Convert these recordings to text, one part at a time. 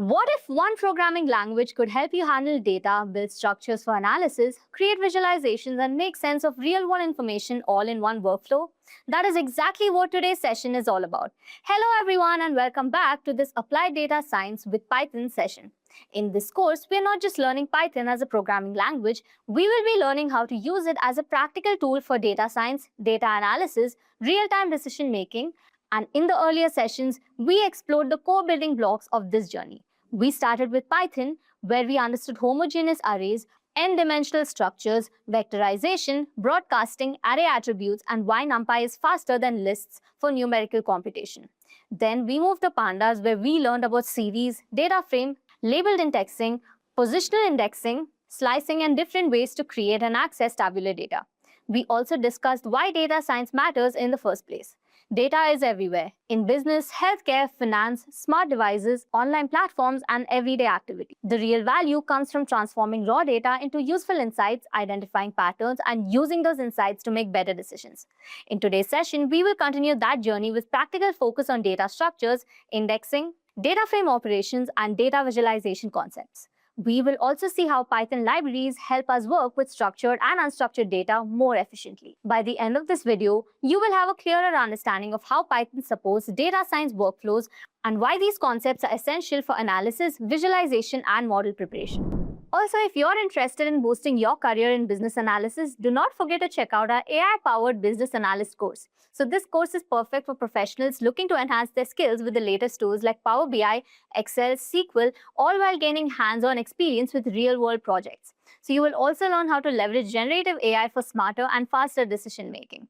What if one programming language could help you handle data, build structures for analysis, create visualizations, and make sense of real-world information all in one workflow? That is exactly what today's session is all about. Hello everyone and welcome back to this Applied Data Science with Python session. In this course, we are not just learning Python as a programming language, we will be learning how to use it as a practical tool for data science, data analysis, real-time decision making, and in the earlier sessions, we explored the core building blocks of this journey. We started with Python, where we understood homogeneous arrays, n-dimensional structures, vectorization, broadcasting, array attributes, and why NumPy is faster than lists for numerical computation. Then we moved to Pandas, where we learned about series, data frame, labeled indexing, positional indexing, slicing, and different ways to create and access tabular data. We also discussed why data science matters in the first place. Data is everywhere, in business, healthcare, finance, smart devices, online platforms, and everyday activity. The real value comes from transforming raw data into useful insights, identifying patterns, and using those insights to make better decisions. In today's session, we will continue that journey with practical focus on data structures, indexing, data frame operations, and data visualization concepts. We will also see how Python libraries help us work with structured and unstructured data more efficiently. By the end of this video, you will have a clearer understanding of how Python supports data science workflows and why these concepts are essential for analysis, visualization, and model preparation. Also, if you're interested in boosting your career in business analysis, do not forget to check out our AI-powered business analyst course. So this course is perfect for professionals looking to enhance their skills with the latest tools like Power BI, Excel, SQL, all while gaining hands-on experience with real-world projects. So you will also learn how to leverage generative AI for smarter and faster decision-making.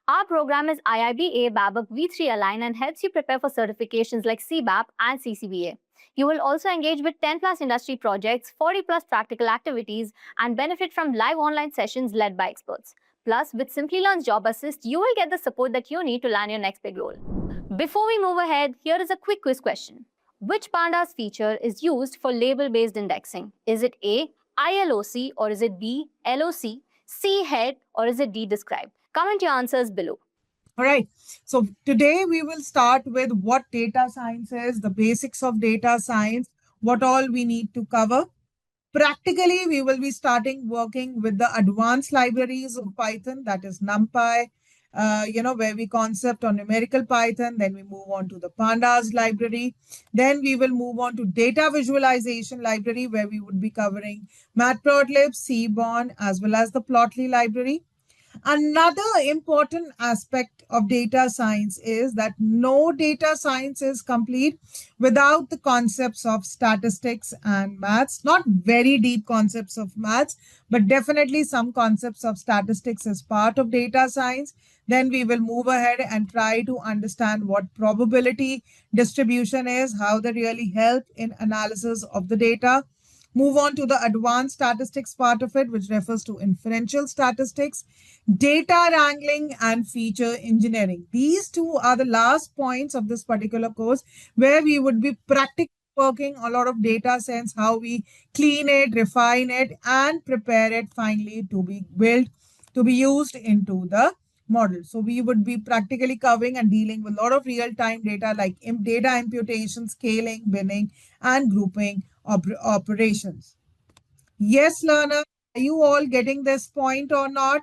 Our program is IIB A-Babak V3 aligned and helps you prepare for certifications like CBAP and CCBA. You will also engage with 10+ industry projects, 40+ practical activities, and benefit from live online sessions led by experts. Plus, with Simplilearn's Job Assist, you will get the support that you need to land your next big role. Before we move ahead, here is a quick quiz question. Which Pandas feature is used for label-based indexing? Is it A, ILOC, or is it B, LOC, C, head, or is it D, describe? Comment your answers below. All right. So today we will start with what data science is, the basics of data science, what all we need to cover. Practically, we will be starting working with the advanced libraries of Python, that is NumPy, where we concept on numerical Python. Then we move on to the Pandas library. Then we will move on to data visualization library, where we would be covering Matplotlib, Seaborn, as well as the Plotly library. Another important aspect of data science is that no data science is complete without the concepts of statistics and maths. Not very deep concepts of maths, but definitely some concepts of statistics as part of data science. Then we will move ahead and try to understand what probability distribution is, how they really help in analysis of the data. Move on to the advanced statistics part of it, which refers to inferential statistics, data wrangling, and feature engineering. These two are the last points of this particular course, where we would be practically working a lot of data science, how we clean it, refine it, and prepare it finally to be built, to be used into the model. So we would be practically covering and dealing with a lot of real-time data like data imputation, scaling, binning, and grouping operations. Yes, learner, are you all getting this point or not?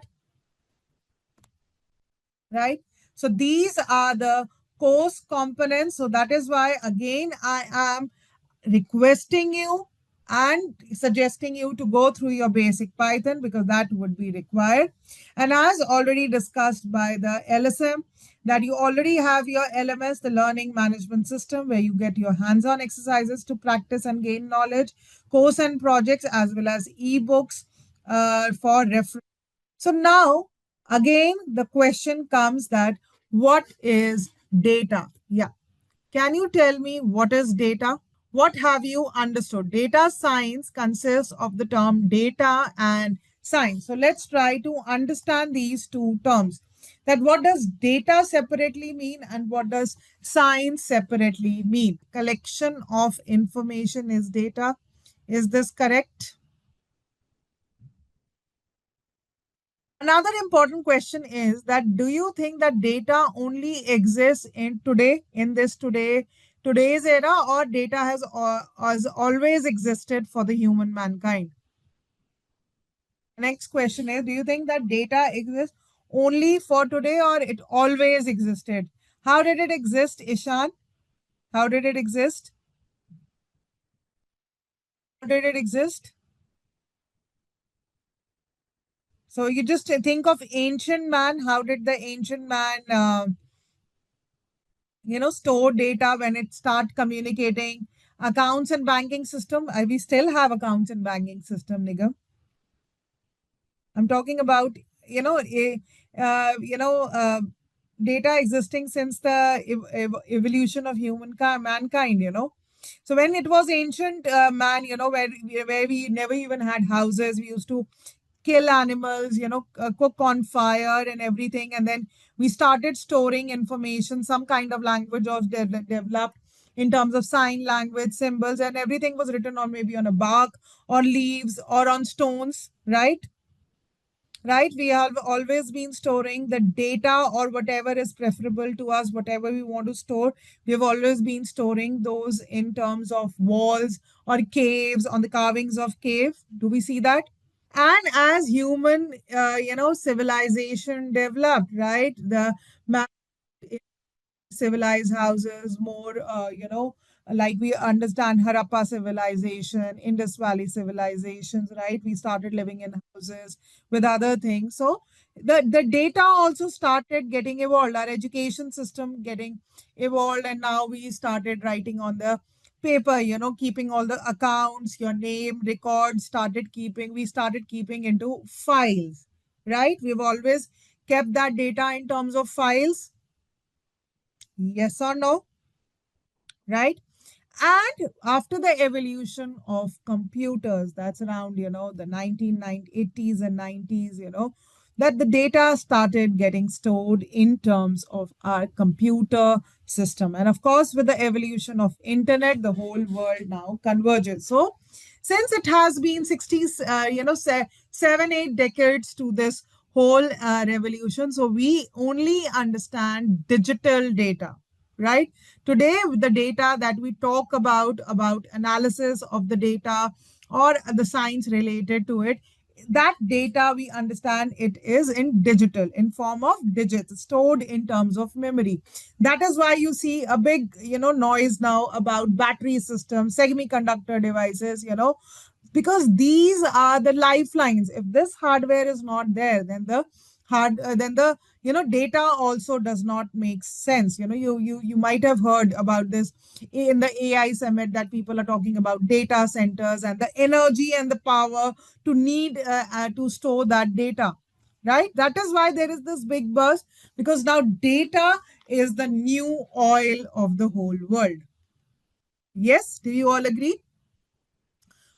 Right? So these are the course components. So that is why, again, I am requesting you and suggesting you to go through your basic Python, because that would be required. And as already discussed by the LSM, that you already have your LMS, the Learning Management System, where you get your hands-on exercises to practice and gain knowledge, course and projects, as well as ebooks for reference. So now, again, the question comes that what is data? Yeah. Can you tell me what is data? What have you understood? Data science consists of the term data and science. So let's try to understand these two terms. That what does data separately mean and what does science separately mean? Collection of information is data. Is this correct? Another important question is that do you think that data only exists in this today's era, or data has always existed for the human mankind? Next question is, do you think that data exists only for today or it always existed? How did it exist, Ishan? How did it exist? How did it exist? So you just think of ancient man. How did the ancient man, store data when it start communicating? Accounts and banking system. We still have accounts and banking system, Nigam. I'm talking about, you know, a, you know, data existing since the evolution of mankind. So when it was ancient man, where we never even had houses, we used to kill animals, cook on fire and everything. And then we started storing information, some kind of language was developed in terms of sign language, symbols, and everything was written on maybe on a bark or leaves or on stones, right? Right, we have always been storing the data or whatever is preferable to us, whatever we want to store. We have always been storing those in terms of walls or caves, on the carvings of cave. Do we see that? And as human civilization developed, right, the civilized houses, more, like we understand Harappa civilization, Indus Valley civilizations, right? We started living in houses with other things. So the data also started getting evolved, our education system getting evolved, and now we started writing on the paper, keeping all the accounts, your name, records, we started keeping into files, right? We've always kept that data in terms of files. Yes or no? Right? And after the evolution of computers, that's around, the 1980s and 90s, that the data started getting stored in terms of our computer system. And of course, with the evolution of internet, the whole world now converges. So since it has been 60s, 7, 8 decades to this whole revolution, so we only understand digital data, right? Today, the data that we talk about analysis of the data or the science related to it, that data we understand it is in digital, in form of digits, stored in terms of memory. That is why you see a big, noise now about battery systems, semiconductor devices, because these are the lifelines. If this hardware is not there, then the data also does not make sense. You might have heard about this in the AI summit, that people are talking about data centers and the energy and the power to need to store that data, right? That is why there is this big burst, because now data is the new oil of the whole world. Yes, do you all agree?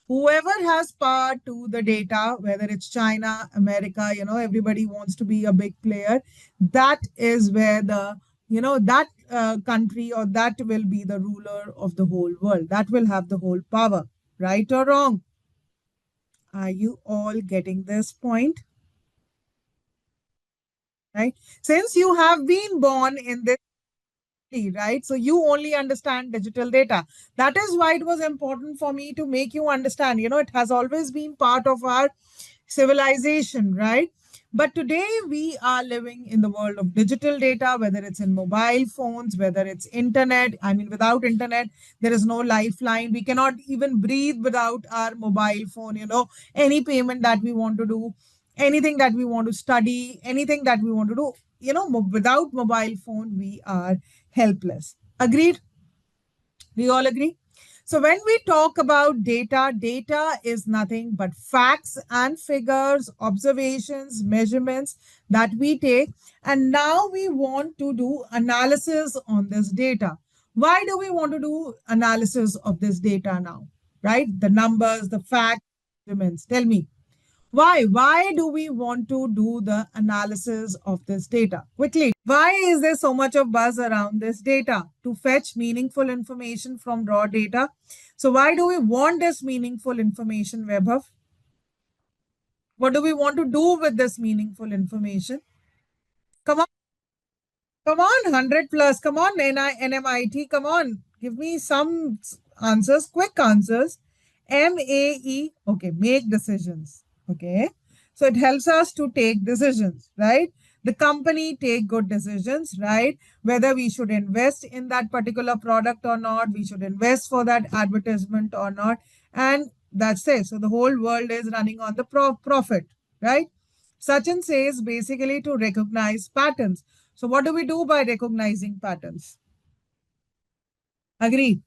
Whoever has power to the data, whether it's China, America, everybody wants to be a big player. That is where that country, or that will be the ruler of the whole world. That will have the whole power, right or wrong? Are you all getting this point? Right? Since you have been born in this, right? So you only understand digital data. That is why it was important for me to make you understand. It has always been part of our civilization, right? But today we are living in the world of digital data, whether it's in mobile phones, whether it's internet. I mean, without internet, there is no lifeline. We cannot even breathe without our mobile phone. Any payment that we want to do, anything that we want to study, anything that we want to do, without mobile phone, we are helpless. Agreed? We all agree? So when we talk about data, data is nothing but facts and figures, observations, measurements that we take. And now we want to do analysis on this data. Why do we want to do analysis of this data now? Right? The numbers, the facts, measurements. Tell me. Why? Why do we want to do the analysis of this data? Quickly, why is there so much of buzz around this data? To fetch meaningful information from raw data. So why do we want this meaningful information, Vaibhav? What do we want to do with this meaningful information? Come on, 100 plus. Come on, NMIT. Come on. Give me some answers, quick answers. MAE, okay, make decisions. Okay. So it helps us to take decisions, right? The company take good decisions, right? Whether we should invest in that particular product or not, we should invest for that advertisement or not. And that's it. So the whole world is running on the profit, right? Sachin says basically to recognize patterns. So what do we do by recognizing patterns? Agree.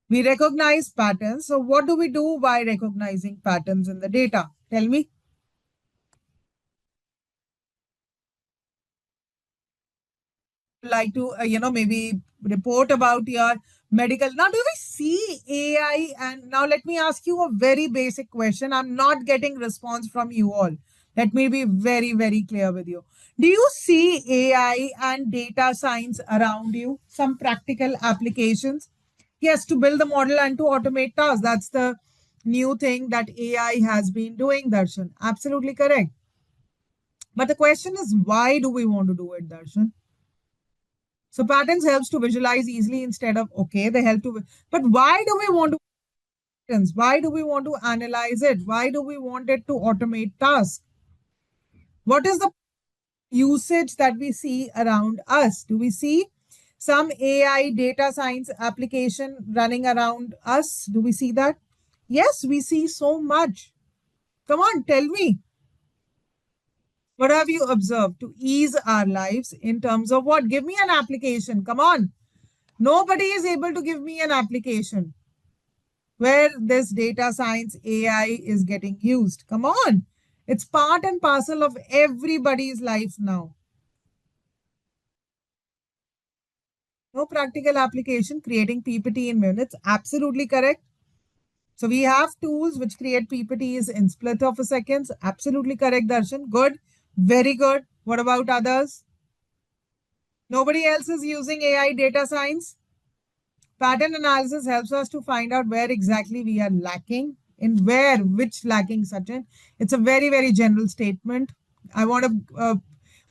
We recognize patterns. So what do we do by recognizing patterns in the data? Tell me. Like to, maybe report about your medical. Now, do we see AI? And now let me ask you a very basic question. I'm not getting response from you all. Let me be very, very clear with you. Do you see AI and data science around you? Some practical applications? Yes, to build the model and to automate tasks. That's the new thing that AI has been doing, Darshan. Absolutely correct. But the question is, why do we want to do it, Darshan? So patterns helps to visualize easily instead of okay, they help to. But why do we want to patterns? Why do we want to analyze it? Why do we want it to automate tasks? What is the usage that we see around us? Do we see some AI data science application running around us? Do we see that? Yes, we see so much. Come on, tell me. What have you observed to ease our lives in terms of what? Give me an application. Come on. Nobody is able to give me an application where this data science AI is getting used. Come on. It's part and parcel of everybody's life now. No practical application, creating PPT in minutes. Absolutely correct. So we have tools which create PPTs in split of a seconds. Absolutely correct, Darshan. Good. Very good. What about others? Nobody else is using AI data science. Pattern analysis helps us to find out where exactly we are lacking, in where, which lacking, Sachin. It's a very, very general statement. I want a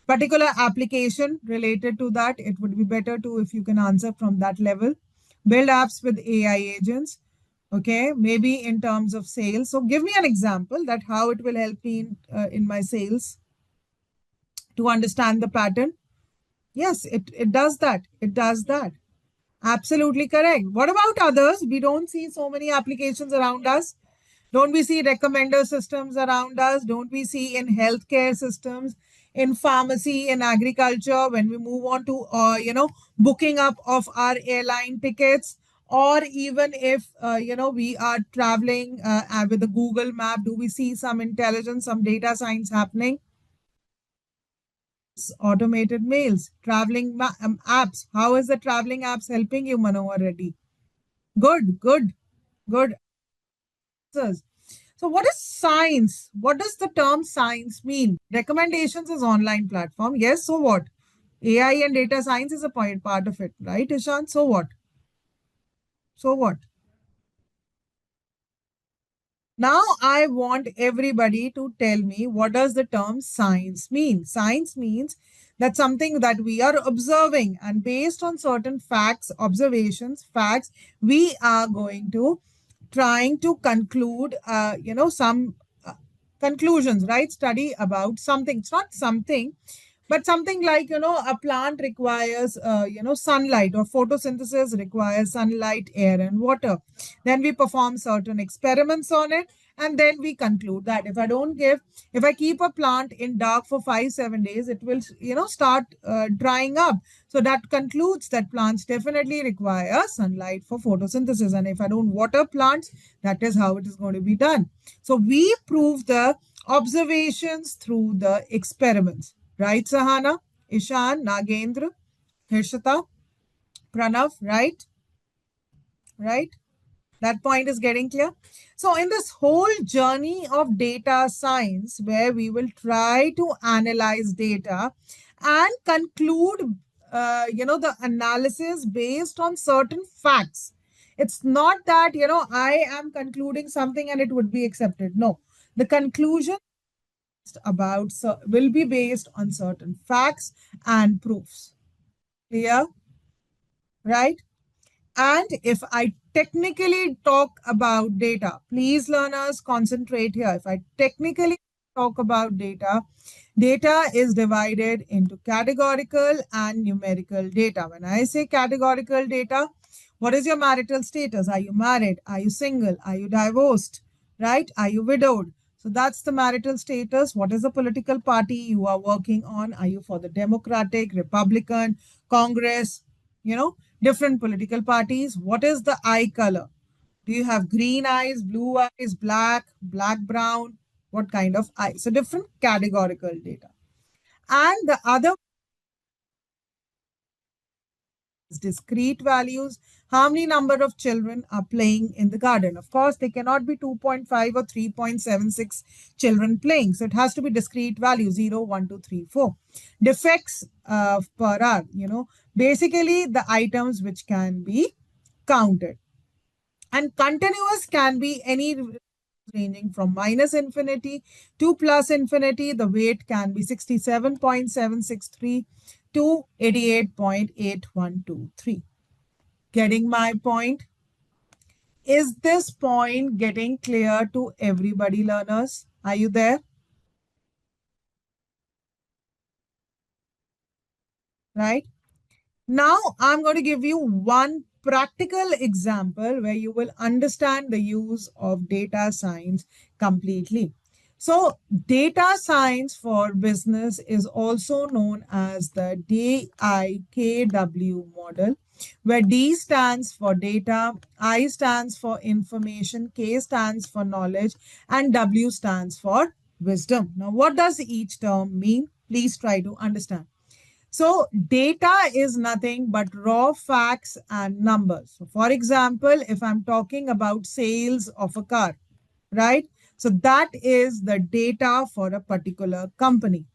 particular application related to that. It would be better to if you can answer from that level. Build apps with AI agents. Okay, maybe in terms of sales. So give me an example that how it will help me in my sales to understand the pattern. Yes, it does that. It does that. Absolutely correct. What about others? We don't see so many applications around us. Don't we see recommender systems around us? Don't we see in healthcare systems, in pharmacy, in agriculture, when we move on to, booking up of our airline tickets, or even if, we are traveling with a Google map, do we see some intelligence, some data science happening? Automated mails, traveling apps. How is the traveling apps helping you, Manohar Reddy? Good, good, good answers. So, what is science? What does the term science mean? Recommendations is online platform. Yes. So what? AI and data science is a part of it, right, Ishan? So what? So what? Now I want everybody to tell me what does the term science mean? Science means that something that we are observing and based on certain facts, observations, facts, we are going to trying to conclude, some conclusions, right? Study about something. It's not something, but something like, a plant requires, sunlight, or photosynthesis requires sunlight, air, and water. Then we perform certain experiments on it. And then we conclude that if I keep a plant in dark for 5, 7 days, it will, start drying up. So that concludes that plants definitely require sunlight for photosynthesis. And if I don't water plants, that is how it is going to be done. So we prove the observations through the experiments. Right, Sahana, Ishan, Nagendra, Hirshita, Pranav, right? Right? That point is getting clear. So, in this whole journey of data science, where we will try to analyze data and conclude, the analysis based on certain facts. It's not that, I am concluding something and it would be accepted. No, the conclusion about will be based on certain facts and proofs. Clear? Right? And if I technically talk about data, please learners concentrate here. If I technically talk about data, data is divided into categorical and numerical data. When I say categorical data, what is your marital status? Are you married? Are you single? Are you divorced? Right? Are you widowed? So that's the marital status. What is the political party you are working on? Are you for the Democratic, Republican, Congress, different political parties? What is the eye color? Do you have green eyes, blue eyes, black, brown? What kind of eye? So different categorical data. And the other is discrete values. How many number of children are playing in the garden? Of course, they cannot be 2.5 or 3.76 children playing. So it has to be discrete value 0, 1, 2, 3, 4. Defects per hour, basically the items which can be counted. And continuous can be any ranging from minus infinity to plus infinity. The weight can be 67.763 to 88.8123. Getting my point? Is this point getting clear to everybody, learners? Are you there? Right? Now, I'm going to give you one practical example where you will understand the use of data science completely. So, data science for business is also known as the DIKW model, where D stands for data, I stands for information, K stands for knowledge, and W stands for wisdom. Now, what does each term mean? Please try to understand. So data is nothing but raw facts and numbers. So for example, if I'm talking about sales of a car, right? So that is the data for a particular company.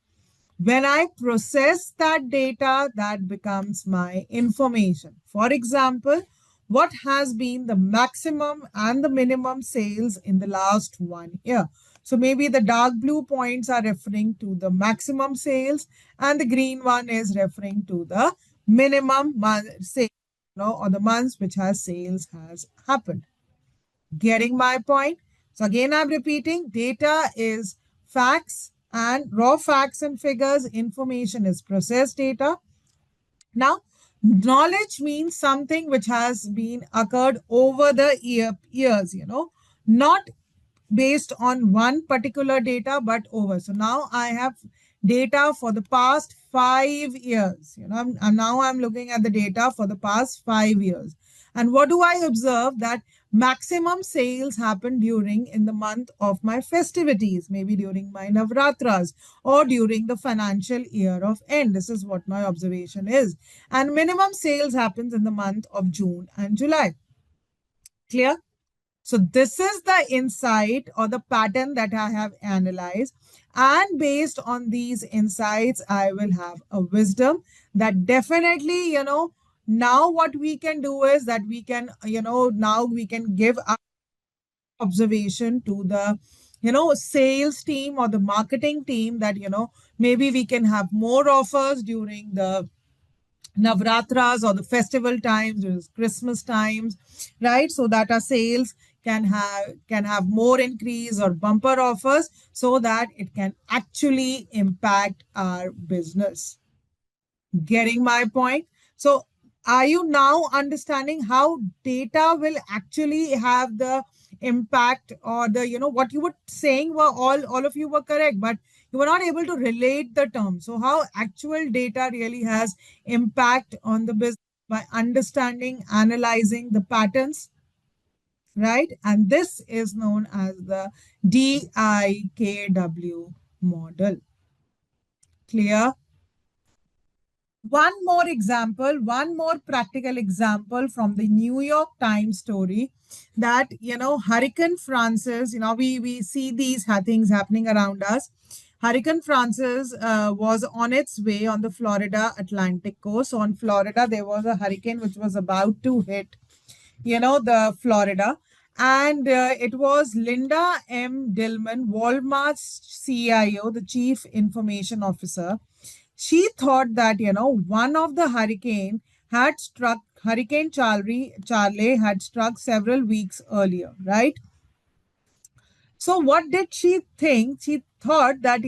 When I process that data, that becomes my information. For example, what has been the maximum and the minimum sales in the last 1 year? So maybe the dark blue points are referring to the maximum sales and the green one is referring to the minimum sales, or the months which has sales has happened. Getting my point? So again, I'm repeating, data is facts and raw facts and figures. Information is processed data. Now, knowledge means something which has been occurred over the years, not based on one particular data, but over. So now I have data for the past 5 years. Now I'm looking at the data for the past 5 years. And what do I observe? That maximum sales happen during in the month of my festivities, maybe during my Navratras or during the financial year of end. This is what my observation is. And minimum sales happens in the month of June and July. Clear? So this is the insight or the pattern that I have analyzed. And based on these insights, I will have a wisdom that definitely, now what we can do is that we can, now we can give our observation to the, sales team or the marketing team that, maybe we can have more offers during the Navratras or the festival times, Christmas times, right? So that our sales can have more increase or bumper offers so that it can actually impact our business. Getting my point? So are you now understanding how data will actually have the impact, or the, what you were saying were all of you were correct, but you were not able to relate the term. So how actual data really has impact on the business by understanding, analyzing the patterns, right? And this is known as the DIKW model. Clear? One more example, one more practical example from the New York Times story that, Hurricane Francis, we see these things happening around us. Hurricane Francis was on its way on the Florida Atlantic coast. So on Florida, there was a hurricane which was about to hit, the Florida. And it was Linda M. Dillman, Walmart's CIO, the Chief Information Officer. She thought that, one of the hurricane had struck Hurricane Charlie had struck several weeks earlier, right? So, what did she think? She thought that,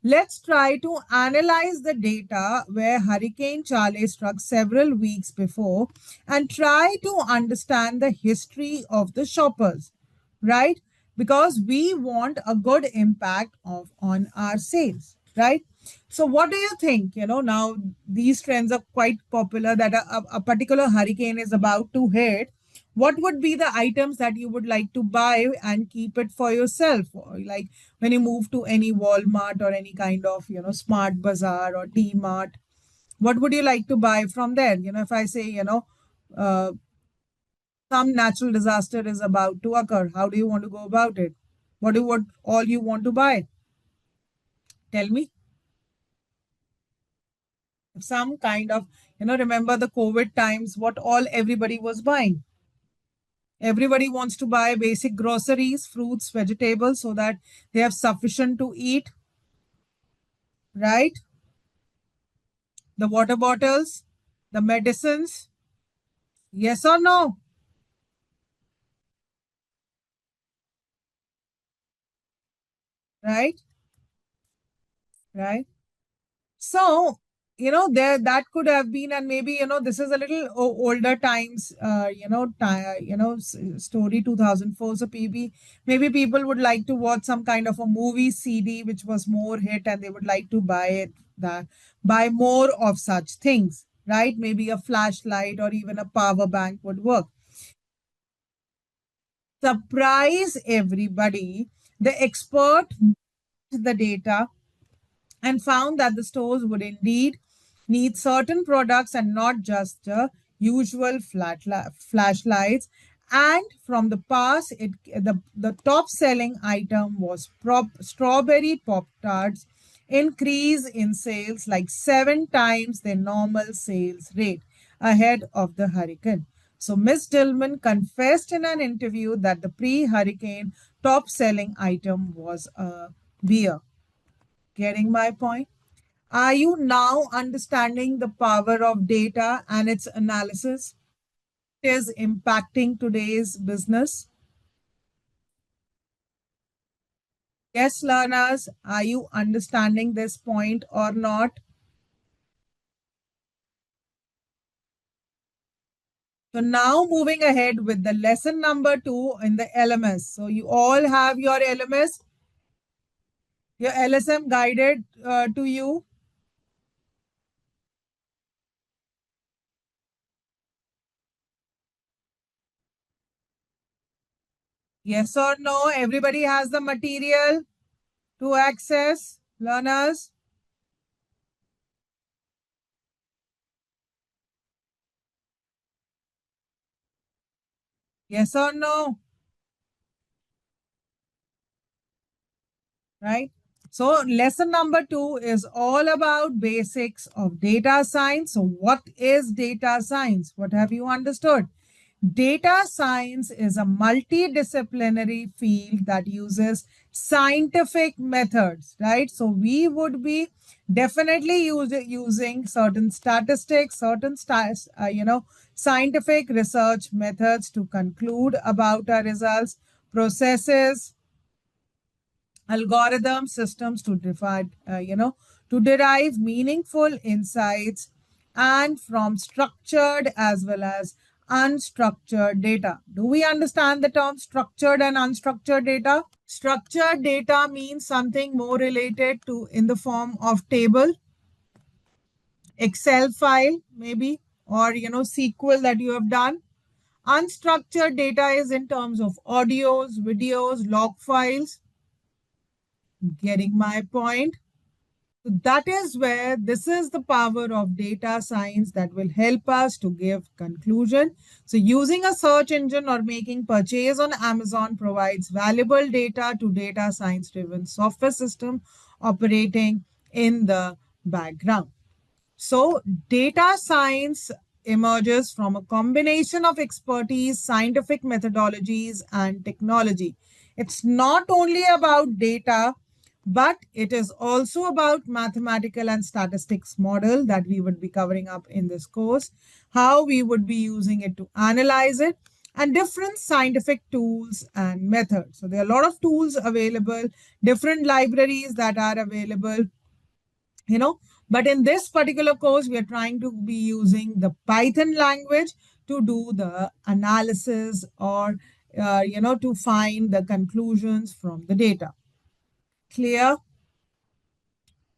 let's try to analyze the data where Hurricane Charlie struck several weeks before and try to understand the history of the shoppers, right? Because we want a good impact on our sales, right? So, what do you think? Now these trends are quite popular that a particular hurricane is about to hit. What would be the items that you would like to buy and keep it for yourself? Or like when you move to any Walmart or any kind of, smart bazaar or D-Mart, what would you like to buy from there? If I say, uh, some natural disaster is about to occur, how do you want to go about it? What all you want to buy? Tell me. Some kind of, remember the COVID times, what all everybody was buying. Everybody wants to buy basic groceries, fruits, vegetables, so that they have sufficient to eat, right? The water bottles, the medicines. Yes or no? Right? Right? So, there that could have been, and maybe, this is a little older times, story 2004. So maybe people would like to watch some kind of a movie CD which was more hit, and they would like to buy it, that buy more of such things, right? Maybe a flashlight or even a power bank would work. Surprise everybody. The expert the data and found that the stores would indeed need certain products and not just the usual flashlights. And from the past, the top selling item was strawberry Pop Tarts, increase in sales like 7 times their normal sales rate ahead of the hurricane. So, Miss Dillman confessed in an interview that the pre hurricane top selling item was a beer. Getting my point? Are you now understanding the power of data and its analysis? It is impacting today's business. Yes, learners, are you understanding this point or not? So now moving ahead with the lesson number 2 in the LMS. So you all have your LMS, your LSM guided to you. Yes or no? Everybody has the material to access, learners. Yes or no? Right? So lesson number 2 is all about basics of data science. So what is data science? What have you understood? Data science is a multidisciplinary field that uses scientific methods, right? So we would be definitely using certain statistics, certain scientific research methods to conclude about our results, processes, algorithm systems to define, to derive meaningful insights and from structured as well as unstructured data. Do we understand the term structured and unstructured data? Structured data means something more related to in the form of table, Excel file, maybe, or SQL that you have done. Unstructured data is in terms of audios, videos, log files. Getting my point? So that is where this is the power of data science that will help us to give conclusion. So using a search engine or making purchase on Amazon provides valuable data to data science driven software system operating in the background. So data science emerges from a combination of expertise, scientific methodologies, and technology. It's not only about data, but it is also about mathematical and statistics model that we would be covering up in this course, how we would be using it to analyze it, and different scientific tools and methods. So there are a lot of tools available, different libraries that are available, you know, but in this particular course, we are trying to be using the Python language to do the analysis or, to find the conclusions from the data. Clear?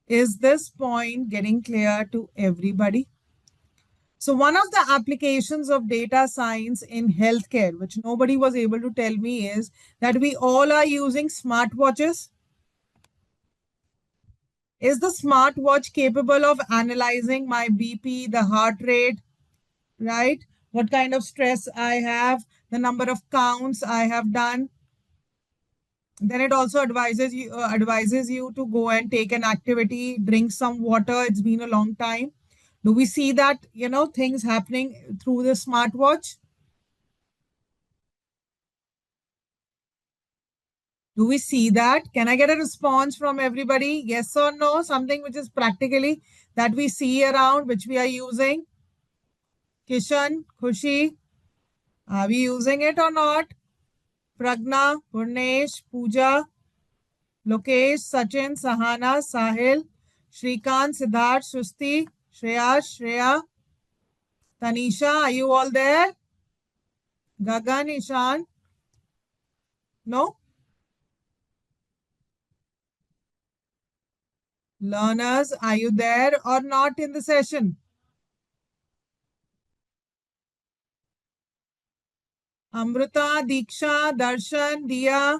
Is this point getting clear to everybody? So one of the applications of data science in healthcare, which nobody was able to tell me, is that we all are using smartwatches. Is the smartwatch capable of analyzing my BP, the heart rate, right? What kind of stress I have, the number of counts I have done? Then it also advises you to go and take an activity, drink some water. It's been a long time. Do we see that, things happening through the smartwatch? Do we see that? Can I get a response from everybody? Yes or no? Something which is practically that we see around, which we are using. Kishan, Khushi, are we using it or not? Pragna, Purnesh, Pooja, Lokesh, Sachin, Sahana, Sahil, Shrikant, Siddharth, Shusti, Shreya, Tanisha, are you all there? Gagan, Ishan? No? Learners, are you there or not in the session? Amrita, Diksha, Darshan, Dia.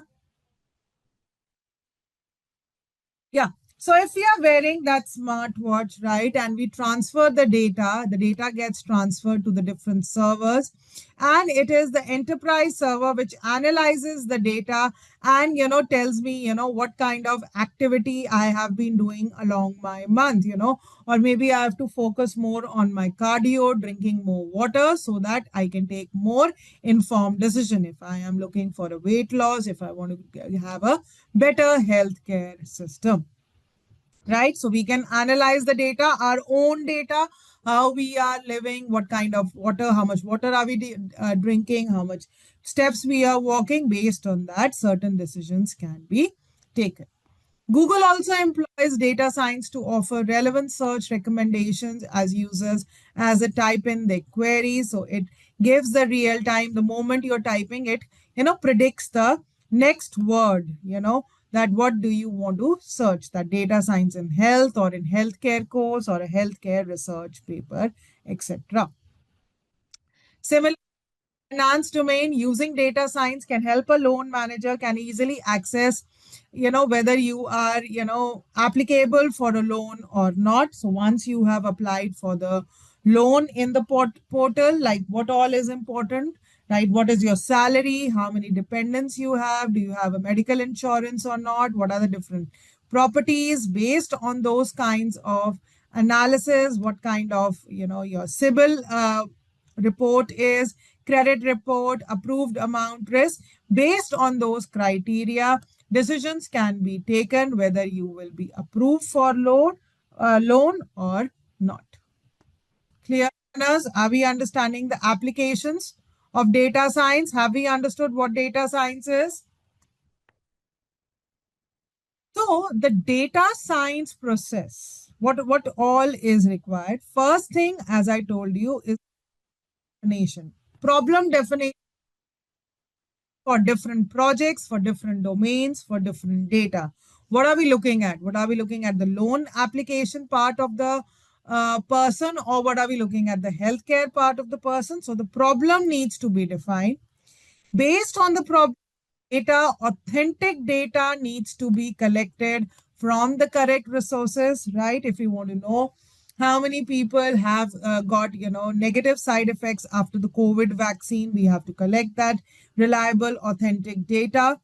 Yeah. So if we are wearing that smartwatch, right, and we transfer the data gets transferred to the different servers. And it is the enterprise server which analyzes the data and, tells me, what kind of activity I have been doing along my month, or maybe I have to focus more on my cardio, drinking more water so that I can take more informed decision if I am looking for a weight loss, if I want to have a better healthcare system, right? So we can analyze the data, our own data, how we are living, what kind of water, how much water are we drinking, how much steps we are walking. Based on that, certain decisions can be taken. Google also employs data science to offer relevant search recommendations as users as they type in their query. So it gives the real time, the moment you're typing it, predicts the next word, that what do you want to search, that data science in health or in healthcare course or a healthcare research paper, etc. Similarly, finance domain, using data science can help a loan manager can easily access, whether you are, applicable for a loan or not. So once you have applied for the loan in the portal, like what all is important, right? What is your salary? How many dependents you have? Do you have a medical insurance or not? What are the different properties? Based on those kinds of analysis, what kind of, your CIBIL report is, credit report, approved amount, risk. Based on those criteria, decisions can be taken whether you will be approved for loan or not. Clear? Learners, are we understanding the applications of data science? Have we understood what data science is? So the data science process, what all is required? First thing, as I told you, is definition. Problem definition for different projects, for different domains, for different data. What are we looking at? What are we looking at? The loan application part of the person, or what are we looking at? The healthcare part of the person. So the problem needs to be defined. Based on the problem data, authentic data needs to be collected from the correct resources, right? If you want to know how many people have got, negative side effects after the COVID vaccine, we have to collect that reliable, authentic data.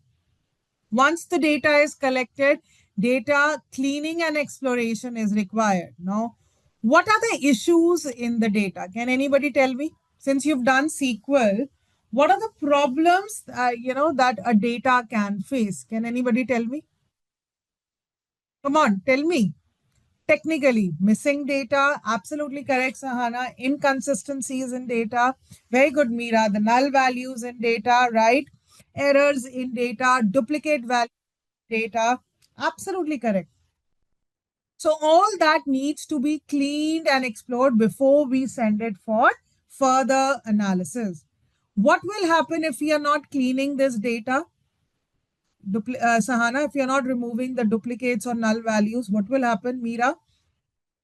Once the data is collected, data cleaning and exploration is required. Now, what are the issues in the data? Can anybody tell me? Since you've done SQL, what are the problems that a data can face? Can anybody tell me? Come on, tell me. Technically, missing data, absolutely correct, Sahana. Inconsistencies in data, very good, Meera. The null values in data, right? Errors in data, duplicate value data, absolutely correct. So all that needs to be cleaned and explored before we send it for further analysis. What will happen if we are not cleaning this data? Sahana, if you're not removing the duplicates or null values, what will happen, Meera?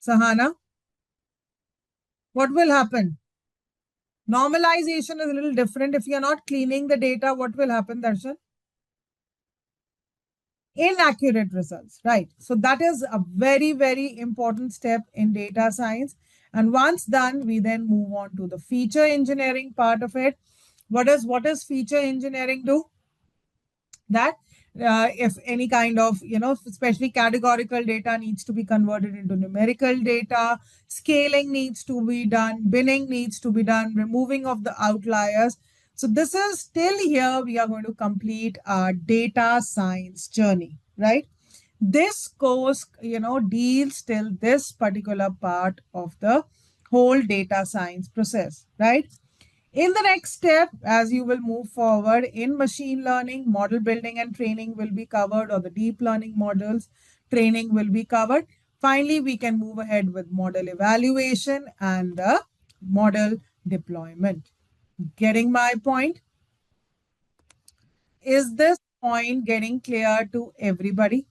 Sahana, what will happen? Normalization is a little different. If you're not cleaning the data, what will happen, Darshan? Inaccurate results, right? So that is a very, very important step in data science. And once done, we then move on to the feature engineering part of it. What does feature engineering do? That if any kind of, especially categorical data needs to be converted into numerical data, scaling needs to be done, binning needs to be done, removing of the outliers. So this is still here. We are going to complete our data science journey, right? This course, deals till this particular part of the whole data science process, right? In the next step, as you will move forward in machine learning, model building and training will be covered, or the deep learning models training will be covered. Finally, we can move ahead with model evaluation and the model deployment. Getting my point? Is this point getting clear to everybody?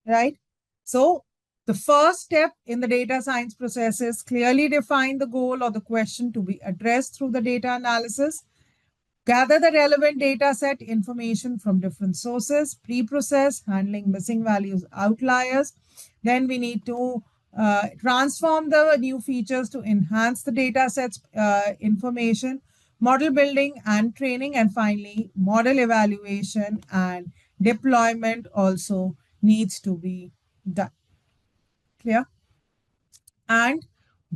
Right? So, the first step in the data science process is clearly define the goal or the question to be addressed through the data analysis. Gather the relevant data set information from different sources, pre-process, handling missing values, outliers. Then we need to transform the new features to enhance the data set's information, model building and training, and finally, model evaluation and deployment also needs to be done. Clear? And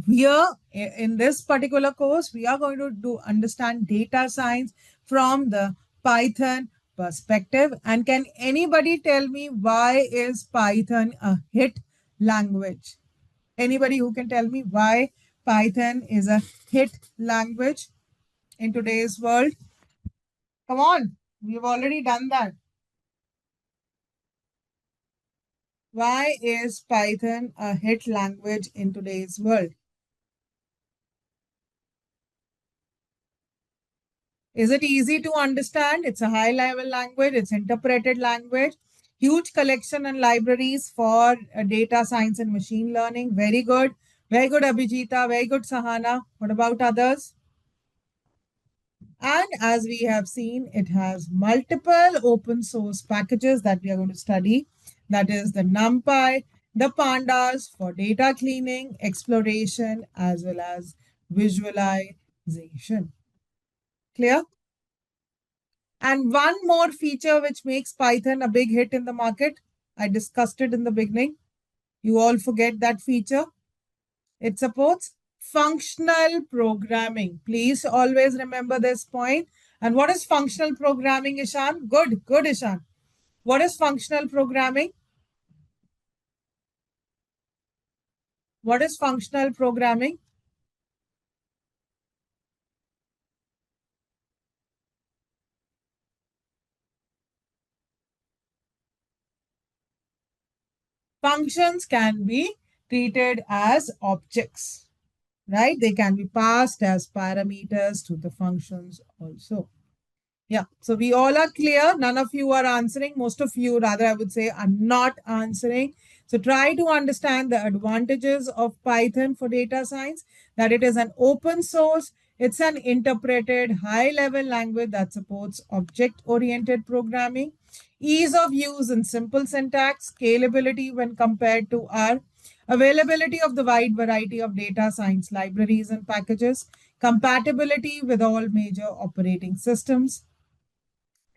here in this particular course, we are going to understand data science from the Python perspective. And can anybody tell me why is Python a hit language? Anybody who can tell me why Python is a hit language in today's world? Come on, we've already done that. Why is Python a hit language in today's world? Is it easy to understand? It's a high level language, it's interpreted language, huge collection and libraries for data science and machine learning. Very good. Very good, Abhijita. Very good, Sahana. What about others? And as we have seen, it has multiple open source packages that we are going to study. That is the NumPy, the Pandas for data cleaning, exploration, as well as visualization. Clear? And one more feature which makes Python a big hit in the market. I discussed it in the beginning. You all forget that feature. It supports functional programming. Please always remember this point. And what is functional programming, Ishan? Good, good, Ishan. What is functional programming? What is functional programming? Functions can be treated as objects, right? They can be passed as parameters to the functions also. Yeah, so we all are clear. None of you are answering. Most of you, rather, I would say, are not answering. So try to understand the advantages of Python for data science, that it is an open source, it's an interpreted high level language that supports object oriented programming, ease of use and simple syntax, scalability when compared to R, availability of the wide variety of data science libraries and packages, compatibility with all major operating systems,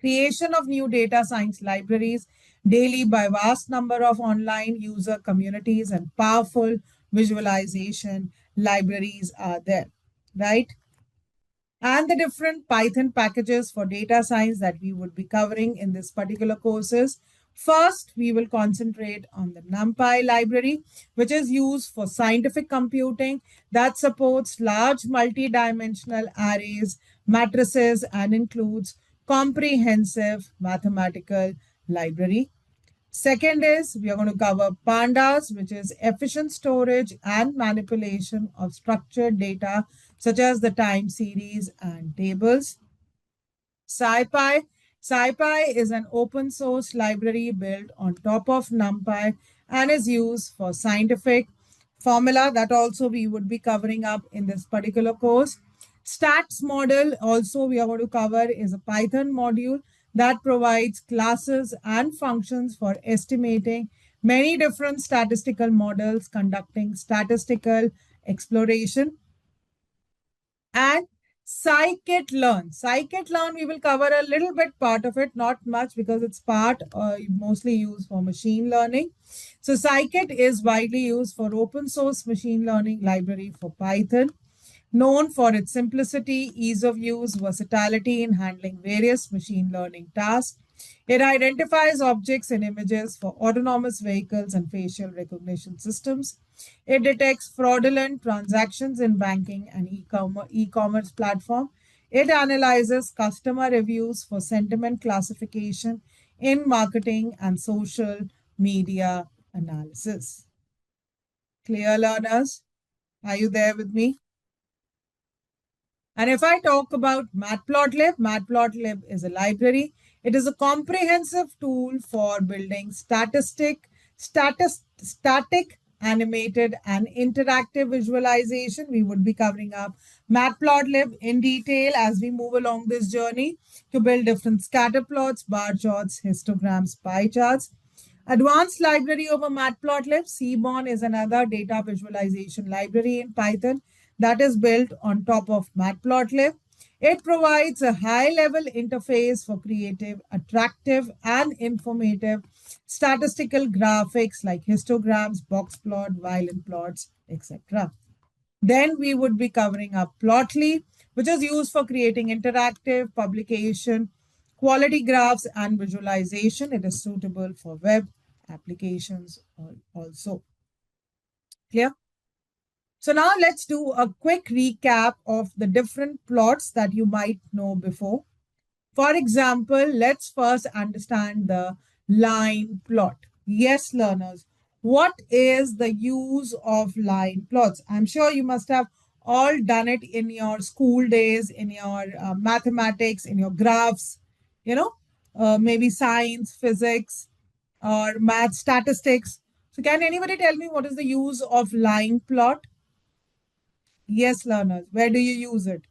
creation of new data science libraries daily by vast number of online user communities, and powerful visualization libraries are there, right? And the different Python packages for data science that we would be covering in this particular courses First, we will concentrate on the NumPy library, which is used for scientific computing that supports large multi-dimensional arrays, matrices, and includes comprehensive mathematical library. Second is we are going to cover Pandas, which is efficient storage and manipulation of structured data such as the time series and tables. SciPy. SciPy is an open source library built on top of NumPy and is used for scientific formula that also we would be covering up in this particular course. Stats model also we are going to cover is a Python module that provides classes and functions for estimating many different statistical models conducting statistical exploration. And Scikit-learn. Scikit-learn, we will cover a little bit part of it, not much because it's part mostly used for machine learning. So Scikit is widely used for open source machine learning library for Python, known for its simplicity, ease of use, versatility in handling various machine learning tasks. It identifies objects and images for autonomous vehicles and facial recognition systems. It detects fraudulent transactions in banking and e-commerce platform. It analyzes customer reviews for sentiment classification in marketing and social media analysis. Clear, learners? Are you there with me? And if I talk about Matplotlib, Matplotlib is a library. It is a comprehensive tool for building static, animated, and interactive visualization. We would be covering up Matplotlib in detail as we move along this journey to build different scatter plots, bar charts, histograms, pie charts. Advanced library over Matplotlib, Seaborn is another data visualization library in Python that is built on top of Matplotlib. It provides a high-level interface for creative, attractive, and informative statistical graphics like histograms, box plot, violin plots, etc. Then we would be covering up Plotly, which is used for creating interactive publication, quality graphs, and visualization. It is suitable for web applications also. Clear? So now let's do a quick recap of the different plots that you might know before. For example, let's first understand the line plot. Yes, learners, what is the use of line plots? I'm sure you must have all done it in your school days, in your mathematics, in your graphs, you know, maybe science, physics, or math, statistics. So can anybody tell me what is the use of line plot? Yes, learners, where do you use it?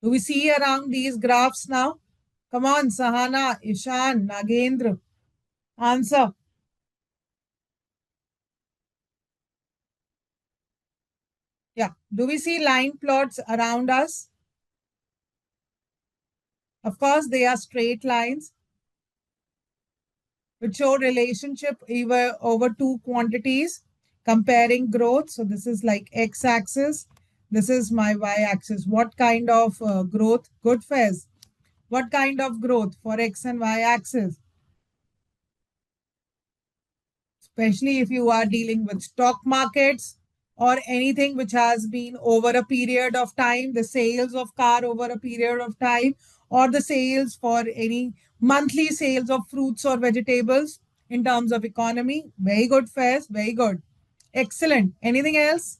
Do we see around these graphs now? Come on, Sahana, Ishan, Nagendra. Answer. Yeah. Do we see line plots around us? Of course, they are straight lines which show relationship either over two quantities comparing growth. So this is like x-axis. This is my y-axis. What kind of growth? Good, Fez. What kind of growth for x and y-axis? Especially if you are dealing with stock markets or anything which has been over a period of time, the sales of car over a period of time, or the sales for any monthly sales of fruits or vegetables in terms of economy. Very good, Fairs. Very good. Excellent. Anything else?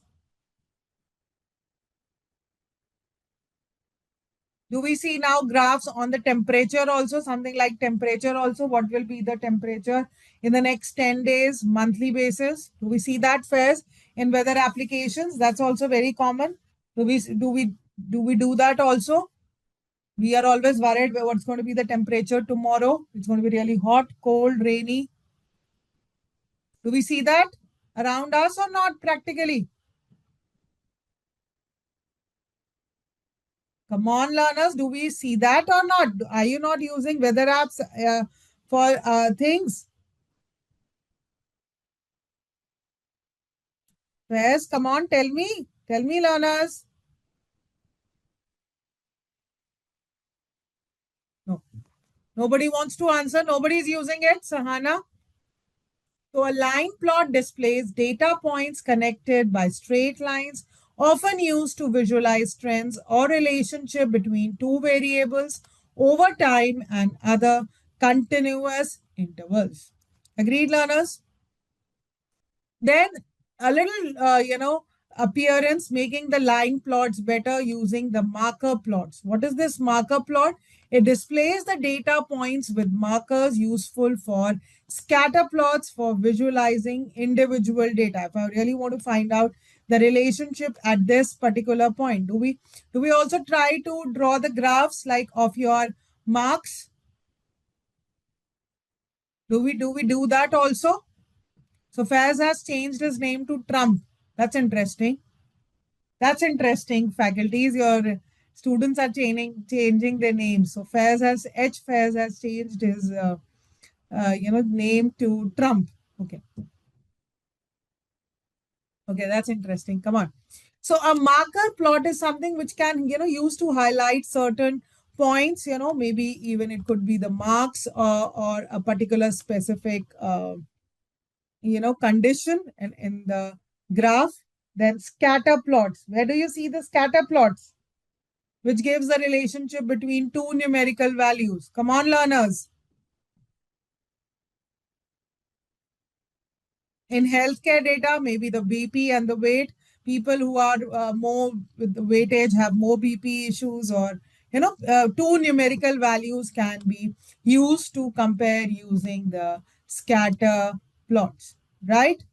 Do we see now graphs on the temperature also? Something like temperature also. What will be the temperature in the next 10 days, monthly basis? Do we see that, Fairs, in weather applications? That's also very common. Do we do that also? We are always worried about what's going to be the temperature tomorrow. It's going to be really hot, cold, rainy. Do we see that around us or not practically? Come on, learners. Do we see that or not? Are you not using weather apps for things? Yes, come on, tell me. Tell me, learners. No. Nobody wants to answer. Nobody's using it, Sahana. So a line plot displays data points connected by straight lines, often used to visualize trends or relationship between two variables over time and other continuous intervals. Agreed, learners? Then a little, appearance, making the line plots better using the marker plots. What is this marker plot? It displays the data points with markers useful for scatter plots for visualizing individual data. If I really want to find out the relationship at this particular point, do we also try to draw the graphs like of your marks? Do we do that also? So Faz has changed his name to Trump. That's interesting. That's interesting. Faculties, your students are changing their names. So Faz has changed his name to Trump. Okay. Okay, that's interesting. Come on. So a marker plot is something which can use to highlight certain points. Maybe even it could be the marks or a particular specific condition in the graph. Then scatter plots. Where do you see the scatter plots? Which gives the relationship between two numerical values. Come on, learners. In healthcare data, maybe the BP and the weight. People who are more with the weightage have more BP issues, or two numerical values can be used to compare using the scatter plots, right?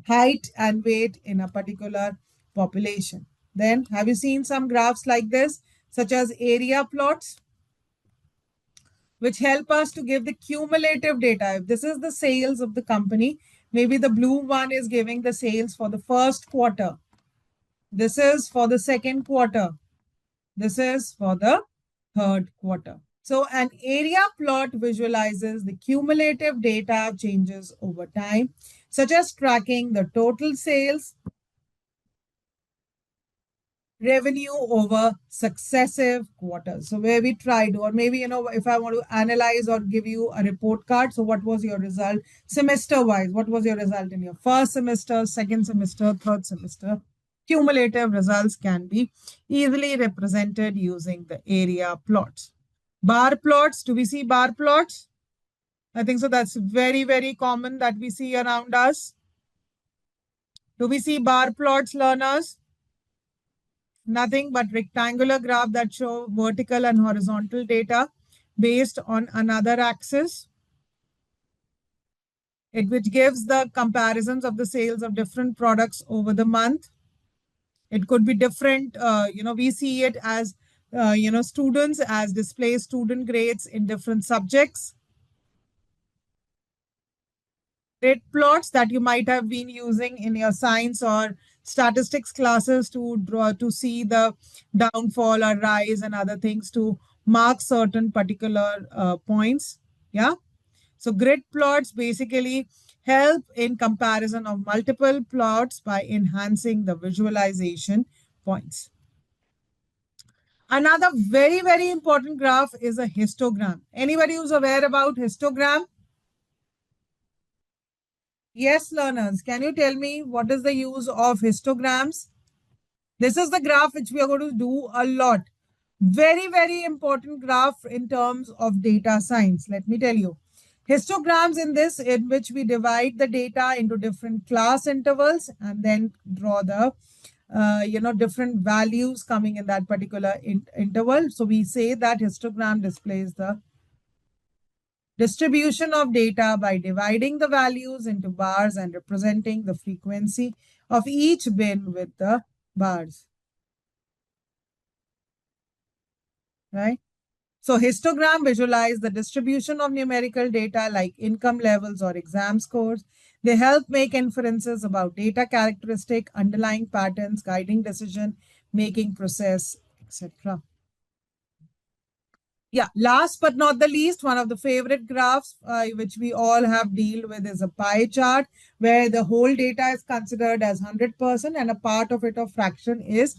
Height and weight in a particular population. Then, have you seen some graphs like this, such as area plots, which help us to give the cumulative data? If this is the sales of the company, maybe the blue one is giving the sales for the first quarter. This is for the second quarter. This is for the third quarter. So an area plot visualizes the cumulative data changes over time, such as tracking the total sales, revenue over successive quarters. So where we tried, or maybe, if I want to analyze or give you a report card, so what was your result semester wise? What was your result in your first semester, second semester, third semester? Cumulative results can be easily represented using the area plots. Bar plots, do we see bar plots? I think so. That's very, very common that we see around us. Do we see bar plots, learners? Nothing but rectangular graph that show vertical and horizontal data based on another axis. Which gives the comparisons of the sales of different products over the month. It could be different, we see it as, students as display student grades in different subjects. Grid plots that you might have been using in your science or statistics classes to see the downfall or rise and other things, to mark certain particular points. Yeah. So grid plots basically help in comparison of multiple plots by enhancing the visualization points. Another very, very important graph is a histogram. Anybody who's aware about histogram? Yes, learners, can you tell me what is the use of histograms? This is the graph which we are going to do a lot. Very, very important graph in terms of data science. Let me tell you. Histograms in which we divide the data into different class intervals and then draw the different values coming in that particular interval. So we say that histogram displays the distribution of data by dividing the values into bars and representing the frequency of each bin with the bars. Right? So histogram visualize the distribution of numerical data like income levels or exam scores. They help make inferences about data characteristic, underlying patterns, guiding decision making process, etc. Yeah, last but not the least, one of the favorite graphs which we all have deal with is a pie chart, where the whole data is considered as 100% and a part of it, or fraction, is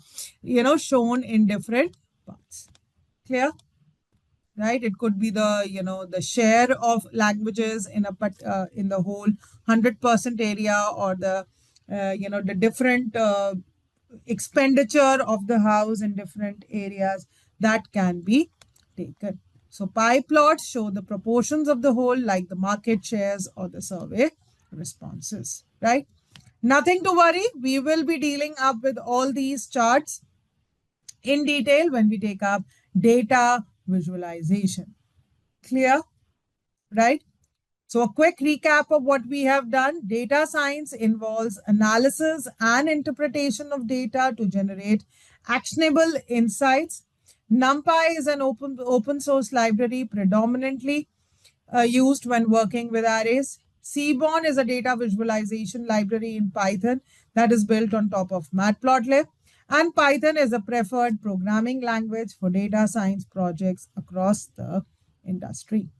shown in different parts. Clear? right? It could be the, the share of languages in in the whole 100% area, or the, the different expenditure of the house in different areas that can be taken. So pie plots show the proportions of the whole, like the market shares or the survey responses, right? Nothing to worry. We will be dealing up with all these charts in detail when we take up data visualization. Clear? Right? So, a quick recap of what we have done. Data science involves analysis and interpretation of data to generate actionable insights. NumPy is an open source library predominantly used when working with arrays. Seaborn is a data visualization library in Python that is built on top of Matplotlib. And Python is a preferred programming language for data science projects across the industry.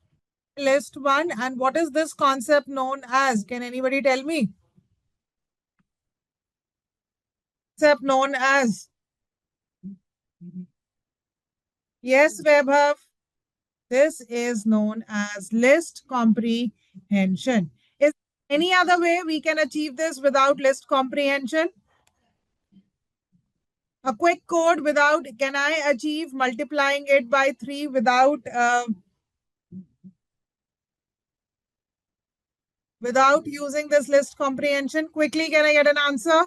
List one. And what is this concept known as? Can anybody tell me? Concept known as? Yes, Vaibhav. This is known as list comprehension. Is there any other way we can achieve this without list comprehension? A quick code without, can I achieve multiplying it by 3 without using this list comprehension? Quickly, can I get an answer?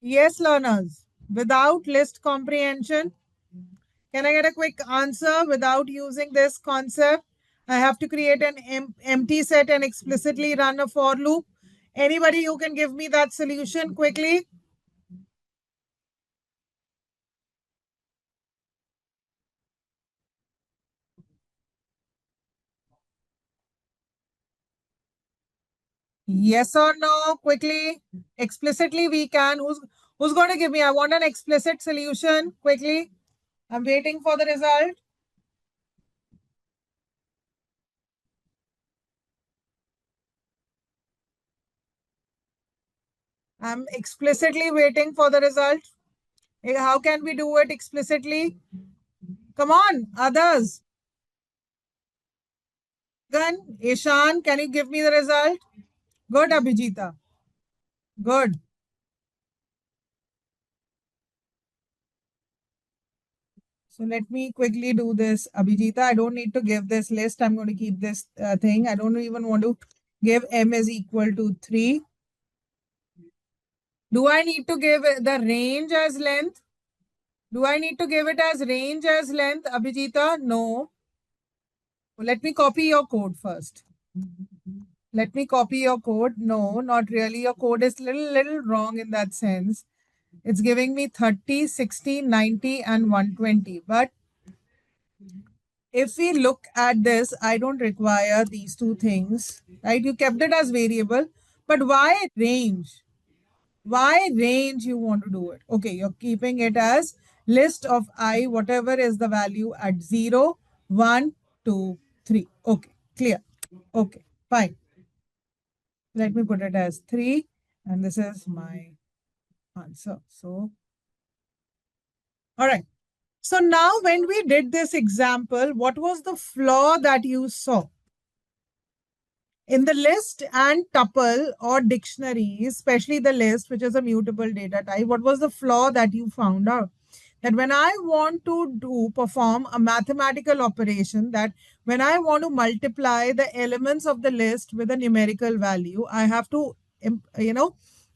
Yes, learners. Without list comprehension, can I get a quick answer without using this concept? I have to create an empty set and explicitly run a for loop. Anybody who can give me that solution quickly? Yes or no? Quickly. Explicitly we can. Who's going to give me? I want an explicit solution. Quickly. I'm waiting for the result. I'm explicitly waiting for the result. How can we do it explicitly? Come on, others. Gan, Ishan, can you give me the result? Good, Abhijita. Good. So let me quickly do this. Abhijita, I don't need to give this list. I'm going to keep this thing. I don't even want to give m is equal to 3. Do I need to give the range as length? Do I need to give it as range as length, Abhijita? No. Let me copy your code first. Let me copy your code. No, not really. Your code is little wrong in that sense. It's giving me 30, 60, 90, and 120. But if we look at this, I don't require these two things, right? You kept it as variable, but why range? Why range you want to do it? Okay, you're keeping it as list of I, whatever is the value at 0, 1, 2, 3. Okay, clear. Okay, fine. Let me put it as 3, and this is my answer. So, all right. So now when we did this example, what was the flaw that you saw? In the list and tuple or dictionary, especially the list, which is a mutable data type, what was the flaw that you found out? That when I want to perform a mathematical operation, that when I want to multiply the elements of the list with a numerical value, I have to,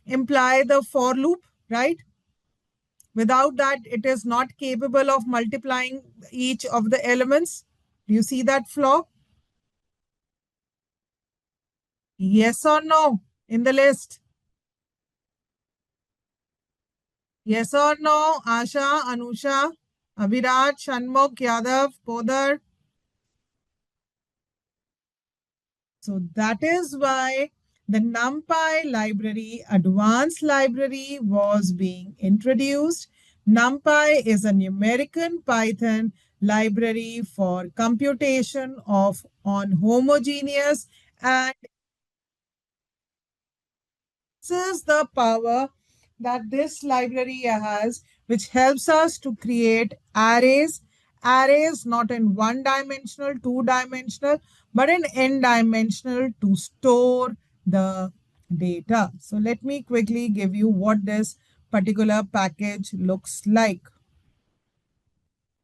imply the for loop, right? Without that, it is not capable of multiplying each of the elements. Do you see that flaw? Yes or no in the list? Yes or no? Asha, Anusha, Abhiraj, Shanmukh, Yadav, Podar. So that is why the NumPy library, advanced library, was being introduced. NumPy is a numerical Python library for computation of on homogeneous, and this is the power that this library has which helps us to create arrays. Arrays not in one dimensional, two dimensional, but in n dimensional to store the data. So let me quickly give you what this particular package looks like,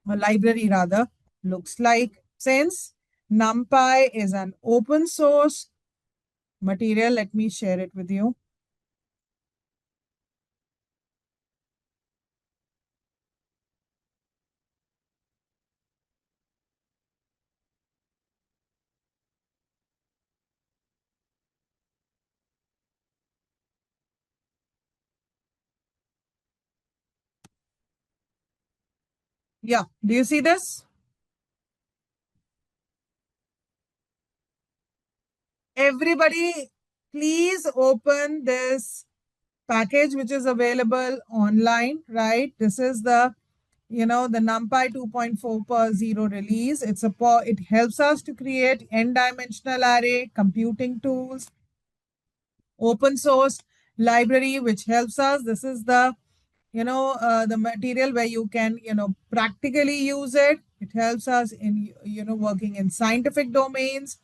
a library rather looks like. Since NumPy is an open source material, let me share it with you. Yeah, do you see this? Everybody, please open this package which is available online, right? This is the, the NumPy 2.4.0 release. It helps us to create n-dimensional array, computing tools, open source library, which helps us. This is the material where you can, practically use it. It helps us in, working in scientific domains,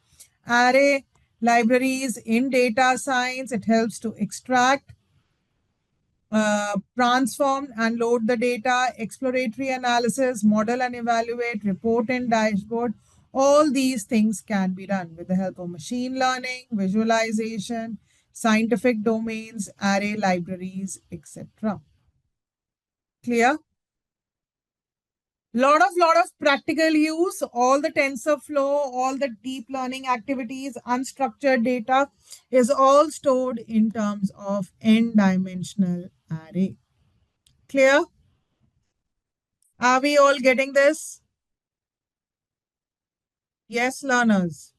array libraries in data science. It helps to extract, transform and load the data, exploratory analysis, model and evaluate, report and dashboard. All these things can be done with the help of machine learning, visualization, scientific domains, array libraries, etc. Clear? Lot of practical use. All the TensorFlow, all the deep learning activities, unstructured data is all stored in terms of n-dimensional array. Clear? Are we all getting this? Yes, learners.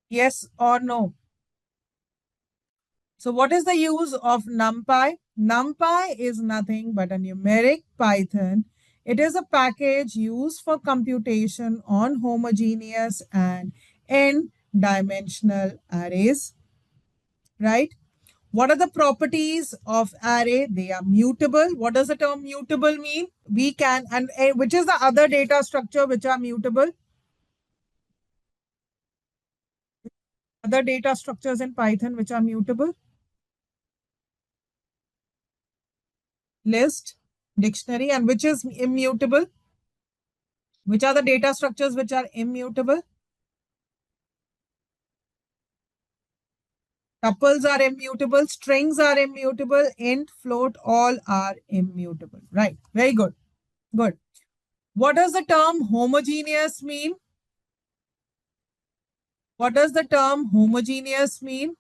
Yes or no? So what is the use of NumPy? NumPy is nothing but a numeric Python. It is a package used for computation on homogeneous and n-dimensional arrays, right? What are the properties of array? They are mutable. What does the term mutable mean? We can, and which is the other data structure which are mutable? Other data structures in Python which are mutable? List, dictionary, and which is immutable? Which are the data structures which are immutable? Tuples are immutable, strings are immutable, int, float, all are immutable. Right. Very good. Good. What does the term homogeneous mean? What does the term homogeneous mean?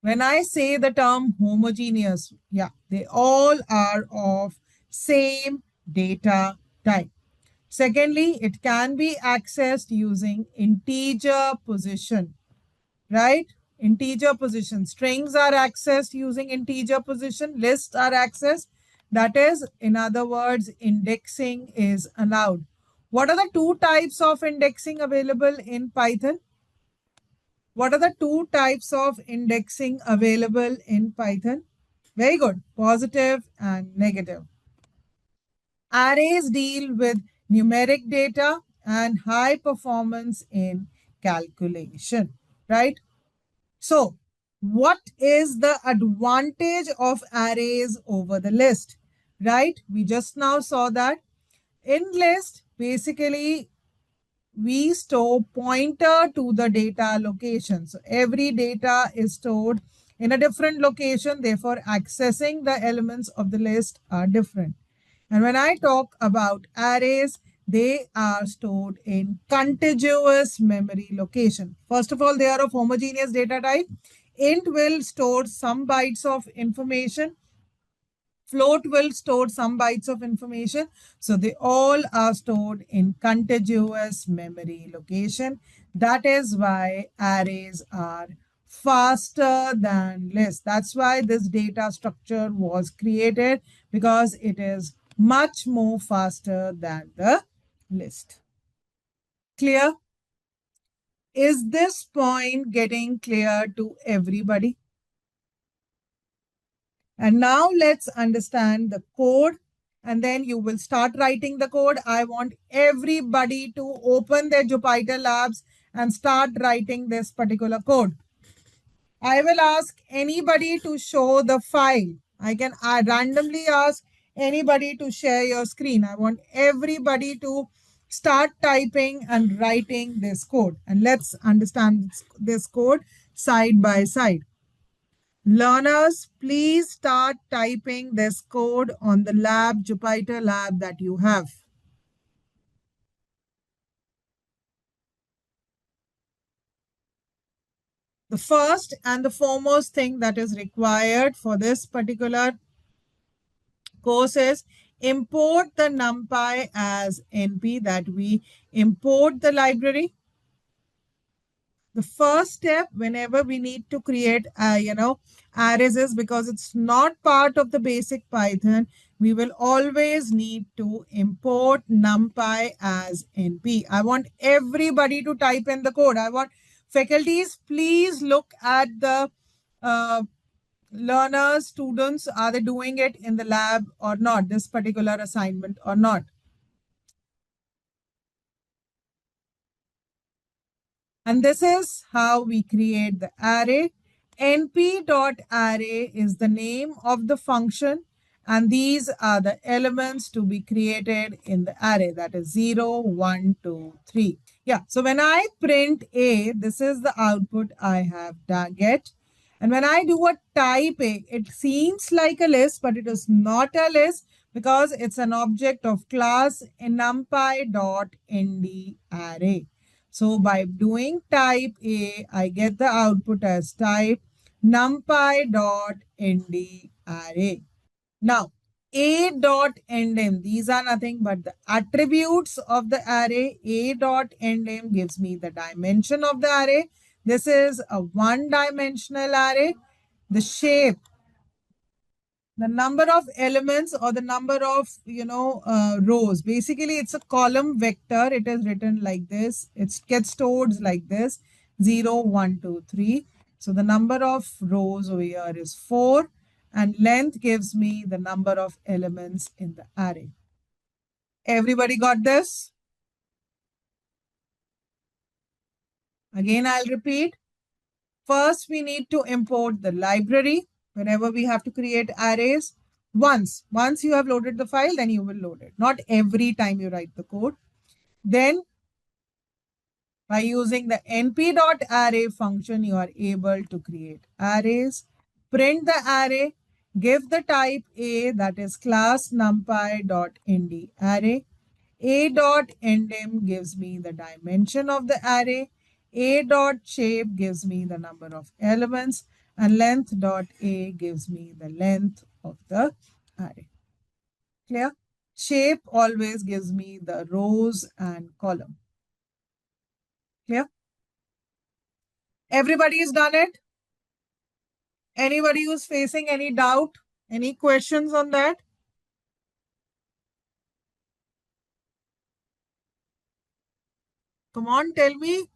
When I say the term homogeneous, yeah, they all are of same data type. Secondly, it can be accessed using integer position, right? Integer position. Strings are accessed using integer position. Lists are accessed. That is, in other words, indexing is allowed. What are the two types of indexing available in Python? What are the two types of indexing available in Python? Very good. Positive and negative. Arrays deal with numeric data and high performance in calculation, right? So, what is the advantage of arrays over the list, right? We just now saw that in list, basically, we store pointer to the data location. So every data is stored in a different location. Therefore, accessing the elements of the list are different. And when I talk about arrays, they are stored in contiguous memory location. First of all, they are of homogeneous data type. Int will store some bytes of information. Float will store some bytes of information. So they all are stored in contiguous memory location. That is why arrays are faster than lists. That's why this data structure was created, because it is much more faster than the list. Clear? Is this point getting clear to everybody? And now let's understand the code, and then you will start writing the code. I want everybody to open their Jupyter Labs and start writing this particular code. I will ask anybody to show the file. I randomly ask anybody to share your screen. I want everybody to start typing and writing this code. And let's understand this code side by side. Learners, please start typing this code on the lab, Jupyter lab that you have. The first and the foremost thing that is required for this particular course is import the NumPy as NP, that we import the library. The first step whenever we need to create arrays is, because it's not part of the basic Python, we will always need to import NumPy as NP. I want everybody to type in the code. I want faculties, please look at the learners, students, are they doing it in the lab or not, this particular assignment or not. And this is how we create the array. np.array is the name of the function, and these are the elements to be created in the array, that is 0, 1, 2, 3. Yeah, so when I print A, this is the output I have get. And when I do a type A, it seems like a list, but it is not a list because it's an object of class numpy.nd array. So by doing type A, I get the output as type numpy.nd array. Now, a.endm, these are nothing but the attributes of the array. A.endm gives me the dimension of the array. This is a one-dimensional array. The shape, the number of elements or the number of rows, basically it's a column vector. It is written like this, it gets stored like this, 0 1 2 3. So the number of rows over here is 4, and length gives me the number of elements in the array. Everybody got this? Again, I'll repeat. First, we need to import the library whenever we have to create arrays. Once you have loaded the file, then you will load it. Not every time you write the code. Then, by using the np.array function, you are able to create arrays, print the array, give the type A, that is class numpy.nd array. A.endem gives me the dimension of the array. A.shape gives me the number of elements, and length.a gives me the length of the array. Clear? Shape always gives me the rows and column. Clear? Everybody has done it? Anybody who's facing any doubt? Any questions on that? Come on, tell me.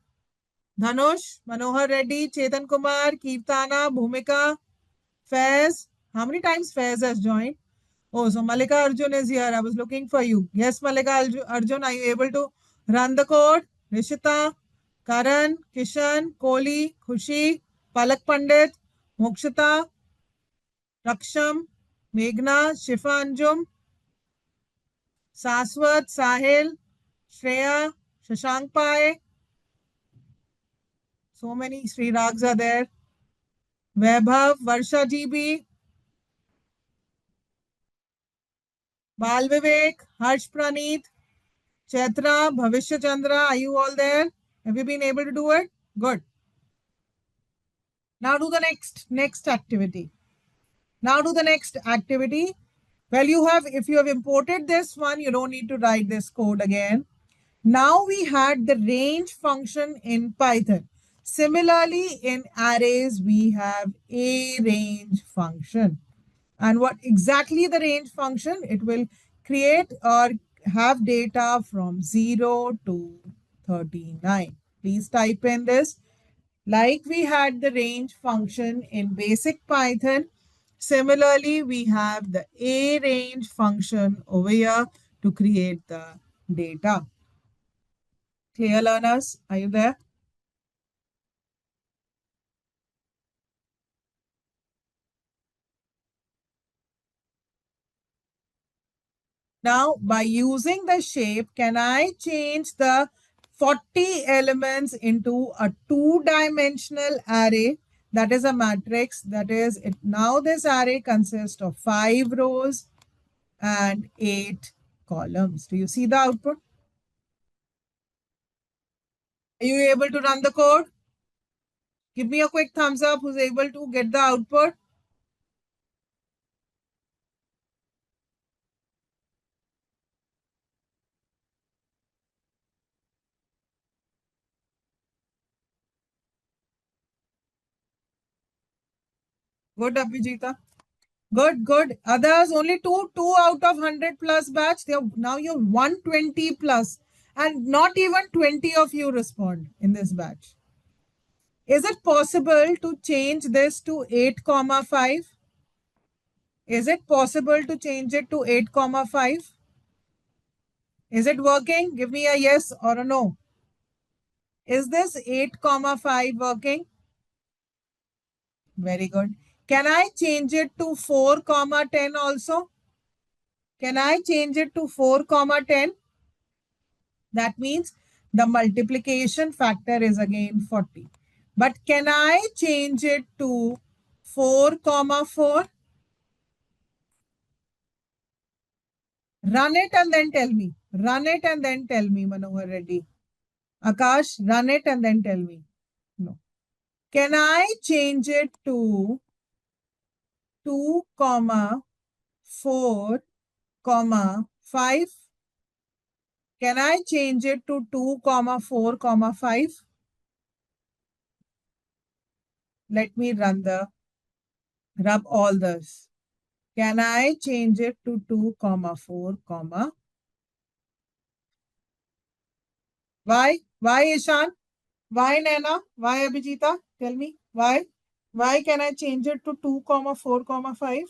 Dhanush, Manohar Reddy, Chetan Kumar, Kirtana, Bhumika, Faiz. How many times Faiz has joined? Oh, so Malika Arjun is here. I was looking for you. Yes, Malika Arjun, are you able to run the code? Rishita, Karan, Kishan, Kohli, Khushi, Palak Pandit, Mokshita, Raksham, Meghna, Shifa Anjum, Saswat, Sahil, Shreya, Shashank Pai. So many Sri Rags are there. Vaibhav, Varsha GB, Bal Vivek, Harsh Praneet, Chaitra, Bhavishya Chandra, are you all there? Have you been able to do it? Good. Now do the next activity. Now do the next activity. Well, if you have imported this one, you don't need to write this code again. Now we had the range function in Python. Similarly, in arrays, we have a range function. And what exactly the range function? It will create or have data from 0 to 39. Please type in this. Like we had the range function in basic Python, similarly, we have the arange function over here to create the data. Clear, learners? Are you there? Now, by using the shape, can I change the 40 elements into a two-dimensional array? That is a matrix. That is, now this array consists of 5 rows and 8 columns. Do you see the output? Are you able to run the code? Give me a quick thumbs up who's able to get the output. Good, Abhijita. Good, good. Others, only two out of 100 plus batch. Now you're 120 plus, and not even 20 of you respond in this batch. Is it possible to change this to 8 comma 5? Is it possible to change it to 8 comma 5? Is it working? Give me a yes or a no. Is this 8 comma 5 working? Very good. Can I change it to 4 comma 10 also? Can I change it to 4 comma 10? That means the multiplication factor is again 40. But can I change it to 4 comma 4? Run it and then tell me. Run it and then tell me, Manohar Reddy. Akash, run it and then tell me. No. Can I change it to 2 comma 4 comma 5? Can I change it to 2 comma 4 comma 5? Let me rub all this. Can I change it to 2 comma 4 comma? Why? Why, Ishan? Why, Naina? Why, Abhijita? Tell me. Why? Why can I change it to 2 comma 4 comma 5?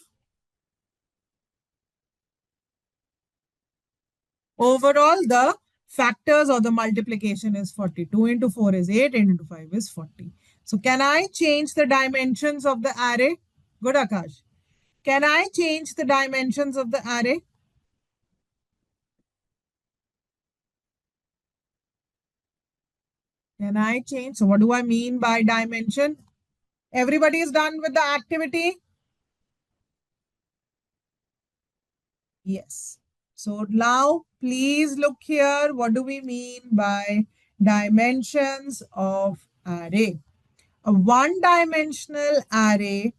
Overall, the factors or the multiplication is 40. 2 into 4 is 8, 8 into 5 is 40. So can I change the dimensions of the array? Good, Akash. Can I change the dimensions of the array? Can I change? So what do I mean by dimension? Everybody is done with the activity? Yes. So now please look here. What do we mean by dimensions of array? A one-dimensional array,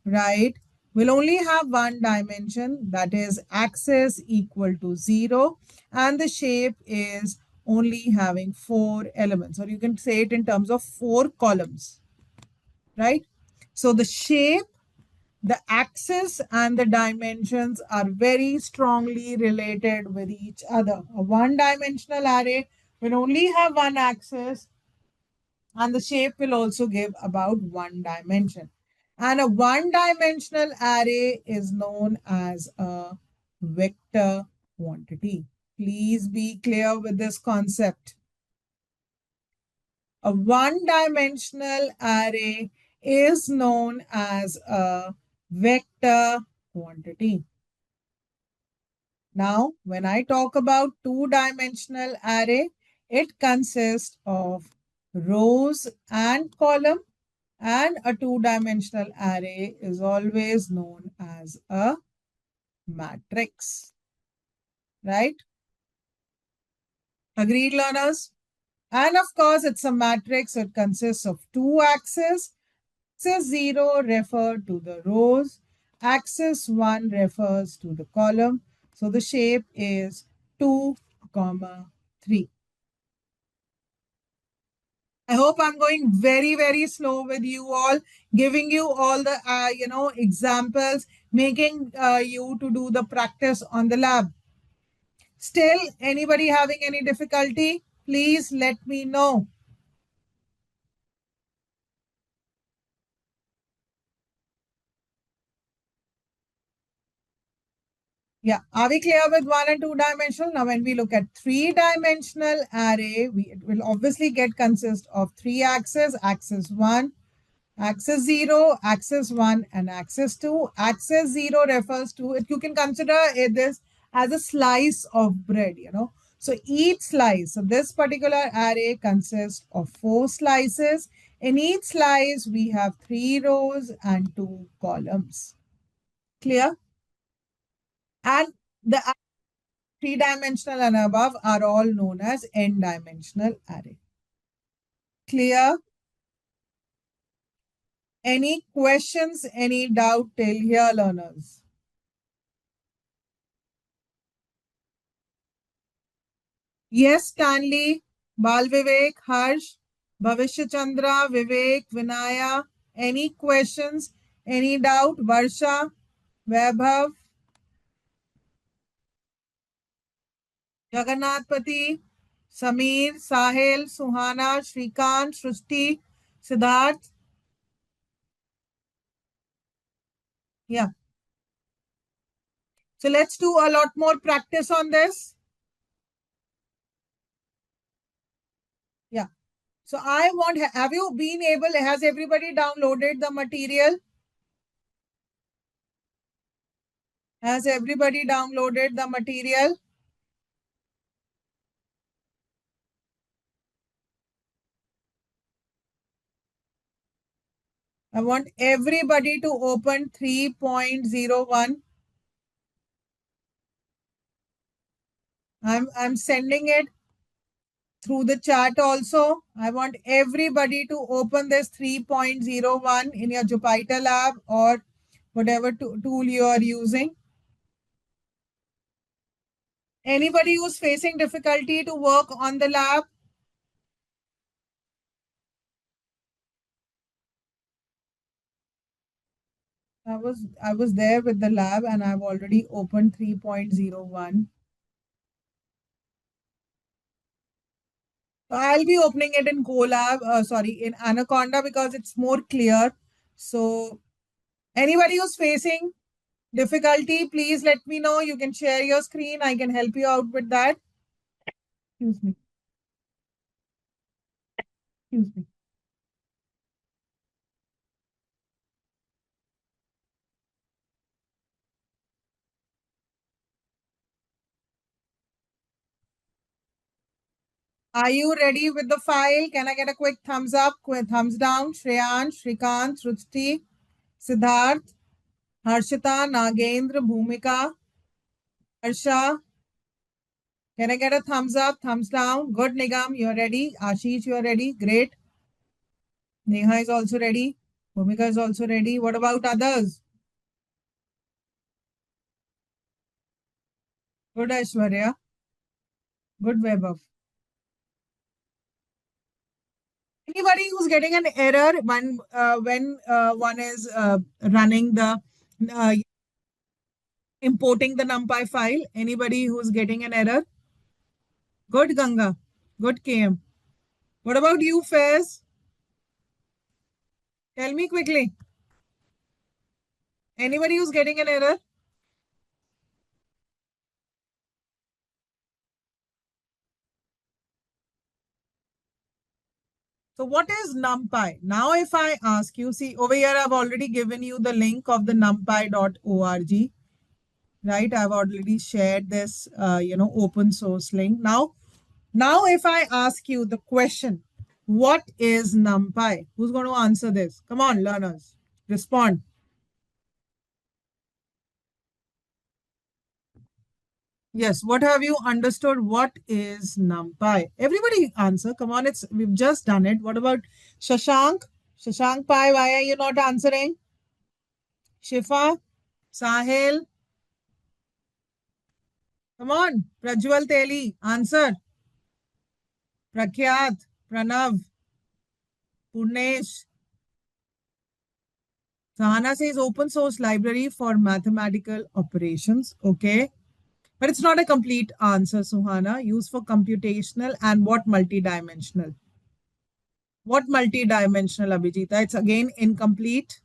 right, will only have one dimension, that is axis equal to 0, and the shape is only having 4 elements, or you can say it in terms of 4 columns, right? So the shape, the axis and the dimensions are very strongly related with each other. A one-dimensional array will only have one axis, and the shape will also give about one dimension. And a one-dimensional array is known as a vector quantity. Please be clear with this concept. A one-dimensional array is known as a vector quantity. Now, when I talk about two-dimensional array, it consists of rows and column, and a two-dimensional array is always known as a matrix, right? Agreed, learners? And of course, it's a matrix. It consists of two axes. Axis 0 refers to the rows. Axis 1 refers to the column. So the shape is 2, comma 3. I hope I'm going very, very slow with you all, giving you all the, examples, making you to do the practice on the lab. Still, anybody having any difficulty? Please let me know. Yeah, are we clear with one and two dimensional? Now, when we look at three-dimensional array, it will obviously get consist of three axes, axis 1, axis 0, axis 1, and axis 2. Axis 0 refers to it. You can consider this as a slice of bread, So each slice, so this particular array consists of 4 slices. In each slice, we have 3 rows and 2 columns. Clear? And the three-dimensional and above are all known as n-dimensional array. Clear? Any questions, any doubt till here, learners? Yes, Stanley, Bal Vivek, Harsh, Bhavishya Chandra, Vivek, Vinaya. Any questions, any doubt? Varsha, Vaibhav, Jagannath Pati, Sameer, Sahil, Suhana, Shrikant, Shrishti, Siddharth. Yeah. So let's do a lot more practice on this. Yeah. So I want, have you been able, has everybody downloaded the material? Has everybody downloaded the material? I want everybody to open 3.01. I'm sending it through the chat also. I want everybody to open this 3.01 in your Jupyter lab or whatever tool you are using. Anybody who's facing difficulty to work on the lab? I was there with the lab and I've already opened 3.01. So I'll be opening it in Colab, in Anaconda because it's more clear. So anybody who's facing difficulty, please let me know. You can share your screen. I can help you out with that. Excuse me. Excuse me. Are you ready with the file? Can I get a quick thumbs up, quick thumbs down? Shreyan, Shrikant, Sruti, Siddharth, Harshita, Nagendra, Bhumika, Harsha. Can I get a thumbs up, thumbs down? Good, Nigam, you're ready. Ashish, you're ready. Great. Neha is also ready. Bhumika is also ready. What about others? Good, Aishwarya. Good, Vaibhav. Anybody who's getting an error when one is running the uh, importing the NumPy file? Anybody who's getting an error? Good, Ganga. Good, KM. What about you, Faiz? Tell me quickly. Anybody who's getting an error? So what is NumPy? Now, if I ask you, see over here, I've already given you the link of the numpy.org, right? I've already shared this, open source link. Now, if I ask you the question, what is NumPy? Who's going to answer this? Come on, learners, respond. Yes, what have you understood? What is NumPy? Everybody answer. Come on, we've just done it. What about Shashank? Shashank Pi, why are you not answering? Shifa, Sahil, come on. Prajwal Teli, answer. Prakyat, Pranav, Purnesh. Sahana says open source library for mathematical operations. Okay. But it's not a complete answer, Suhana. Used for computational and what multidimensional? What multidimensional, Abhijita? It's again incomplete.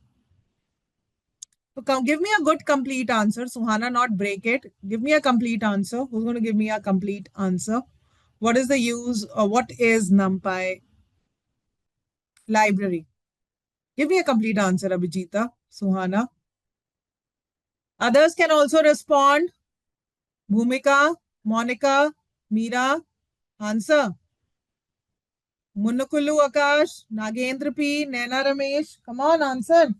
So come, give me a good complete answer, Suhana, not break it. Give me a complete answer. Who's going to give me a complete answer? What is the use or what is NumPy library? Give me a complete answer, Abhijita, Suhana. Others can also respond. Bhumika, Monica, Meera, answer. Munukulu Akash, Nagendra P, Naina Ramesh. Come on, answer.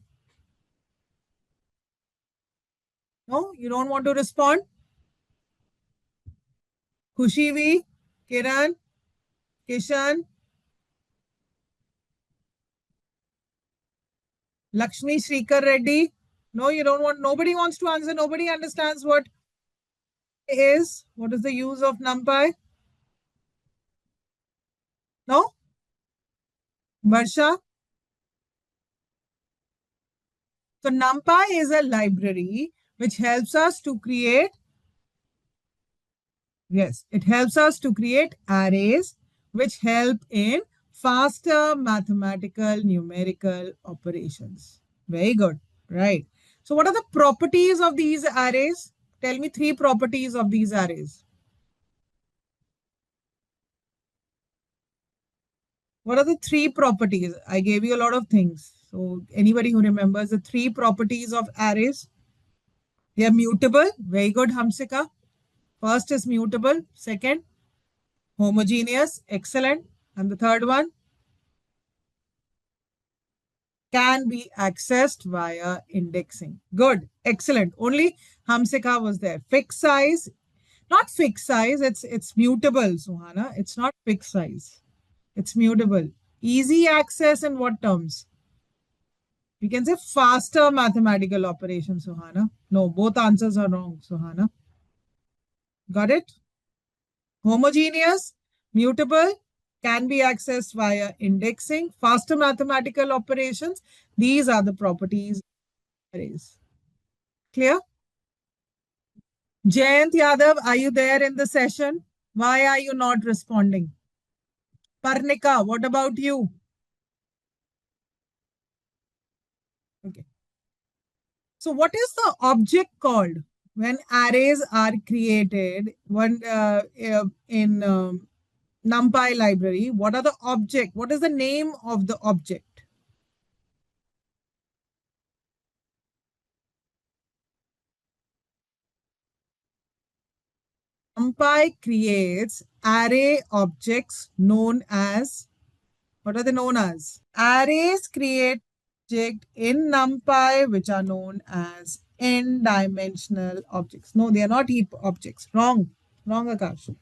No, you don't want to respond? Khushi V, Kiran, Kishan, Lakshmi Shrikar Reddy. No, you don't want, nobody wants to answer. Nobody understands what is. What is the use of NumPy? No? Varsha? So NumPy is a library which helps us to create, yes, it helps us to create arrays which help in faster mathematical numerical operations. Very good. Right. So what are the properties of these arrays? Tell me three properties of these arrays. What are the three properties? I gave you a lot of things. So anybody who remembers the three properties of arrays? They are mutable. Very good, Hamsika. First is mutable. Second, homogeneous. Excellent. And the third one, can be accessed via indexing. Good. Excellent. Only Hamsika was there. Fixed size. Not fixed size. It's mutable, Suhana. It's not fixed size. It's mutable. Easy access in what terms? We can say faster mathematical operation, Suhana. No, both answers are wrong, Suhana. Got it? Homogeneous, mutable, can be accessed via indexing, faster mathematical operations. These are the properties of arrays. Clear? Jayant Yadav, are you there in the session? Why are you not responding? Parnika, what about you? Okay. So what is the object called when arrays are created in NumPy library? What are the object? What is the name of the object? NumPy creates array objects known as, what are they known as? Arrays create objects in NumPy which are known as n-dimensional objects. No, they are not heap objects. Wrong. Wrong, Akash.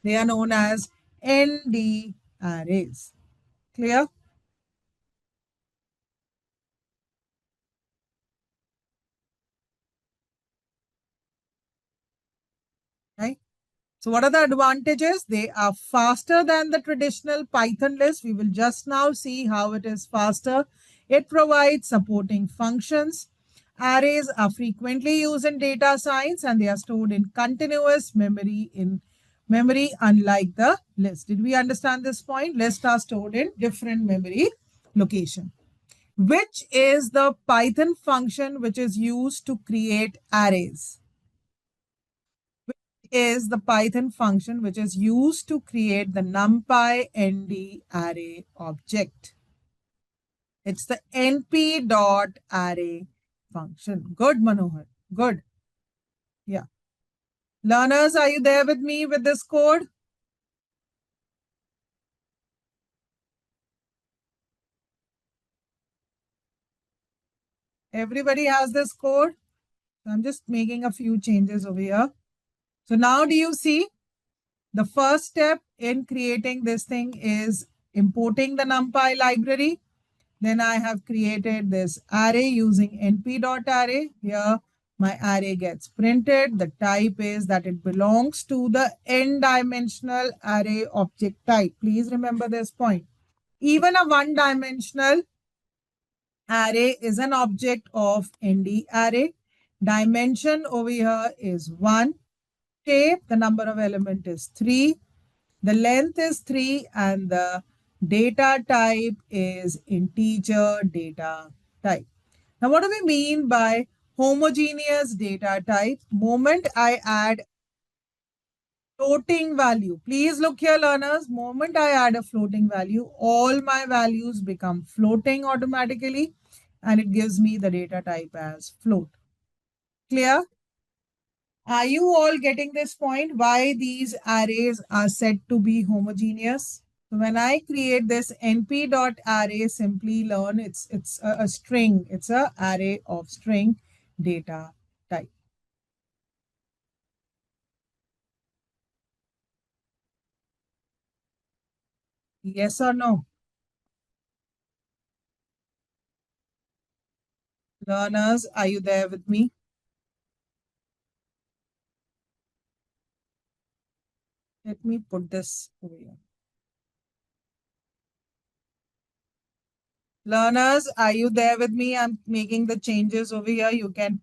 They are known as ND arrays. Clear? Right? So what are the advantages? They are faster than the traditional Python list. We will just now see how it is faster. It provides supporting functions. Arrays are frequently used in data science and they are stored in continuous memory unlike the list. Did we understand this point? Lists are stored in different memory location. Which is the Python function which is used to create arrays? Is the Python function which is used to create the NumPy ND array object. It's the np.array function. Good, Manohar. Good. Yeah. Learners, are you there with me with this code? Everybody has this code. So I'm just making a few changes over here. So now do you see the first step in creating this thing is importing the NumPy library. Then I have created this array using np.array. Here my array gets printed. The type is that it belongs to the n-dimensional array object type. Please remember this point. Even a one-dimensional array is an object of ND array. Dimension over here is 1. shape, the number of element is 3, the length is 3, and the data type is integer data type. Now, what do we mean by homogeneous data type? Moment I add floating value. Please look here, learners. Moment I add a floating value, all my values become floating automatically, and it gives me the data type as float. Clear? Are you all getting this point? Why these arrays are said to be homogeneous? So when I create this np.array simply learn, it's a string. It's a array of string data type. Yes or no? Learners, are you there with me? Let me put this over here. Learners, are you there with me? I'm making the changes over here. You can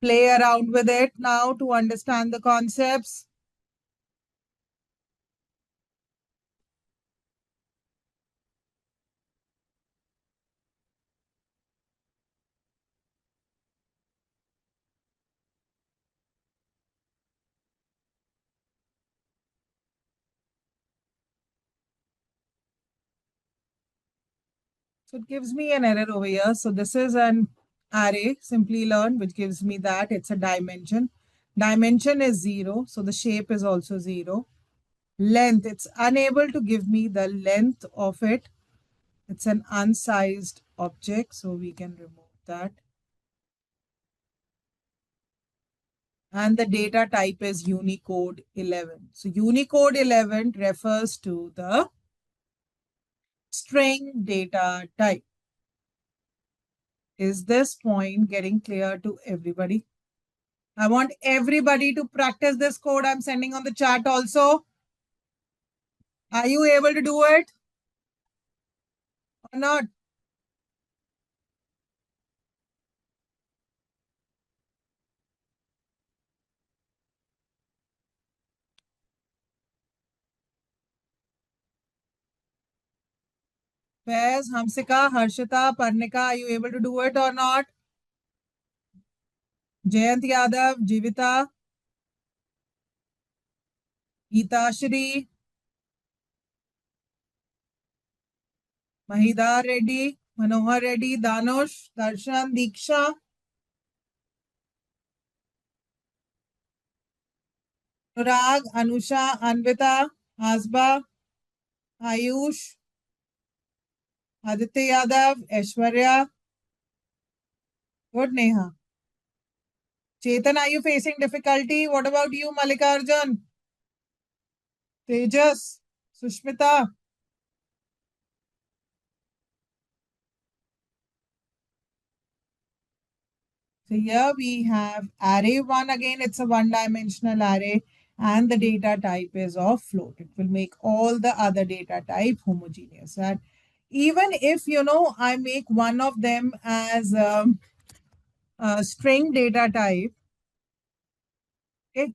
play around with it now to understand the concepts. So it gives me an error over here. So this is an array, simply learn, which gives me that it's a dimension. Dimension is 0, so the shape is also 0. Length, it's unable to give me the length of it. It's an unsized object, so we can remove that. And the data type is Unicode 11. So Unicode 11 refers to the string data type. Is this point getting clear to everybody? I want everybody to practice this code I'm sending on the chat also. Are you able to do it or not? Faiz, Hamsika, Harshita, Parnika, are you able to do it or not? Jayant Yadav, Jivita, Geetashri, Mahidar Reddy, Manohar Reddy, Danush, Darshan, Diksha, Anurag, Anusha, Anvita, Asba, Ayush, Aditya Yadav, Aishwarya. Good, Neha. Chetan, are you facing difficulty? What about you, Mallikarjun? Tejas, Sushmita. So here we have array 1 again. It's a one-dimensional array and the data type is of float. It will make all the other data type homogeneous. And even if, I make one of them as a string data type, okay,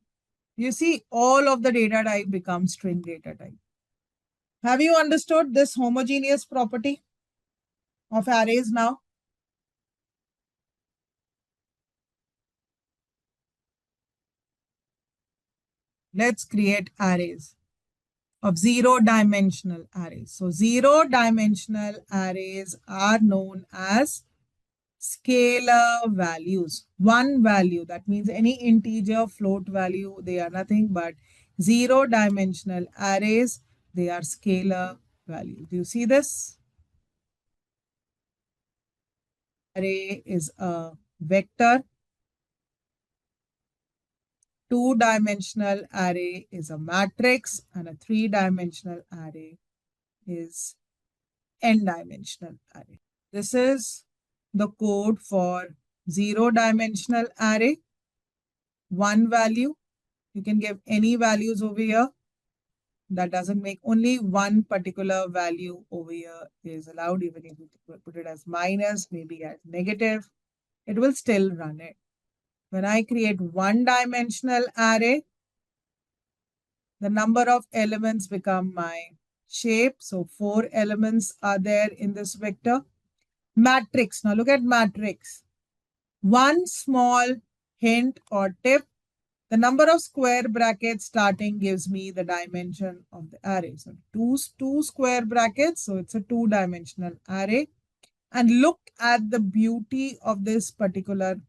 you see all of the data type becomes string data type. Have you understood this homogeneous property of arrays now? Let's create arrays of zero-dimensional arrays. So zero-dimensional arrays are known as scalar values. One value, that means any integer, float value, they are nothing but zero-dimensional arrays. They are scalar values. Do you see this? Array is a vector. Two-dimensional array is a matrix, and a three-dimensional array is n-dimensional array. This is the code for zero-dimensional array. One value. You can give any values over here. That doesn't make only one particular value over here is allowed. Even if you put it as minus, maybe as negative, it will still run it. When I create one-dimensional array, The number of elements become my shape. So 4 elements are there in this vector. Matrix. Now look at matrix. One small hint or tip. The number of square brackets starting gives me the dimension of the array. So two square brackets. So it's a two-dimensional array. And look at the beauty of this particular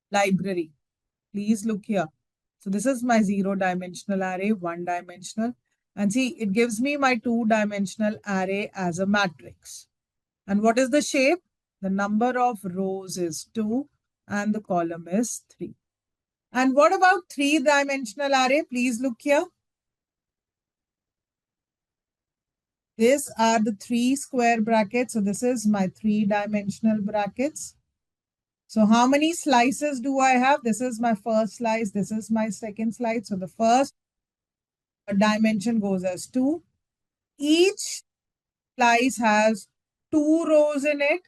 library. Please look here. So this is my zero-dimensional array, one-dimensional. And see, it gives me my two-dimensional array as a matrix. And what is the shape? The number of rows is 2 and the column is 3. And what about three-dimensional array? Please look here. These are the 3 square brackets. So this is my three-dimensional brackets. So how many slices do I have? This is my first slice. This is my second slice. So the first dimension goes as 2. Each slice has 2 rows in it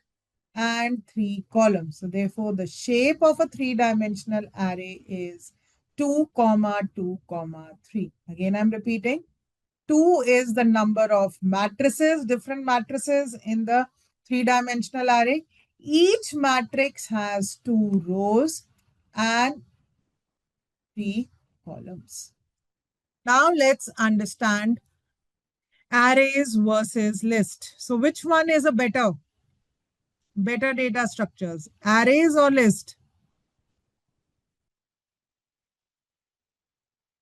and 3 columns. So therefore, the shape of a three-dimensional array is 2, 2, 3. Again, I'm repeating. 2 is the number of matrices, different matrices in the three-dimensional array. Each matrix has 2 rows and 3 columns. Now let's understand arrays versus list. So which one is a better data structures, arrays or list?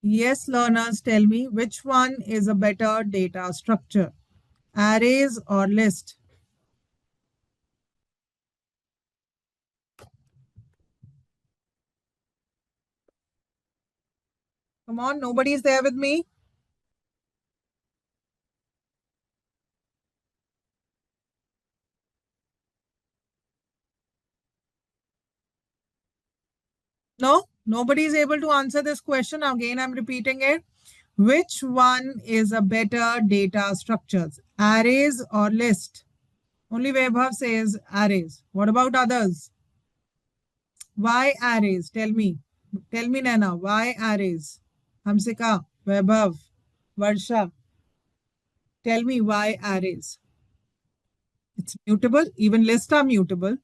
Yes, learners, tell me which one is a better data structure, arrays or list? Come on, nobody's there with me. No, nobody is able to answer this question. Again, I'm repeating it. Which one is a better data structures, arrays or list? Only Vaibhav says arrays. What about others? Why arrays? Tell me. Tell me, Nana. Why arrays? Hamsika, Vaibhav, Varsha. Tell me why arrays. It's mutable. Even lists are mutable.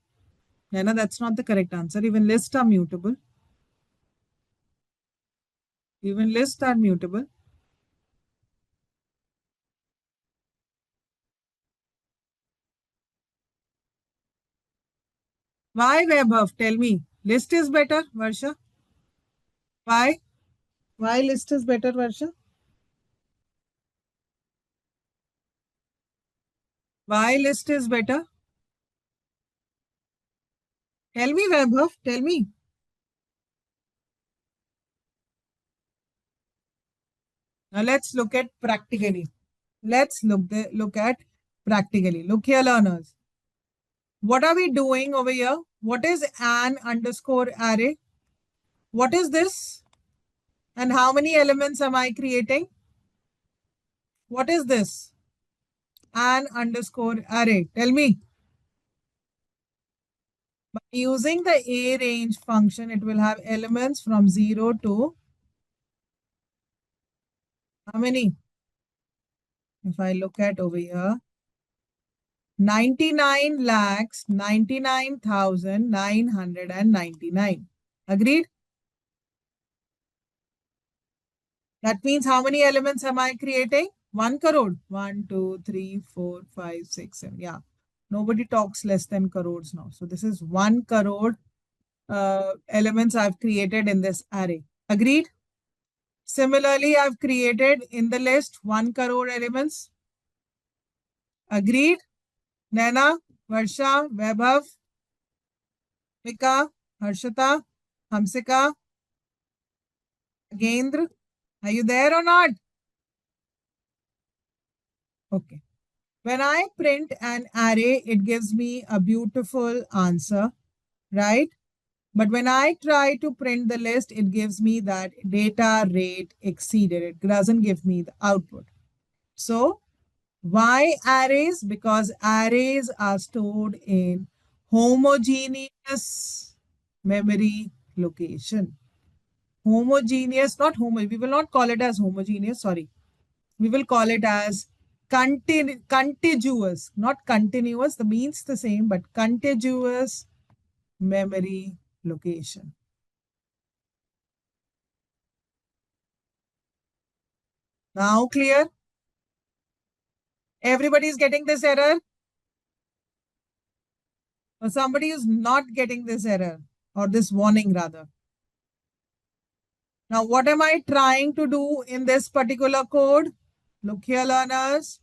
Nana, that's not the correct answer. Even lists are mutable. Even lists are mutable. Why, Vaibhav? Tell me. List is better, Varsha. Why? Why list is better, Varsha? Why list is better? Tell me, Vaibhav. Tell me. Now let's look at practically. Let's look at practically. Look here, learners. What are we doing over here? What is an underscore array? What is this? And how many elements am I creating? What is this? An underscore array. Tell me. By using the arange function, it will have elements from 0 to how many? If I look at over here, 99 lakhs 99,999. Agreed? That means how many elements am I creating? 1 crore. 1, 2, 3, 4, 5, 6, 7. Yeah. Nobody talks less than crores now. So this is 1 crore elements I've created in this array. Agreed? Similarly, I've created in the list 1 crore elements. Agreed? Naina, Varsha, Vaibhav, Mika, Harshita, Hamsika, Gendra. Are you there or not? Okay. When I print an array, it gives me a beautiful answer, right? But when I try to print the list, it gives me that data rate exceeded. It doesn't give me the output. So why arrays? Because arrays are stored in homogeneous memory location. homogeneous, not homo, we will not call it as homogeneous, sorry. We will call it as contiguous, not continuous. The means the same, but contiguous memory location. Now clear? Everybody is getting this error? Or somebody is not getting this error or this warning rather. Now, what am I trying to do in this particular code? Look here, learners.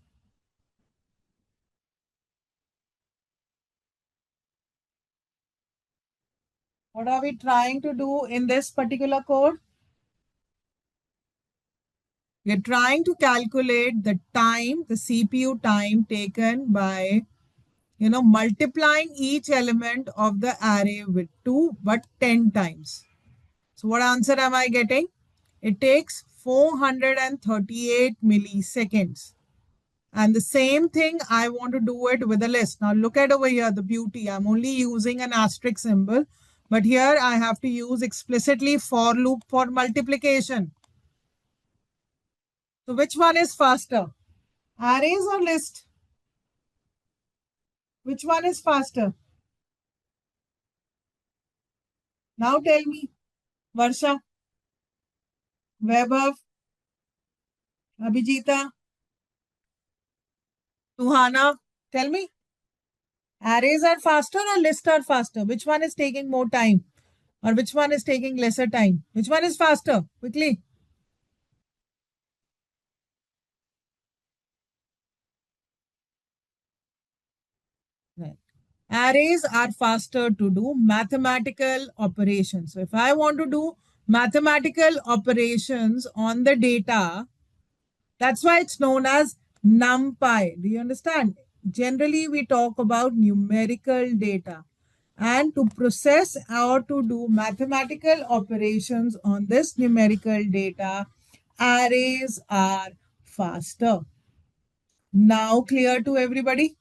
What are we trying to do in this particular code? We're trying to calculate the time, the CPU time taken by, multiplying each element of the array with 2, but 10 times. So what answer am I getting? It takes 438 milliseconds. And the same thing, I want to do it with a list. Now look at over here, the beauty. I'm only using an asterisk symbol, but here I have to use explicitly for loop for multiplication. So which one is faster? Arrays or list? Which one is faster? Now tell me. Varsha, Vaibhav, Abhijita, Tuhana, tell me. Arrays are faster or lists are faster? Which one is taking more time? Or which one is taking lesser time? Which one is faster? Quickly. Right. Arrays are faster to do mathematical operations. So if I want to do mathematical operations on the data, that's why it's known as NumPy. Do you understand? Generally, we talk about numerical data. And to process or to do mathematical operations on this numerical data, arrays are faster. Now clear to everybody?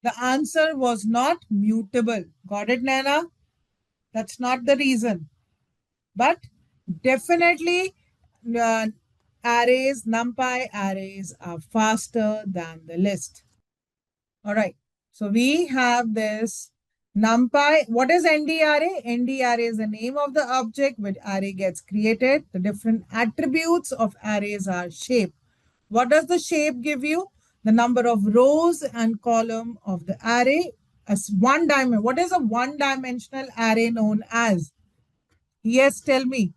The answer was not mutable. Got it, Nana? That's not the reason. But definitely arrays, NumPy arrays are faster than the list. All right. So we have this NumPy. What is NDRA? NDRA is the name of the object which array gets created. The different attributes of arrays are shape. What does the shape give you? The number of rows and column of the array as one dimension. What is a one-dimensional array known as? Yes, tell me.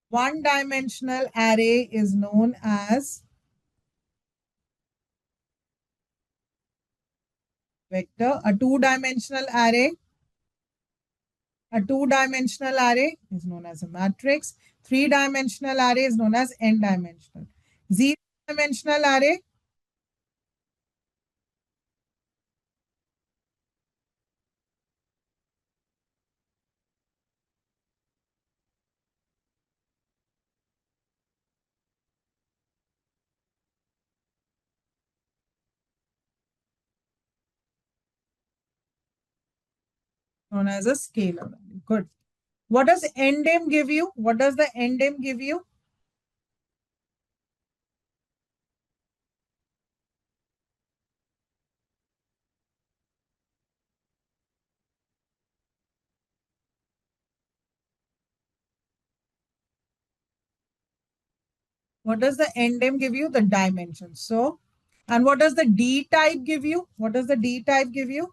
One-dimensional array is known as vector. A two-dimensional array. A two-dimensional array is known as a matrix. Three-dimensional array is known as n-dimensional. Zero-dimensional array known as a scalar value. Good. What does ndim give you? What does the ndim give you? What does the ndim give you? The dimension. So, and what does the D type give you? What does the D type give you?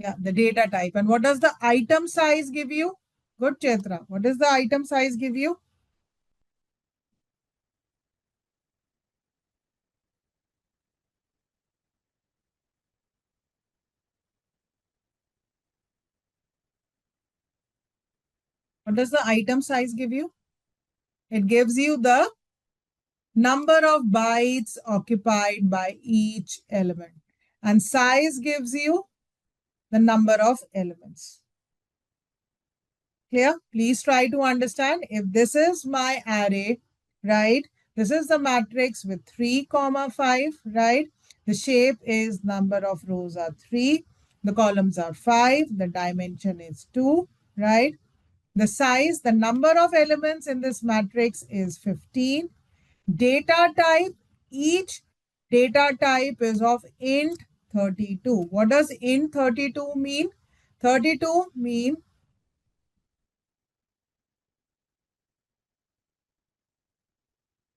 Yeah, the data type. And what does the item size give you? Good, Chetra. What does the item size give you? What does the item size give you? It gives you the number of bytes occupied by each element. And size gives you the number of elements. Clear? Please try to understand. If this is my array, right? This is the matrix with 3, 5, right? The shape is number of rows are 3. The columns are 5. The dimension is 2, right? The size, the number of elements in this matrix is 15. Data type, each data type is of int 32. What does int 32 mean? 32 mean,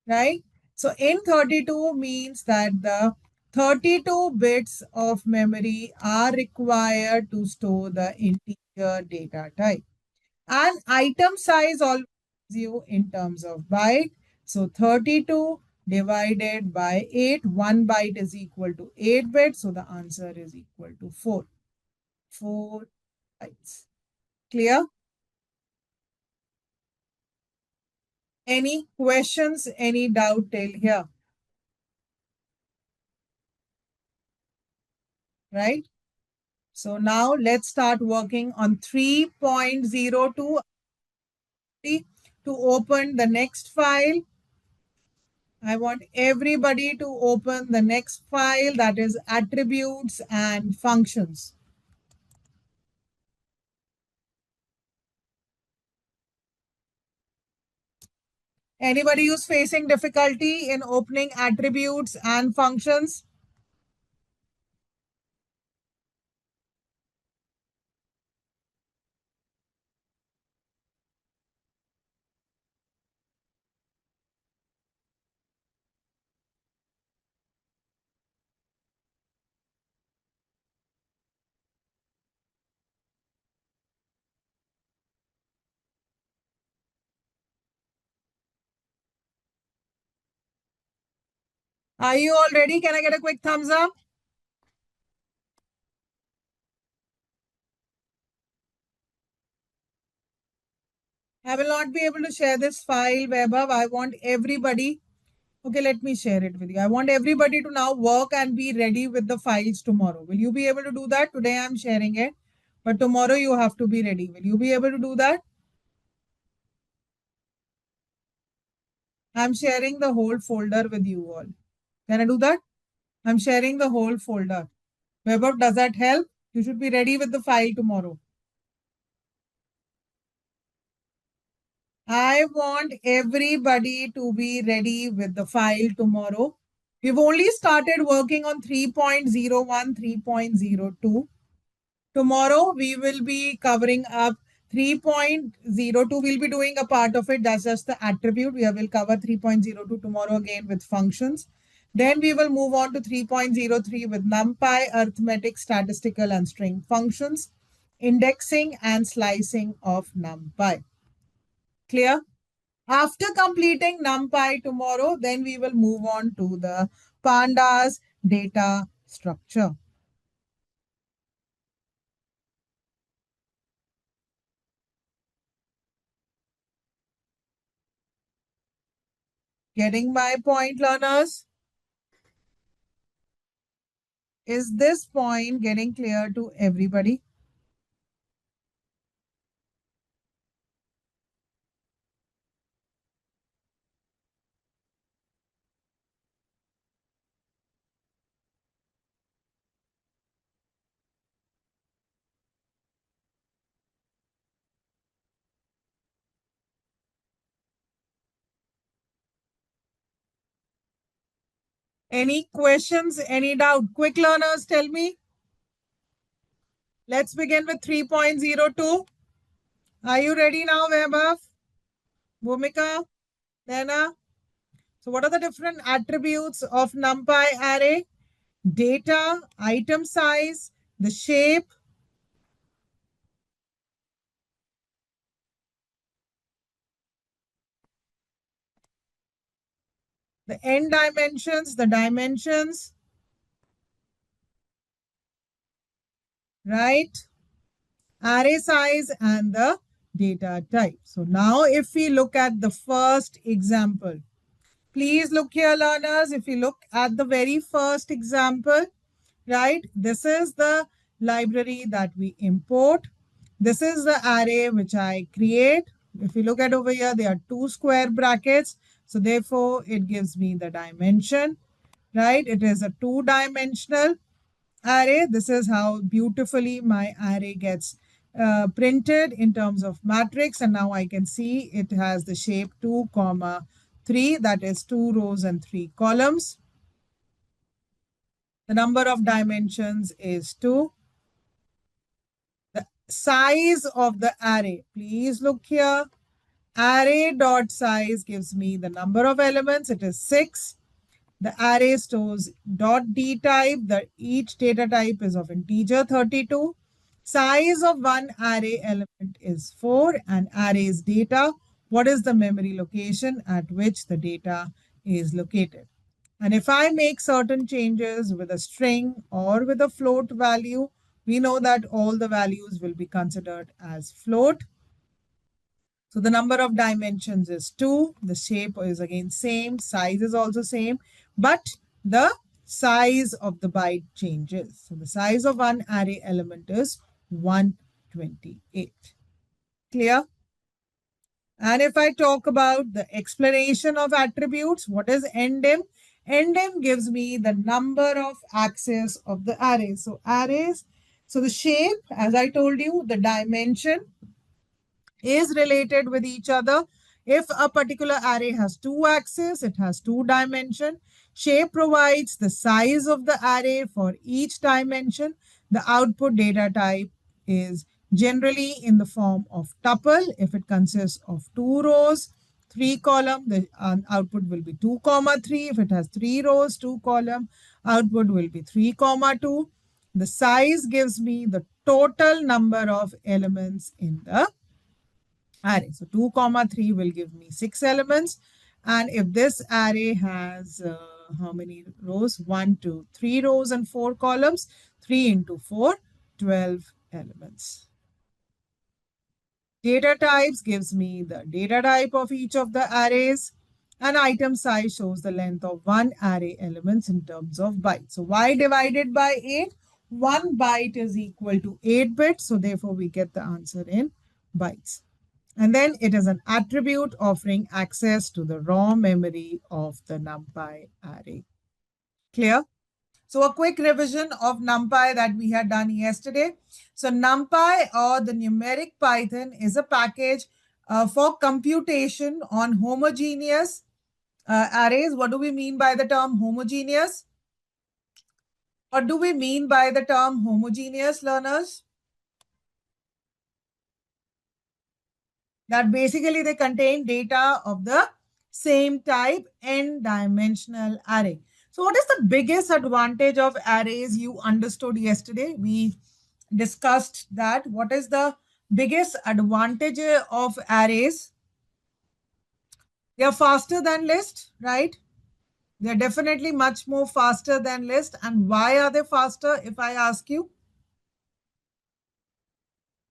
right? So int 32 means that the 32 bits of memory are required to store the integer data type. And item size always gives you in terms of byte. So 32 divided by 8, 1 byte is equal to 8 bits. So the answer is equal to 4. 4 bytes. Clear? Any questions, any doubt till here? Right? So now let's start working on 3.02 to open the next file. I want everybody to open the next file, that is attributes and functions. Anybody who's facing difficulty in opening attributes and functions? Are you all ready? Can I get a quick thumbs up? I will not be able to share this file, Vaibhav. I want everybody. Okay, let me share it with you. I want everybody to now work and be ready with the files tomorrow. Will you be able to do that? Today I'm sharing it, but tomorrow you have to be ready. Will you be able to do that? I'm sharing the whole folder with you all. Can I do that? I'm sharing the whole folder. Vaibhav, does that help? You should be ready with the file tomorrow. I want everybody to be ready with the file tomorrow. We've only started working on 3.01, 3.02. Tomorrow we will be covering up 3.02. We'll be doing a part of it. That's just the attribute. We will cover 3.02 tomorrow again with functions. Then we will move on to 3.03 with NumPy, arithmetic, statistical, and string functions, indexing and slicing of NumPy. Clear? After completing NumPy tomorrow, then we will move on to the Pandas data structure. Getting my point, learners? Is this point getting clear to everybody? Any questions, any doubt? Quick learners, tell me. Let's begin with 3.02. Are you ready now, Vaibhav? Bhumika? Nana? So what are the different attributes of NumPy array? Data, item size, the shape, the n dimensions, the dimensions, right? Array size and the data type. So now if we look at the first example, please look here, learners. If you look at the very first example, right, this is the library that we import. This is the array which I create. If you look at over here, there are two square brackets. So therefore, it gives me the dimension, right? It is a two-dimensional array. This is how beautifully my array gets printed in terms of matrix. And now I can see it has the shape 2 comma 3, that is 2 rows and 3 columns. The number of dimensions is 2. The size of the array, please look here. Array dot size gives me the number of elements. It is 6. The array stores .d type. Each data type is of integer 32. Size of one array element is 4, and array's data. What is the memory location at which the data is located? And if I make certain changes with a string or with a float value, we know that all the values will be considered as float. So the number of dimensions is 2. The shape is again same. Size is also same. But the size of the byte changes. So the size of one array element is 128. Clear? And if I talk about the explanation of attributes, what is NDIM? NDIM gives me the number of axes of the array. So arrays, so the shape, as I told you, the dimension is related with each other. If a particular array has two axes, it has two dimension. Shape provides the size of the array for each dimension. The output data type is generally in the form of tuple. If it consists of 2 rows, 3 column, the output will be 2 comma 3. If it has 3 rows, 2 column, output will be 3 comma 2. The size gives me the total number of elements in the array. So 2 comma 3 will give me 6 elements. And if this array has how many rows? 1, 2, 3 rows and 4 columns. 3 into 4, 12 elements. Data types gives me the data type of each of the arrays. And item size shows the length of one array elements in terms of bytes. So y divided by 8, 1 byte is equal to 8 bits. So therefore we get the answer in bytes. And then it is an attribute offering access to the raw memory of the NumPy array. Clear? So a quick revision of NumPy that we had done yesterday. So NumPy, or the numeric Python, is a package for computation on homogeneous arrays. What do we mean by the term homogeneous? What do we mean by the term homogeneous, learners? That basically they contain data of the same type, n-dimensional array. So what is the biggest advantage of arrays you understood yesterday? We discussed that. What is the biggest advantage of arrays? They are faster than list, right? They're definitely much more faster than list. And why are they faster, if I ask you?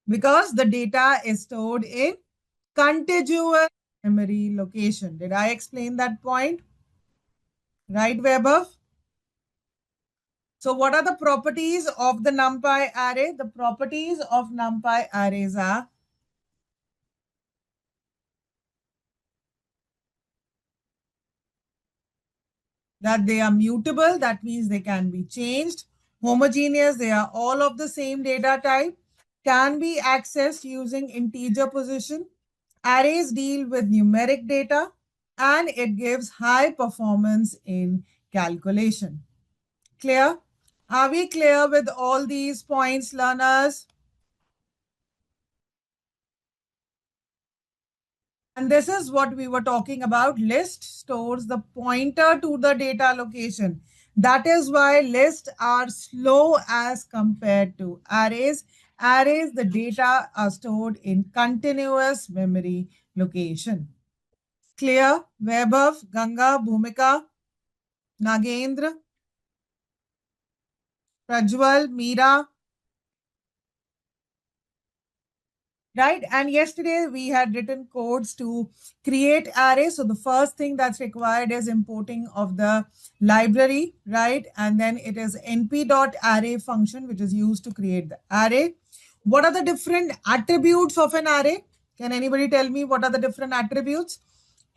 Because the data is stored in contiguous memory location. Did I explain that point? Right, Weber? So what are the properties of the NumPy array? The properties of NumPy arrays are that they are mutable. That means they can be changed. Homogeneous, they are all of the same data type. Can be accessed using integer position. Arrays deal with numeric data, and it gives high performance in calculation. Clear? Are we clear with all these points, learners? And this is what we were talking about. List stores the pointer to the data location. That is why lists are slow as compared to arrays. Arrays, the data are stored in continuous memory location. Clear? Vaibhav, Ganga, Bhumika, Nagendra, Prajwal, Meera, right? And yesterday we had written codes to create arrays. So the first thing that's required is importing of the library, right? And then it is np.array function, which is used to create the array. What are the different attributes of an array? Can anybody tell me what are the different attributes?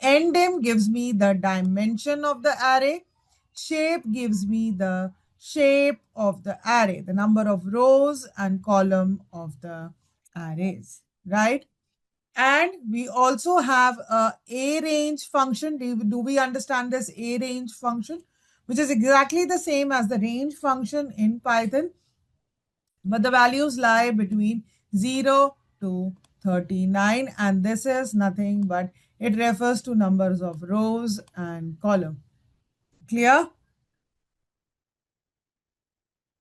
Ndim gives me the dimension of the array. Shape gives me the shape of the array, the number of rows and column of the arrays, right? And we also have a range function. Do we understand this a range function, which is exactly the same as the range function in Python, but the values lie between 0 to 39, and this is nothing but it refers to numbers of rows and column. Clear?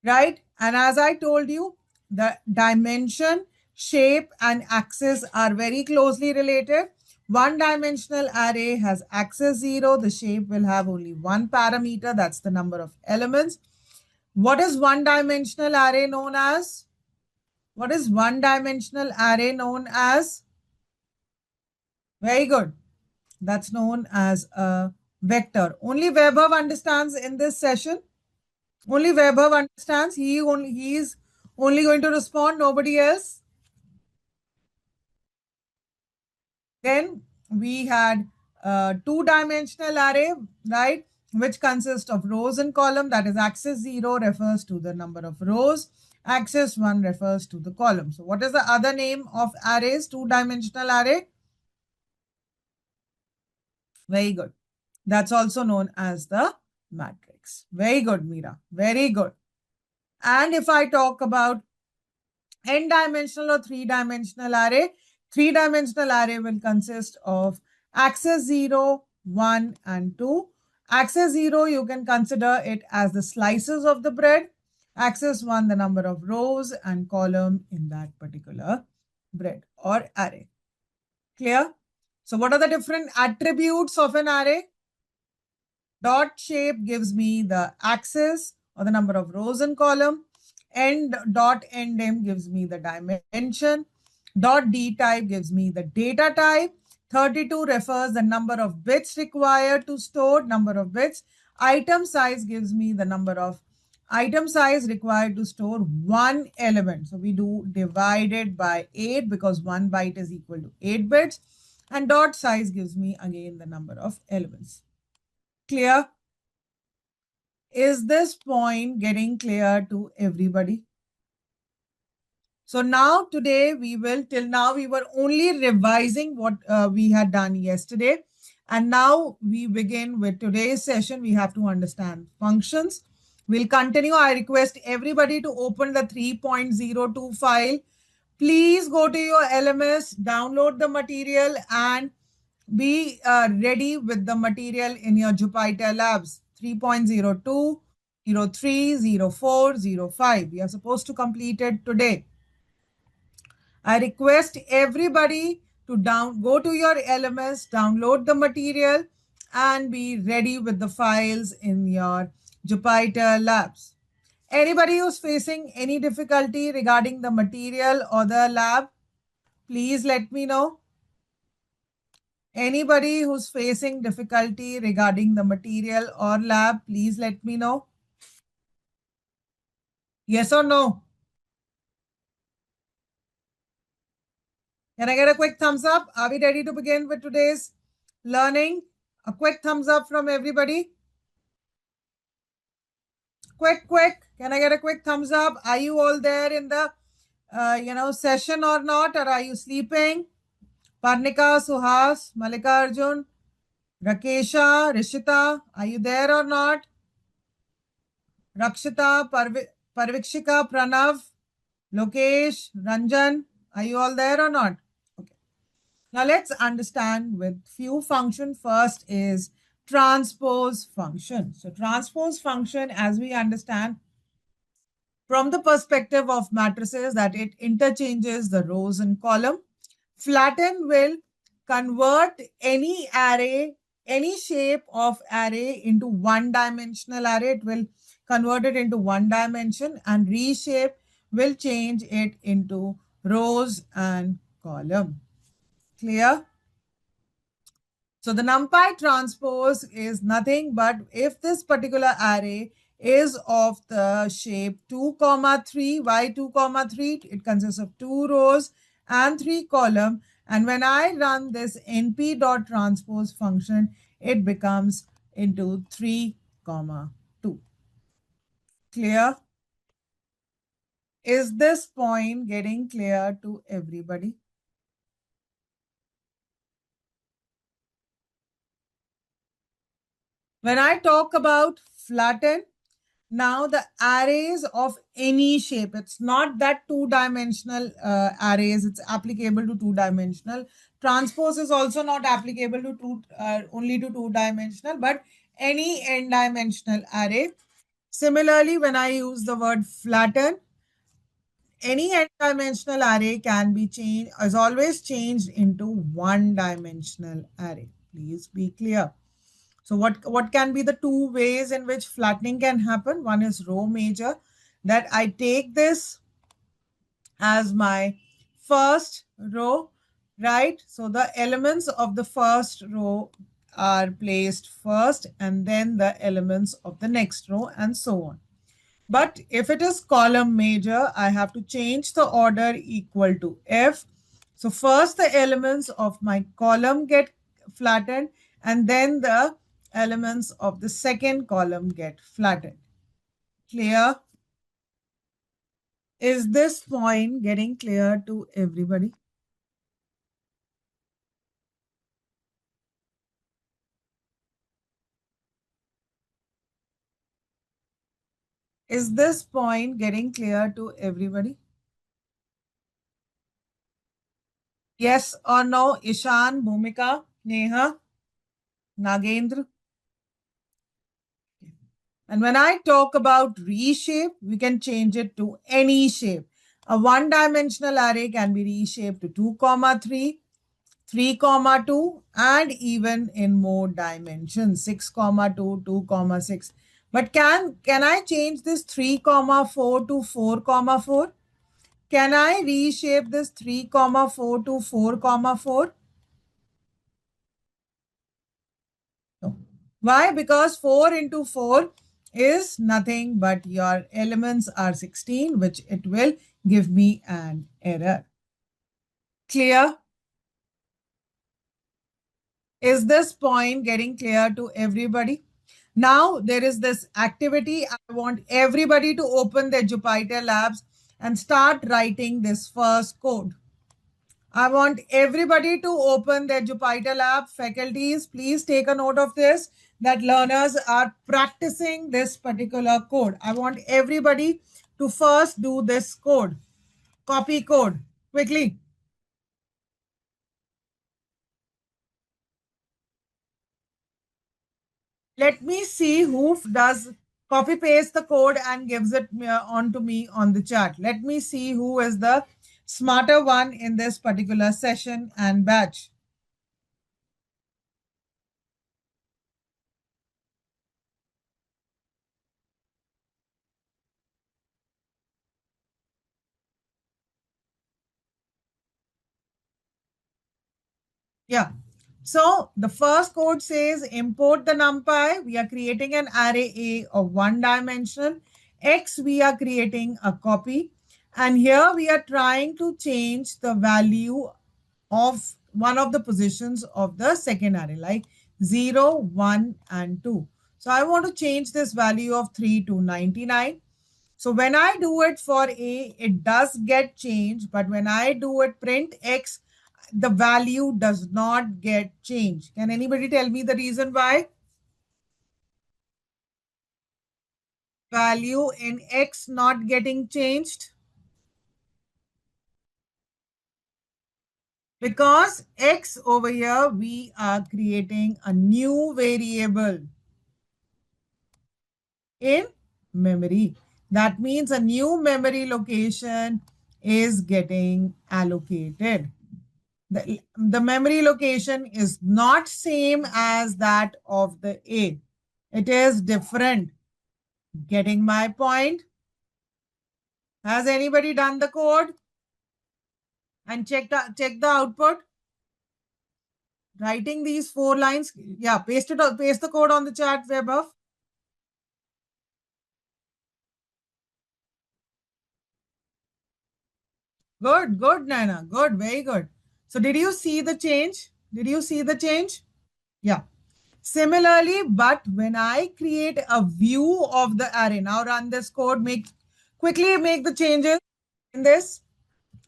Right? And as I told you, the dimension, shape, and axis are very closely related. One dimensional array has axis 0. The shape will have only one parameter, that's the number of elements. What is one dimensional array known as? What is one dimensional array known as? Very good. That's known as a vector. Only Vaibhav understands in this session. Only Vaibhav understands. He is only going to respond, nobody else. Then we had a two-dimensional array, right, which consists of rows and column. That is axis 0 refers to the number of rows. Axis 1 refers to the column. So what is the other name of arrays, two-dimensional array? Very good. That's also known as the matrix. Very good, Meera. Very good. And if I talk about n-dimensional or three-dimensional array, three-dimensional array will consist of axis 0, 1, and 2. Axis 0, you can consider it as the slices of the bread. Axis 1, the number of rows and column in that particular bread or array. Clear? So what are the different attributes of an array? Dot shape gives me the axis or the number of rows and column. End dot ndim gives me the dimension. Dot d type gives me the data type. 32 refers the number of bits required to store, number of bits. Item size gives me the number of item size required to store one element. So we do divided by 8 because 1 byte is equal to 8 bits. And dot size gives me again the number of elements. Clear? Is this point getting clear to everybody? So now today till now we were only revising what we had done yesterday. And now we begin with today's session. We have to understand functions. We'll continue. I request everybody to open the 3.02 file. Please go to your LMS, download the material and be ready with the material in your Jupyter Labs 3.02, 03, 04, 05. We are supposed to complete it today. I request everybody to go to your LMS, download the material and be ready with the files in your Jupyter Labs. Anybody who's facing any difficulty regarding the material or the lab, please let me know. Anybody who's facing difficulty regarding the material or lab, please let me know. Yes or no? Can I get a quick thumbs up? Are we ready to begin with today's learning? A quick thumbs up from everybody. Quick. Can I get a quick thumbs up? Are you all there in the session or not? Or are you sleeping? Parnika, Suhas, Malika Arjun, Rakesha, Rishita, are you there or not? Rakshita, Parvikshika, Pranav, Lokesh, Ranjan, are you all there or not? Okay. Now let's understand with few function. First is transpose function. So transpose function, as we understand from the perspective of matrices, that it interchanges the rows and column. Flatten will convert any array, any shape of array into one-dimensional array. It will convert it into one dimension, and reshape will change it into rows and column. Clear? So the NumPy transpose is nothing but if this particular array is of the shape 2 comma 3, why 2 comma 3? It consists of 2 rows and 3 column. And when I run this np.transpose function, it becomes into 3 comma 2. Clear? Is this point getting clear to everybody? When I talk about flatten, now the arrays of any shape, it's not that two-dimensional arrays, it's applicable to two-dimensional. Transpose is also not applicable to only to two-dimensional, but any n-dimensional array. Similarly, when I use the word flatten, any n-dimensional array can be changed, is always changed into one-dimensional array. Please be clear. So what can be the two ways in which flattening can happen? One is row major, that I take this as my first row, right? So the elements of the first row are placed first, and then the elements of the next row, and so on. But if it is column major, I have to change the order equal to F. So first the elements of my column get flattened, and then the elements of the second column get flattened. Clear? Is this point getting clear to everybody? Is this point getting clear to everybody? Yes or no? Ishan, Bhumika, Neha, Nagendra? And when I talk about reshape, we can change it to any shape. A one-dimensional array can be reshaped to 2 comma 3, 3 comma 2, and even in more dimensions, 6 comma 2, 2 comma 6. But can I change this 3 comma 4 to 4 comma 4? Can I reshape this 3 comma 4 to 4 comma 4? No. Why? Because 4 into 4 is nothing but your elements are 16, which it will give me an error. Clear? Is this point getting clear to everybody? Now there is this activity. I want everybody to open their Jupyter Labs and start writing this first code. I want everybody to open their Jupyter Lab. Faculties, please take a note of this, that learners are practicing this particular code. I want everybody to first do this code. Copy code quickly. Let me see who does copy paste the code and gives it on to me on the chat. Let me see who is the smarter one in this particular session and batch. Yeah. So the first code says import the NumPy. We are creating an array A of one dimension. X, we are creating a copy. And here we are trying to change the value of one of the positions of the second array, like 0, 1, and 2. So I want to change this value of 3 to 99. So when I do it for A, it does get changed. But when I do it print X, the value does not get changed. Can anybody tell me the reason why? Value in X not getting changed? Because X over here, we are creating a new variable in memory. That means a new memory location is getting allocated. The memory location is not same as that of the A. It is different. Getting my point? Has anybody done the code and check the output? Writing these 4 lines. Yeah, paste the code on the chat web of. Good, good, Nana. Good, very good. So did you see the change? Did you see the change? Yeah. Similarly, but when I create a view of the array, now run this code, quickly make the changes in this.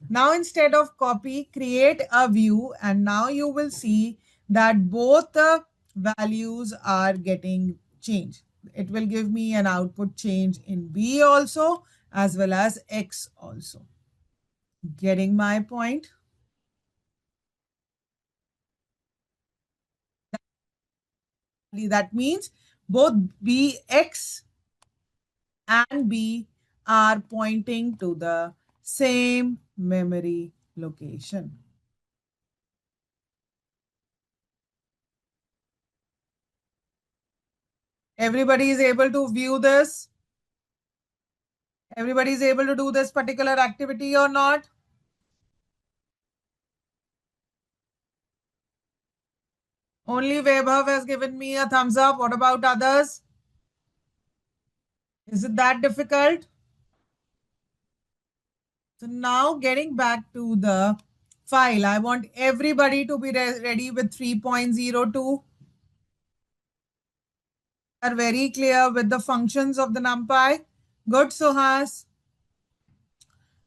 Now, instead of copy, create a view, and now you will see that both the values are getting changed. It will give me an output change in B also, as well as X also. Getting my point? That means both BX and B are pointing to the same memory location. Everybody is able to view this? Everybody is able to do this particular activity or not? Only Vaibhav has given me a thumbs up. What about others? Is it that difficult? So now getting back to the file, I want everybody to be ready with 3.02. Are very clear with the functions of the NumPy. Good, Suhas.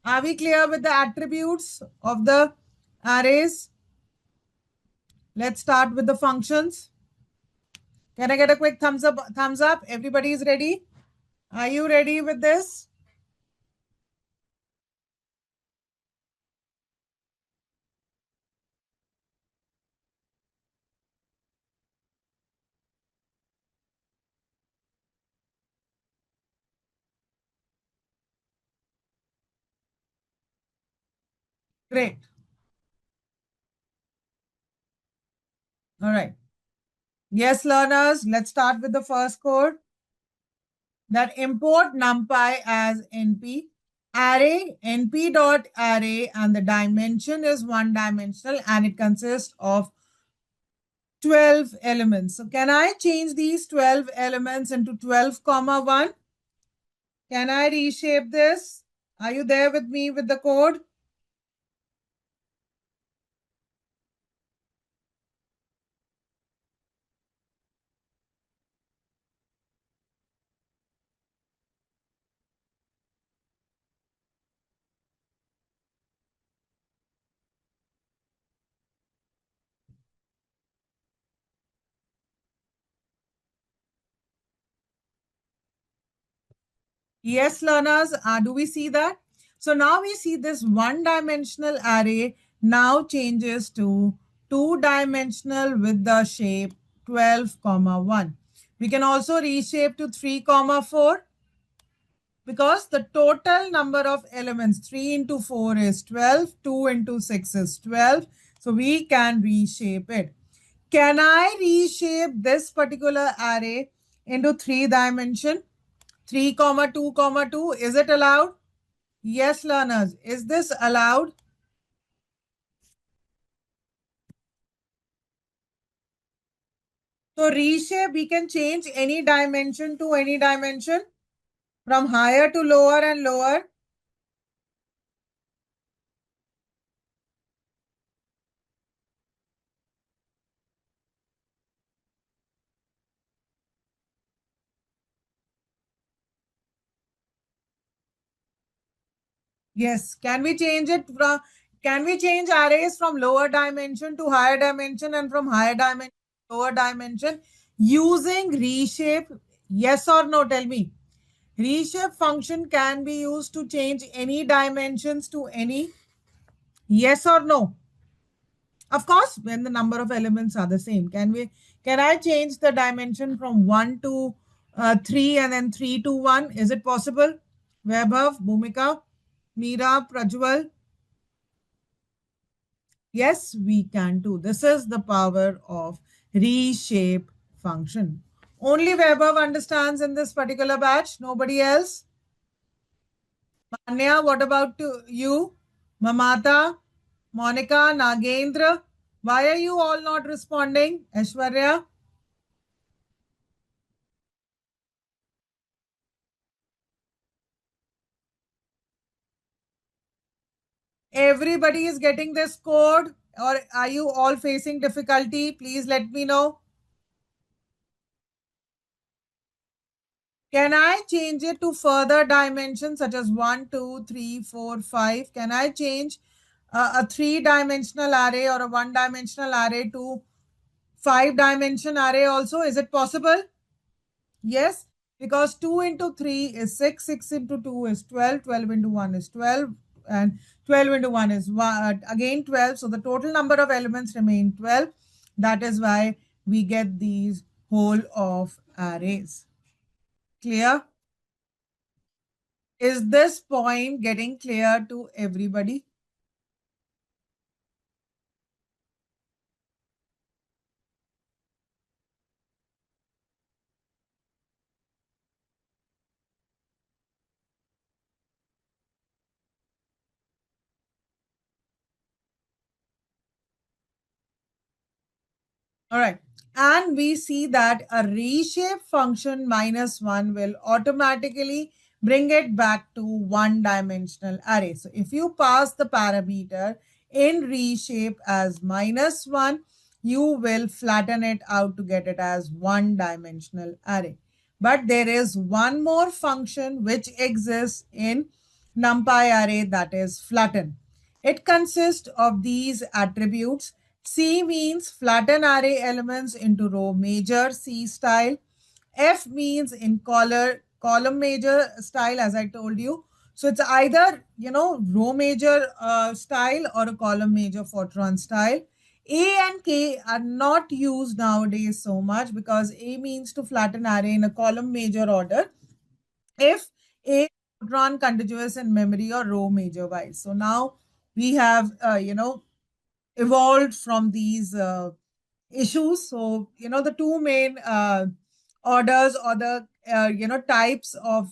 Are we clear with the attributes of the arrays? Let's start with the functions. Can I get a quick thumbs up? Thumbs up. Everybody is ready? Are you ready with this? Great. All right. Yes, learners, let's start with the first code. That import NumPy as NP. Array, np.array, and the dimension is one dimensional and it consists of 12 elements. So can I change these 12 elements into 12 comma 1? Can I reshape this? Are you there with me with the code? Yes, learners, do we see that? So now we see this one-dimensional array now changes to two-dimensional with the shape 12, comma 1. We can also reshape to 3, comma 4 because the total number of elements 3 into 4 is 12, 2 into 6 is 12. So we can reshape it. Can I reshape this particular array into 3 dimension? 3, comma 2, comma 2. Is it allowed? Yes, learners. Is this allowed? So reshape, we can change any dimension to any dimension from higher to lower and lower. Yes. Can we change it from, can we change arrays from lower dimension to higher dimension and from higher dimension to lower dimension using reshape? Yes or no? Tell me. Reshape function can be used to change any dimensions to any. Yes or no? Of course, when the number of elements are the same. Can I change the dimension from 1 to 3 and then 3 to 1? Is it possible? Vaibhav, Bhumika, Meera, Prajwal. Yes, we can too. This is the power of reshape function. Only Vaibhav understands in this particular batch. Nobody else? Anya, what about you? Mamata, Monica, Nagendra? Why are you all not responding? Aishwarya? Everybody is getting this code, or are you all facing difficulty? Please let me know. Can I change it to further dimensions such as 1, 2, 3, 4, 5? Can I change a three-dimensional array or a one-dimensional array to five-dimension array also? Is it possible? Yes, because 2 into 3 is 6, 6 into 2 is 12, 12 into 1 is 12, and 12 into 1 is again 12. So the total number of elements remain 12. That is why we get these whole of arrays. Clear? Is this point getting clear to everybody? All right. And we see that a reshape function minus 1 will automatically bring it back to one-dimensional array. So if you pass the parameter in reshape as minus 1, you will flatten it out to get it as one-dimensional array. But there is one more function which exists in NumPy array, that is flatten. It consists of these attributes. C means flatten array elements into row major C style. F means in column major style, as I told you. So it's either, row major style or a column major Fortran style. A and K are not used nowadays so much because A means to flatten array in a column major order if A run contiguous in memory or row major wise. So now we have, evolved from these issues. So, the two main orders or the, types of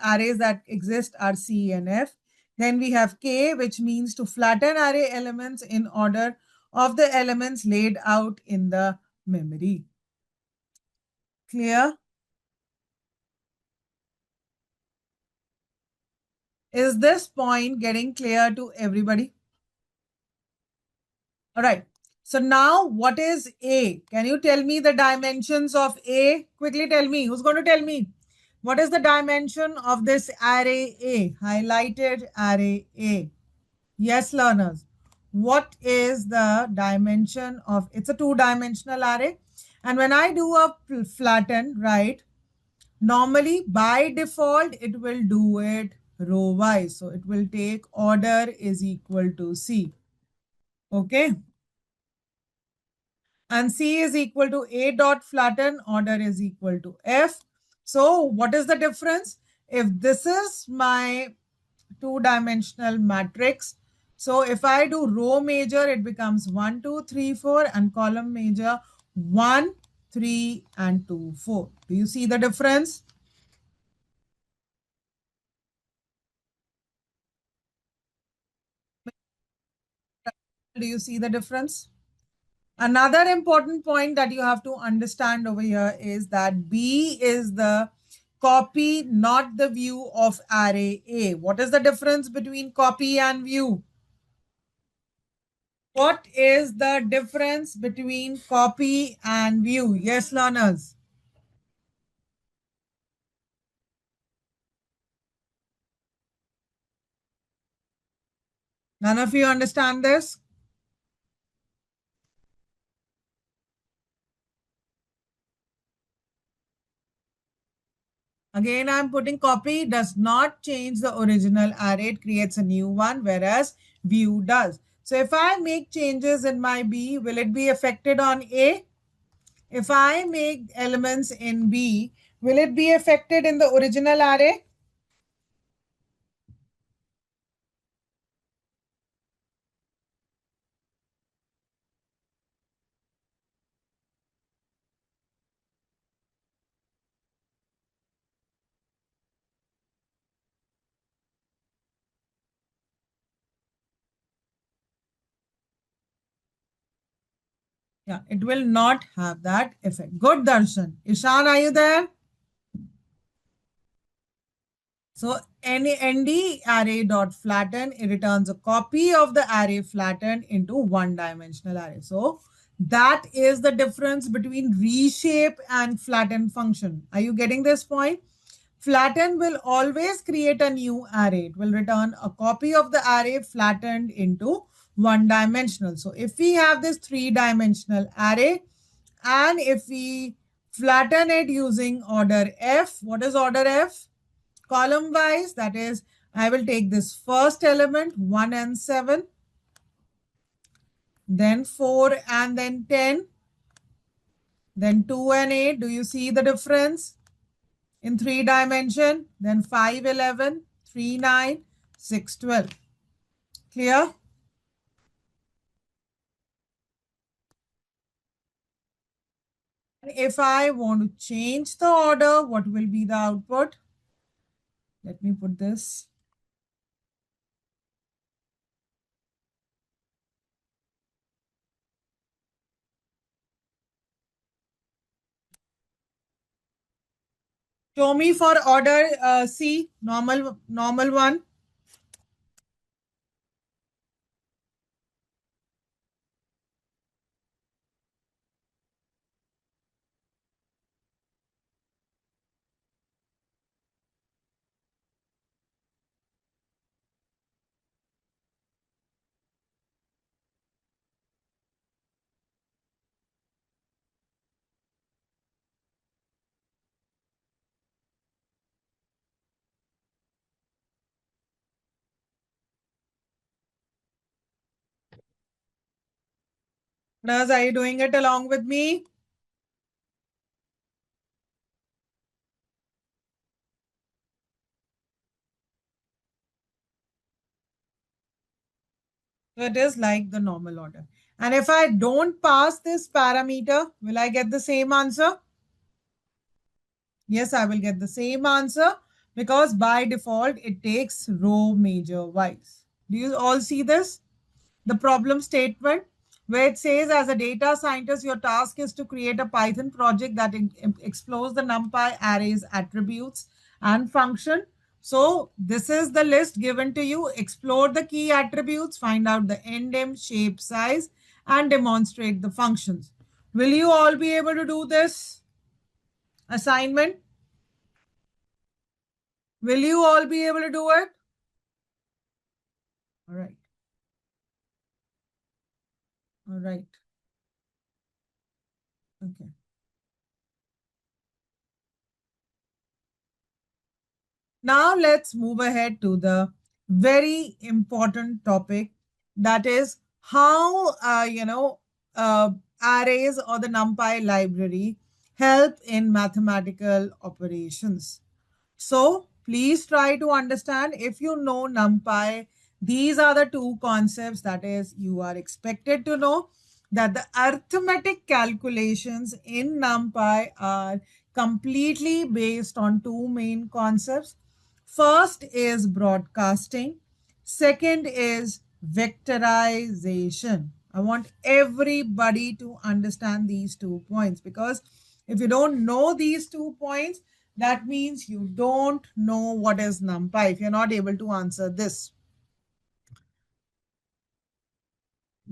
arrays that exist are C and F. Then we have K, which means to flatten array elements in order of the elements laid out in the memory. Clear? Is this point getting clear to everybody? All right. So now what is A? Can you tell me the dimensions of A? Quickly tell me. Who's going to tell me? What is the dimension of this array A? Highlighted array A. Yes, learners. What is the dimension of, it's a two-dimensional array. And when I do a flatten, right, normally by default, it will do it row-wise. So it will take order is equal to C. Okay. And C is equal to A dot flatten, order is equal to F. So what is the difference? If this is my two-dimensional matrix, so if I do row major, it becomes 1, 2, 3, 4, and column major 1, 3, and 2, 4. Do you see the difference? Do you see the difference? Another important point that you have to understand over here is that B is the copy, not the view of array A. What is the difference between copy and view? What is the difference between copy and view? Yes, learners. None of you understand this? Again, I'm putting copy does not change the original array. It creates a new one, whereas view does. So if I make changes in my B, will it be affected on A? If I make elements in B, will it be affected in the original array? Yeah, it will not have that effect. Good, Darshan. Ishan, are you there? So any ND array dot flatten, it returns a copy of the array flattened into one-dimensional array. So that is the difference between reshape and flatten function. Are you getting this point? Flatten will always create a new array. It will return a copy of the array flattened into one-dimensional. So if we have this three-dimensional array and if we flatten it using order F, what is order F? Column wise, that is, I will take this first element 1 and 7, then 4 and then 10, then 2 and 8. Do you see the difference in three dimension? Then 5 11, 3 9, 6 12. Clear? If I want to change the order, what will be the output? Let me put this. Show me for order C, normal one. Naz, are you doing it along with me? So it is like the normal order. And if I don't pass this parameter, will I get the same answer? Yes, I will get the same answer because by default, it takes row major wise. Do you all see this? The problem statement where it says as a data scientist, your task is to create a Python project that explores the NumPy arrays attributes and function. So this is the list given to you. Explore the key attributes, find out the endim, shape, size, and demonstrate the functions. Will you all be able to do this assignment? Will you all be able to do it? All right. All right. Okay. Now let's move ahead to the very important topic, that is how arrays or the NumPy library help in mathematical operations. So please try to understand. If you know NumPy, these are the two concepts that is you are expected to know, that the arithmetic calculations in NumPy are completely based on two main concepts. First is broadcasting. Second is vectorization. I want everybody to understand these 2 points because if you don't know these 2 points, that means you don't know what is NumPy if you're not able to answer this.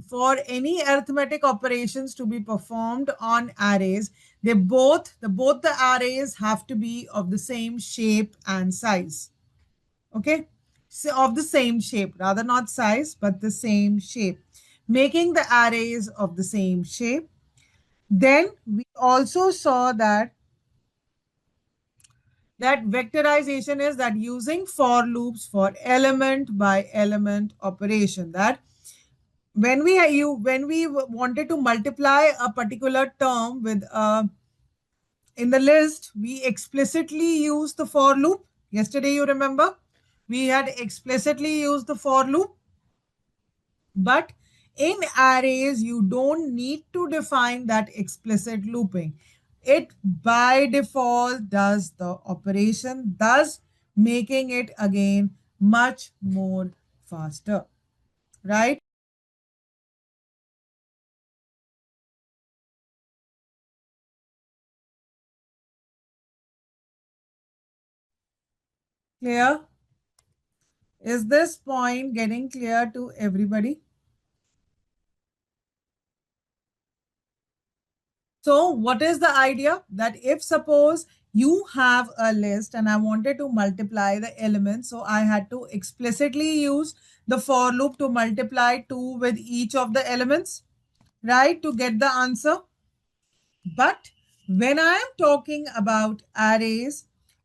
For any arithmetic operations to be performed on arrays, both the arrays have to be of the same shape and size. Okay, so of the same shape, rather not size, but the same shape, making the arrays of the same shape. Then we also saw that vectorization is that using for loops for element by element operation, that when we wanted to multiply a particular term with in the list, we explicitly use the for loop. Yesterday, you remember, we had explicitly used the for loop. But in arrays, you don't need to define that explicit looping. It by default does the operation, thus making it again much more faster, right? Clear? Is this point getting clear to everybody? So what is the idea? That if suppose you have a list and I wanted to multiply the elements, so I had to explicitly use the for loop to multiply 2 with each of the elements, right, to get the answer. But when I am talking about arrays,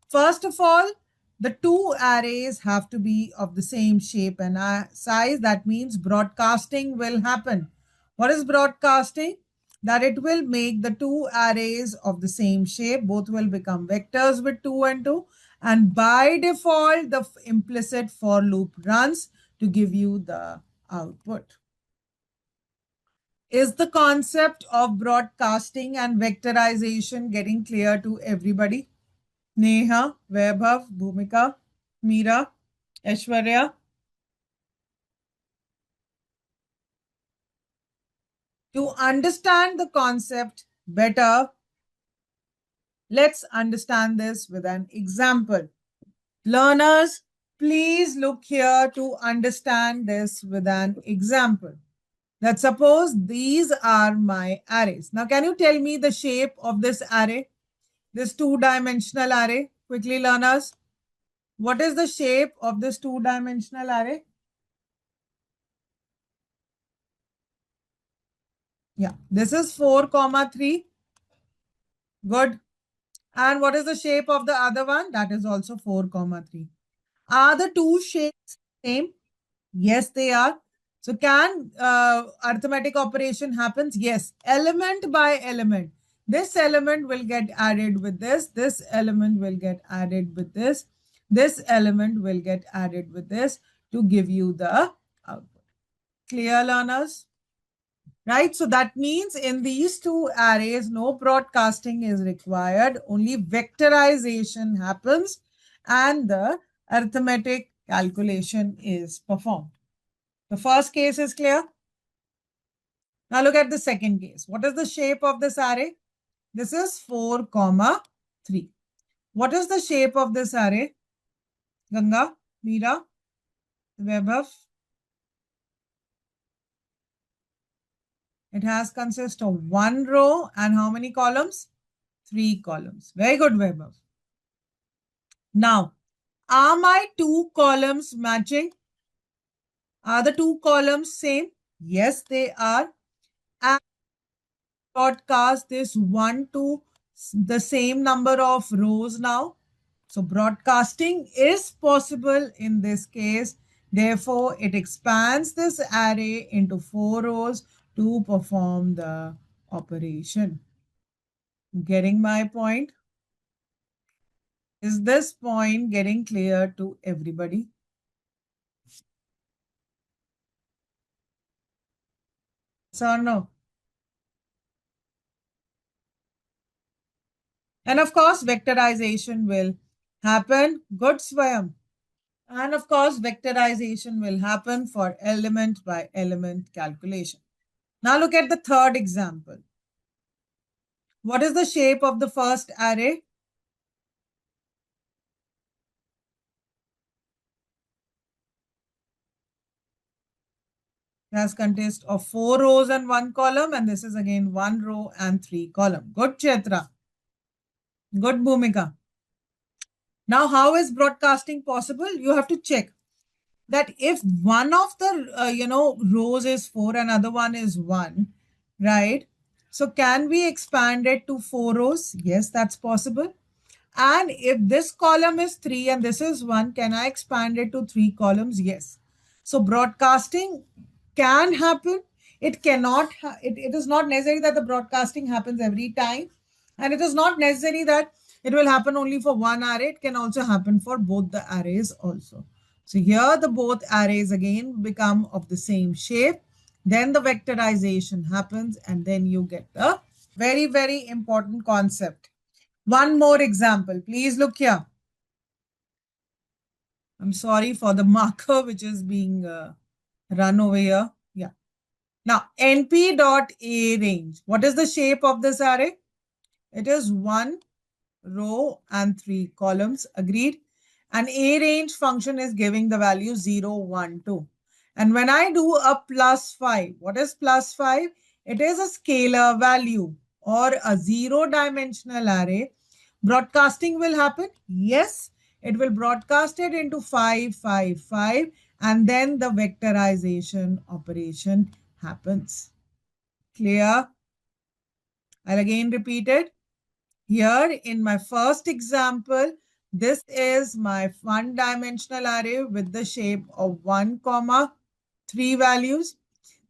first of all, the two arrays have to be of the same shape and size. That means broadcasting will happen. What is broadcasting? That it will make the two arrays of the same shape. Both will become vectors with 2 and 2. And by default, the implicit for loop runs to give you the output. Is the concept of broadcasting and vectorization getting clear to everybody? Neha, Vaibhav, Bhumika, Meera, Aishwarya. To understand the concept better, let's understand this with an example. Learners, please look here to understand this with an example. Let's suppose these are my arrays. Now, can you tell me the shape of this array? This two-dimensional array. Quickly, learners. What is the shape of this two-dimensional array? Yeah, this is 4, comma 3. Good. And what is the shape of the other one? That is also 4, comma 3. Are the two shapes same? Yes, they are. So can arithmetic operation happens? Yes. Element by element. This element will get added with this. This element will get added with this. This element will get added with this to give you the output. Clear, learners? Right? So that means in these two arrays, no broadcasting is required. Only vectorization happens and the arithmetic calculation is performed. The first case is clear. Now look at the second case. What is the shape of this array? This is 4, comma 3. What is the shape of this array? Ganga, Meera, Vaibhav. It has consist of one row and how many columns? 3 columns. Very good, Vaibhav. Now, are my 2 columns matching? Are the 2 columns same? Yes, they are. And broadcast this one to the same number of rows now. So broadcasting is possible in this case. Therefore, it expands this array into 4 rows to perform the operation. Getting my point? Is this point getting clear to everybody? Yes or no? And of course, vectorization will happen. Good, Swayam. And of course, vectorization will happen for element by element calculation. Now look at the third example. What is the shape of the first array? It has consist of 4 rows and 1 column, and this is again 1 row and 3 column. Good, Chetra. Good, Bhumika. Now, how is broadcasting possible? You have to check that if one of the rows is 4 and other one is 1, right? So can we expand it to 4 rows? Yes, that's possible. And if this column is 3 and this is 1, can I expand it to 3 columns? Yes. So broadcasting can happen. It cannot, it is not necessary that the broadcasting happens every time. And it is not necessary that it will happen only for one array. It can also happen for both the arrays also. So here the both arrays again become of the same shape. Then the vectorization happens and then you get the very, very important concept. One more example. Please look here. I'm sorry for the marker which is being run over here. Yeah. Now, np.a range. What is the shape of this array? It is 1 row and 3 columns. Agreed? And a range function is giving the value 0, 1, 2. And when I do a plus 5, what is plus 5? It is a scalar value or a zero-dimensional array. Broadcasting will happen? Yes, it will broadcast it into 5, 5, 5, and then the vectorization operation happens. Clear? I'll again repeat it. Here in my first example, this is my one-dimensional array with the shape of 1, 3 values.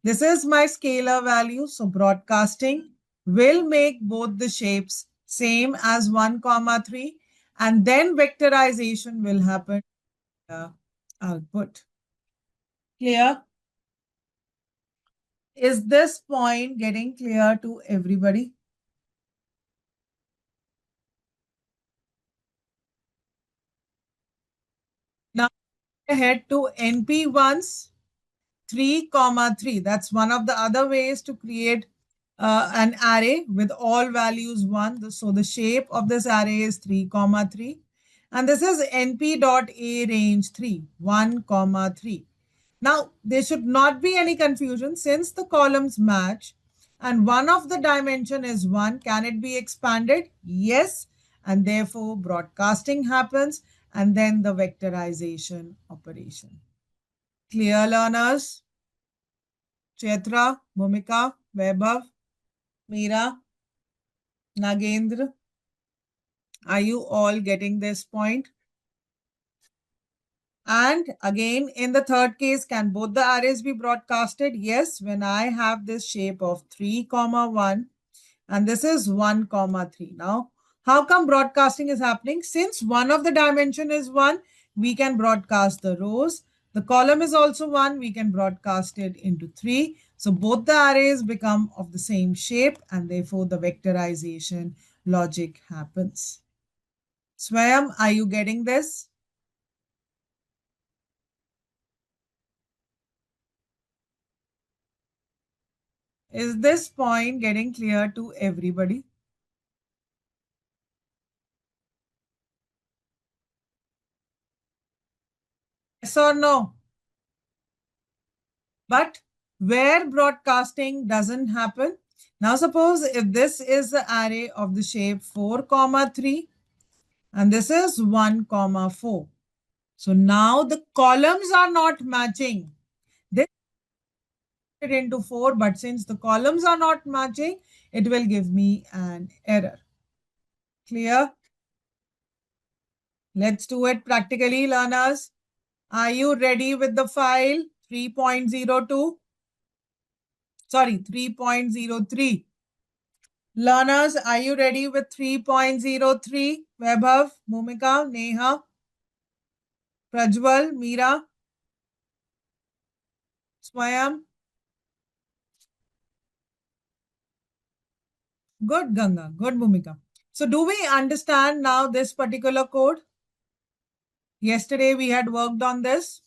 This is my scalar value. So broadcasting will make both the shapes same as 1, 3, and then vectorization will happen in the output. Clear? Is this point getting clear to everybody? Now head to NP once. 3, 3. That's one of the other ways to create an array with all values 1. So the shape of this array is 3, 3. And this is np dot a range 3, 1, 3. Now, there should not be any confusion since the columns match and one of the dimension is 1. Can it be expanded? Yes. And therefore, broadcasting happens and then the vectorization operation. Clear, learners? Chetra, Bhumika, Vaibhav, Meera, Nagendra. Are you all getting this point? And again, in the third case, can both the arrays be broadcasted? Yes, when I have this shape of 3, 1, and this is 1, 3. Now, how come broadcasting is happening? Since one of the dimension is 1, we can broadcast the rows. The column is also 1, we can broadcast it into 3. So both the arrays become of the same shape and therefore the vectorization logic happens. Swayam, are you getting this? Is this point getting clear to everybody? Yes or no? But where broadcasting doesn't happen. Now suppose if this is the array of the shape 4, 3 and this is 1, 4. So now the columns are not matching. This is into 4, but since the columns are not matching, it will give me an error. Clear? Let's do it practically, learners. Are you ready with the file 3.02? Sorry, 3.03. Learners, are you ready with 3.03? Vaibhav, Bhumika, Neha, Prajwal, Meera, Swayam? Good, Ganga. Good, Bhumika. So do we understand now this particular code? Yesterday we had worked on this.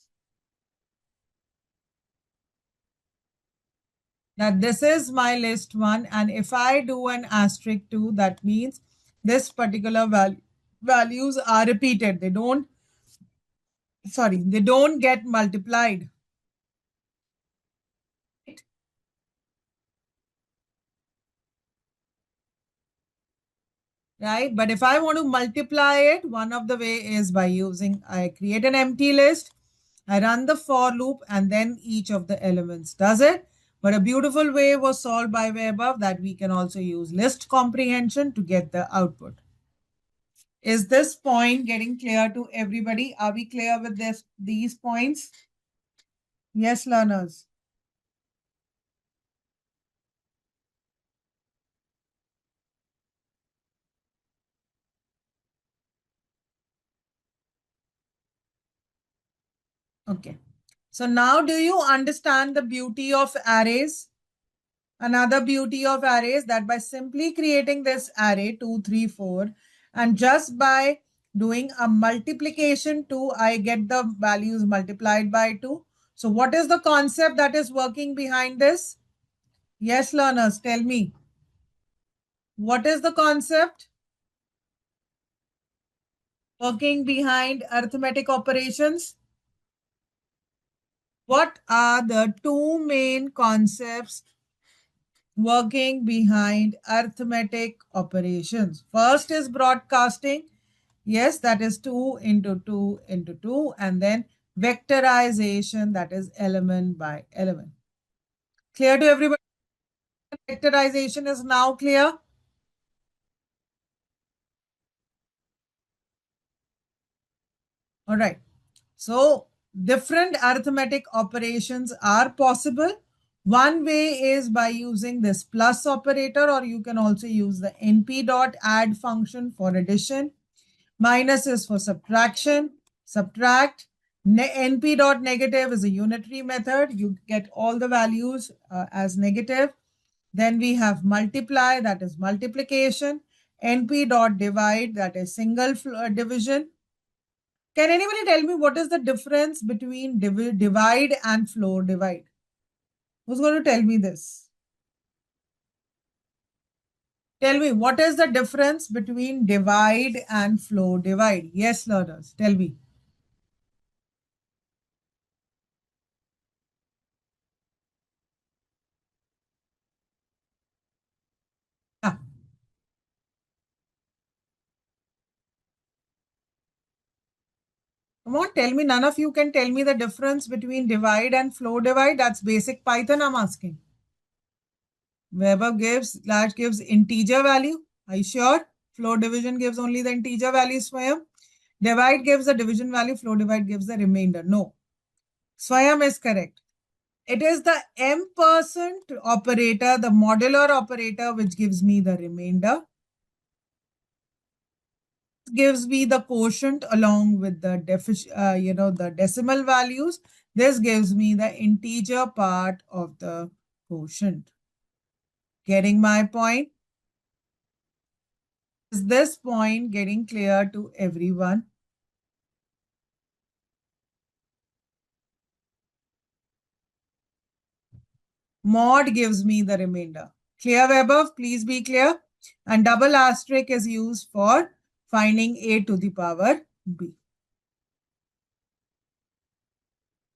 That this is my list 1 and if I do an asterisk 2, that means this particular values are repeated. They don't get multiplied. Right? But if I want to multiply it, one of the way is by I create an empty list, I run the for loop and then each of the elements does it. But a beautiful way was solved by way above that we can also use list comprehension to get the output. Is this point getting clear to everybody? Are we clear with these points? Yes, learners. Okay. So now do you understand the beauty of arrays? Another beauty of arrays that by simply creating this array 2, 3, 4 and just by doing a multiplication 2, I get the values multiplied by 2. So what is the concept that is working behind this? Yes, learners, tell me. What is the concept? Working behind arithmetic operations. What are the two main concepts working behind arithmetic operations? First is broadcasting. Yes, that is 2 into 2 into 2. And then vectorization, that is element by element. Clear to everybody? Vectorization is now clear. All right. So different arithmetic operations are possible. One way is by using this plus operator, or you can also use the np.add function for addition. Minus is for subtraction, subtract. np.negative is a unitary method. You get all the values as negative. Then we have multiply, that is multiplication. np.divide, that is single division. Can anybody tell me what is the difference between divide and floor divide? Who's going to tell me this? Tell me, what is the difference between divide and floor divide? Yes, learners, tell me. Yeah. Come on, tell me. None of you can tell me the difference between divide and floor divide. That's basic Python I'm asking. Weber gives, large gives integer value. Are you sure? Floor division gives only the integer values for him. Divide gives the division value. Floor divide gives the remainder. No. Swayam is correct. It is the M% operator, the modular operator, which gives me the remainder. Gives me the quotient along with the the decimal values. This gives me the integer part of the quotient. Getting my point? Is this point getting clear to everyone? Mod gives me the remainder. Clear above? Please be clear. And double asterisk is used for finding a to the power b.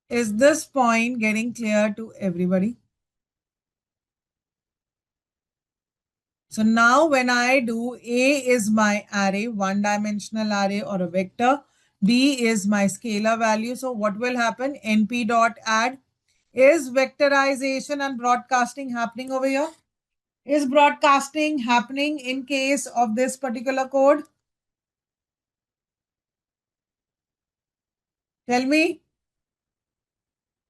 Is this point getting clear to everybody? So now when I do A is my array, one-dimensional array or a vector, B is my scalar value. So what will happen? np.add. Is vectorization and broadcasting happening over here? Is broadcasting happening in case of this particular code? Tell me.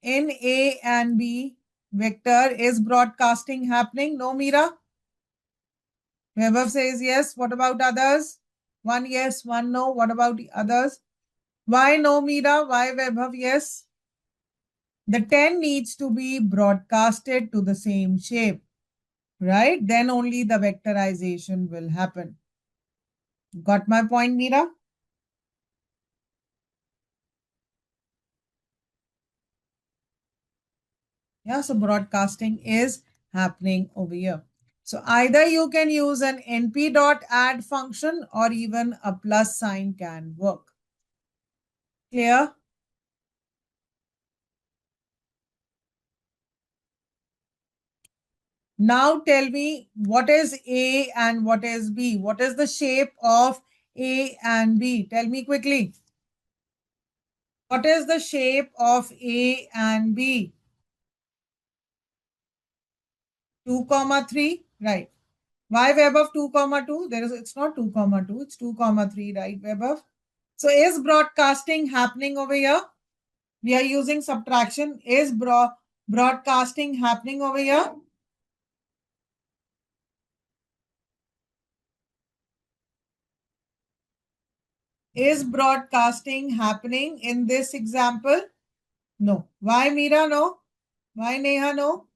In A and B vector, is broadcasting happening? No, Meera? Vaibhav says yes. What about others? One yes, one no. What about the others? Why no, Meera? Why Vaibhav yes? The 10 needs to be broadcasted to the same shape, right? Then only the vectorization will happen. Got my point, Meera? Yeah, so broadcasting is happening over here. So either you can use an np.add function or even a plus sign can work. Clear? Now tell me what is A and what is B? What is the shape of A and B? Tell me quickly. What is the shape of A and B? 2, 3, right. Why web of 2, 2? It's not 2, 2, it's 2, 3, right, web of. So is broadcasting happening over here? We are using subtraction. Is broadcasting happening over here? Is broadcasting happening in this example? No. Why Meera no? Why Neha no?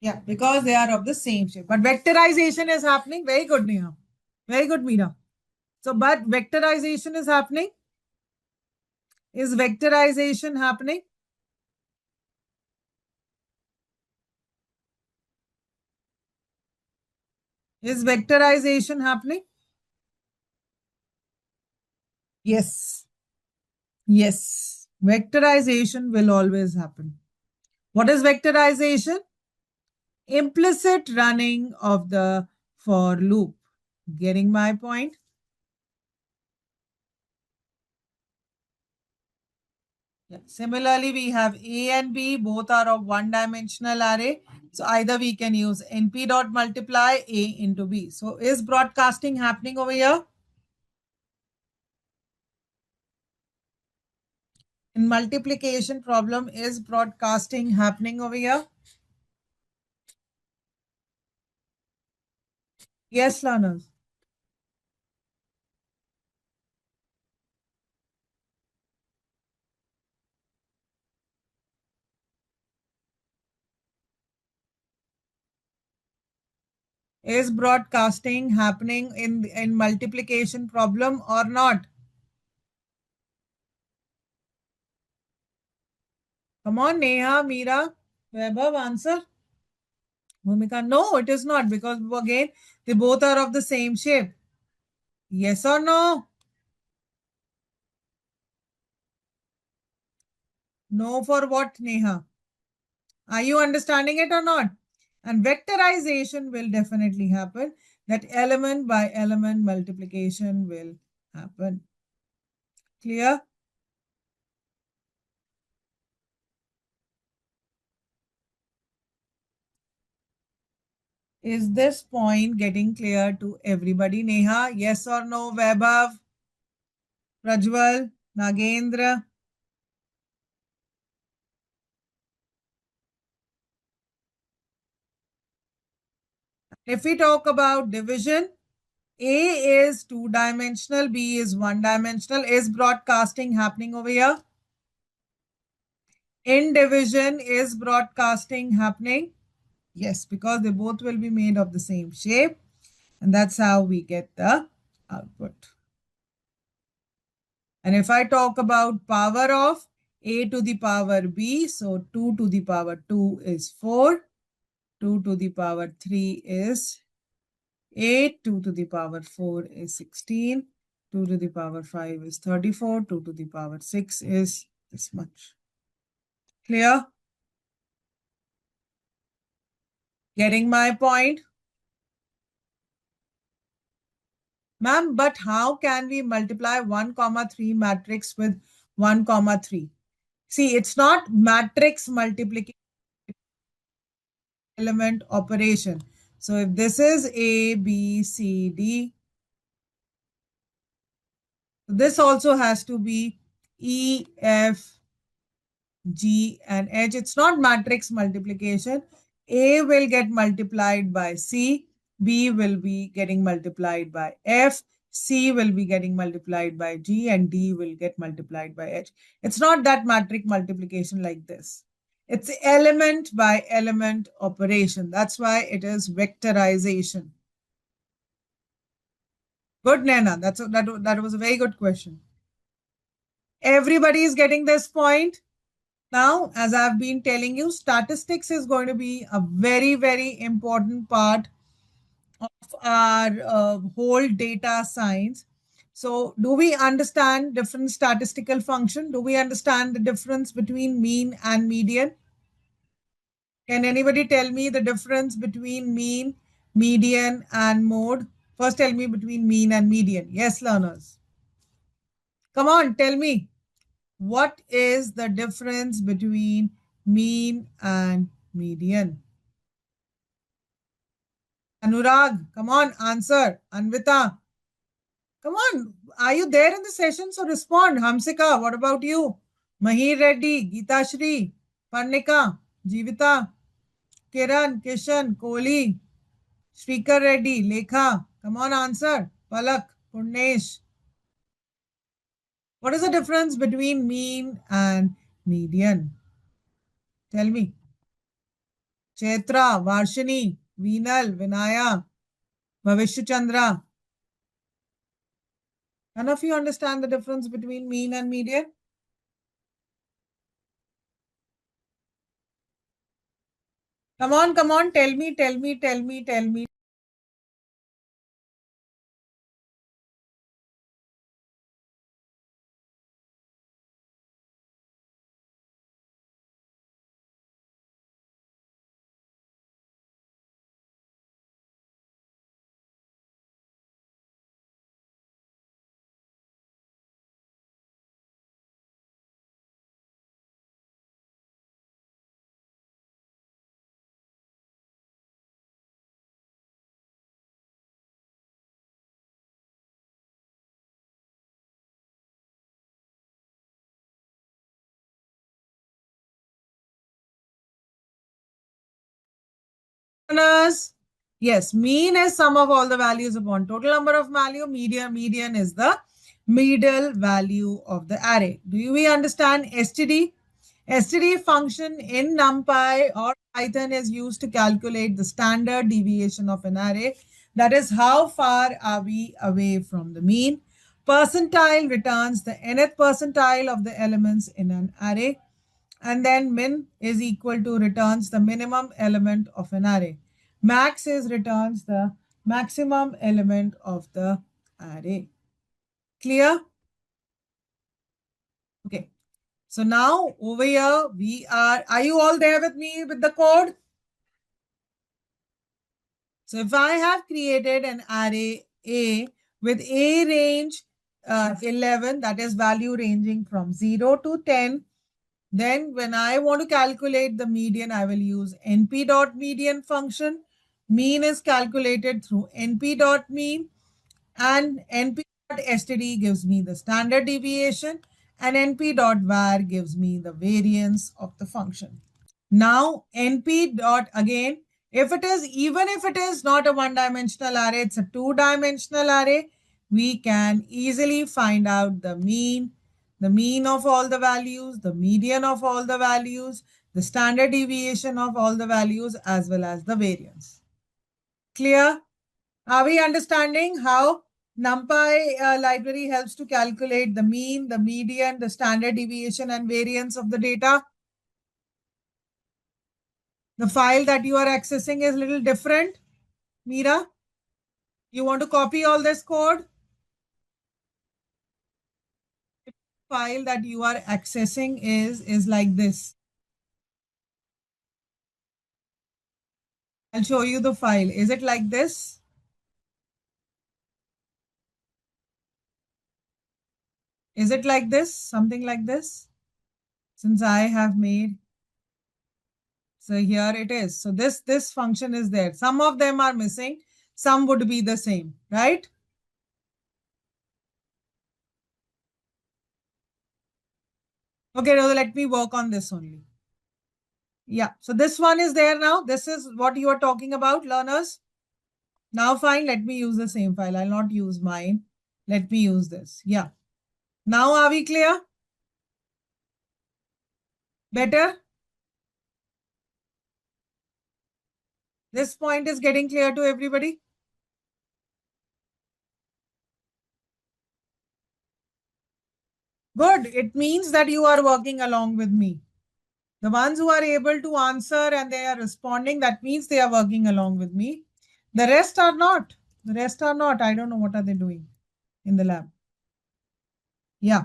Yeah, because they are of the same shape. But vectorization is happening. Very good, Neha. Very good, Meera. So, but vectorization is happening. Is vectorization happening? Is vectorization happening? Yes. Yes. Vectorization will always happen. What is vectorization? Implicit running of the for loop. Getting my point? Yeah. Similarly, we have A and B, both are of one-dimensional array. So either we can use np dot multiply A into B. So is broadcasting happening over here? In multiplication problem, is broadcasting happening over here? Yes, learners. Is broadcasting happening in multiplication problem or not? Come on, Neha, Meera, Vaibhav, answer. Bhumika, no, it is not, because again, they both are of the same shape. Yes or no? No for what, Neha? Are you understanding it or not? And vectorization will definitely happen. That element by element multiplication will happen. Clear? Is this point getting clear to everybody? Neha, yes or no? Vaibhav, Prajwal, Nagendra. If we talk about division, A is two-dimensional, B is one-dimensional. Is broadcasting happening over here? In division, is broadcasting happening? Yes, because they both will be made of the same shape. And that's how we get the output. And if I talk about power of A to the power B, so 2 to the power 2 is 4. 2 to the power 3 is 8. 2 to the power 4 is 16. 2 to the power 5 is 34. 2 to the power 6 is this much. Clear? Getting my point? Ma'am, but how can we multiply 1 comma 3 matrix with 1 comma 3? See, it's not matrix multiplication element operation. So if this is A, B, C, D, this also has to be E, F, G, and H. It's not matrix multiplication. A will get multiplied by C, B will be getting multiplied by F, C will be getting multiplied by G, and D will get multiplied by H. It's not that matrix multiplication like this. It's element by element operation. That's why it is vectorization. Good, Nana. That was a very good question. Everybody is getting this point. Now, as I've been telling you, statistics is going to be a very, very important part of our whole data science. So, do we understand different statistical function? Do we understand the difference between mean and median? Can anybody tell me the difference between mean, median, and mode? First, tell me between mean and median. Yes, learners. Come on, tell me. What is the difference between mean and median? Anurag, come on, answer. Anvita, come on. Are you there in the session? So respond. Hamsika, what about you? Mahir Reddy, Geeta Shri, Parnika, Jivita, Kiran, Kishan, Kohli, Shrikar Reddy, Lekha. Come on, answer. Palak, Purnesh. What is the difference between mean and median? Tell me. Chetra, Varshini, Veenal, Vinaya, Bhavishya Chandra. None of you understand the difference between mean and median? Come on, come on. Tell me, tell me, tell me, tell me. Yes, mean is sum of all the values upon total number of value. Median is the middle value of the array. Do we understand STD? STD function in NumPy or Python is used to calculate the standard deviation of an array. That is, how far are we away from the mean. Percentile returns the nth percentile of the elements in an array. And then min is equal to returns the minimum element of an array. Max is returns the maximum element of the array. Clear? Okay. So now over here are you all there with me with the code? So if I have created an array A with A range 11, that is value ranging from 0 to 10, then when I want to calculate the median, I will use np.median function. Mean is calculated through np.mean, and np.std gives me the standard deviation, and np.var gives me the variance of the function. Now np dot again, even if it is not a one-dimensional array, it's a two-dimensional array, we can easily find out the mean of all the values, the median of all the values, the standard deviation of all the values, as well as the variance. Clear? Are we understanding how NumPy library helps to calculate the mean, the median, the standard deviation, and variance of the data? The file that you are accessing is a little different. Meera, you want to copy all this code? The file that you are accessing is like this. I'll show you the file. Is it like this? Is it like this? Something like this? Since I have made, so here it is. So this function is there. Some of them are missing. Some would be the same, right? Okay, now let me work on this only. Yeah, so this one is there now. This is what you are talking about, learners. Now fine, let me use the same file. I'll not use mine. Let me use this. Yeah. Now are we clear? Better? This point is getting clear to everybody? Good. It means that you are working along with me. The ones who are able to answer and they are responding, that means they are working along with me. The rest are not. The rest are not. I don't know what are they doing in the lab. Yeah.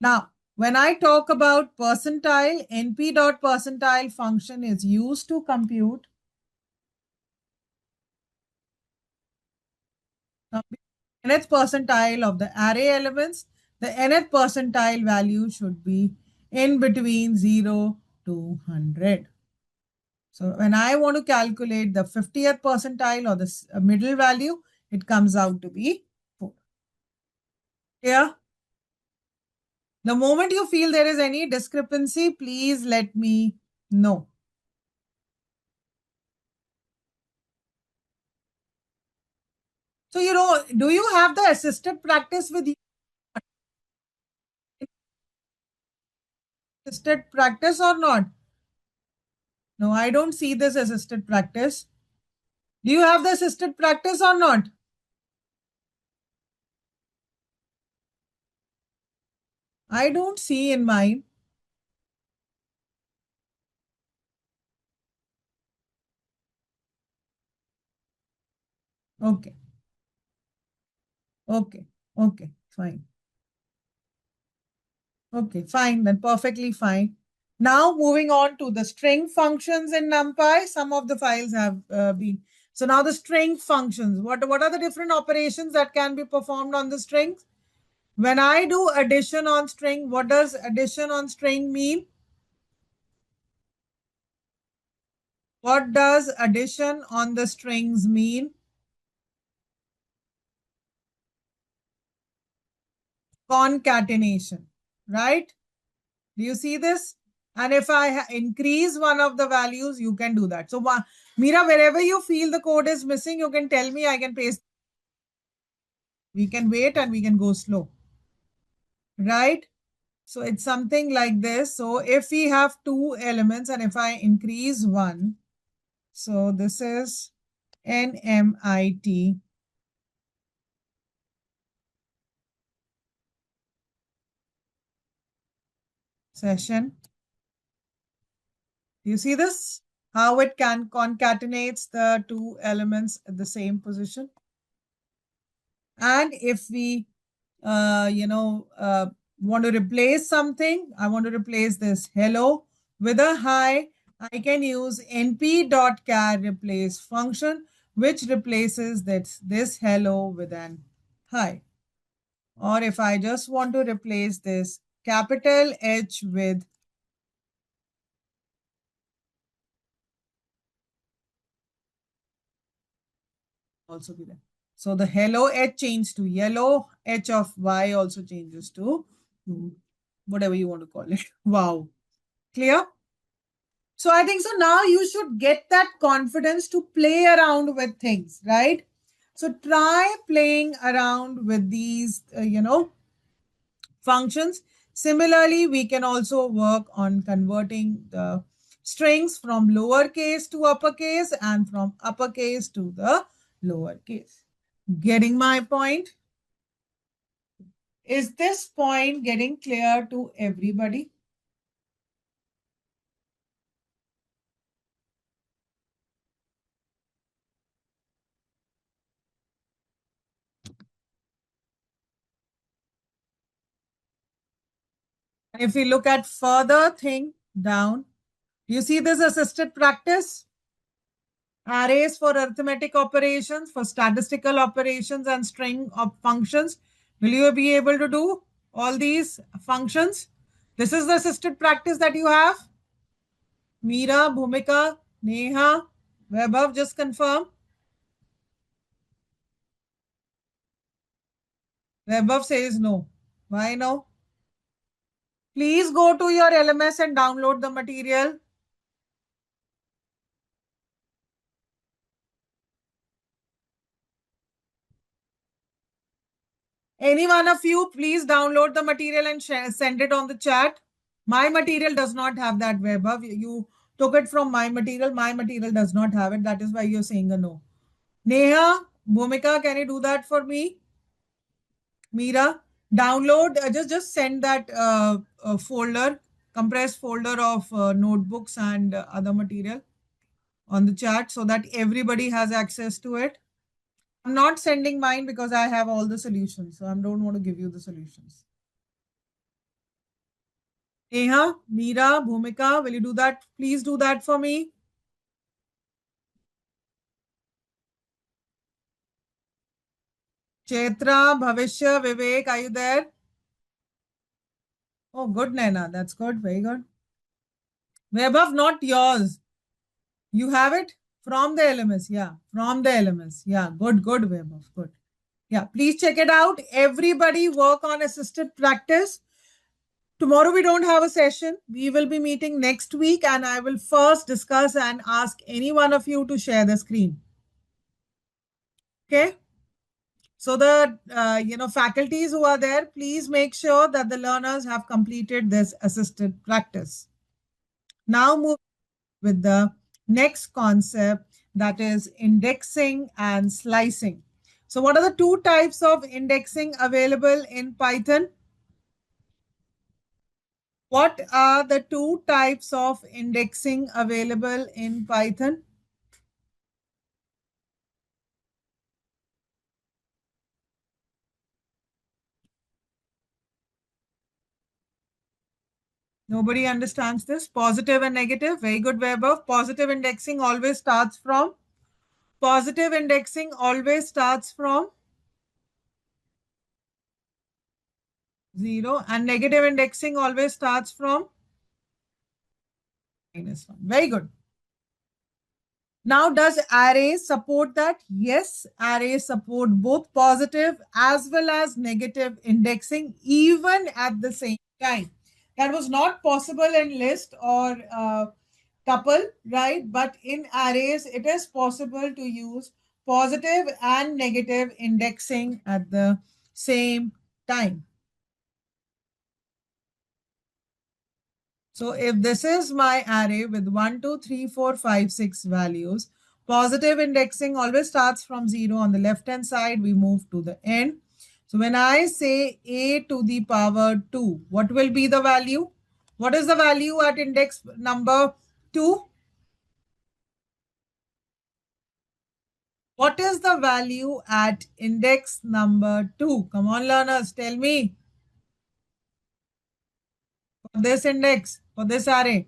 Now, when I talk about percentile, np.percentile function is used to compute nth percentile of the array elements. The nth percentile value should be in between 0 to 100. So when I want to calculate the 50th percentile or the middle value, it comes out to be 4. Yeah. The moment you feel there is any discrepancy, please let me know. So, do you have the assisted practice with you? Assisted practice or not? No, I don't see this assisted practice. Do you have the assisted practice or not? I don't see in mine. Okay. Okay. Okay. Fine. Okay. Fine. Then perfectly fine. Now moving on to the string functions in NumPy. Some of the files have been. So now the string functions. What are the different operations that can be performed on the strings? When I do addition on string, what does addition on string mean? What does addition on the strings mean? Concatenation, right? Do you see this? And if I increase one of the values, you can do that. So, Meera, wherever you feel the code is missing, you can tell me, I can paste. We can wait and we can go slow, right? So it's something like this. So if we have two elements and if I increase one, so this is NMIT session. You see this? How it can concatenates the two elements at the same position. And if we, want to replace something, I want to replace this hello with a hi, I can use np.char replace function, which replaces this hello with an hi. Or if I just want to replace this capital H with also be there. So the hello H changed to yellow, H of Y also changes to whatever you want to call it. Wow. Clear? So I think so now you should get that confidence to play around with things, right? So try playing around with these, functions. Similarly, we can also work on converting the strings from lowercase to uppercase and from uppercase to the lowercase. Getting my point? Is this point getting clear to everybody? If we look at further thing down, you see this assisted practice? Arrays for arithmetic operations, for statistical operations and string of functions. Will you be able to do all these functions? This is the assisted practice that you have. Meera, Bhumika, Neha, Vaibhav, just confirm. Vaibhav says no. Why no? Please go to your LMS and download the material. Any one of you, please download the material and send it on the chat. My material does not have that, Vaibhav. You took it from my material. My material does not have it. That is why you're saying a no. Neha, Bhumika, can you do that for me? Meera, download, just send that folder, compressed folder of notebooks and other material on the chat so that everybody has access to it. I'm not sending mine because I have all the solutions. So I don't want to give you the solutions. Neha, Meera, Bhumika, will you do that? Please do that for me. Chaitra, Bhavishya, Vivek, are you there? Oh, good, Naina. That's good. Very good. Vaibhav, not yours. You have it from the LMS. Yeah, from the LMS. Yeah, good, good, Vaibhav. Good. Yeah, please check it out. Everybody work on assisted practice. Tomorrow we don't have a session. We will be meeting next week and I will first discuss and ask any one of you to share the screen. Okay. So the faculties who are there, please make sure that the learners have completed this assisted practice. Now move with the next concept, that is indexing and slicing. So what are the two types of indexing available in Python? What are the two types of indexing available in Python? Nobody understands this. Positive and negative. Very good, Vaibhav. Positive indexing always starts from 0 and negative indexing always starts from -1. Very good. Now, does arrays support that? Yes, arrays support both positive as well as negative indexing even at the same time. That was not possible in list or tuple, right? But in arrays, it is possible to use positive and negative indexing at the same time. So if this is my array with 1, 2, 3, 4, 5, 6 values, positive indexing always starts from 0 on the left hand side. We move to the end. So when I say a to the power 2, what will be the value? What is the value at index number 2? What is the value at index number 2? Come on, learners, tell me. For this index, for this array,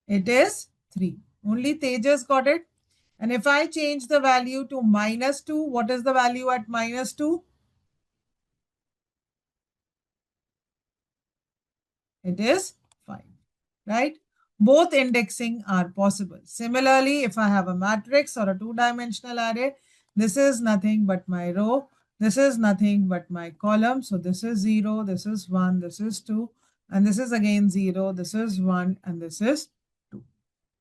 it is 3. Only Tejas got it. And if I change the value to -2, what is the value at -2? It is 5, right? Both indexing are possible. Similarly, if I have a matrix or a two-dimensional array, this is nothing but my row. This is nothing but my column. So this is 0, this is 1, this is 2, and this is again 0, this is 1, and this is 2.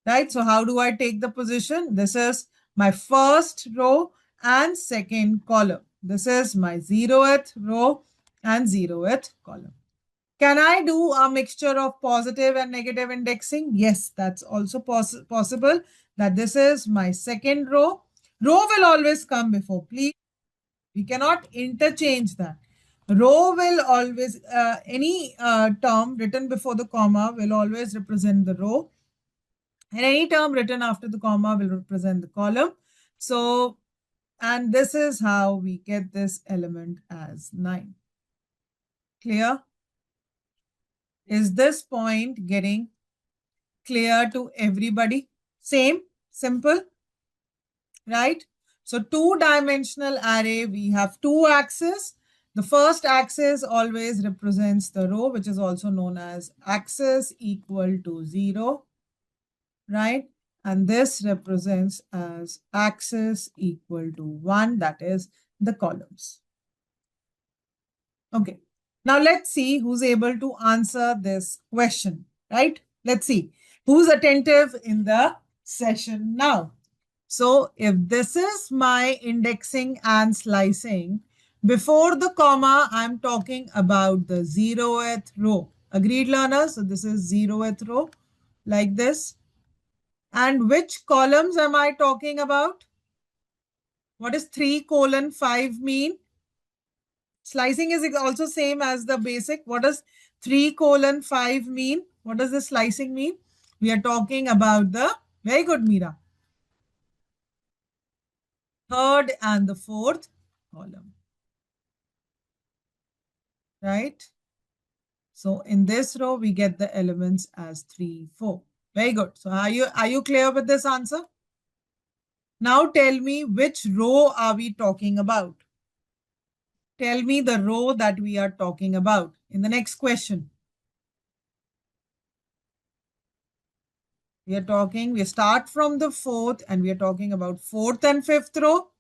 Right? So how do I take the position? This is my first row and second column. This is my 0th row and 0th column. Can I do a mixture of positive and negative indexing? Yes, that's also possible. That this is my second row. Row will always come before. Please, we cannot interchange that. Row will always, any term written before the comma will always represent the row. And any term written after the comma will represent the column. So, and this is how we get this element as 9. Clear? Is this point getting clear to everybody? Same, simple, right? So two-dimensional array, we have two axes. The first axis always represents the row, which is also known as axis equal to 0, right? And this represents as axis equal to 1, that is the columns. Okay. Now let's see who's able to answer this question, right? Let's see who's attentive in the session now. So if this is my indexing and slicing, before the comma, I'm talking about the 0th row. Agreed, learners? So this is 0th row like this. And which columns am I talking about? What does 3:5 mean? Slicing is also same as the basic. What does 3:5 mean? What does the slicing mean? We are talking about the, very good, Meera, third and the fourth column, right? So in this row, we get the elements as 3, 4. Very good. So are you clear with this answer? Now tell me which row are we talking about? Tell me the row that we are talking about in the next question. We start from the fourth and we are talking about fourth and fifth row.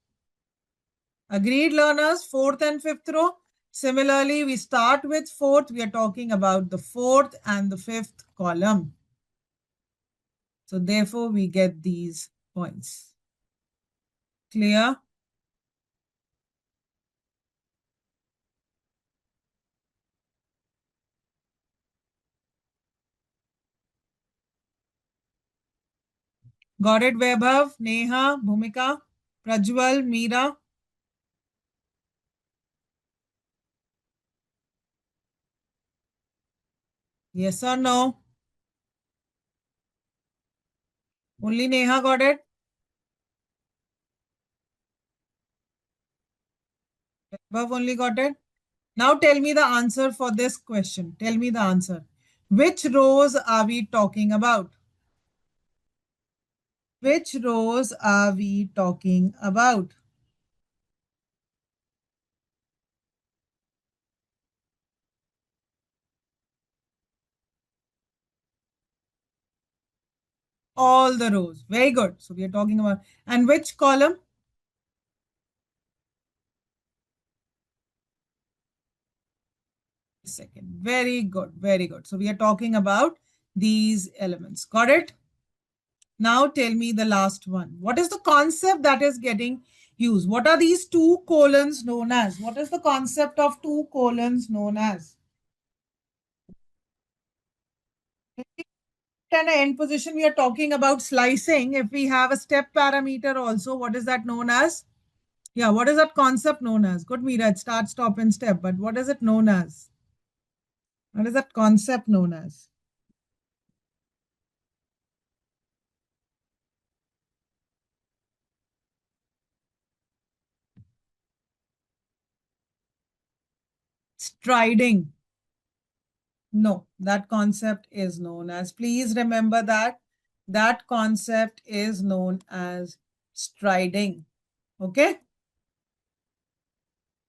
Agreed, learners? Fourth and fifth row. Similarly, we start with fourth. We are talking about the fourth and the fifth column. So therefore, we get these points. Clear? Got it, Vaibhav, Neha, Bhumika, Prajwal, Meera? Yes or no? Only Neha got it? Vaibhav only got it? Now tell me the answer for this question. Tell me the answer. Which rows are we talking about? Which rows are we talking about? All the rows. Very good. So we are talking about, and which column? Second. Very good. Very good. So we are talking about these elements. Got it? Now tell me the last one. What is the concept that is getting used? What are these two colons known as? What is the concept of two colons known as? And an end position, we are talking about slicing. If we have a step parameter also, what is that known as? Yeah, what is that concept known as? Good, Meera, it's start, stop, and step. But what is it known as? What is that concept known as? Striding. No, that concept is known as, please remember that, that concept is known as striding. Okay?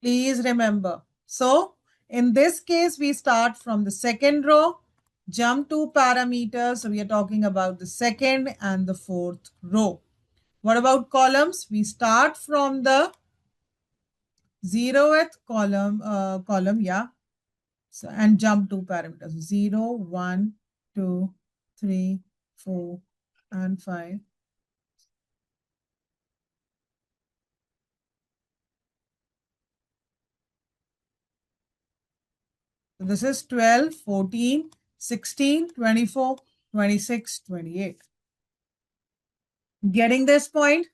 Please remember. So, in this case, we start from the second row, jump two parameters. So, we are talking about the second and the fourth row. What about columns? We start from the 0th column, yeah. So, and jump two parameters, 0, 1, 2, 3, 4, and 5. So this is 12, 14, 16, 24, 26, 28. Getting this point?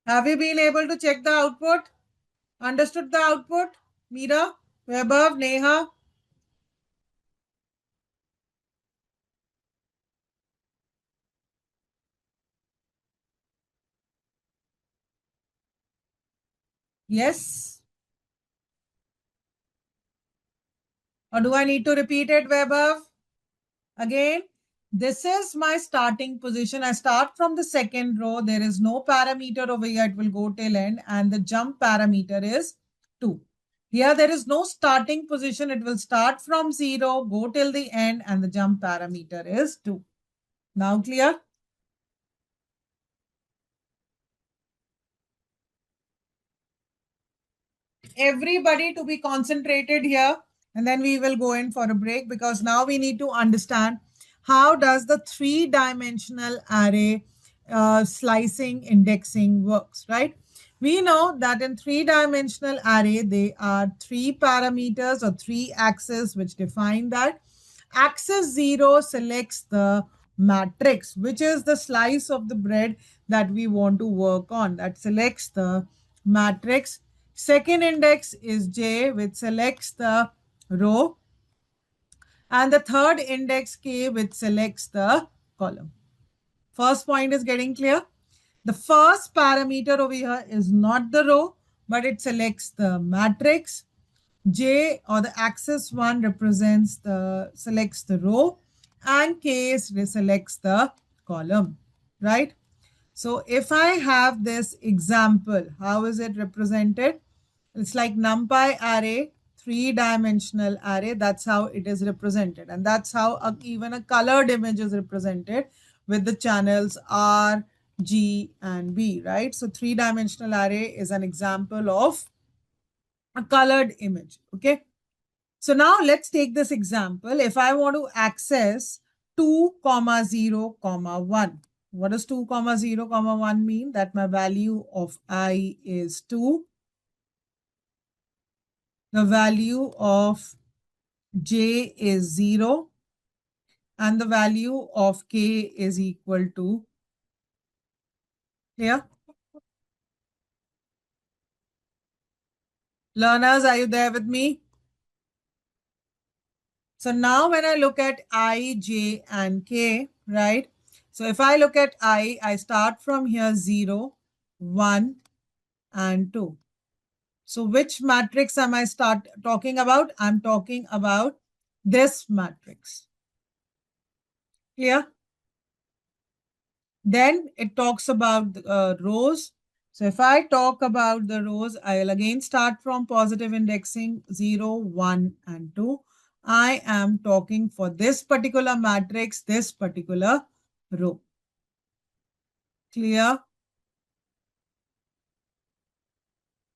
Have you been able to check the output? Understood the output? Meera, Vaibhav, Neha? Yes? Or do I need to repeat it, Vaibhav? Again, this is my starting position. I start from the second row. There is no parameter over here. It will go till end. And the jump parameter is 2. Here, there is no starting position. It will start from 0, go till the end, and the jump parameter is 2. Now clear? Everybody to be concentrated here, and then we will go in for a break, because now we need to understand how does the three-dimensional array slicing indexing works, right? We know that in three-dimensional array, there are three parameters or three axes which define that. Axis 0 selects the matrix, which is the slice of the bread that we want to work on. That selects the matrix. Second index is J, which selects the row. And the third index K, which selects the column. First point is getting clear. The first parameter over here is not the row, but it selects the matrix. J, or the axis 1, represents selects the row, and K selects the column, right? So if I have this example, how is it represented? It's like NumPy array, three-dimensional array. That's how it is represented. And that's how even a colored image is represented with the channels R, G, and B, right? So three-dimensional array is an example of a colored image, okay? So now let's take this example. If I want to access 2, 0, 1. What does 2, 0, 1 mean? That my value of I is 2. The value of J is 0. And the value of K is equal to here. Learners, are you there with me? So now when I look at I, J, and K, right? So if I look at I start from here 0, 1, and 2. So which matrix am I talking about? I'm talking about this matrix. Clear? Then it talks about rows. So if I talk about the rows, I will again start from positive indexing 0, 1, and 2. I am talking for this particular matrix, this particular row. Clear?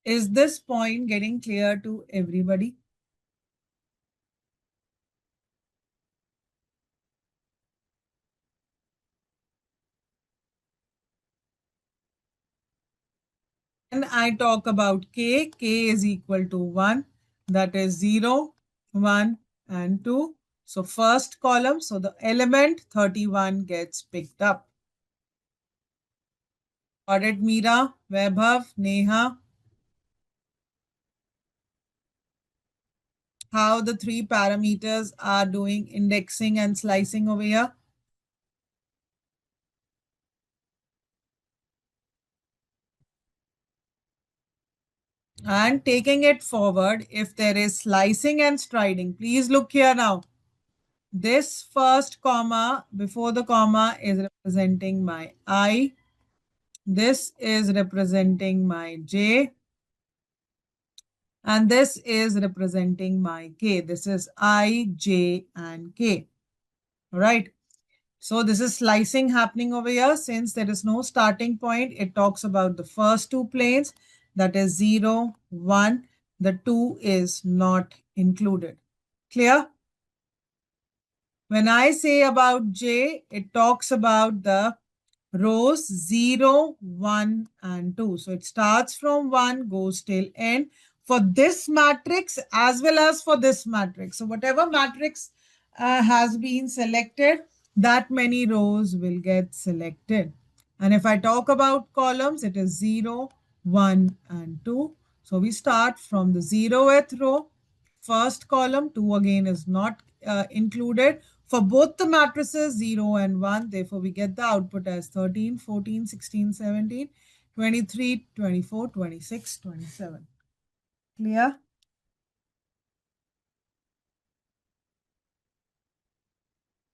Is this point getting clear to everybody? When I talk about k is equal to 1. That is 0, 1, and 2. So first column, so the element 31 gets picked up. Got it, Meera, Vaibhav, Neha? How the three parameters are doing indexing and slicing over here? And taking it forward, if there is slicing and striding, please look here now. This first comma before the comma is representing my I. This is representing my J. And this is representing my K. This is I, J, and K. All right. So this is slicing happening over here. Since there is no starting point, it talks about the first two planes. That is 0, 1. The 2 is not included. Clear? When I say about J, it talks about the rows 0, 1, and 2. So it starts from 1, goes till end for this matrix as well as for this matrix. So whatever matrix has been selected, that many rows will get selected. And if I talk about columns, it is 0, 1, and 2. So we start from the 0th row. First column, 2 again is not included. For both the matrices 0 and 1, therefore we get the output as 13, 14, 16, 17, 23, 24, 26, 27. Clear?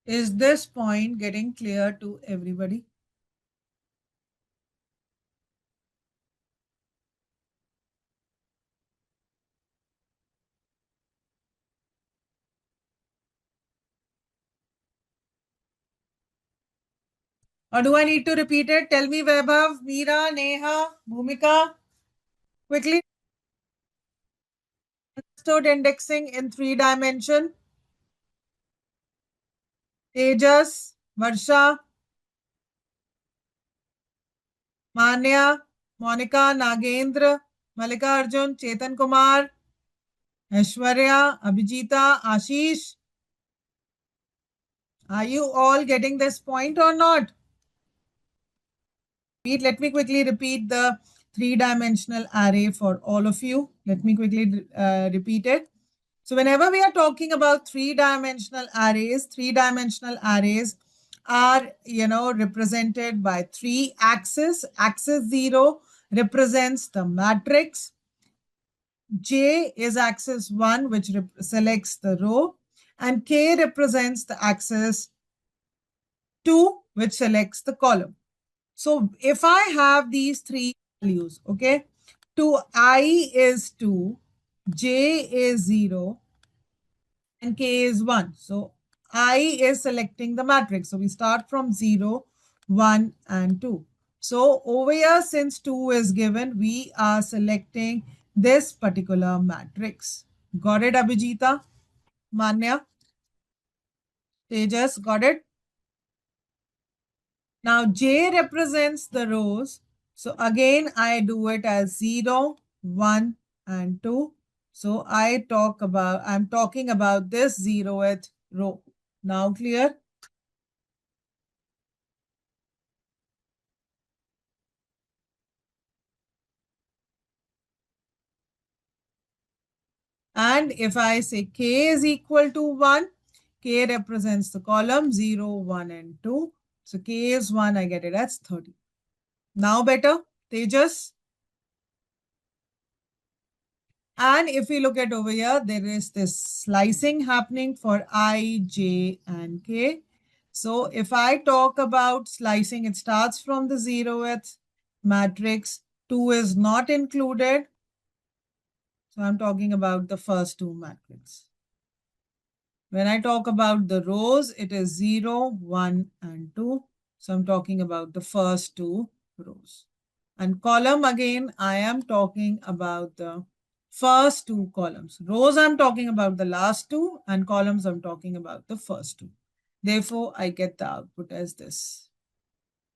Is this point getting clear to everybody? Or do I need to repeat it? Tell me, Vaibhav, Meera, Neha, Bhumika. Quickly. Understood indexing in 3 dimension. Tejas, Varsha, Manya, Monica, Nagendra, Malika Arjun, Chetan Kumar, Aishwarya, Abhijita, Ashish. Are you all getting this point or not? Let me quickly repeat the 3 dimensional array for all of you. Let me quickly repeat it. So whenever we are talking about 3 dimensional arrays, 3 dimensional arrays are, represented by 3 axes. Axis 0 represents the matrix. J is axis 1, which selects the row. And K represents the axis 2, which selects the column. So if I have these 3 values, okay, I is 2, J is 0, and K is 1. So I is selecting the matrix. So we start from 0, 1, and 2. So over here, since 2 is given, we are selecting this particular matrix. Got it, Abhijita? Manya? Tejas, got it? Now J represents the rows. So again, I do it as 0, 1, and 2. So I'm talking about this 0th row. Now clear? And if I say K is equal to 1, K represents the column 0, 1, and 2. So K is 1, I get it as 30. Now better, Tejas? And if we look at over here, there is this slicing happening for I, J, and K. So if I talk about slicing, it starts from the 0th matrix. 2 is not included. So I'm talking about the first two matrices. When I talk about the rows, it is 0, 1, and 2. So I'm talking about the first two rows. And column, again, I am talking about the first two columns. Rows, I'm talking about the last two, and columns, I'm talking about the first two. Therefore, I get the output as this.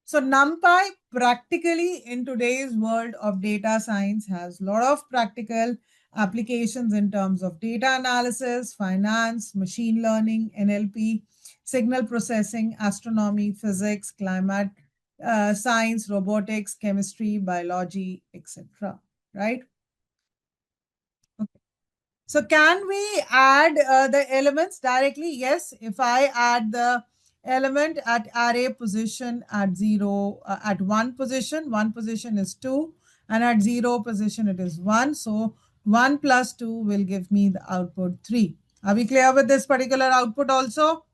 So NumPy practically in today's world of data science has a lot of practical applications in terms of data analysis, finance, machine learning, NLP, signal processing, astronomy, physics, climate science, robotics, chemistry, biology, etc. Right? So can we add the elements directly? Yes, if I add the element at array position at 0, at one position is 2, and at 0 position it is 1. So 1 plus 2 will give me the output 3. Are we clear with this particular output also?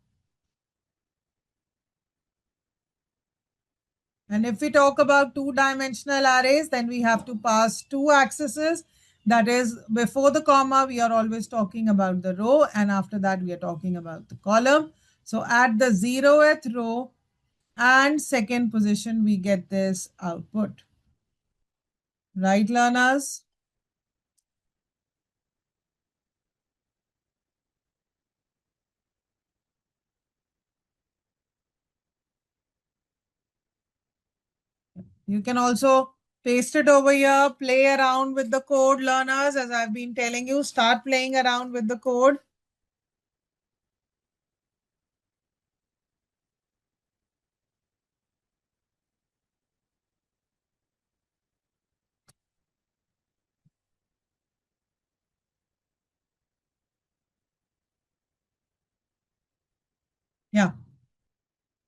And if we talk about two-dimensional arrays, then we have to pass two accesses. That is, before the comma, we are always talking about the row, and after that, we are talking about the column. So at the 0th row and second position, we get this output. Right, learners? You can also paste it over here, play around with the code, learners. As I've been telling you, start playing around with the code. Yeah.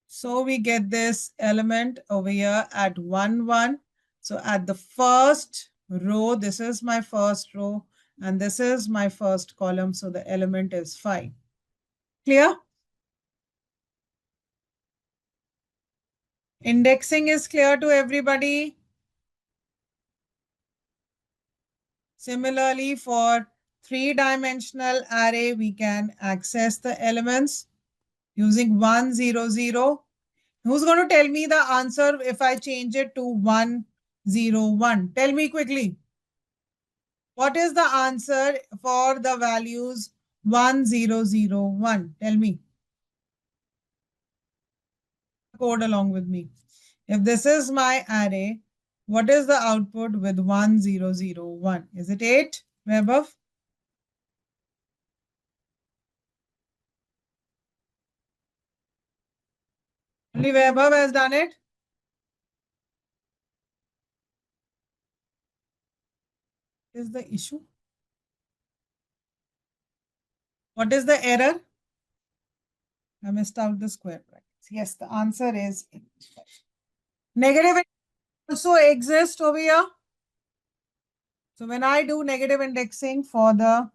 So we get this element over here at 1, 1. So at the first row, this is my first row, and this is my first column. So the element is 5. Clear? Indexing is clear to everybody. Similarly, for three-dimensional array, we can access the elements using 1, 0, 0. Who's going to tell me the answer if I change it to 1, 0, 1? Tell me quickly. What is the answer for the values 1001? Tell me. Code along with me. If this is my array, what is the output with 1001? Is it 8? Above? Only Vaibhav has done it. Is the issue? What is the error? I missed out the square brackets. Yes, the answer is 8. Negative also exists over here. So when I do negative indexing for the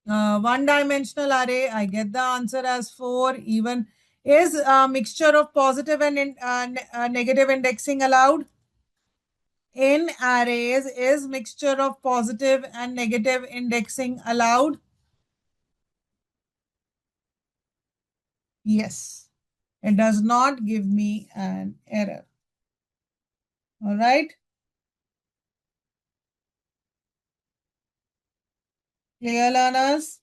one-dimensional array, I get the answer as 4. Even is a mixture of positive and negative indexing allowed? In arrays, is mixture of positive and negative indexing allowed? Yes. It does not give me an error. All right. Clear, learners?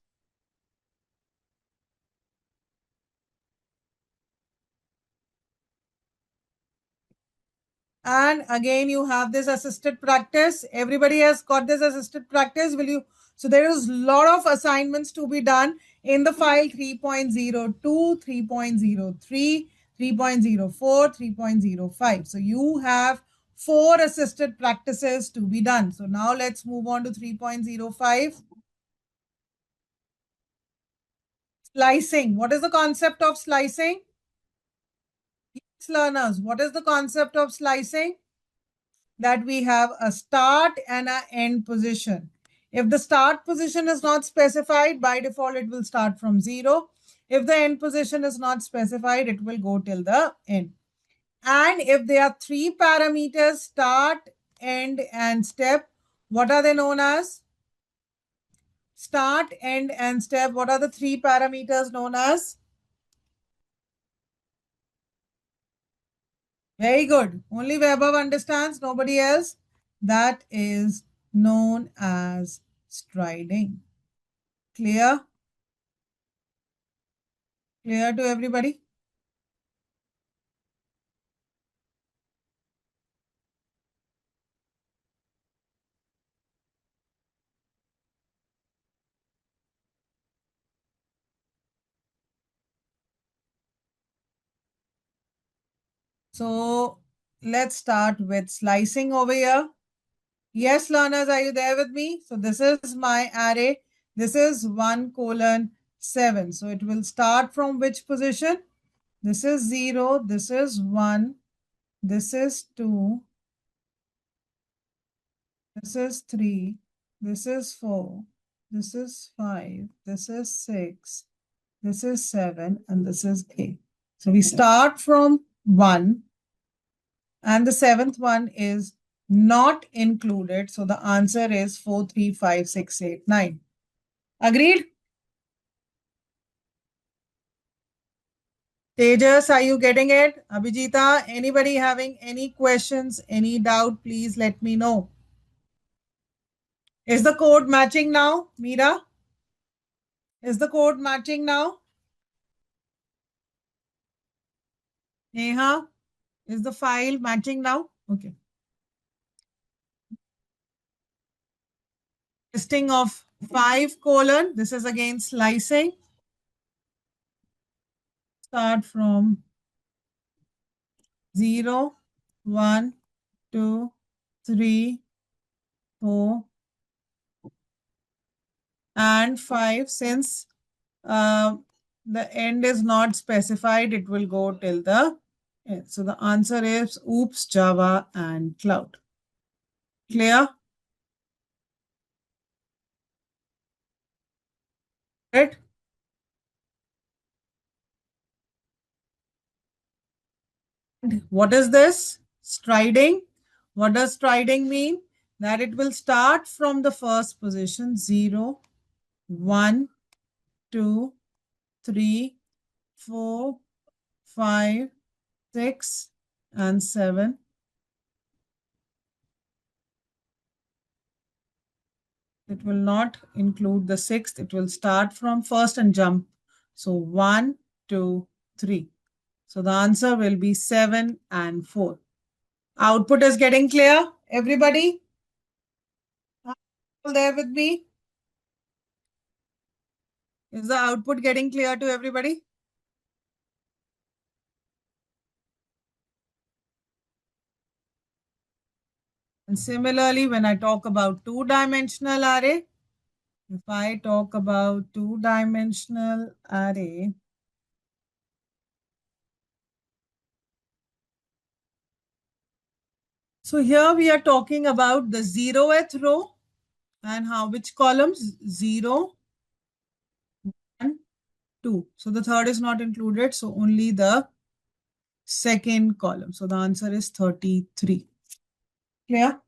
And again, you have this assisted practice. Everybody has got this assisted practice. Will you? So there is a lot of assignments to be done in the file 3.02, 3.03, 3.04, 3.05. So you have 4 assisted practices to be done. So now let's move on to 3.05. Slicing. What is the concept of slicing? Yes, learners, what is the concept of slicing? that we have a start and an end position. If the start position is not specified, by default, it will start from 0. If the end position is not specified, it will go till the end. And if there are 3 parameters, start, end, and step, what are they known as? Start, end, and step. What are the 3 parameters known as? Very good. Only Vaibhav understands, nobody else. That is known as striding. Clear? Clear to everybody? So let's start with slicing over here. Yes, learners, are you there with me? So this is my array. This is 1:7. So it will start from which position? This is 0, this is 1, this is 2, this is 3, this is 4, this is 5, this is 6, this is 7, and this is 8. So we start from 1, and the 7th one is not included. So the answer is 4, 3, 5, 6, 8, 9. Agreed? Tejas, are you getting it? Abhijita, anybody having any questions, any doubt, please let me know. Is the code matching now, Meera? Is the code matching now? Neha, is the file matching now? Okay. Listing of 5 colon. This is again slicing. Start from 0, 1, 2, 3, 4, and 5. Since the end is not specified, it will go till the end. So the answer is oops, Java, and cloud. Clear? Right? What is this? Striding. What does striding mean? That it will start from the first position, 0, 1, 2, 3, 4, 5, 6, and 7. It will not include the 6th. It will start from first and jump. So 1, 2, 3. So the answer will be 7 and 4. Output is getting clear, everybody? All there with me? Is the output getting clear to everybody? And similarly, when I talk about two-dimensional array, if I talk about two-dimensional array, so here we are talking about the 0th row and which columns? 0, 1, 2. So the third is not included, so only the second column. So the answer is 33. Clear?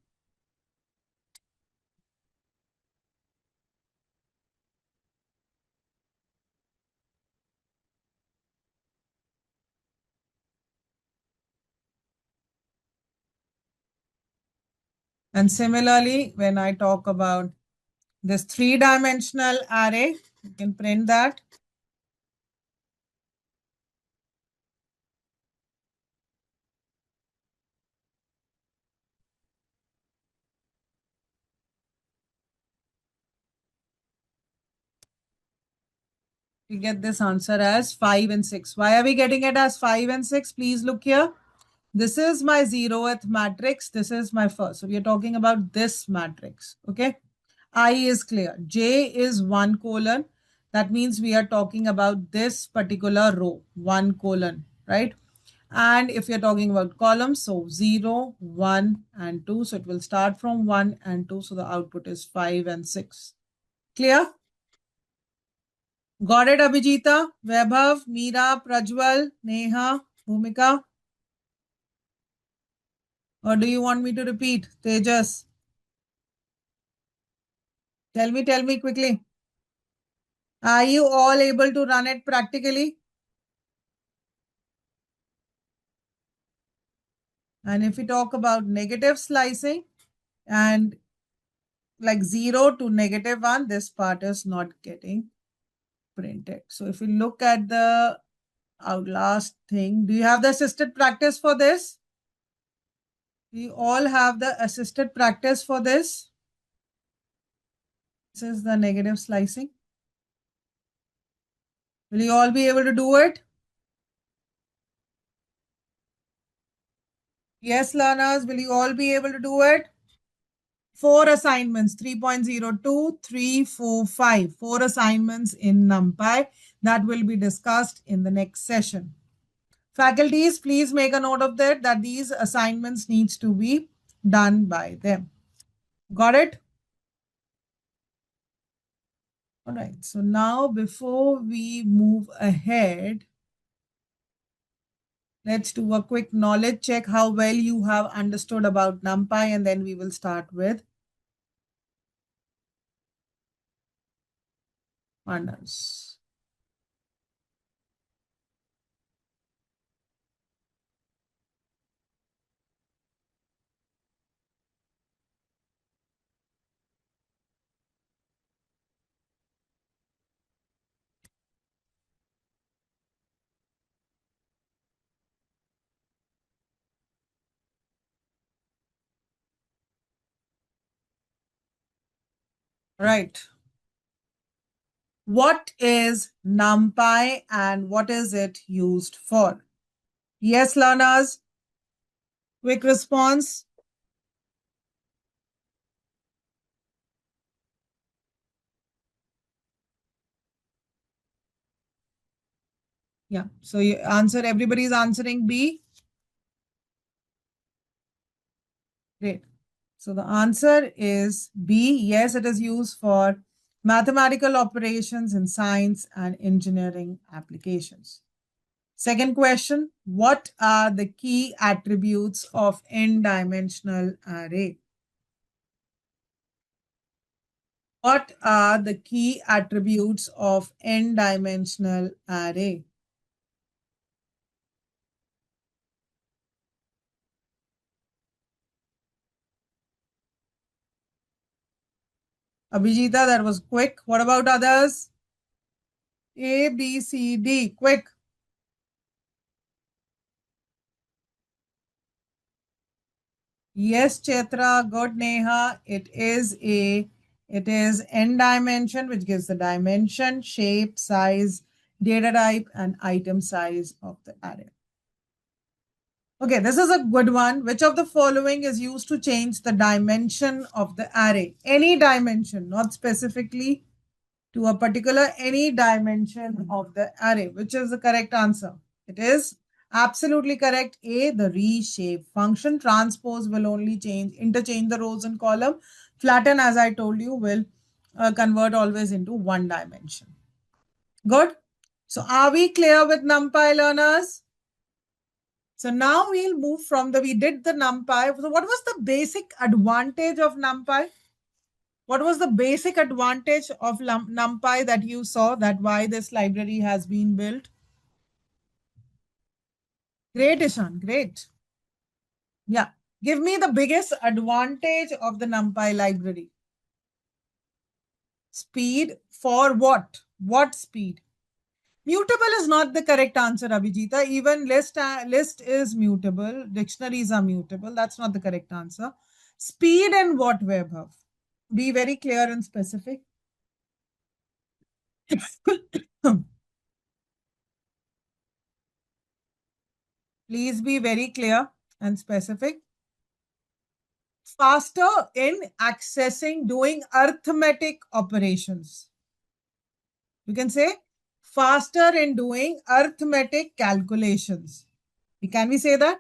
And similarly, when I talk about this three-dimensional array, you can print that. We get this answer as 5 and 6. Why are we getting it as 5 and 6? Please look here. This is my 0th matrix. This is my first. So we are talking about this matrix. Okay. I is clear. J is 1 colon. That means we are talking about this particular row, 1 colon, right? And if you're talking about columns, so 0, 1, and 2. So it will start from 1 and 2. So the output is 5 and 6. Clear? Got it, Abhijita, Vaibhav, Meera, Prajwal, Neha, Bhumika? Or do you want me to repeat? Tejas? Tell me quickly. Are you all able to run it practically? And if we talk about negative slicing and like 0 to -1, this part is not getting printed. So if we look at the last thing, do you have the assisted practice for this? We all have the assisted practice for this. This is the negative slicing. Will you all be able to do it? Yes, learners, will you all be able to do it? 4 assignments, 3.02, 3, 4, 5. 4 assignments in NumPy that will be discussed in the next session. Faculties, please make a note of that these assignments needs to be done by them. Got it? All right. So now before we move ahead, let's do a quick knowledge check how well you have understood about NumPy, and then we will start with Pandas. Right. What is NumPy and what is it used for? Yes, learners. Quick response. Yeah. So you answer, everybody's answering B. Great. So the answer is B. Yes, it is used for mathematical operations in science and engineering applications. Second question, what are the key attributes of n-dimensional array? What are the key attributes of n-dimensional array? Abhijita, that was quick. What about others? A, B, C, D, quick. Yes, Chetra, good Neha. It is n dimension, which gives the dimension, shape, size, data type, and item size of the array. Okay, this is a good one. Which of the following is used to change the dimension of the array? Any dimension, not specifically to a particular, any dimension of the array. Which is the correct answer? It is absolutely correct. A, the reshape function. Transpose will only interchange the rows and column. Flatten, as I told you, will convert always into one dimension. Good. So are we clear with NumPy, learners? So now we'll move from we did the NumPy. So what was the basic advantage of NumPy? What was the basic advantage of NumPy that you saw, that why this library has been built? Great, Ishan. Great. Yeah. Give me the biggest advantage of the NumPy library. Speed for what? What speed? Mutable is not the correct answer, Abhijita. Even list is mutable. Dictionaries are mutable. That's not the correct answer. Speed and what, Vaibhav? Be very clear and specific. Please be very clear and specific. Faster in accessing, doing arithmetic operations. You can say faster in doing arithmetic calculations. Can we say that?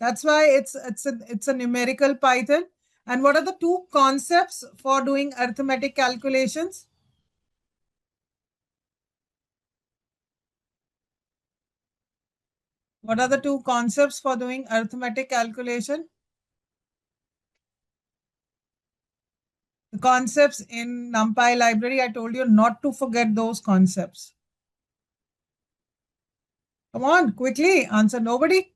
That's why it's a numerical Python. And what are the two concepts for doing arithmetic calculations? What are the two concepts for doing arithmetic calculation? The concepts in NumPy library, I told you not to forget those concepts. Come on, quickly answer. Nobody?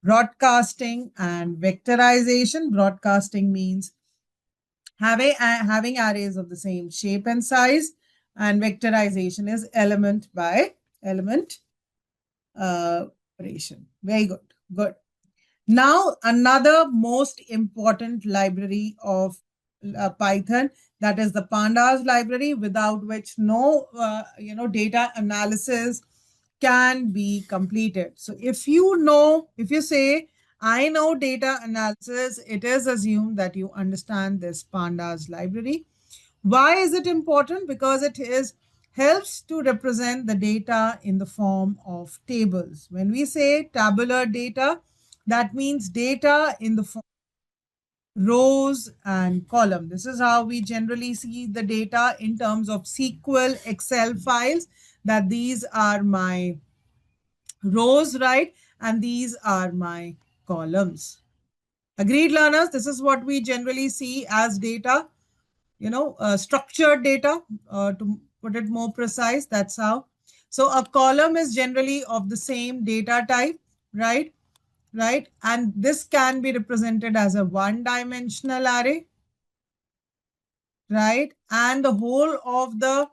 Broadcasting and vectorization. Broadcasting means having arrays of the same shape and size, and vectorization is element by element operation. Very good. Good. Now, another most important library of Python, that is the Pandas library, without which no data analysis can be completed. So if you say, I know data analysis, it is assumed that you understand this Pandas library. Why is it important? Because it helps to represent the data in the form of tables. When we say tabular data, that means data in the form of rows and column. This is how we generally see the data in terms of SQL Excel files, that these are my rows, right? And these are my columns. Agreed, learners? This is what we generally see as data, structured data, to put it more precise. That's how. So a column is generally of the same data type, right? Right. And this can be represented as a one-dimensional array, right? And the whole of the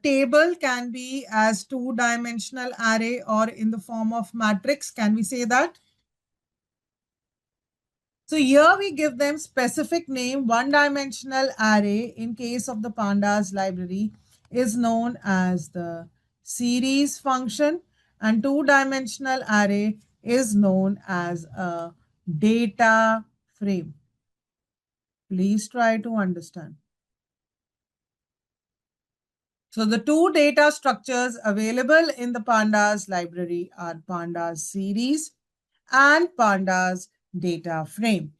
table can be as two-dimensional array or in the form of matrix. Can we say that? So here we give them specific name. One-dimensional array in case of the Pandas library is known as the series function, and two-dimensional array is known as a data frame. Please try to understand. So the two data structures available in the Pandas library are Pandas series and Pandas data frame.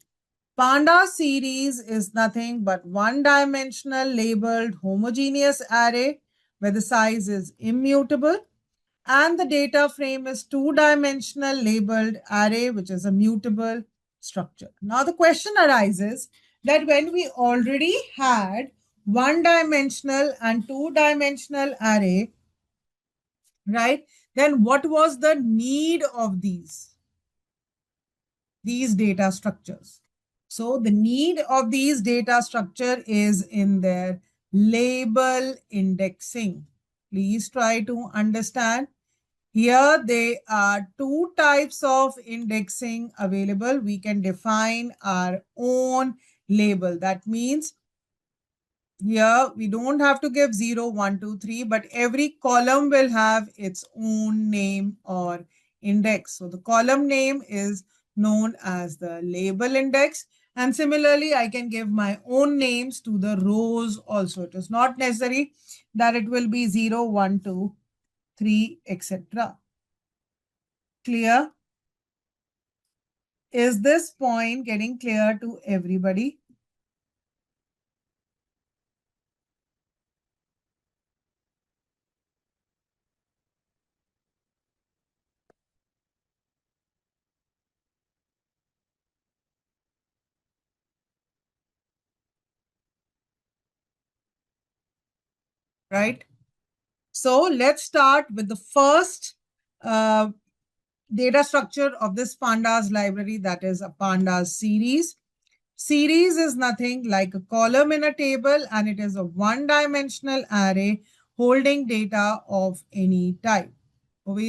Pandas series is nothing but one-dimensional labeled homogeneous array where the size is immutable, and the data frame is two-dimensional labeled array which is a mutable structure. Now the question arises that when we already had one-dimensional and two-dimensional array, right, then what was the need of these data structures? So the need of these data structure is in their label indexing. Please try to understand. Here there are two types of indexing available. We can define our own label. That means here we don't have to give 0, 1, 2, 3, but every column will have its own name or index. So the column name is known as the label index. And similarly, I can give my own names to the rows also. It is not necessary that it will be 0, 1, 2, 3, etc. Clear? Is this point getting clear to everybody? Right? So let's start with the first data structure of this Pandas library, that is a Pandas series. Series is nothing like a column in a table, and it is a one-dimensional array holding data of any type. Over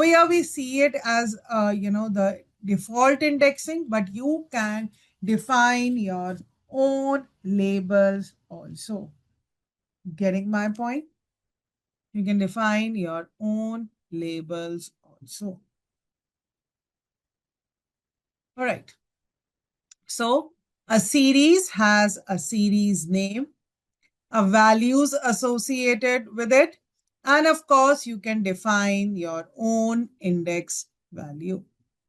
here we see it as the default indexing, but you can define your own labels also. Getting my point? You can define your own labels also. All right. So a series has a series name, a values associated with it, And of course, you can define your own index value,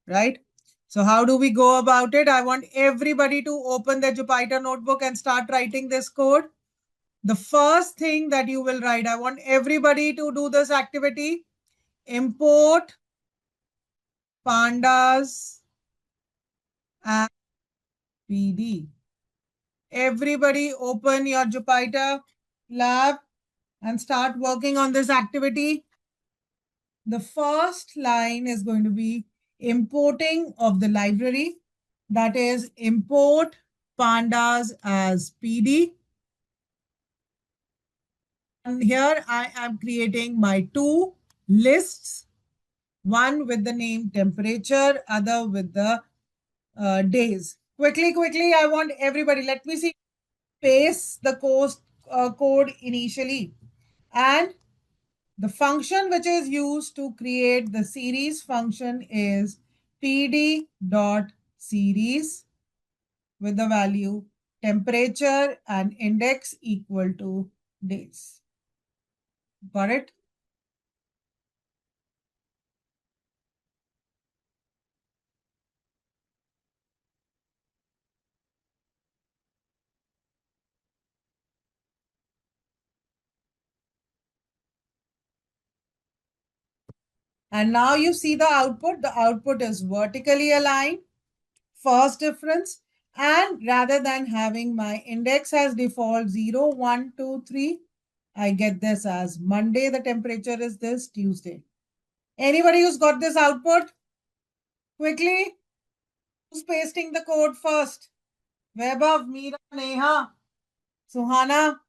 right? So how do we go about it? I want everybody to open their Jupyter notebook and start writing this code. The first thing that you will write, I want everybody to do this activity. Import pandas and PD. Everybody open your Jupyter lab and start working on this activity. The first line is going to be importing of the library. That is import pandas as PD. And here I am creating my two lists, one with the name temperature, other with the days. Quickly, I want everybody, let me see, paste the code initially. And the function which is used to create the series function is pd.series with the value temperature and index equal to days. Got it? And now you see the output. The output is vertically aligned. First difference. And rather than having my index as default 0, 1, 2, 3, I get this as Monday. The temperature is this, Tuesday. Anybody who's got this output? Quickly. Who's pasting the code first? Vaibhav, Meera, Neha, Suhana.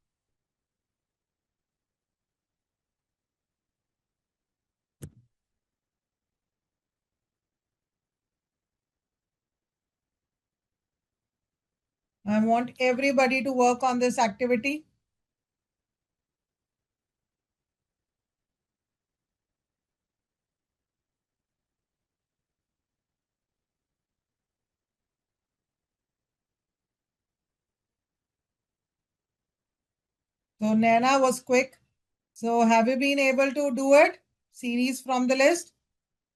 I want everybody to work on this activity. So Naina was quick. So have you been able to do it? Series from the list.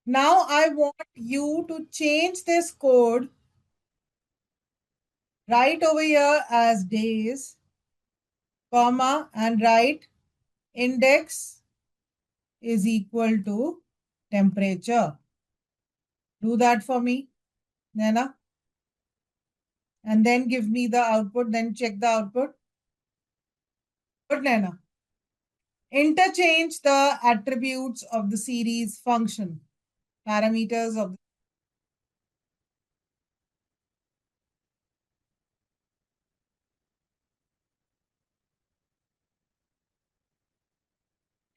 Now I want you to change this code right over here as days, comma, and write index is equal to temperature. Do that for me, Naina. And then give me the output, then check the output. Good, Naina. Interchange the attributes of the series function, parameters of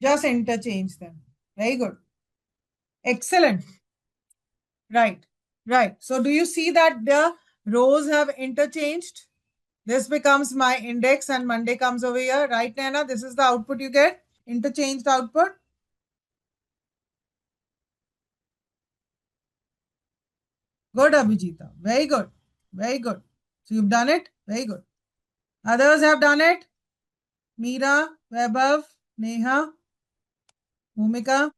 just interchange them. Very good. Excellent. Right. Right. So do you see that the rows have interchanged? This becomes my index and Monday comes over here. Right, Naina? This is the output you get. Interchanged output. Good, Abhijita. Very good. Very good. So you've done it. Very good. Others have done it. Meera, Vaibhav, Neha, Bhumika.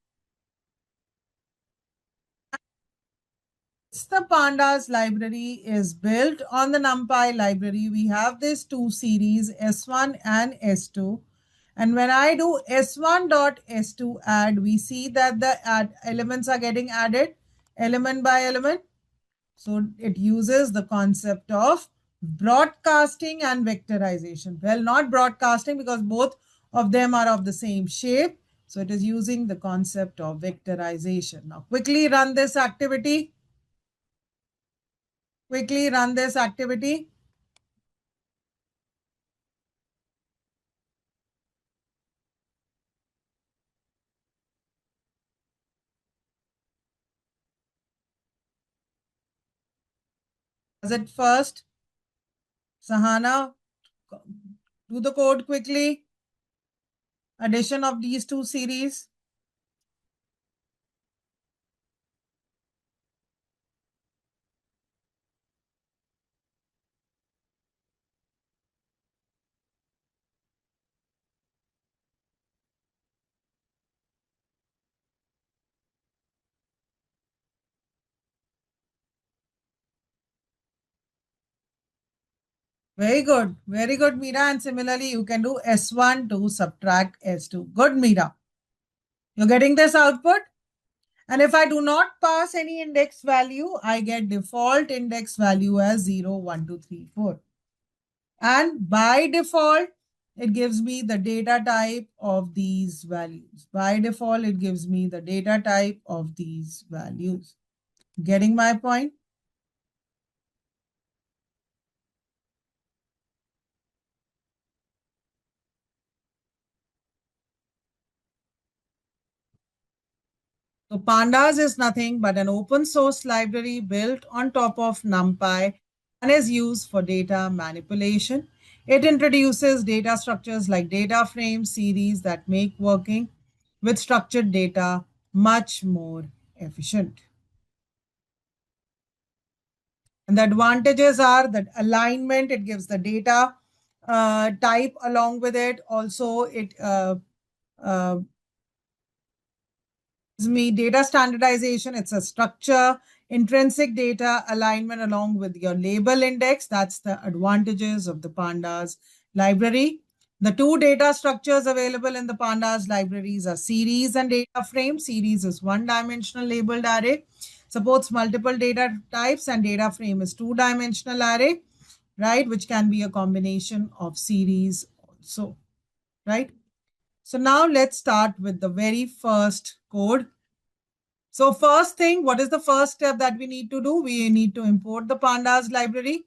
The pandas library is built on the NumPy library. We have these two series, S1 and S2. And when I do S1 dot S2 add, we see that the elements are getting added element by element. So it uses the concept of broadcasting and vectorization. Well, not broadcasting because both of them are of the same shape. So it is using the concept of vectorization. Now quickly run this activity. Quickly run this activity. Does it first. Sahana, do the code quickly. Addition of these two series. Very good. Very good, Meera. And similarly, you can do S1 to subtract S2. Good, Meera. You're getting this output? And if I do not pass any index value, I get default index value as 0, 1, 2, 3, 4. And by default, it gives me the data type of these values. By default, it gives me the data type of these values. Getting my point? So Pandas is nothing but an open source library built on top of NumPy and is used for data manipulation. It introduces data structures like data frames, series that make working with structured data much more efficient. And the advantages are that alignment, it gives the data type along with it. Also, it uh, me data standardization. It's a structure, intrinsic data alignment along with your label index. That's the advantages of the Pandas library. The two data structures available in the Pandas libraries are series and data frame. Series is one-dimensional labeled array, supports multiple data types, and data frame is two-dimensional array, right? Which can be a combination of series also, right? So now let's start with the very first code. So first thing, what is the first step that we need to do? We need to import the Pandas library.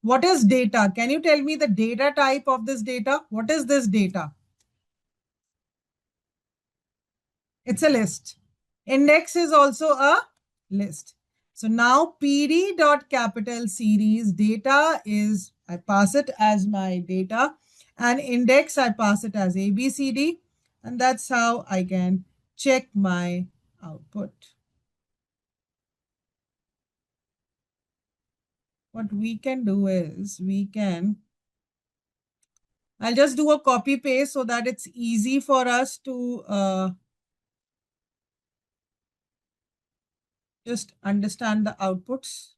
What is data? Can you tell me the data type of this data? What is this data? It's a list. Index is also a list. So now pd.capital series data is, I pass it as my data, and index, I pass it as ABCD. And that's how I can check my output. What we can do is I'll just do a copy paste so that it's easy for us to just understand the outputs.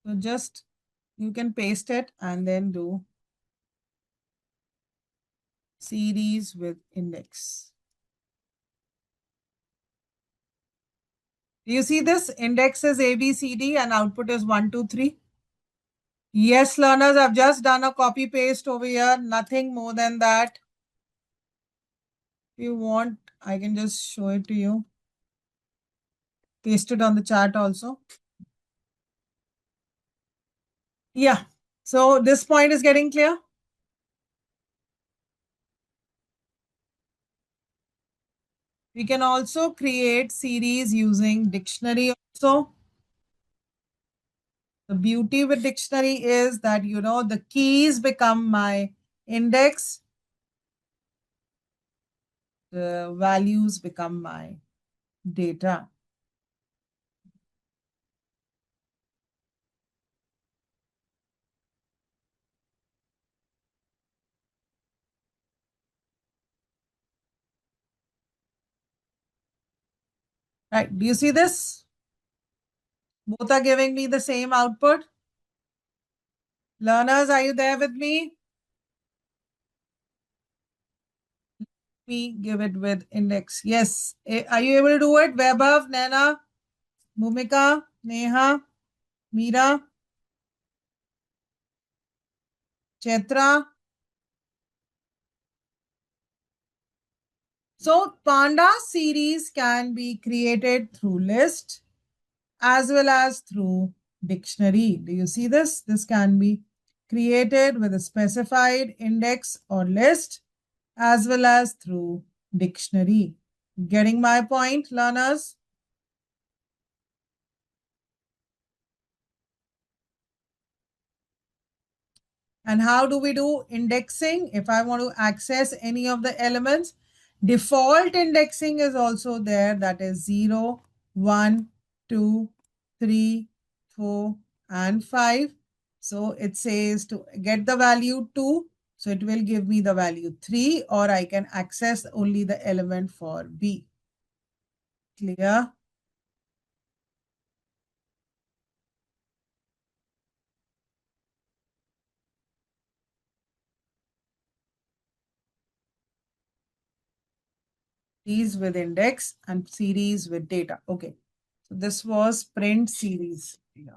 So just you can paste it and then do series with index. Do you see this? Index is ABCD and output is 1, 2, 3. Yes, learners, I've just done a copy paste over here. Nothing more than that. If you want, I can just show it to you. Paste it on the chat also. Yeah. So this point is getting clear. We can also create series using dictionary also. The beauty with dictionary is that, the keys become my index. The values become my data. Right? Do you see this? Both are giving me the same output. Learners, are you there with me? Me give it with index. Yes. Are you able to do it? Vaibhav, Naina, Bhumika, Neha, Meera, Chetra. So Pandas series can be created through list as well as through dictionary. Do you see this? This can be created with a specified index or list as well as through dictionary. Getting my point, learners? And how do we do indexing? If I want to access any of the elements, default indexing is also there. That is 0, 1, 2, 3, 4, and 5. So it says to get the value 2. So it will give me the value 3, or I can access only the element for B. Clear? series with index and series with data. Okay. So this was print series. Yeah.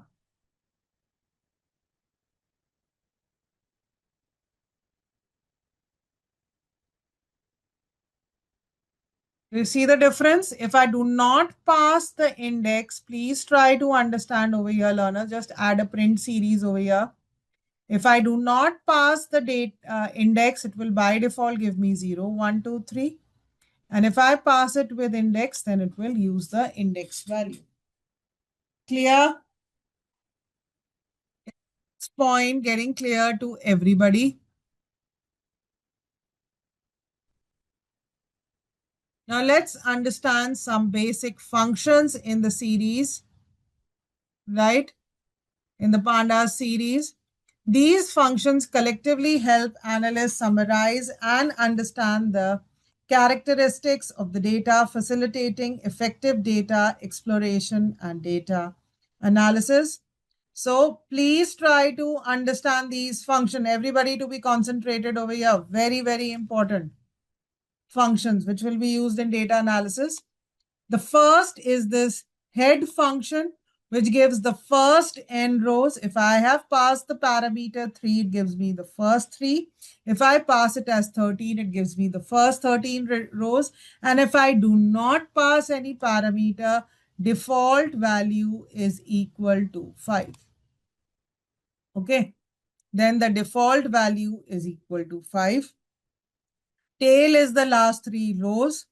You see the difference? If I do not pass the index, please try to understand over here, learners. Just add a print series over here. If I do not pass the date index, it will by default give me 0, 1, 2, 3. And if I pass it with index, then it will use the index value. Clear? This point getting clear to everybody. Now let's understand some basic functions in the series, right? In the Pandas series. These functions collectively help analysts summarize and understand the characteristics of the data, facilitating effective data exploration and data analysis. So please try to understand these functions. Everybody to be concentrated over here. Very, very important functions which will be used in data analysis. The first is this head function, which gives the first n rows. If I have passed the parameter 3, it gives me the first 3. If I pass it as 13, it gives me the first 13 rows. And if I do not pass any parameter, default value is equal to 5. Okay. Then the default value is equal to 5. Tail is the last 3 rows.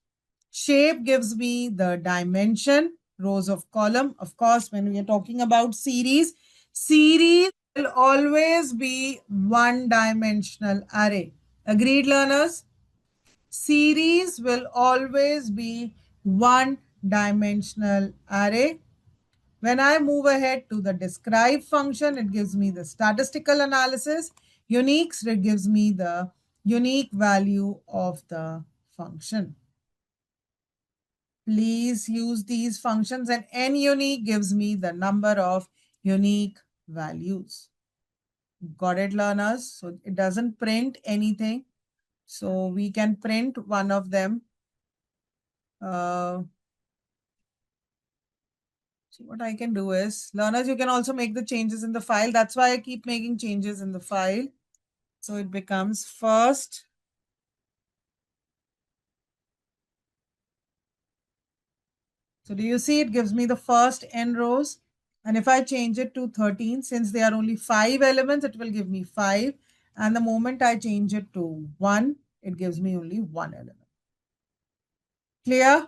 Shape gives me the dimension, rows of column. Of course, when we are talking about series, series will always be one-dimensional array. Agreed, learners? Series will always be one-dimensional array. When I move ahead to the describe function, it gives me the statistical analysis. Uniques, it gives me the unique value of the function. Please use these functions, and n unique gives me the number of unique values. Got it, learners? So it doesn't print anything. So we can print one of them. So what I can do is, learners, you can also make the changes in the file. That's why I keep making changes in the file. So it becomes first. So do you see it gives me the first n rows? And if I change it to 13, since there are only 5 elements, it will give me 5. And the moment I change it to 1, it gives me only 1 element. Clear?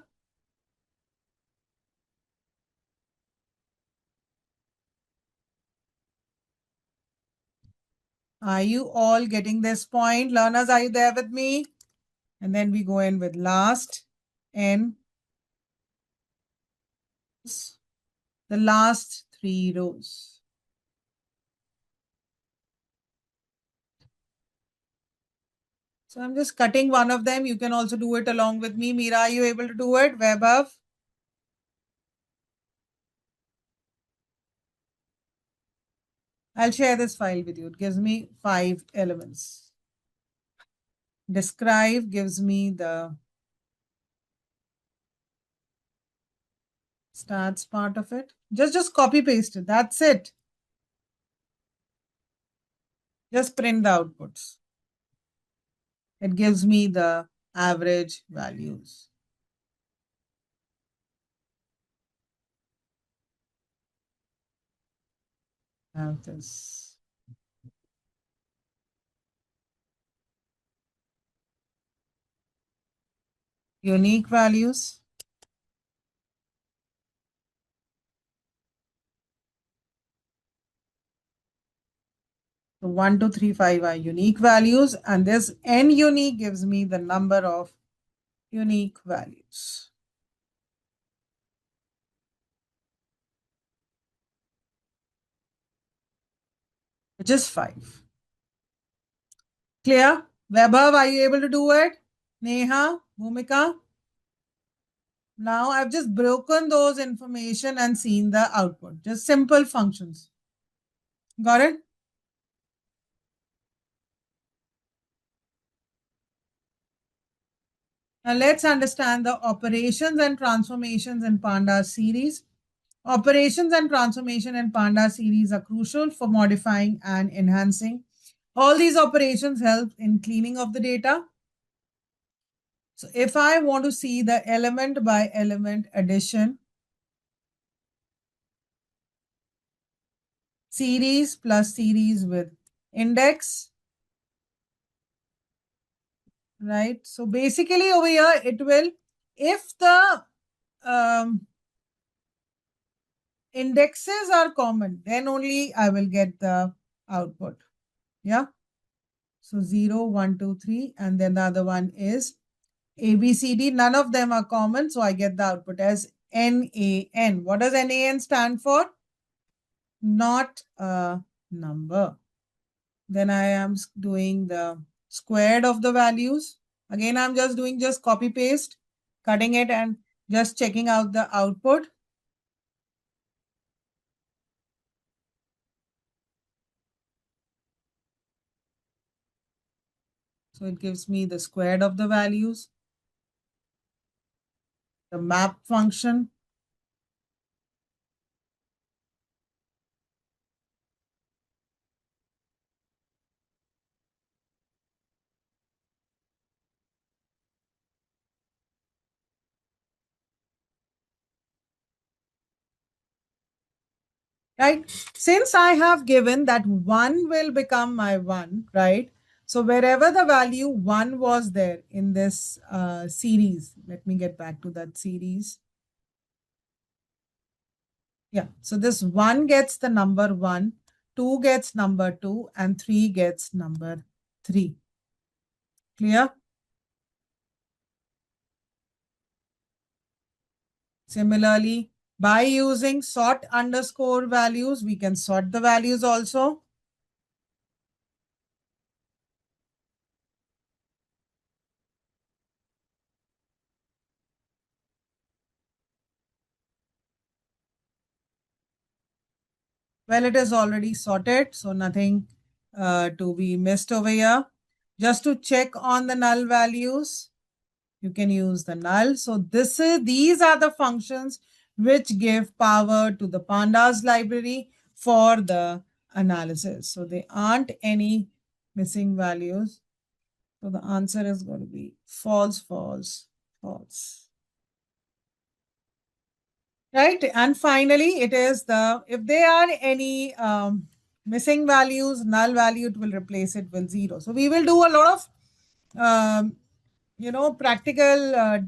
Are you all getting this point? Learners, are you there with me? And then we go in with last n, the last 3 rows. So I'm just cutting one of them. You can also do it along with me. Meera, are you able to do it? Vaibhav? I'll share this file with you. It gives me 5 elements. Describe gives me the stats part of it. Just copy paste it. That's it. Just print the outputs. It gives me the average values. Have this. Unique values. So 1, 2, 3, 5 are unique values, and this n unique gives me the number of unique values, which is 5. Clear? Vaibhav, are you able to do it? Neha, Bhumika? Now I've just broken those information and seen the output. Just simple functions. Got it? Now let's understand the operations and transformations in Pandas series. Operations and transformation in Pandas series are crucial for modifying and enhancing. All these operations help in cleaning of the data. So if I want to see the element by element addition, series plus series with index, right? So basically over here, it will, if the indexes are common, then only I will get the output. Yeah. So 0, 1, 2, 3, and then the other one is A, B, C, D. None of them are common, so I get the output as NaN. What does NaN stand for? Not a number. Then I am doing the squared of the values. Again, I'm just doing just copy paste, cutting it and just checking out the output. So it gives me the squared of the values, the map function. Right? Since I have given that 1 will become my 1, right? So wherever the value 1 was there in this series, let me get back to that series. Yeah, so this 1 gets the number 1, 2 gets number 2, and 3 gets number 3. Clear? Similarly, by using sort underscore values, we can sort the values also. Well, it is already sorted, so nothing to be missed over here. Just to check on the null values, you can use the null. So these are the functions which give power to the Pandas library for the analysis. So there aren't any missing values. So the answer is going to be false, false, false. Right. And finally, it is if there are any missing values, null value, it will replace it with 0. So we will do a lot of, practical,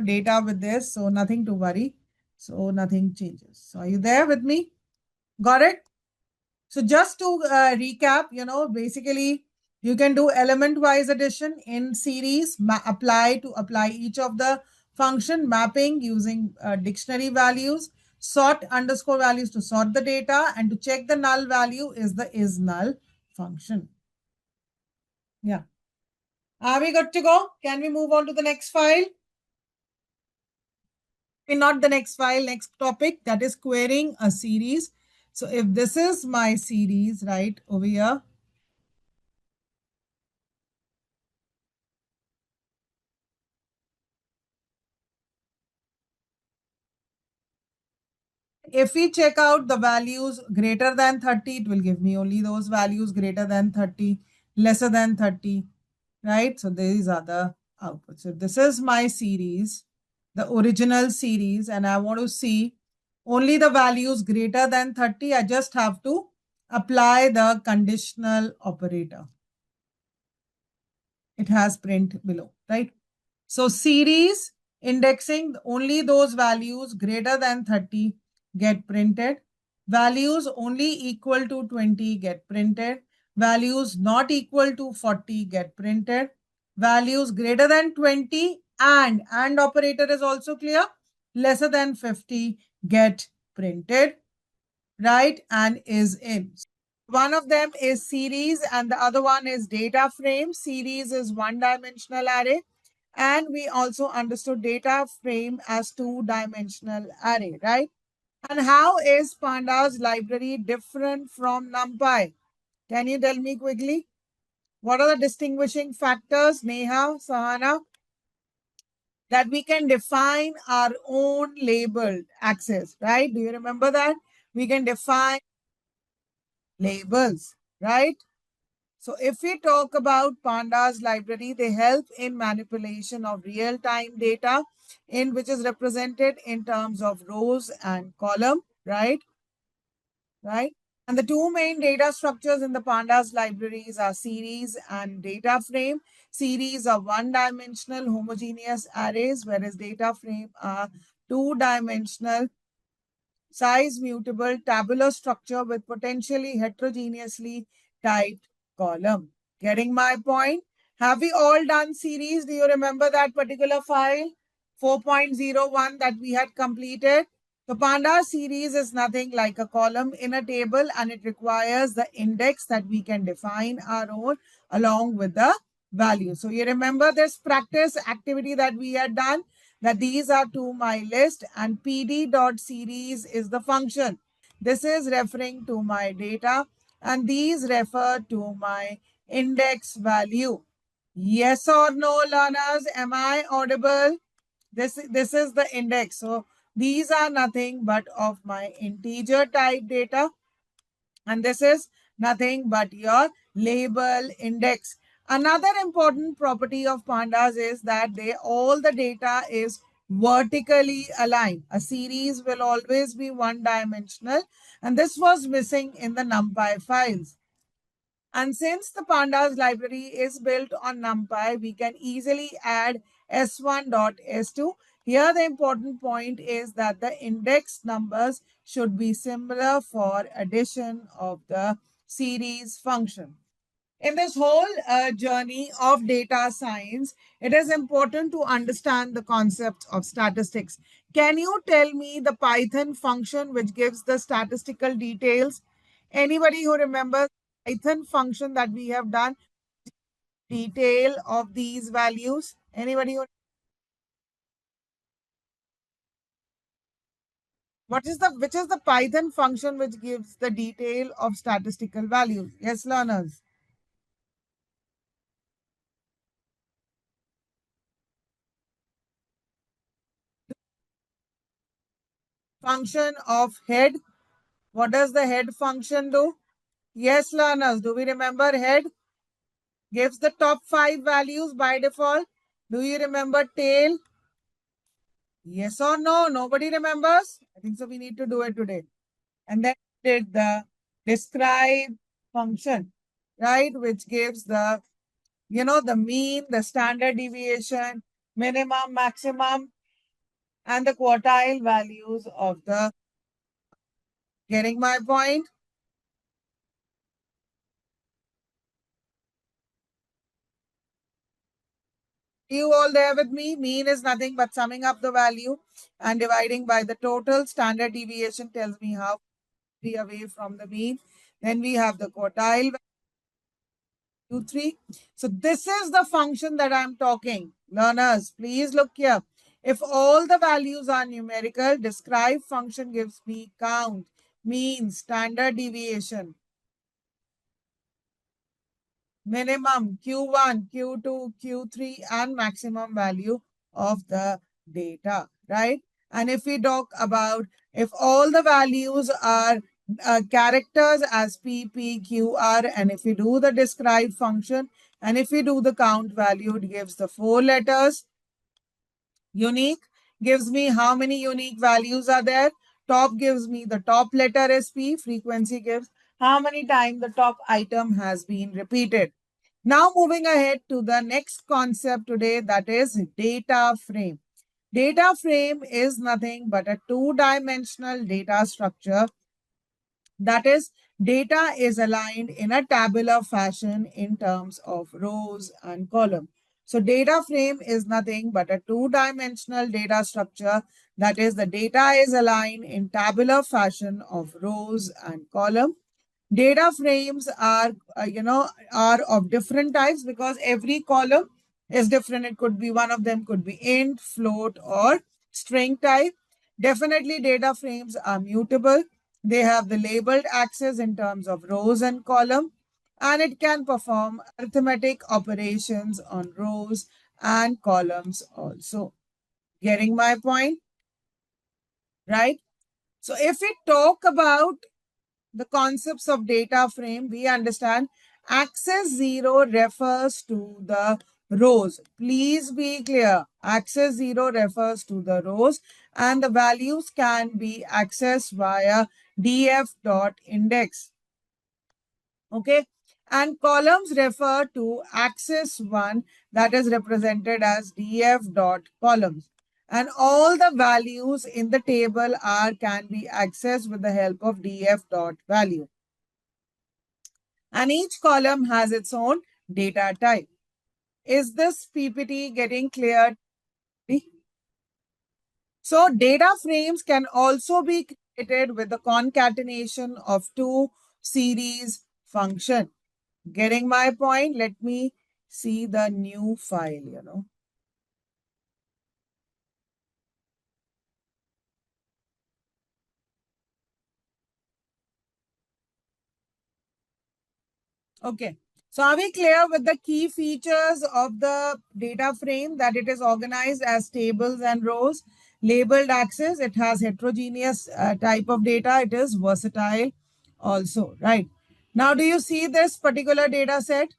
data with this. So nothing to worry. So nothing changes. So are you there with me? Got it? So just to recap, basically you can do element-wise addition in series, apply each of the function mapping using dictionary values, sort underscore values to sort the data, and to check the null value is the isNull function. Yeah. Are we good to go? Can we move on to the next file? Not the next file, next topic, that is querying a series. So if this is my series right over here, if we check out the values greater than 30, it will give me only those values greater than 30, lesser than 30, right? So these are the outputs. So this is my series, the original series, and I want to see only the values greater than 30. I just have to apply the conditional operator. It has print below, right? So series indexing, only those values greater than 30 get printed. Values only equal to 20 get printed. Values not equal to 40 get printed. Values greater than 20 and operator is also clear. Lesser than 50 get printed, right? And is in. One of them is series and the other one is data frame. Series is one-dimensional array. And we also understood data frame as two-dimensional array, right? And how is Pandas library different from NumPy? Can you tell me quickly? What are the distinguishing factors, Neha, Sahana? that we can define our own labeled access, right? Do you remember that? We can define labels, right? So if we talk about Pandas library, they help in manipulation of real-time data in which is represented in terms of rows and column, right? Right? And the two main data structures in the Pandas libraries are series and data frame. Series are one-dimensional homogeneous arrays, whereas data frame are two-dimensional size mutable tabular structure with potentially heterogeneously typed column. Getting my point? Have we all done series? Do you remember that particular file? 4.01 that we had completed. The Panda series is nothing like a column in a table, and it requires the index that we can define our own along with the value. So you remember this practice activity that we had done, that these are to my list, and pd.series is the function. This is referring to my data, and these refer to my index value. Yes or no, learners? Am I audible? This is the index. So these are nothing but of my integer type data, and this is nothing but your label index. Another important property of pandas is that all the data is vertically aligned. A series will always be one dimensional, and this was missing in the NumPy files. And since the pandas library is built on NumPy, we can easily add s1.s2. Here the important point is that the index numbers should be similar for addition of the series function. In this whole journey of data science, it is important to understand the concept of statistics. Can you tell me the Python function which gives the statistical details? Anybody who remembers Python function that we have done, detail of these values? Anybody who, which is the Python function which gives the detail of statistical values? Yes, learners. Function of head. What does the head function do? Yes, learners, do we remember head gives the top 5 values by default? Do you remember tail? Yes or no? Nobody remembers? I think so. We need to do it today. And then did the describe function, right? Which gives the, the mean, the standard deviation, minimum, maximum, and the quartile values of the, getting my point? You all there with me? Mean is nothing but summing up the value and dividing by the total. Standard deviation tells me how far away from the mean. Then we have the quartile value 3. So this is the function that I'm talking. Learners, please look here. If all the values are numerical, describe function gives me count, mean, standard deviation, minimum Q1, Q2, Q3, and maximum value of the data, right? And if we talk about if all the values are characters as P, P, Q, R, and if we do the describe function, and if we do the count value, it gives the 4 letters. Unique gives me how many unique values are there. Top gives me the top letter is P. Frequency gives how many times the top item has been repeated. Now moving ahead to the next concept today, that is data frame. Data frame is nothing but a two-dimensional data structure. That is, data is aligned in a tabular fashion in terms of rows and column. So data frame is nothing but a two-dimensional data structure. That is, the data is aligned in tabular fashion of rows and column. Data frames are, are of different types because every column is different. It could be one of them could be int, float, or string type. Definitely, data frames are mutable. They have the labeled axis in terms of rows and column, and it can perform arithmetic operations on rows and columns also. Getting my point? Right? So if we talk about the concepts of data frame, we understand axis 0 refers to the rows. Please be clear. Axis 0 refers to the rows and the values can be accessed via df.index. Okay. And columns refer to axis 1 that is represented as df.columns. And all the values in the table are can be accessed with the help of df.value. And each column has its own data type. Is this PPT getting clear? So data frames can also be created with the concatenation of two series function. Getting my point? Let me see the new file. Okay. So are we clear with the key features of the data frame, that it is organized as tables and rows, labeled axis, it has heterogeneous type of data, it is versatile also, right? Now, do you see this particular data set?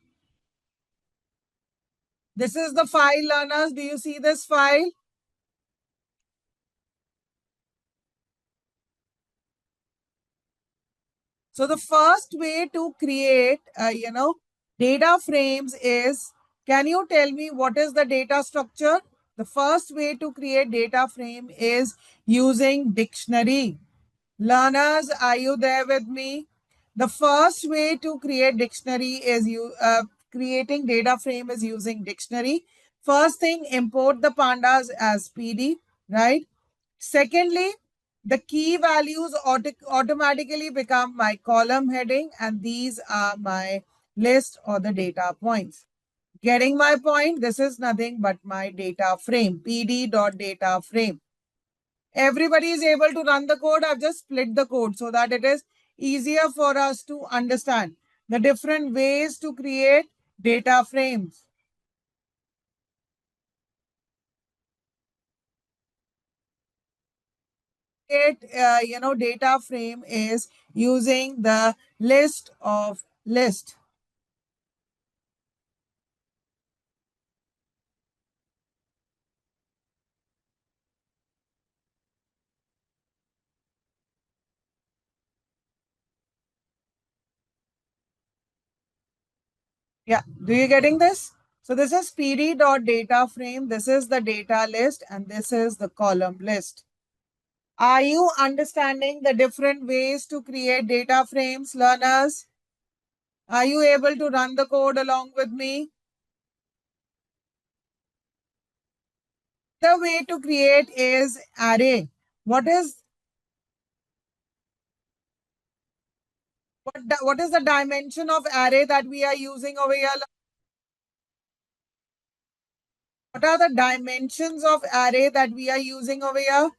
This is the file, learners. Do you see this file? So the first way to create, data frames is, can you tell me what is the data structure? The first way to create data frame is using dictionary. Learners, are you there with me? The first way to create dictionary is creating data frame is using dictionary. First thing, import the pandas as PD, right? Secondly, the key values automatically become my column heading, and these are my list or the data points. Getting my point? This is nothing but my data frame, pd.data frame. Everybody is able to run the code. I've just split the code so that it is easier for us to understand the different ways to create data frames. Data frame is using the list of list. Yeah, do you getting this? So this is pd.data frame. This is the data list and this is the column list. Are you understanding the different ways to create data frames, learners? Are you able to run the code along with me? The way to create is array. What is the dimension of array that we are using over here? What are the dimensions of array that we are using over here?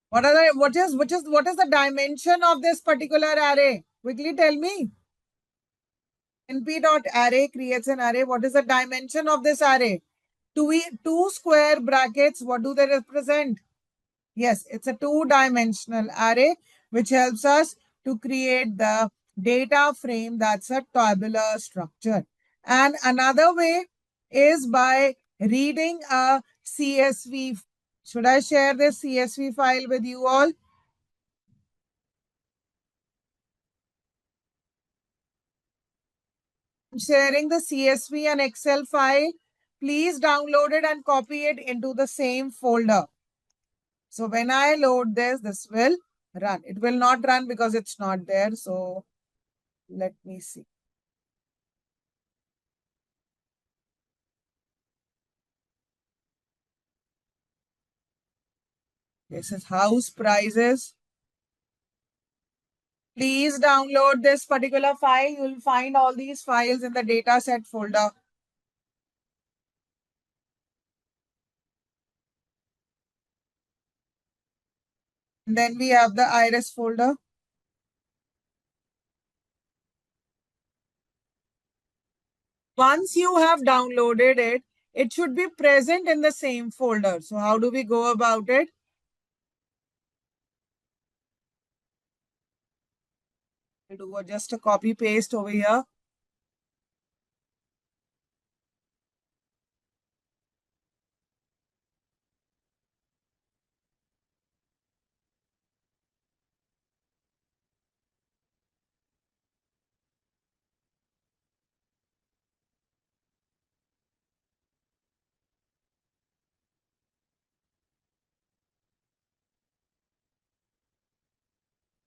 What is the dimension of this particular array? Quickly tell me. np.array creates an array. What is the dimension of this array? Two square brackets, what do they represent? Yes, it's a two-dimensional array, which helps us to create the data frame that's a tabular structure. And another way is by reading a CSV. Should I share this CSV file with you all? I'm sharing the CSV and Excel file. Please download it and copy it into the same folder. So when I load this, this will run. It will not run because it's not there. So let me see. This is house prices. Please download this particular file. You'll find all these files in the dataset folder. And then we have the iris folder. Once you have downloaded it, it should be present in the same folder. So how do we go about it? I'll do just a copy paste over here.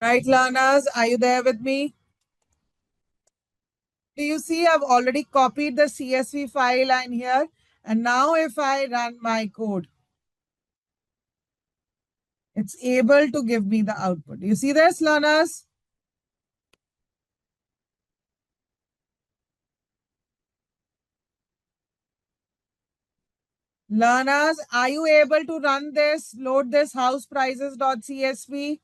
Right, learners, are you there with me? Do you see I've already copied the CSV file in here? And now if I run my code, it's able to give me the output. You see this, learners? Learners, are you able to run this, load this houseprices.csv?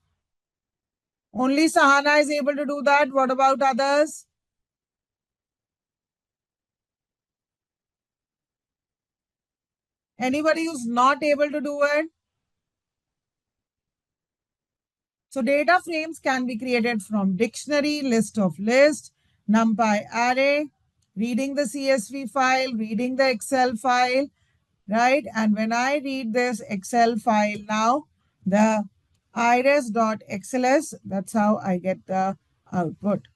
Only Sahana is able to do that. What about others? Anybody who's not able to do it? So data frames can be created from dictionary, list of lists, NumPy array, reading the CSV file, reading the Excel file, right? And when I read this Excel file now, the iris.xls, that's how I get the output.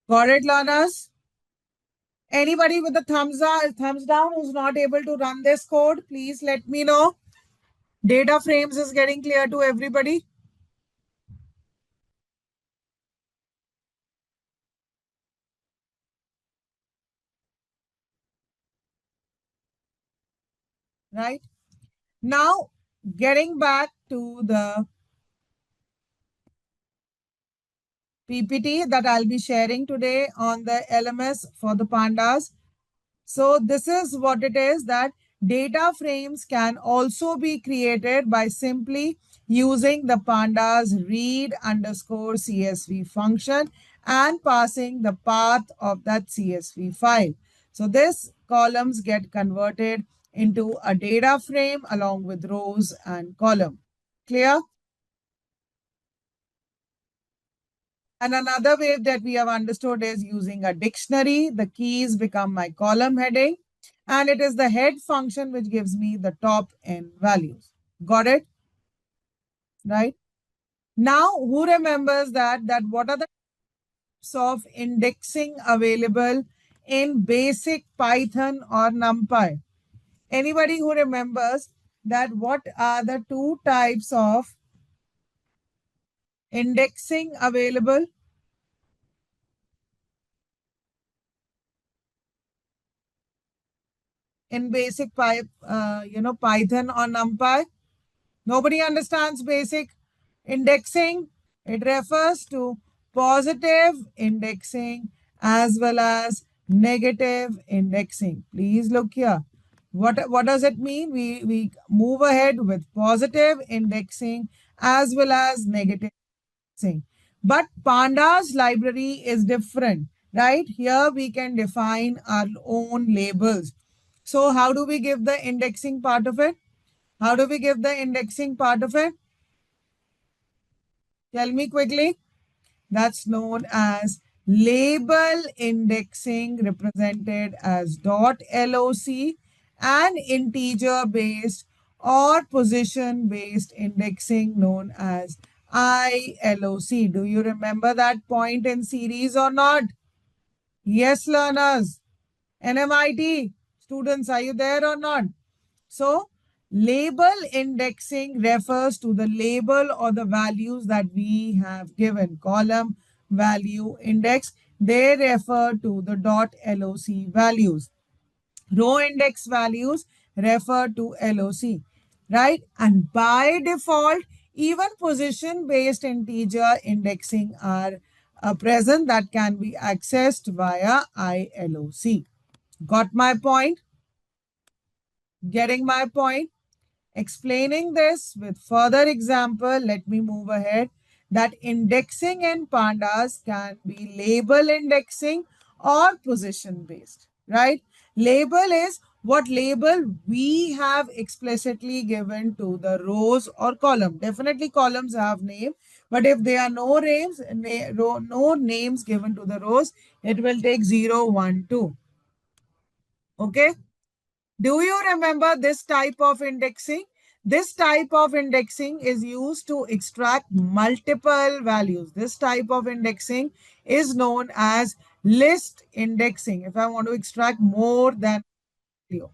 Got it, learners? Anybody with the thumbs down who's not able to run this code, please let me know. Data frames is getting clear to everybody. Right? Now, getting back to the PPT that I'll be sharing today on the LMS for the pandas. So this is what it is, that data frames can also be created by simply using the pandas read underscore CSV function and passing the path of that CSV file. So this columns get converted into a data frame along with rows and column. Clear? And another way that we have understood is using a dictionary. The keys become my column heading, and it is the head function which gives me the top n values. Got it? Right? Now, who remembers that what are the types of indexing available in basic Python or NumPy? Anybody who remembers that what are the two types of indexing available in basic Python or NumPy? Nobody understands basic indexing. It refers to positive indexing as well as negative indexing. Please look here. What does it mean? We move ahead with positive indexing as well as negative indexing. But Pandas library is different, right? Here we can define our own labels. So how do we give the indexing part of it? How do we give the indexing part of it? Tell me quickly. That's known as label indexing, represented as .loc, and integer based or position based indexing known as ILOC. Do you remember that point in series or not? Yes, learners. NMIT students, are you there or not? So, label indexing refers to the label or the values that we have given. Column value index, they refer to the .loc values. Row index values refer to LOC, right? And by default, even position-based integer indexing are present that can be accessed via ILOC. Got my point? Getting my point? Explaining this with further example, let me move ahead. that indexing in Pandas can be label indexing or position based, right? Label is what label we have explicitly given to the rows or column. Definitely columns have name, but if there are no names given to the rows, it will take 0, 1, 2. Okay. Do you remember this type of indexing? This type of indexing is used to extract multiple values. This type of indexing is known as list indexing. If I want to extract more than value.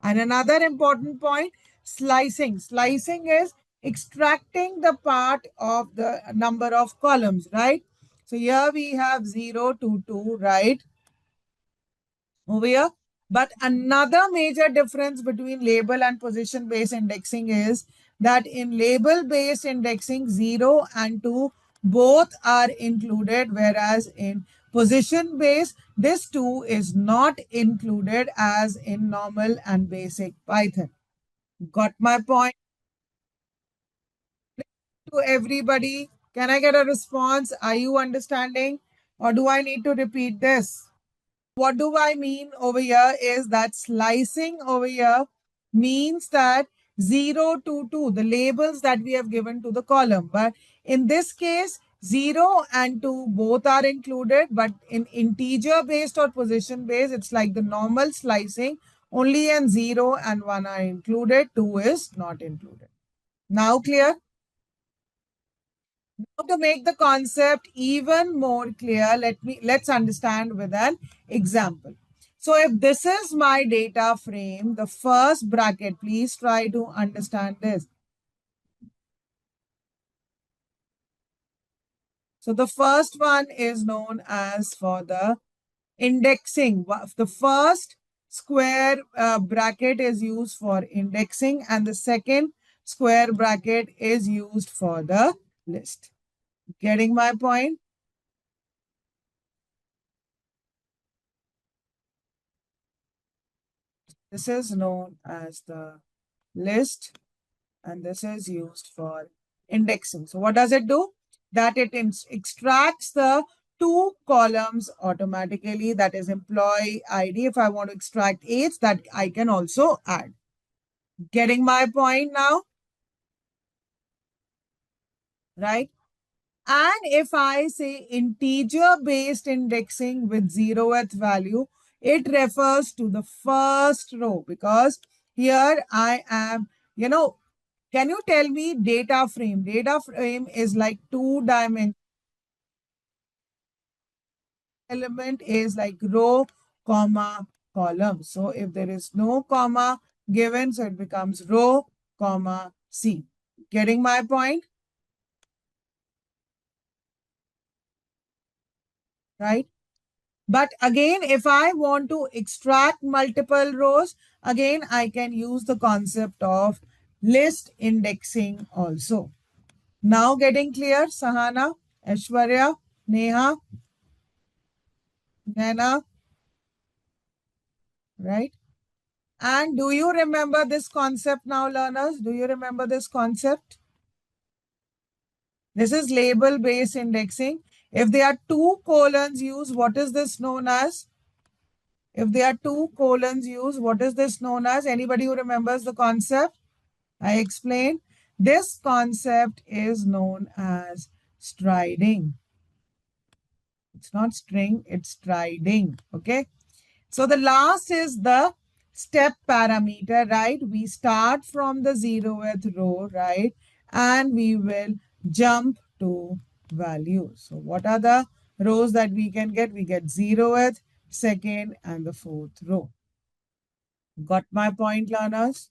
And another important point, slicing. Slicing is extracting the part of the number of columns, right? So here we have 0 to 2, right? Over here. But another major difference between label and position based indexing is that in label based indexing, 0 and 2 both are included, whereas in position based, this 2 is not included as in normal and basic Python. Got my point to everybody? Can I get a response? Are you understanding? Or do I need to repeat this? What do I mean over here is that slicing over here means that 0 to 2, the labels that we have given to the column. But in this case, 0 and 2 both are included, but in integer based or position based, it's like the normal slicing. Only in 0 and 1 are included, 2 is not included. Now clear? Now to make the concept even more clear, let's understand with an example. So if this is my data frame, the first bracket, please try to understand this. So the first one is known as for the indexing. The first square bracket is used for indexing and the second square bracket is used for the list. Getting my point? This is known as the list and this is used for indexing. So what does it do? That it extracts the two columns automatically, that is employee ID. If I want to extract age, that I can also add. Getting my point now? Right? And if I say integer based indexing with 0th value, it refers to the first row because here I am, can you tell me data frame? Data frame is like two-dimensional element is like row, comma, column. So if there is no comma given, so it becomes row, comma, C. Getting my point? Right? But again, if I want to extract multiple rows, again, I can use the concept of list indexing also. Now getting clear, Sahana, Aishwarya, Neha, Nana, right? And do you remember this concept now, learners? Do you remember this concept? This is label-based indexing. If there are two colons used, what is this known as? If there are two colons used, what is this known as? Anybody who remembers the concept? I explained. This concept is known as striding. It's not string, it's striding. Okay. So the last is the step parameter, right? We start from the 0th row, right? And we will jump to values. So what are the rows that we can get? We get 0th, second, and the 4th row. Got my point, learners?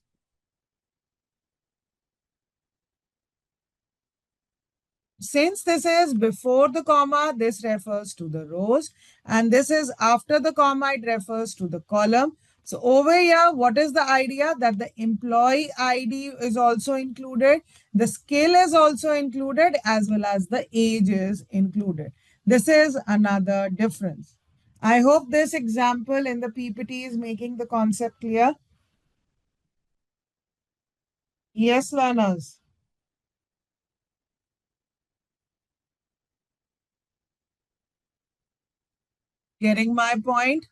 Since this is before the comma, this refers to the rows, and this is after the comma, it refers to the column. So over here, what is the idea? That the employee ID is also included, the skill is also included, as well as the age is included. This is another difference. I hope this example in the PPT is making the concept clear. Yes, learners. Getting my point?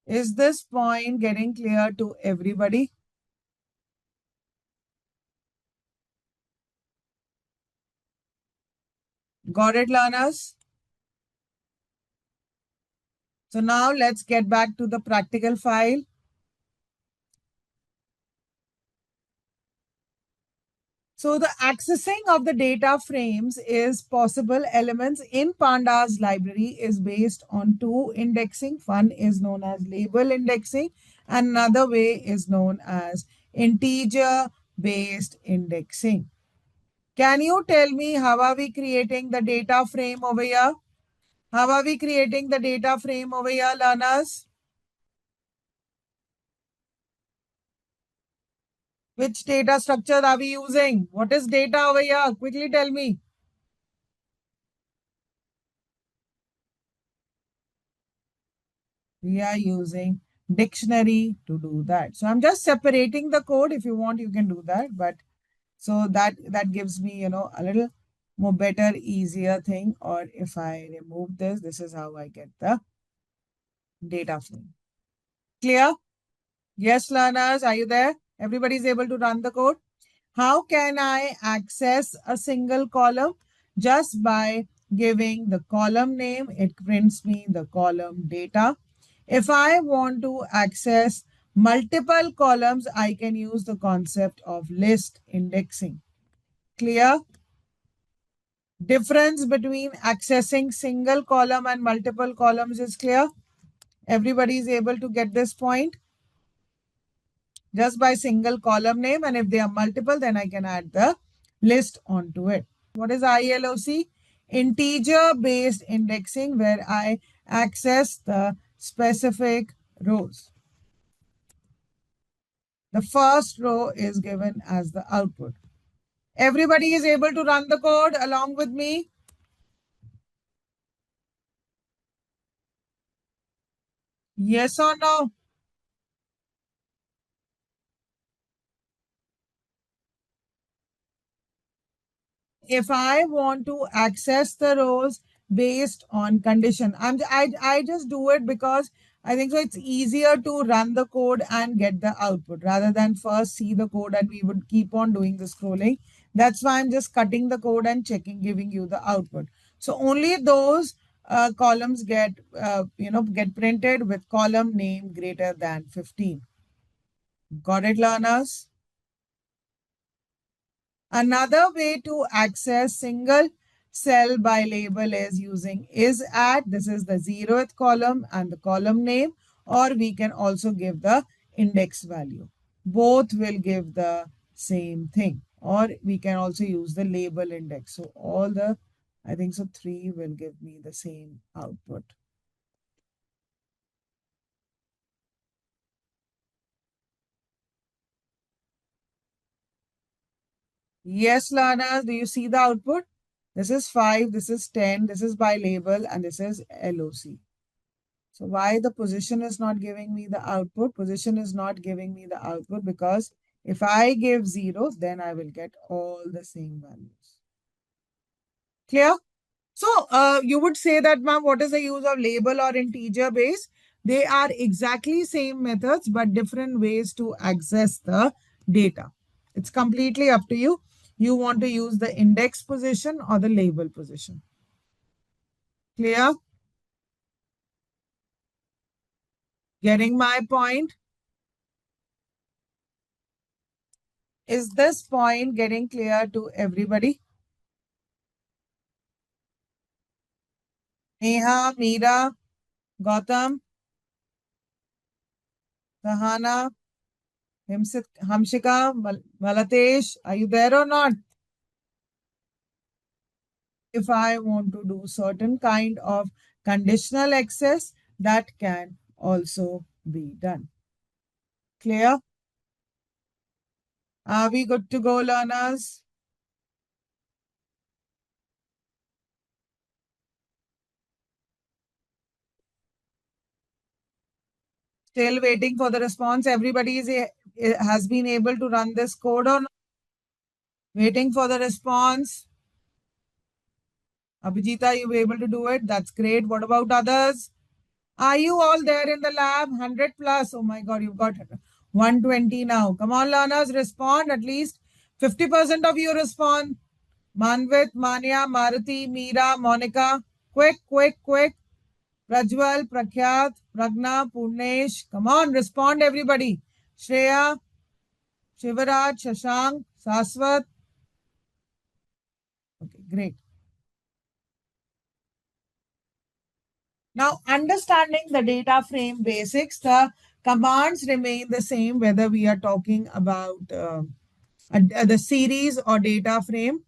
Is this point getting clear to everybody? Got it, learners? So now let's get back to the practical file. So the accessing of the data frames is possible. Elements in Pandas library is based on two indexing. One is known as label indexing, and another way is known as integer based indexing. Can you tell me how are we creating the data frame over here? How are we creating the data frame over here, learners? Which data structure are we using? What is data over here? Quickly tell me. We are using dictionary to do that. So I'm just separating the code. If you want, you can do that. But so that gives me, a little more better, easier thing. Or if I remove this, this is how I get the data frame. Clear? Yes, learners, are you there? Everybody's able to run the code. How can I access a single column? Just by giving the column name, it prints me the column data. If I want to access multiple columns, I can use the concept of list indexing. Clear? Difference between accessing single column and multiple columns is clear. Everybody is able to get this point just by single column name. And if they are multiple, then I can add the list onto it. What is ILOC? Integer based indexing, where I access the specific rows. The first row is given as the output. Everybody is able to run the code along with me. Yes or no? If I want to access the rows based on condition, I just do it because I think so it's easier to run the code and get the output rather than first see the code and we would keep on doing the scrolling. That's why I'm just cutting the code and checking, giving you the output. So only those columns get printed with column name greater than 15. Got it, learners? Another way to access single cell by label is using is at. This is the 0th column and the column name, or we can also give the index value. Both will give the same thing, or we can also use the label index. So I think so 3 will give me the same output. Yes, learners, do you see the output? This is 5, this is 10, this is by label, and this is LOC. So why the position is not giving me the output? Position is not giving me the output because if I give 0, then I will get all the same values. Clear? So you would say that, ma'am, what is the use of label or integer base? They are exactly same methods, but different ways to access the data. It's completely up to you. You want to use the index position or the label position. Clear? Getting my point? Is this point getting clear to everybody? Neha, Meera, Gautam, Sahana, Hamshika, Malatesh, are you there or not? If I want to do certain kind of conditional access, that can also be done. Clear? Are we good to go, learners? Still waiting for the response. Everybody has been able to run this code or not? Waiting for the response. Abhijita, you were able to do it. That's great. What about others? Are you all there in the lab? 100 plus. Oh my God, you've got 120 now. Come on, learners, respond. At least 50% of you respond. Manvit, Manya, Maruti, Meera, Monica. Quick, quick, quick. Prajwal, Prakyat, Pragna, Purnesh. Come on, respond, everybody. Shreya, Shivaraj, Shashank, Saswat. Okay, great. Now, understanding the data frame basics, the commands remain the same whether we are talking about the series or data frame.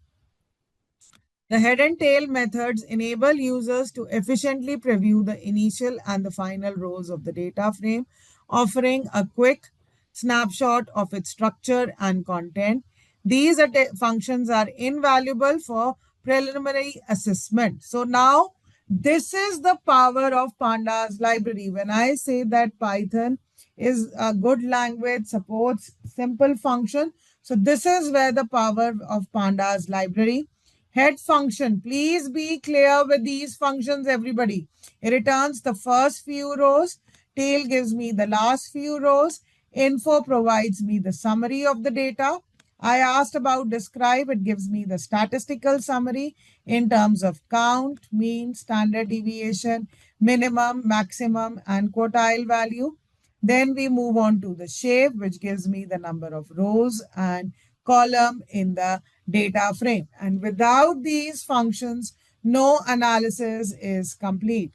The head and tail methods enable users to efficiently preview the initial and the final rows of the data frame, offering a quick snapshot of its structure and content. These functions are invaluable for preliminary assessment. So now this is the power of Pandas library. When I say that Python is a good language, supports simple function. So this is where the power of Pandas library. Head function. Please be clear with these functions, everybody. It returns the first few rows. Tail gives me the last few rows. Info provides me the summary of the data. I asked about describe. It gives me the statistical summary in terms of count, mean, standard deviation, minimum, maximum, and quartile value. Then we move on to the shape, which gives me the number of rows and column in the data frame. And without these functions, no analysis is complete.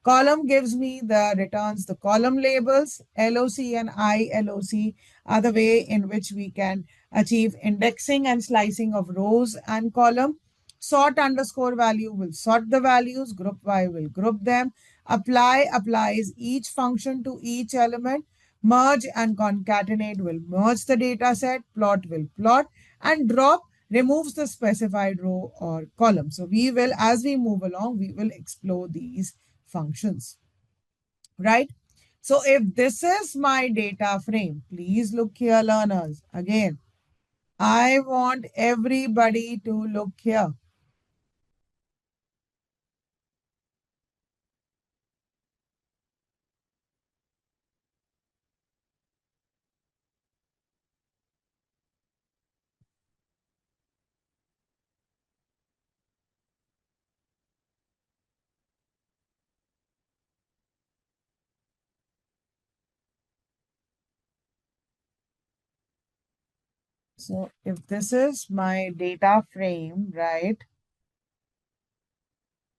Column gives me the returns, the column labels, LOC and ILOC are the way in which we can achieve indexing and slicing of rows and column. Sort underscore value will sort the values, group Y will group them. Apply applies each function to each element. Merge and concatenate will merge the data set. Plot will plot, and drop removes the specified row or column. So we will, as we move along, we will explore these functions, right? So if this is my data frame, please look here, learners. Again, I want everybody to look here. So if this is my data frame, right?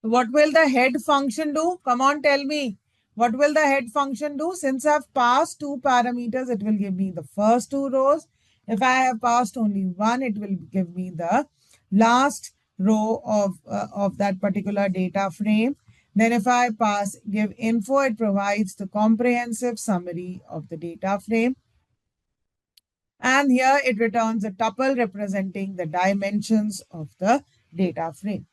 What will the head function do? Come on, tell me. What will the head function do? Since I've passed two parameters, it will give me the first two rows. If I have passed only one, it will give me the last row of that particular data frame. Then if I give info, it provides the comprehensive summary of the data frame. And here it returns a tuple representing the dimensions of the data frame.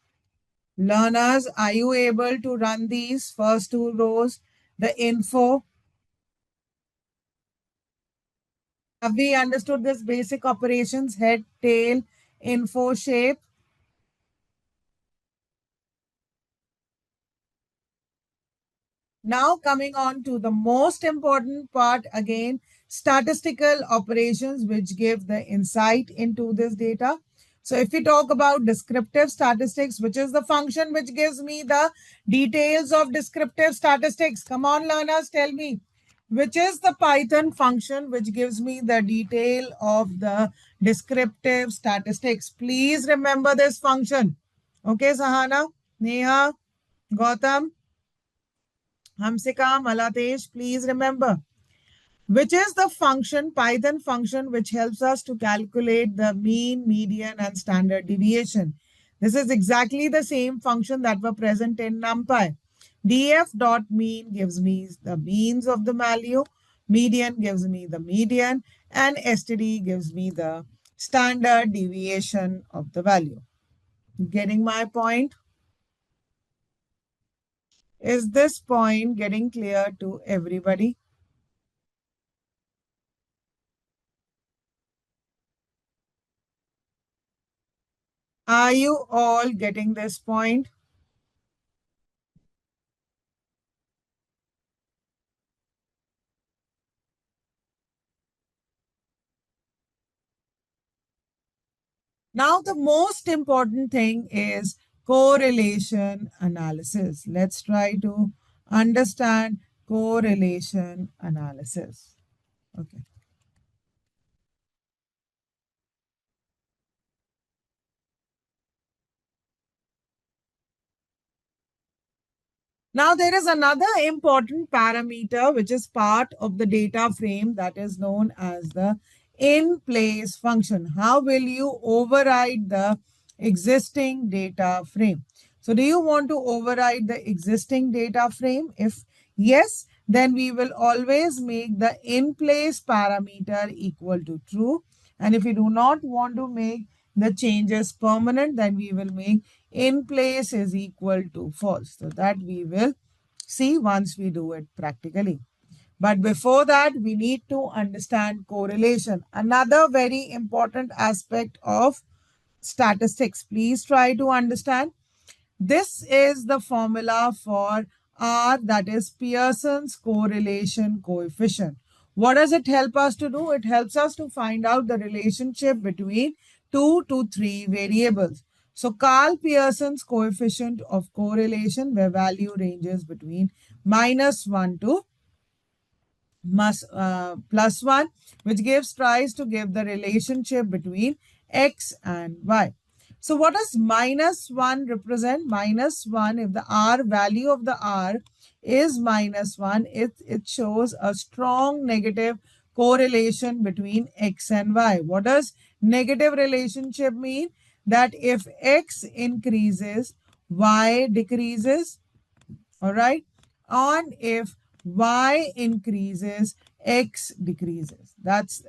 Learners, are you able to run these first two rows? The info. Have we understood this basic operations? Head, tail, info, shape. Now coming on to the most important part again, statistical operations which give the insight into this data. So if we talk about descriptive statistics, which is the function which gives me the details of descriptive statistics. Come on, learners, tell me. Which is the Python function which gives me the detail of the descriptive statistics. Please remember this function. Okay, Sahana, Neha, Gautam. Hamsika, Malatesh, please remember, which is the function, Python function, which helps us to calculate the mean, median, and standard deviation. This is exactly the same function that were present in NumPy. df.mean gives me the means of the value, median gives me the median, and std gives me the standard deviation of the value. Getting my point? Is this point getting clear to everybody? Are you all getting this point? Now, the most important thing is correlation analysis. Let's try to understand correlation analysis. Okay. Now, there is another important parameter which is part of the data frame that is known as the in place function. How will you override the existing data frame? So, do you want to override the existing data frame? If yes, then we will always make the in place parameter equal to true. And if we do not want to make the changes permanent, then we will make in place is equal to false. So that we will see once we do it practically. But before that, we need to understand correlation. Another very important aspect of statistics. Please try to understand. This is the formula for R, that is Pearson's correlation coefficient. What does it help us to do? It helps us to find out the relationship between 2 to 3 variables. So Carl Pearson's coefficient of correlation, where value ranges between -1 to +1, which gives tries to give the relationship between x and y. So what does -1 represent? -1, if the r value of the r is -1, it shows a strong negative correlation between x and y. What does negative relationship mean? That if x increases, y decreases. All right. On if y increases, x decreases. That's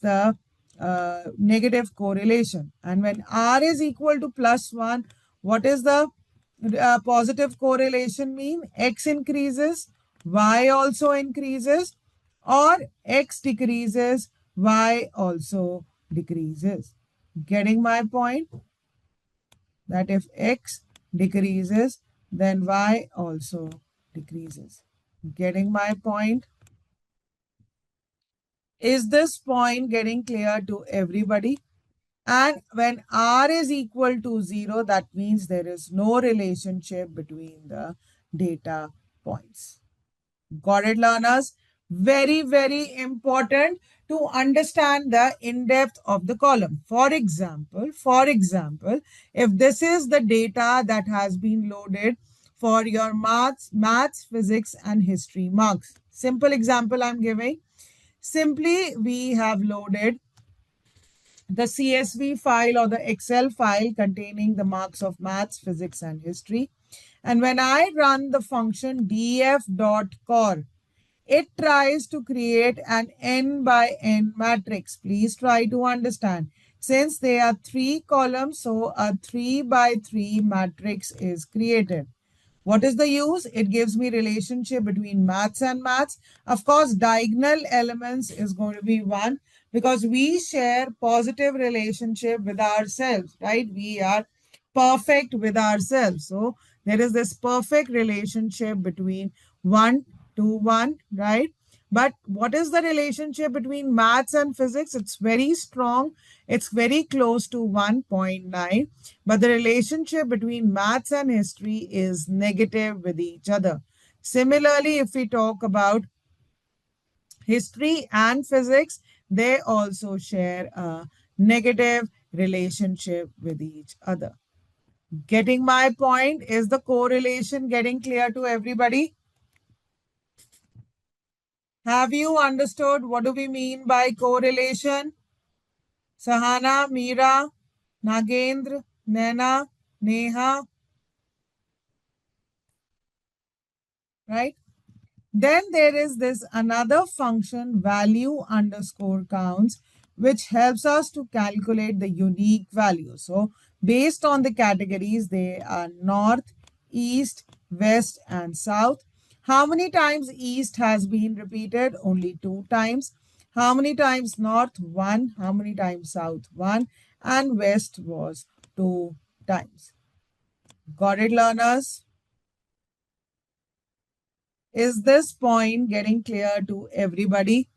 the negative correlation. And when r is equal to +1, what is the positive correlation mean? X increases, y also increases, or x decreases, y also decreases. Getting my point? That if x decreases, then y also decreases. Getting my point? Is this point getting clear to everybody? And when r is equal to 0, that means there is no relationship between the data points. Got it, learners? Very, very important to understand the in-depth of the column. For example, if this is the data that has been loaded for your maths, physics, and history marks. Simple example I'm giving. Simply, we have loaded the CSV file or the Excel file containing the marks of maths, physics, and history. And when I run the function df.core, it tries to create an n by n matrix. Please try to understand. Since there are 3 columns, so a 3 by 3 matrix is created. What is the use? It gives me relationship between maths and maths. Of course, diagonal elements is going to be 1 because we share positive relationship with ourselves, right? We are perfect with ourselves. So there is this perfect relationship between 1 to 1, right? But what is the relationship between maths and physics? It's very strong. It's very close to 1.9. But the relationship between maths and history is negative with each other. Similarly, if we talk about history and physics, they also share a negative relationship with each other. Getting my point? Is the correlation getting clear to everybody? Have you understood what do we mean by correlation? Sahana, Meera, Nagendra, Naina, Neha, right? Then there is this another function value underscore counts, which helps us to calculate the unique value. So based on the categories, they are north, east, west, and south. How many times east has been repeated? Only 2 times. How many times north? 1. How many times south? 1. And west was 2 times. Got it, learners? Is this point getting clear to everybody?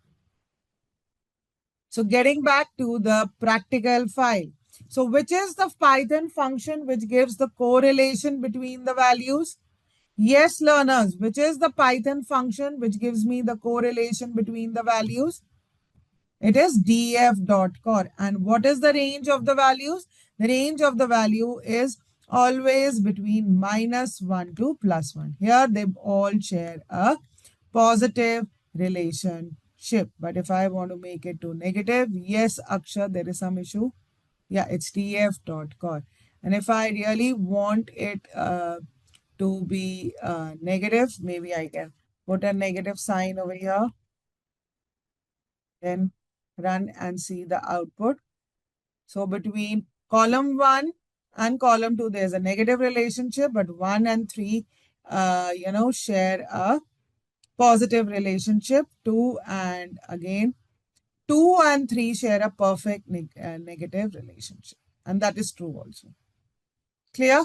So getting back to the practical file. So which is the Python function which gives the correlation between the values? Yes, learners, which is the Python function which gives me the correlation between the values? It is df.core. And what is the range of the values? The range of the value is always between -1 to +1. Here they all share a positive relationship. But if I want to make it to negative, yes, Aksha, there is some issue. Yeah, it's df.core. And if I really want it to be negative, maybe I can put a negative sign over here, then run and see the output. So between column 1 and column 2, there's a negative relationship, but 1 and 3, share a positive relationship. 2 and again, 2 and 3 share a perfect negative relationship. And that is true also. Clear?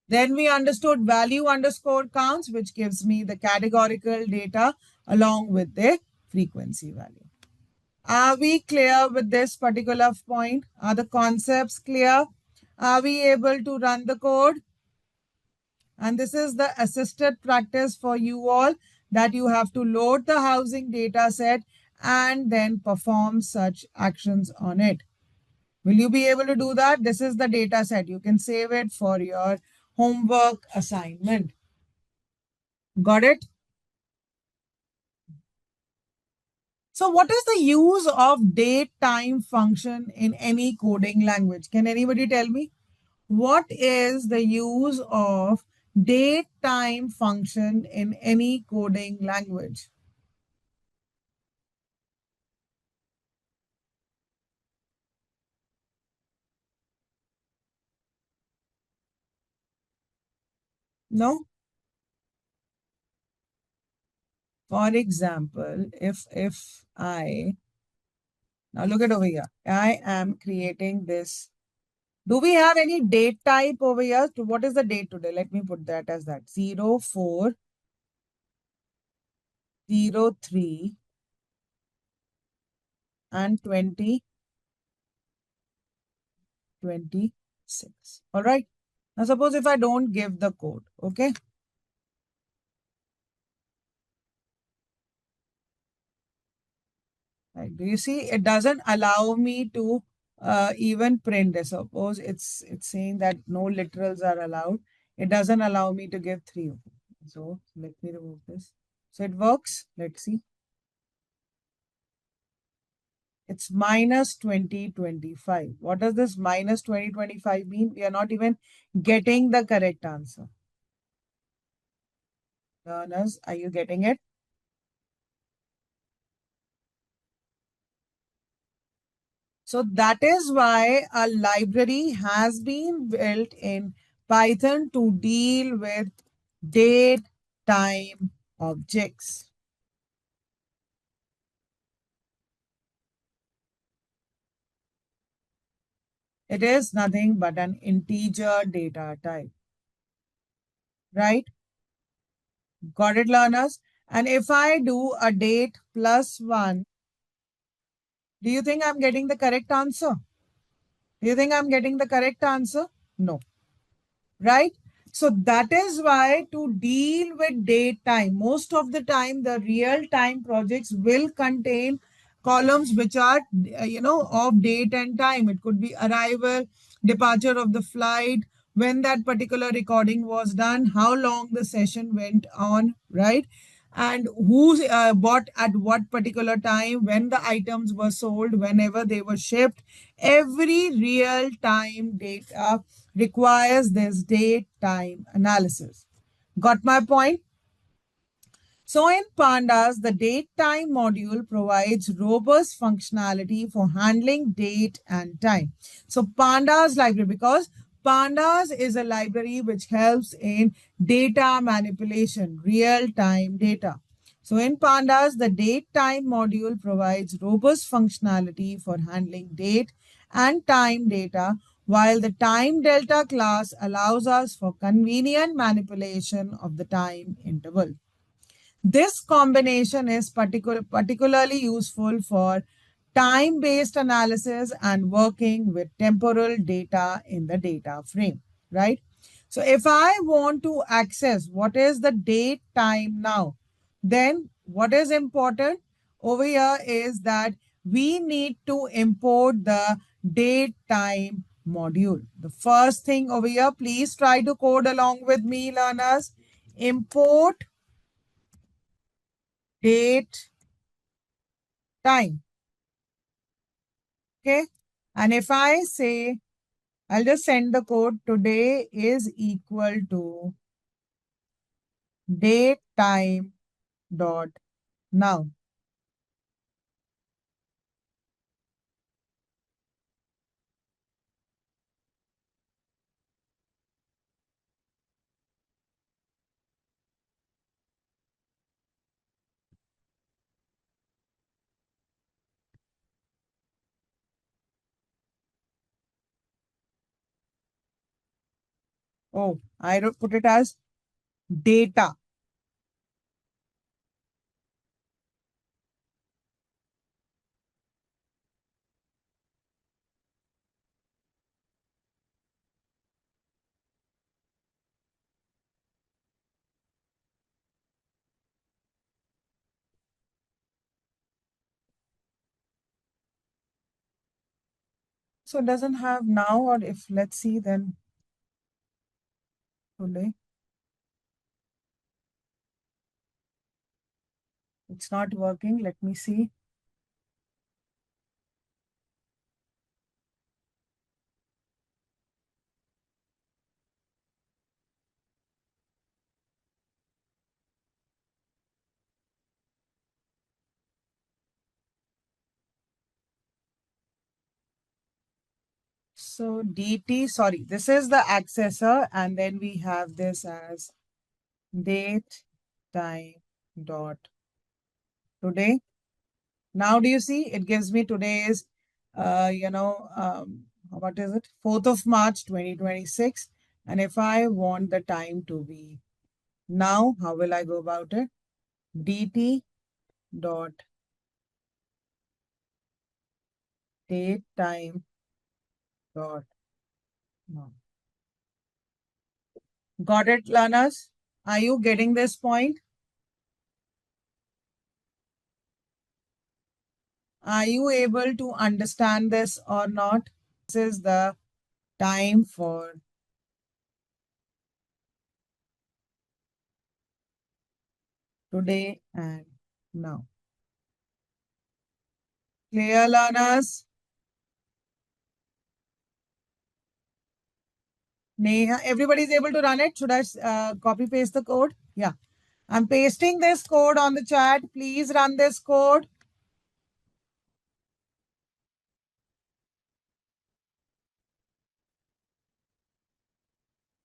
Then we understood value underscore counts, which gives me the categorical data along with the frequency value. Are we clear with this particular point? Are the concepts clear? Are we able to run the code? And this is the assisted practice for you all, that you have to load the housing data set and then perform such actions on it. Will you be able to do that? This is the data set. You can save it for your homework assignment. Got it? So what is the use of date time function in any coding language? Can anybody tell me? What is the use of date time function in any coding language? No? For example, if I, now look at over here, I am creating this. Do we have any date type over here? So what is the date today? Let me put that as that 0403 and 2026. All right. Now suppose if I don't give the code, okay? Right. Do you see? It doesn't allow me to even print this. Suppose it's saying that no literals are allowed. It doesn't allow me to give three of them. So let me remove this. So it works. Let's see. It's minus 2025. What does this minus 2025 mean? We are not even getting the correct answer. Learners, are you getting it? So that is why a library has been built in Python to deal with date time objects. It is nothing but an integer data type, right? Got it, learners? And if I do a date plus 1, do you think I'm getting the correct answer? Do you think I'm getting the correct answer? No. Right? So that is why to deal with date time, most of the time the real time projects will contain columns which are, of date and time. It could be arrival, departure of the flight, when that particular recording was done, how long the session went on, right? And who bought at what particular time, when the items were sold, whenever they were shipped. Every real time data requires this date time analysis. Got my point? So in Pandas, the date time module provides robust functionality for handling date and time. So Pandas library, because Pandas is a library which helps in data manipulation, real-time data. So in Pandas, the date time module provides robust functionality for handling date and time data, while the time delta class allows us for convenient manipulation of the time interval. This combination is particularly useful for time-based analysis and working with temporal data in the data frame, right? So if I want to access what is the date time now, then what is important over here is that we need to import the date time module. The first thing over here, please try to code along with me, learners. Import date time. Okay. And if I say, I'll just send the code today is equal to date time dot now. Oh, I wrote put it as data. So it doesn't have now, or if let's see then today. It's not working. Let me see. So DT, sorry, this is the accessor, and then we have this as date time dot today. Now, do you see? It gives me today's, what is it? 4th of March, 2026. And if I want the time to be now, how will I go about it? DT dot date time dot now. Got it, learners? Are you getting this point? Are you able to understand this or not? This is the time for today and now. Clear, learners? Neha, everybody's able to run it. Should I copy paste the code? Yeah. I'm pasting this code on the chat. Please run this code.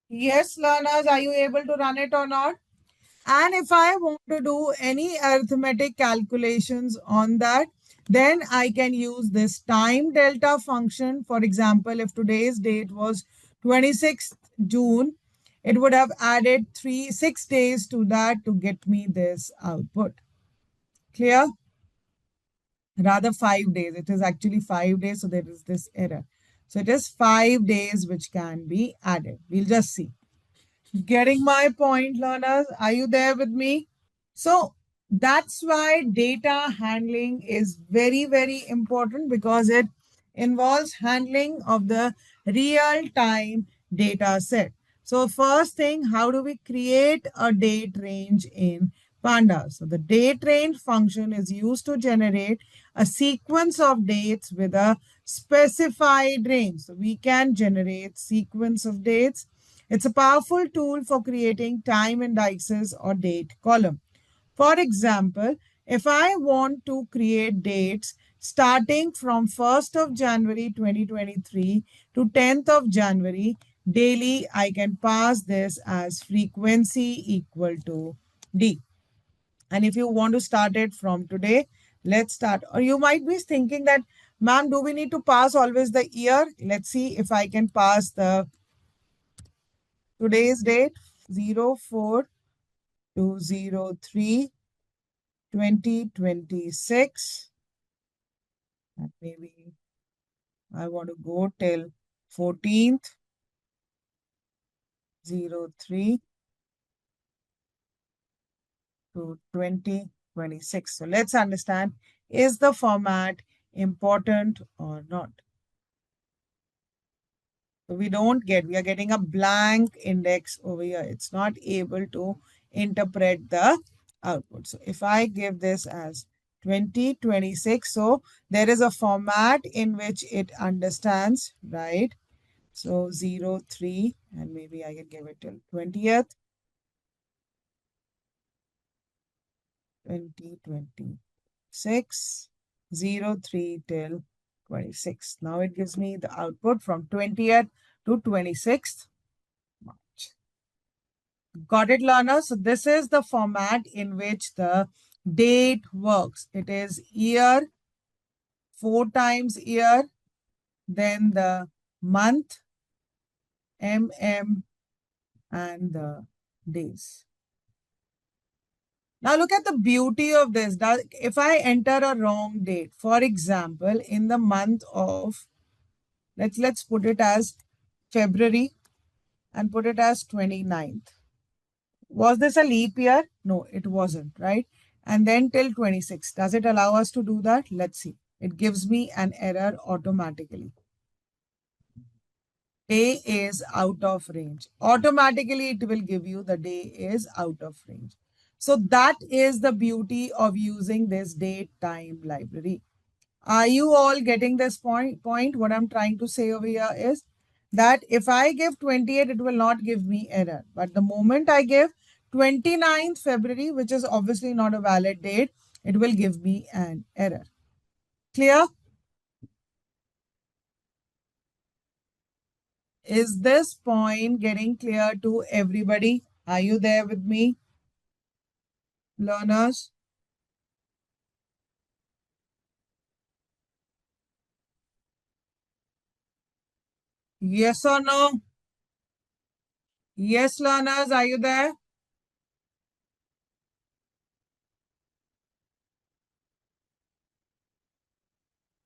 Yes, learners, are you able to run it or not? And if I want to do any arithmetic calculations on that, then I can use this time delta function. For example, if today's date was 26th June, it would have added 6 days to that to get me this output. Clear? Rather 5 days. It is actually 5 days, so there is this error. So it is 5 days which can be added. We'll just see. Getting my point, learners? Are you there with me? So that's why data handling is very, very important because it involves handling of the real-time data set. So first thing, how do we create a date range in Pandas? So the date range function is used to generate a sequence of dates with a specified range. So we can generate sequence of dates. It's a powerful tool for creating time indices or date column. For example, if I want to create dates starting from 1st of January 2023 to 10th of January daily, I can pass this as frequency equal to D. And if you want to start it from today, let's start. Or you might be thinking that, ma'am, do we need to pass always the year? Let's see if I can pass the today's date 04/2/03 2026. And maybe I want to go till 14th, 03 to 2026. So let's understand, is the format important or not? So we are getting a blank index over here. It's not able to interpret the output. So if I give this as 2026, so there is a format in which it understands, right? So 03, and maybe I can give it till 20th, 2026, 03 till 26. Now it gives me the output from 20th to 26th March. Got it, learners? So this is the format in which the date works. It is year, 4 times year, then the month, and the days. Now look at the beauty of this. If I enter a wrong date, for example, in the month of, let's put it as February and put it as 29th. Was this a leap year? No, it wasn't, right? And then till 26. Does it allow us to do that? Let's see. It gives me an error automatically. Day is out of range. Automatically, it will give you the day is out of range. So that is the beauty of using this date time library. Are you all getting this point? What I'm trying to say over here is that if I give 28, it will not give me error. But the moment I give 29th February, which is obviously not a valid date, it will give me an error. Clear? Is this point getting clear to everybody? Are you there with me, learners? Yes or no? Yes, learners, are you there?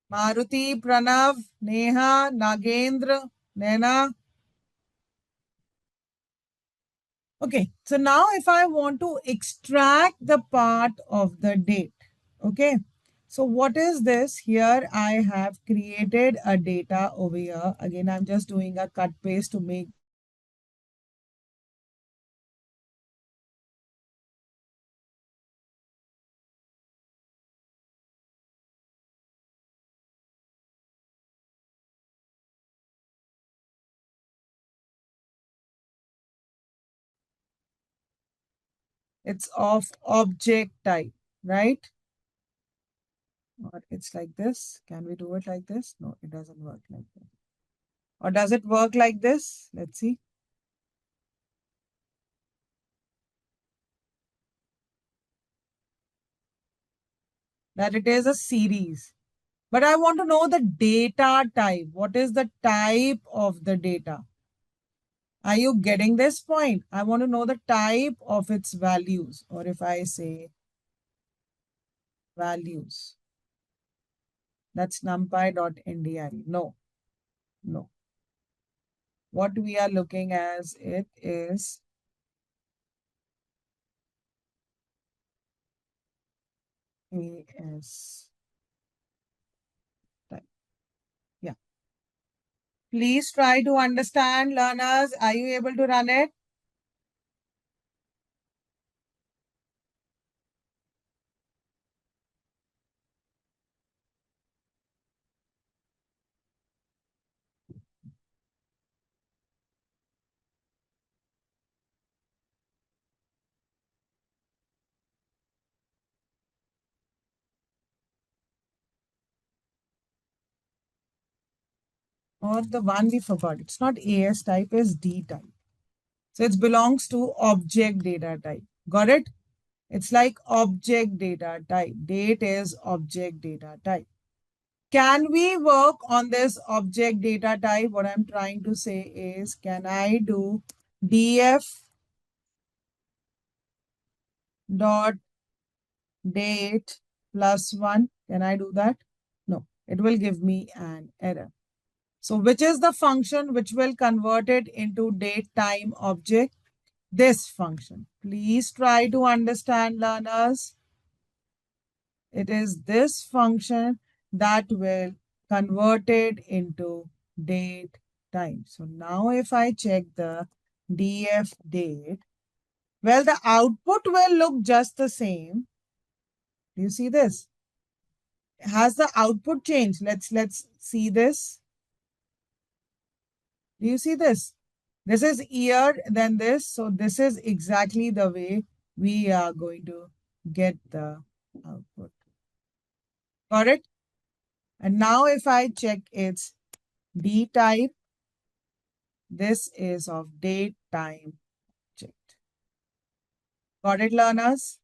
Maruti, Pranav, Neha, Nagendra, Naina. Okay, so now if I want to extract the part of the date, okay, so what is this? Here I have created a data over here. Again, I'm just doing a cut paste to make it's of object type, right? Or it's like this. Can we do it like this? No, it doesn't work like that. Or does it work like this? Let's see. That it is a series. But I want to know the data type. What is the type of the data? Are you getting this point? I want to know the type of its values. Or if I say values, that's numpy.ndre. No, no. What we are looking as it is AS type. Yeah. Please try to understand, learners. Are you able to run it? Or the one we forgot. It's not AS type, it's D type. So it belongs to object data type. Got it? It's like object data type. Date is object data type. Can we work on this object data type? What I'm trying to say is, can I do df dot date plus 1. Can I do that? No, it will give me an error. So which is the function which will convert it into date time object? This function. Please try to understand, learners. It is this function that will convert it into date time. So now if I check the df date, well, the output will look just the same. Do you see this? Has the output changed? Let's see this. Do you see this? This is year, then this. So this is exactly the way we are going to get the output. Got it? And now if I check its D type, this is of date time checked. Got it, learners?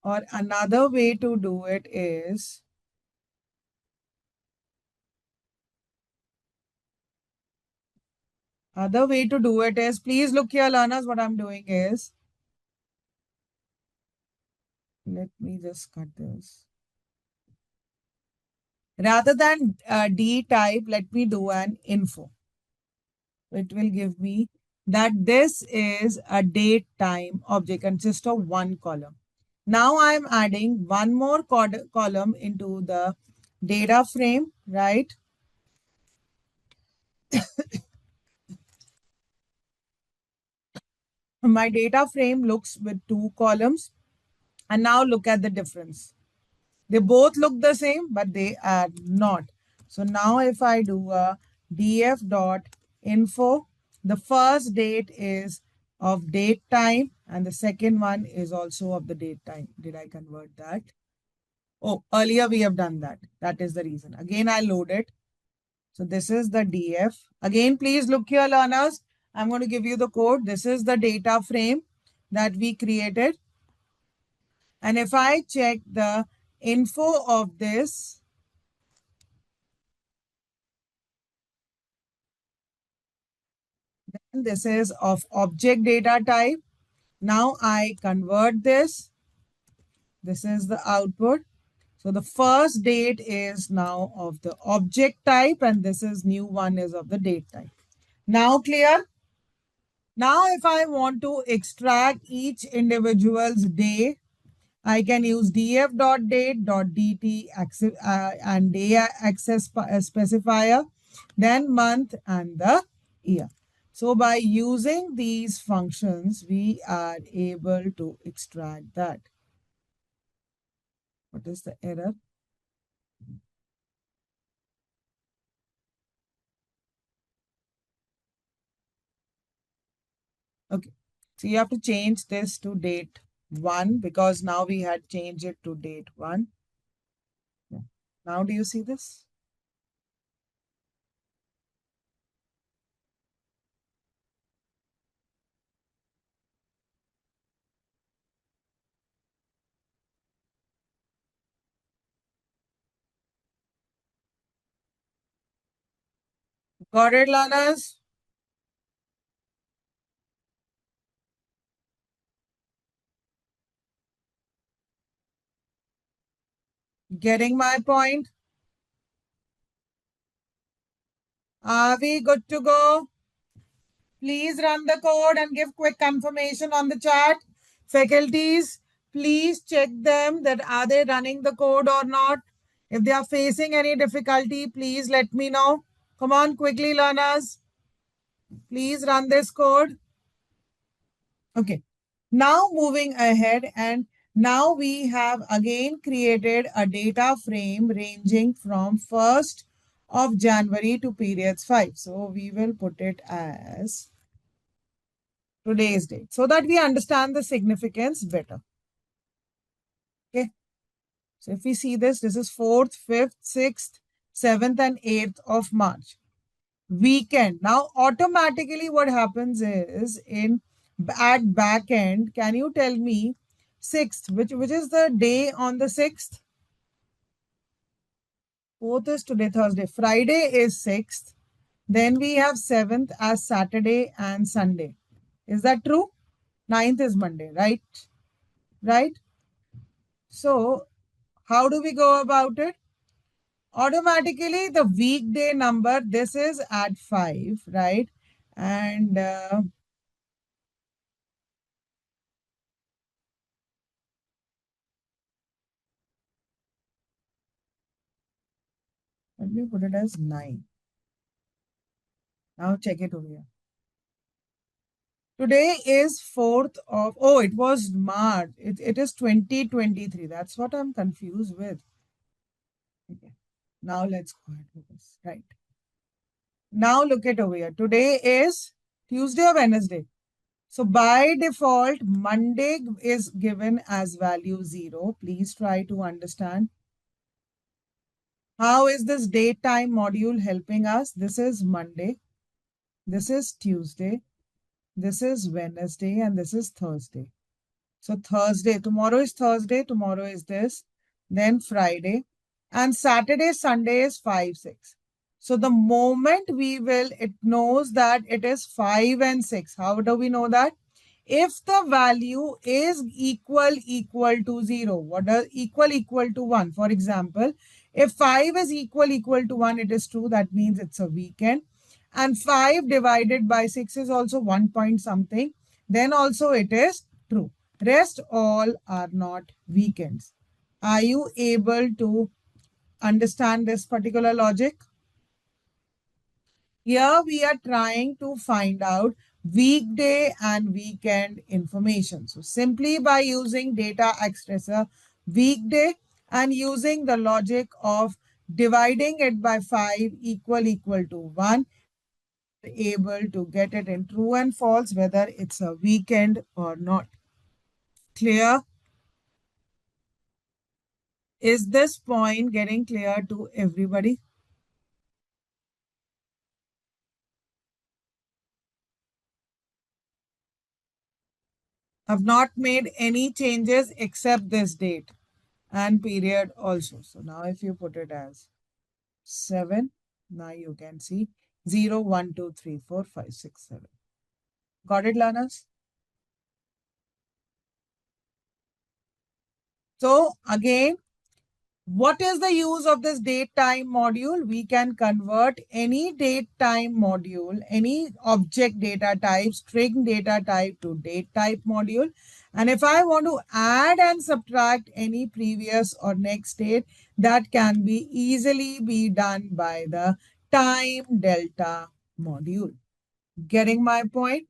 Or another way to do it is, please look here, learners, what I'm doing is, let me just cut this. Rather than D type, let me do an info. It will give me that this is a date time object, consists of one column. Now I'm adding one more column into the data frame, right? My data frame looks with two columns. And now look at the difference. They both look the same, but they are not. So now if I do a df dot info, the first date is of date time and the second one is also of the date time. Did I convert that? Oh, earlier we have done that. That is the reason. Again, I load it. So this is the df. Again, please look here, learners. I'm going to give you the code. This is the data frame that we created. And if I check the info of this, then this is of object data type. Now I convert this. This is the output. So the first date is now of the object type and this is new one is of the date type. Now clear? Now if I want to extract each individual's day, I can use df.date.dt and day access specifier, then month and the year. So by using these functions, we are able to extract that. What is the error? Okay. So you have to change this to date 1 because now we had changed it to date 1. Yeah. Now do you see this? Got it, learners? Getting my point? Are we good to go? Please run the code and give quick confirmation on the chat. Faculties, please check them that are they running the code or not. If they are facing any difficulty, please let me know. Come on, quickly, learners. Please run this code. Okay. Now moving ahead and now we have again created a data frame ranging from 1st of January to periods 5. So we will put it as today's date so that we understand the significance better. Okay. So if we see this, this is 4th, 5th, 6th, 7th and 8th of March. Weekend. Now automatically what happens is at back end, can you tell me 6th, which is the day on the 6th? 4th is today, Thursday. Friday is 6th. Then we have 7th as Saturday and Sunday. Is that true? 9th is Monday, right? right? So how do we go about it? Automatically, the weekday number, this is at 5, right? And let me put it as 9. Now check it over here. Today is 4th of, oh, it was March. It is 2023. That's what I'm confused with. Okay. Now let's go ahead with this. Right. Now look at over here. Today is Tuesday or Wednesday. So by default, Monday is given as value 0. Please try to understand. How is this date time module helping us? This is Monday. This is Tuesday. This is Wednesday. And this is Thursday. So Thursday, tomorrow is Thursday, tomorrow is this, then Friday, and Saturday, Sunday is 5, 6. So the moment it knows that it is 5 and 6. How do we know that? If the value is equal to 0, what does equal to 1? For example, if 5 is equal to 1, it is true. That means it's a weekend. And 5 divided by 6 is also 1 point something. Then also it is true. Rest all are not weekends. Are you able to understand this particular logic? Here we are trying to find out weekday and weekend information. So simply by using data accessor weekday and using the logic of dividing it by 5 equal to 1, able to get it in true and false, whether it's a weekend or not. Clear? Is this point getting clear to everybody? I've not made any changes except this date and period also. So now if you put it as 7, now you can see 0, 1, 2, 3, 4, 5, 6, 7. Got it, learners? So again, what is the use of this date time module? We can convert any date time module, any object data type, string data type to date type module. And if I want to add and subtract any previous or next date, that can be easily be done by the time delta module. Getting my point?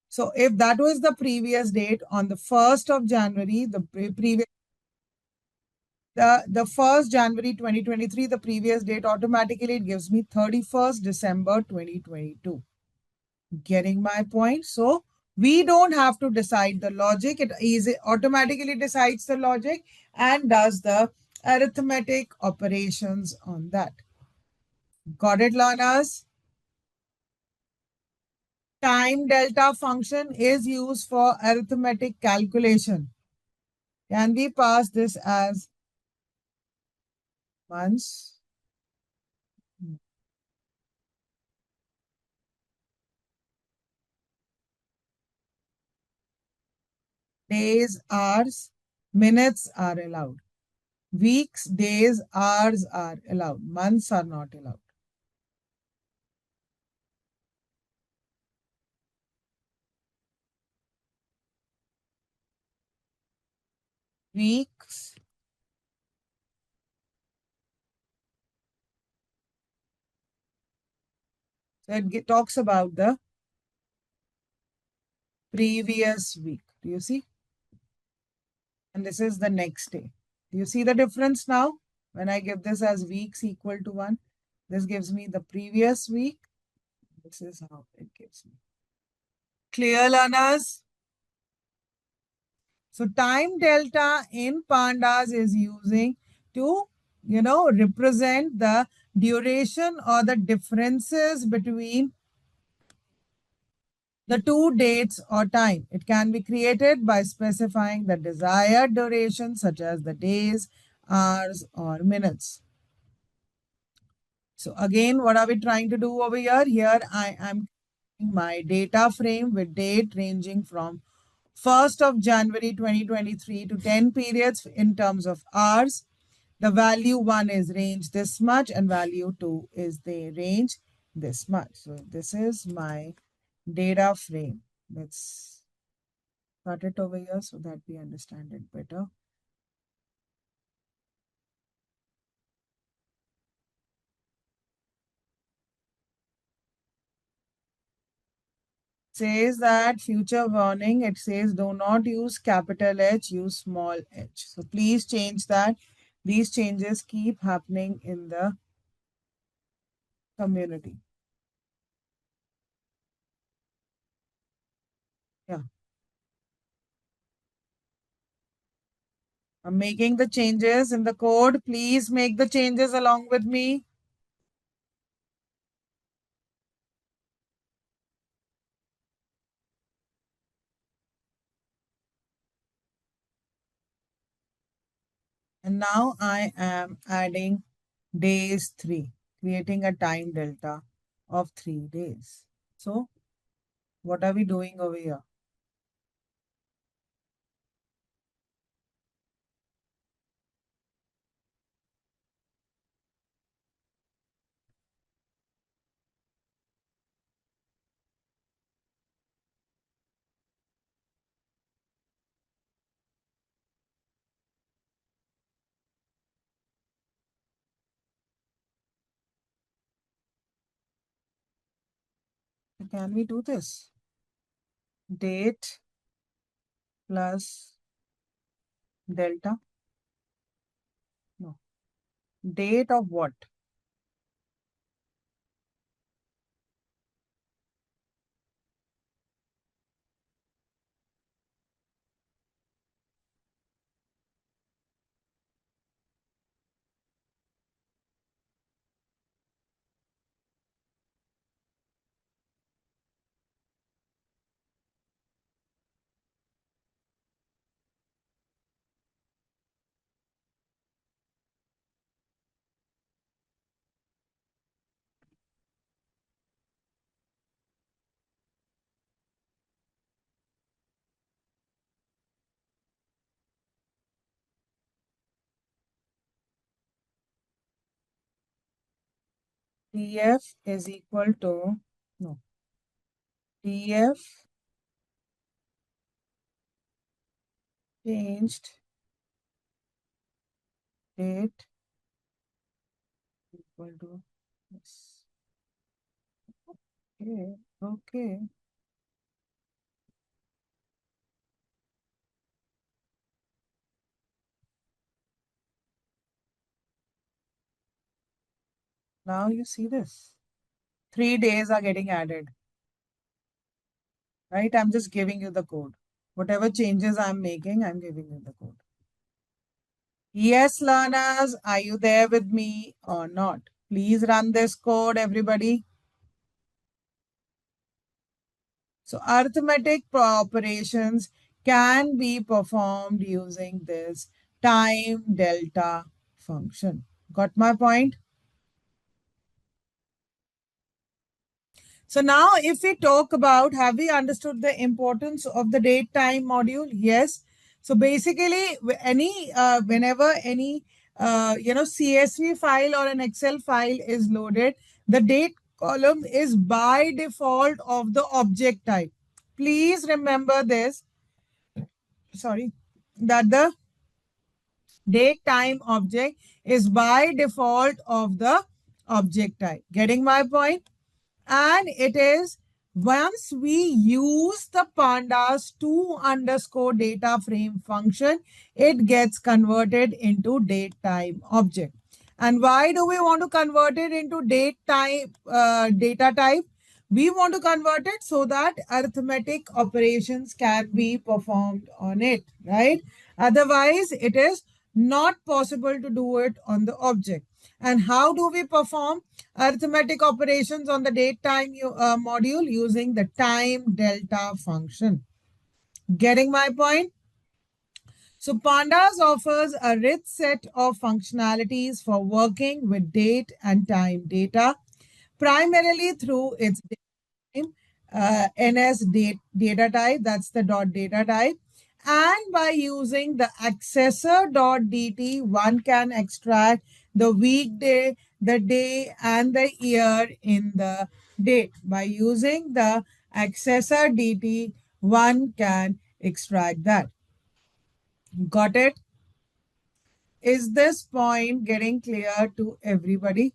So if that was the previous date on the 1st of January, the 1st January 2023, the previous date, automatically it gives me 31st December 2022. Getting my point? So we don't have to decide the logic. It automatically decides the logic and does the arithmetic operations on that. Got it, learners? Time delta function is used for arithmetic calculation. Can we pass this as months? Days, hours, minutes are allowed. Weeks, days, hours are allowed. Months are not allowed. Weeks. So it talks about the previous week. Do you see? And this is the next day. Do you see the difference now? When I give this as weeks equal to 1, this gives me the previous week. This is how it gives me. Clear, learners? So time delta in Pandas is using to, represent the duration or the differences between the two dates or time. It can be created by specifying the desired duration, such as the days, hours, or minutes. So again, what are we trying to do over here? Here I am my data frame with date ranging from 1st of January 2023 to 10 periods in terms of hours. The value 1 is range this much and value 2 is the range this much. So this is my data frame. Let's cut it over here so that we understand it better. Says that future warning, it says do not use capital H, use small h. So please change that. These changes keep happening in the community. Yeah. I'm making the changes in the code. Please make the changes along with me. And now I am adding days 3, creating a time delta of 3 days. So what are we doing over here? Can we do this? Date plus delta? No. Date of what? TF is equal to, no, TF changed date equal to this. Okay, okay. Now you see this. 3 days are getting added, right? I'm just giving you the code. Whatever changes I'm making, I'm giving you the code. Yes, learners, are you there with me or not? Please run this code, everybody. So arithmetic operations can be performed using this time delta function. Got my point? So now if we talk about, have we understood the importance of the date time module? Yes. So basically whenever any CSV file or an Excel file is loaded, the date column is by default of the object type. Please remember this, sorry, that the date time object is by default of the object type. Getting my point? And it is once we use the pandas to underscore data frame function, it gets converted into date time object. And why do we want to convert it into date type data type? We want to convert it so that arithmetic operations can be performed on it, right? Otherwise, it is not possible to do it on the object. And how do we perform arithmetic operations on the date time module using the time delta function? Getting my point? So Pandas offers a rich set of functionalities for working with date and time data, primarily through its time NS data type, that's the dot data type. And by using the accessor.dt, one can extract the weekday, the day, and the year in the date. By using the accessor.dt, one can extract that. Got it? Is this point getting clear to everybody?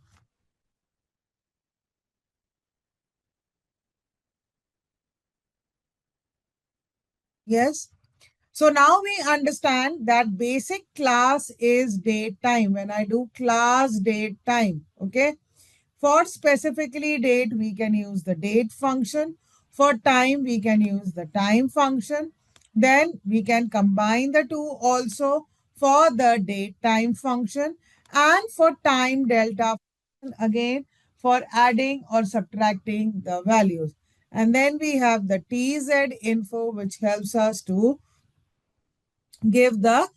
Yes? So now we understand that basic class is date time. When I do class date time, okay? For specifically date, we can use the date function. For time, we can use the time function. Then we can combine the two also for the date time function and for time delta function again for adding or subtracting the values. And then we have the TZ info, which helps us to give the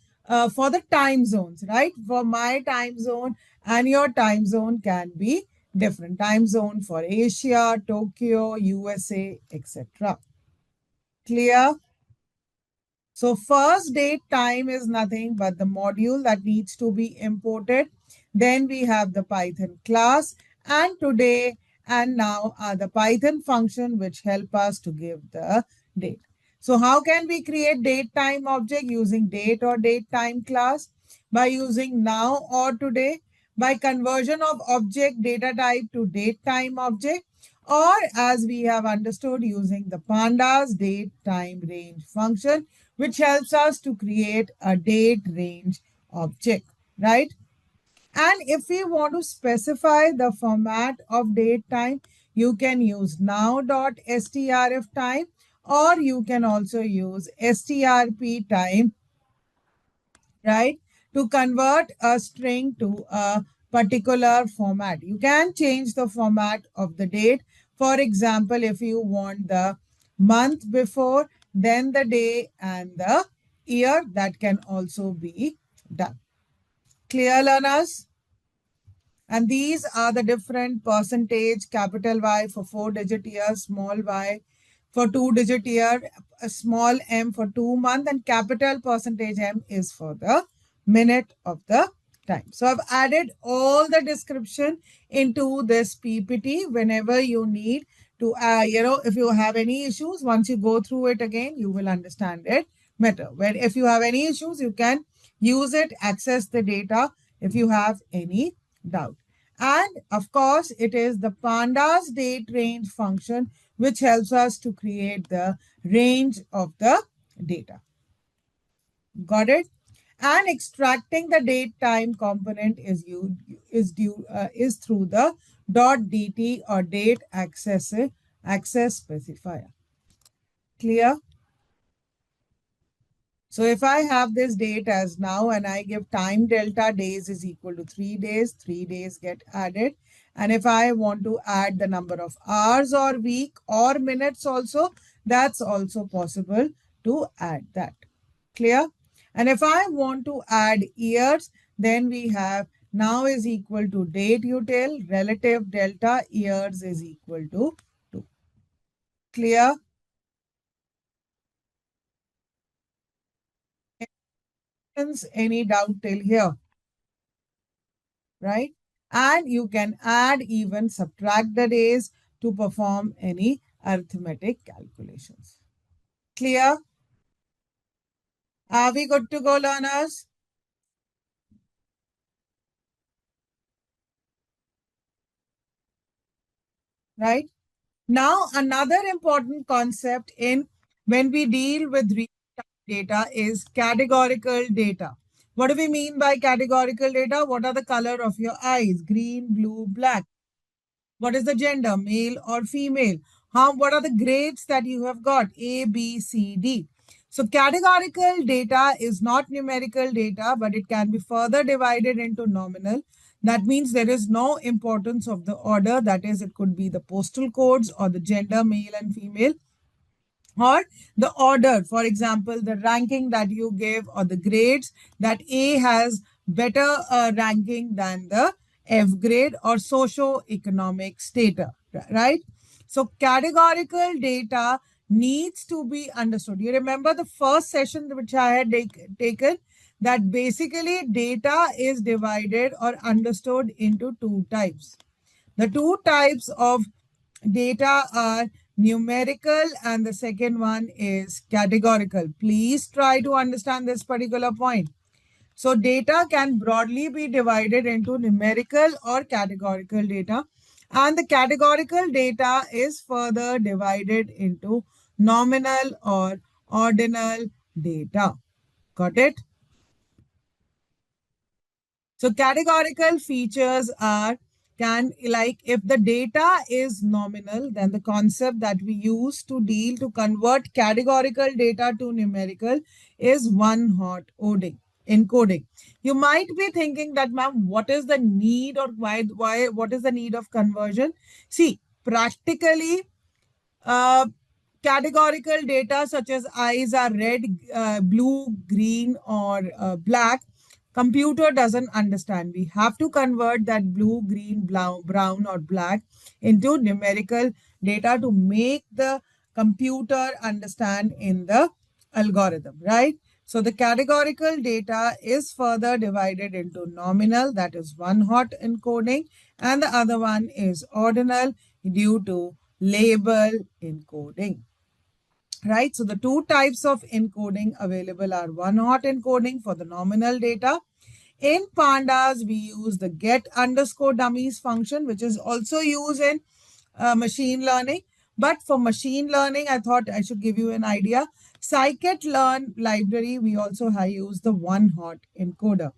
for the time zones, right? For my time zone and your time zone can be different. Time zone for Asia, Tokyo, USA, etc. Clear? So first date time is nothing but the module that needs to be imported. Then we have the Python class, and today and now are the Python function which help us to give the date. So how can we create date time object using date or date time class? By using now or today, by conversion of object data type to date time object, or as we have understood using the pandas date time range function, which helps us to create a date range object, right? And if we want to specify the format of date time, you can use now.strf time, or you can also use strp time, right? To convert a string to a particular format. You can change the format of the date. For example, if you want the month before, then the day and the year, that can also be done. Clear, learners? And these are the different percentage: capital Y for 4-digit year, small y for 2-digit year, a small m for 2 month, and capital percentage M is for the minute of the time. So I've added all the description into this PPT whenever you need to, if you have any issues, once you go through it again, you will understand it better. When if you have any issues, you can use it, access the data if you have any doubt. And of course, it is the pandas date range function which helps us to create the range of the data. Got it? And extracting the date time component is through the .dt or date access specifier. Clear? So if I have this date as now and I give time delta days is equal to 3 days get added. And if I want to add the number of hours or week or minutes also, that's also possible to add that. Clear? And if I want to add years, then we have now is equal to date util, relative delta years is equal to 2. Clear? Any doubt till here? Right? And you can add, even subtract the days to perform any arithmetic calculations. Clear? Are we good to go, learners? Right? Now, another important concept in when we deal with data is categorical data. What do we mean by categorical data? What are the color of your eyes? Green, blue, black. What is the gender, male or female? What are the grades that you have got? A, B, C, D. So categorical data is not numerical data, but it can be further divided into nominal. That means there is no importance of the order. That is, it could be the postal codes or the gender, male and female, or the order. For example, the ranking that you give or the grades, that A has better ranking than the F grade, or socio-economic status, right? So categorical data needs to be understood. You remember the first session which I had taken, that basically data is divided or understood into two types. The two types of data are numerical and the second one is categorical. Please try to understand this particular point. So data can broadly be divided into numerical or categorical data, and the categorical data is further divided into nominal or ordinal data. Got it? So categorical features are, can, like, if the data is nominal, then the concept that we use to deal to convert categorical data to numerical is one hot encoding. You might be thinking that, ma'am, what is the need, or what is the need of conversion? See, practically, uh, categorical data such as eyes are red, blue, green, or black. Computer doesn't understand. We have to convert that blue, green, brown, or black into numerical data to make the computer understand in the algorithm, right? So the categorical data is further divided into nominal, that is one hot encoding, and the other one is ordinal due to label encoding, right? So the two types of encoding available are one hot encoding for the nominal data. In Pandas, we use the get underscore dummies function, which is also used in machine learning. But for machine learning, I thought I should give you an idea. Scikit-learn library, we also use the one hot encoder.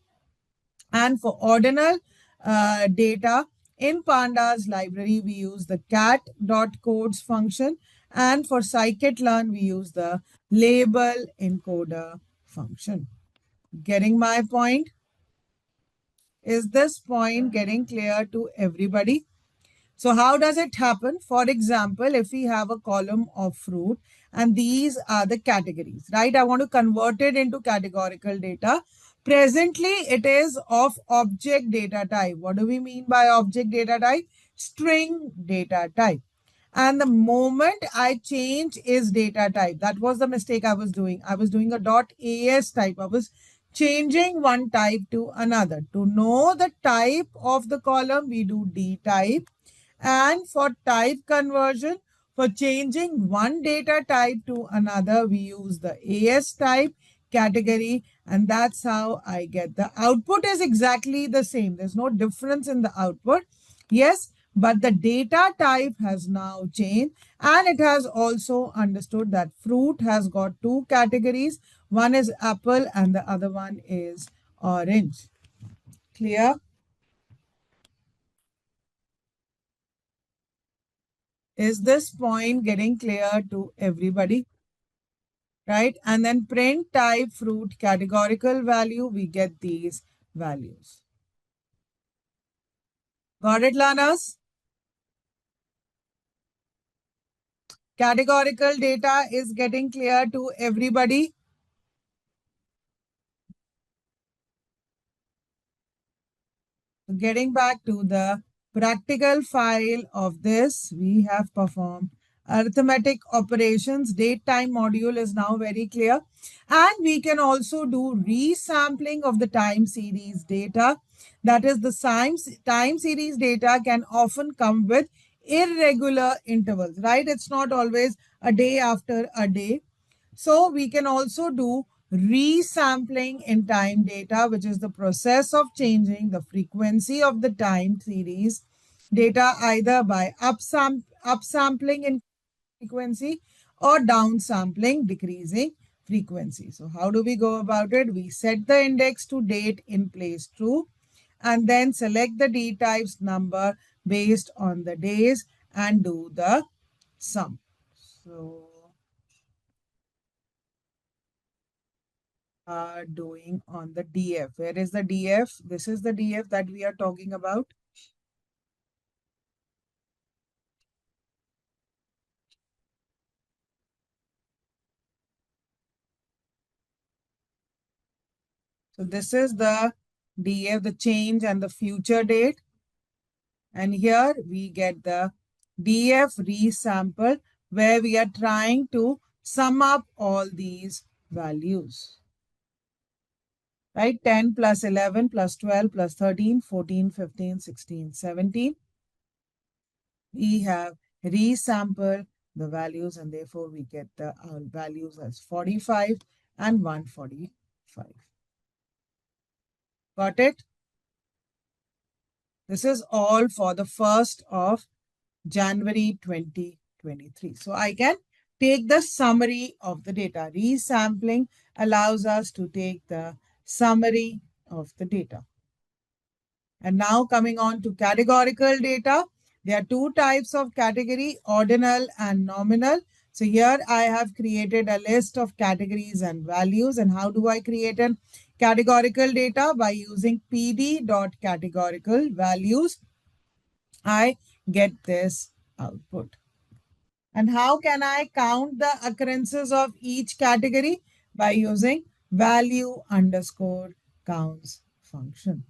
And for ordinal data, in Pandas library, we use the cat.codes function. And for scikit-learn, we use the label encoder function. Getting my point? Is this point getting clear to everybody? So how does it happen? For example, if we have a column of fruit and these are the categories, right? I want to convert it into categorical data. Presently, it is of object data type. What do we mean by object data type? String data type. And the moment I change is data type. That was the mistake I was doing. I was doing a .as type. I was changing one type to another. To know the type of the column, we do D type. And for type conversion, for changing one data type to another, we use the AS type category, and that's how I get the output is exactly the same. There's no difference in the output. Yes, but the data type has now changed, and it has also understood that fruit has got two categories. One is apple and the other one is orange. Clear? Is this point getting clear to everybody? Right? And then print type fruit categorical value, we get these values. Got it, learners? Categorical data is getting clear to everybody. Getting back to the practical file of this, we have performed arithmetic operations. Date time module is now very clear. And we can also do resampling of the time series data. That is, the time series data can often come with irregular intervals, right? It's not always a day after a day. So we can also do resampling in time data, which is the process of changing the frequency of the time series data either by upsampling in frequency or downsampling, decreasing frequency. So how do we go about it? We set the index to date in place true, and then select the D types number based on the days and do the sum. So are doing on the DF. Where is the DF? This is the DF that we are talking about. So this is the DF, the change and the future date. And here we get the df resample, where we are trying to sum up all these values. Right? 10 plus 11 plus 12 plus 13, 14, 15, 16, 17. We have resampled the values and therefore we get the values as 45 and 145. Got it? This is all for the 1st of January 2023. So I can take the summary of the data. Resampling allows us to take the summary of the data. And now coming on to categorical data. There are two types of category, ordinal and nominal. So here I have created a list of categories and values. And how do I create a categorical data? By using pd.categorical values, I get this output. And how can I count the occurrences of each category? By using value underscore counts function.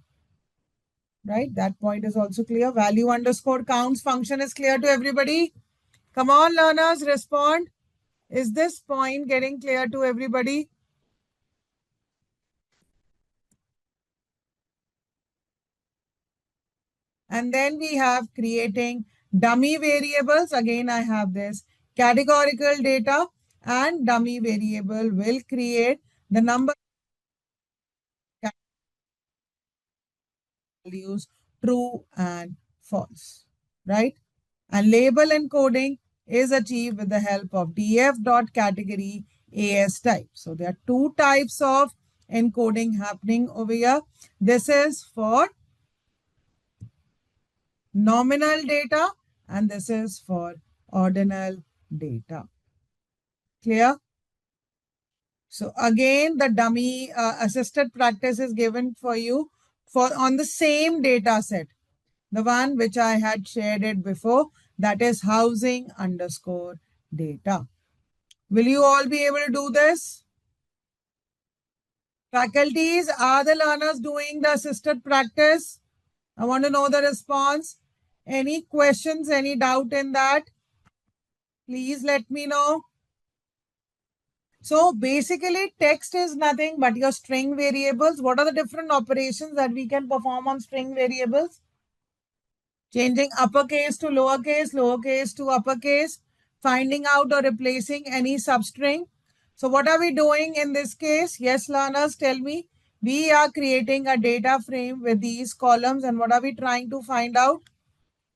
Right? That point is also clear. Value underscore counts function is clear to everybody. Come on, learners, respond. Is this point getting clear to everybody? And then we have creating dummy variables. Again, I have this categorical data and dummy variable will create the number of values true and false, right? And label encoding is achieved with the help of df.category as type. So there are two types of encoding happening over here. This is for nominal data and this is for ordinal data. Clear? So again, the dummy assisted practice is given for you for on the same data set. The one which I had shared it before, that is housing underscore data. Will you all be able to do this? Faculties, are the learners doing the assisted practice? I want to know the response. Any questions, any doubt in that? Please let me know. So basically text is nothing but your string variables. What are the different operations that we can perform on string variables? Changing uppercase to lowercase, lowercase to uppercase, finding out or replacing any substring. So what are we doing in this case? Yes, learners, tell me. We are creating a data frame with these columns and what are we trying to find out?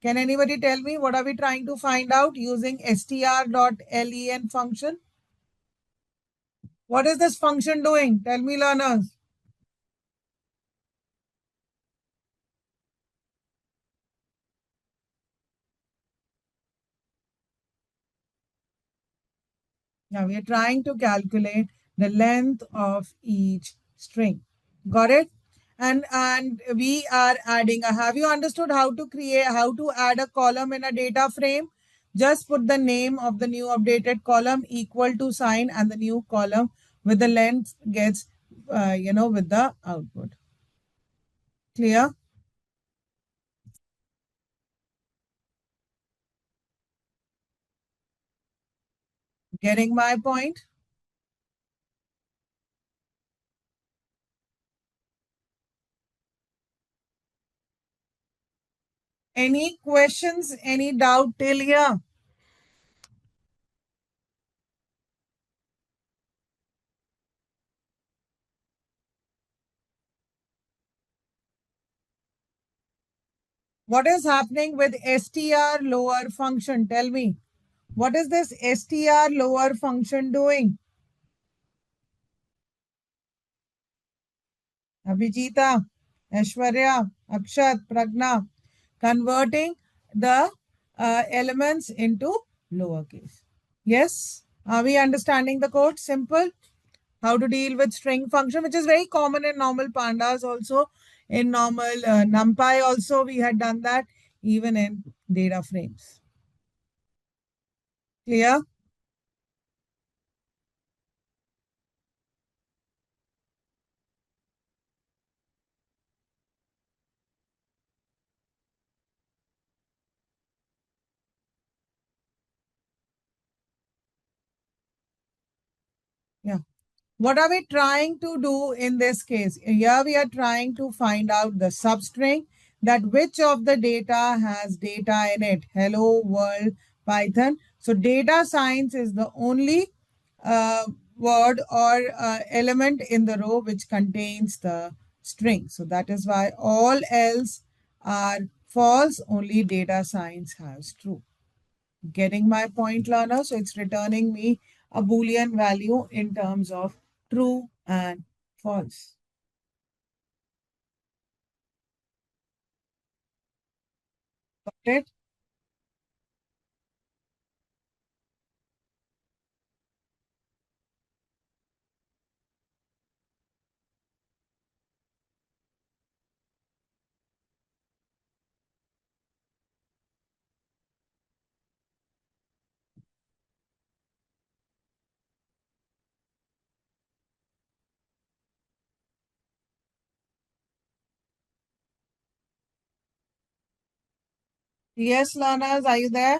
Can anybody tell me what are we trying to find out using str.len function? What is this function doing? Tell me, learners. Now we are trying to calculate the length of each string. Got it? And we are adding. Have you understood how to add a column in a data frame? Just put the name of the new updated column equal to sign and the new column with the length gets, with the output. Clear? Getting my point? Any questions, any doubt till here? What is happening with str lower function? Tell me. What is this str lower function doing? Abhijita, Aishwarya, Akshat, Pragna, converting the elements into lowercase. Yes? Are we understanding the code? Simple. How to deal with string function, which is very common in normal pandas also. In normal NumPy also, we had done that even in data frames. Clear? What are we trying to do in this case? Here we are trying to find out the substring, that which of the data has data in it. Hello world Python. So data science is the only uh, word or element in the row which contains the string. So that is why all else are false, only data science has true. Getting my point, learner? So it's returning me a Boolean value in terms of true and false. Got it? Yes, learners, are you there?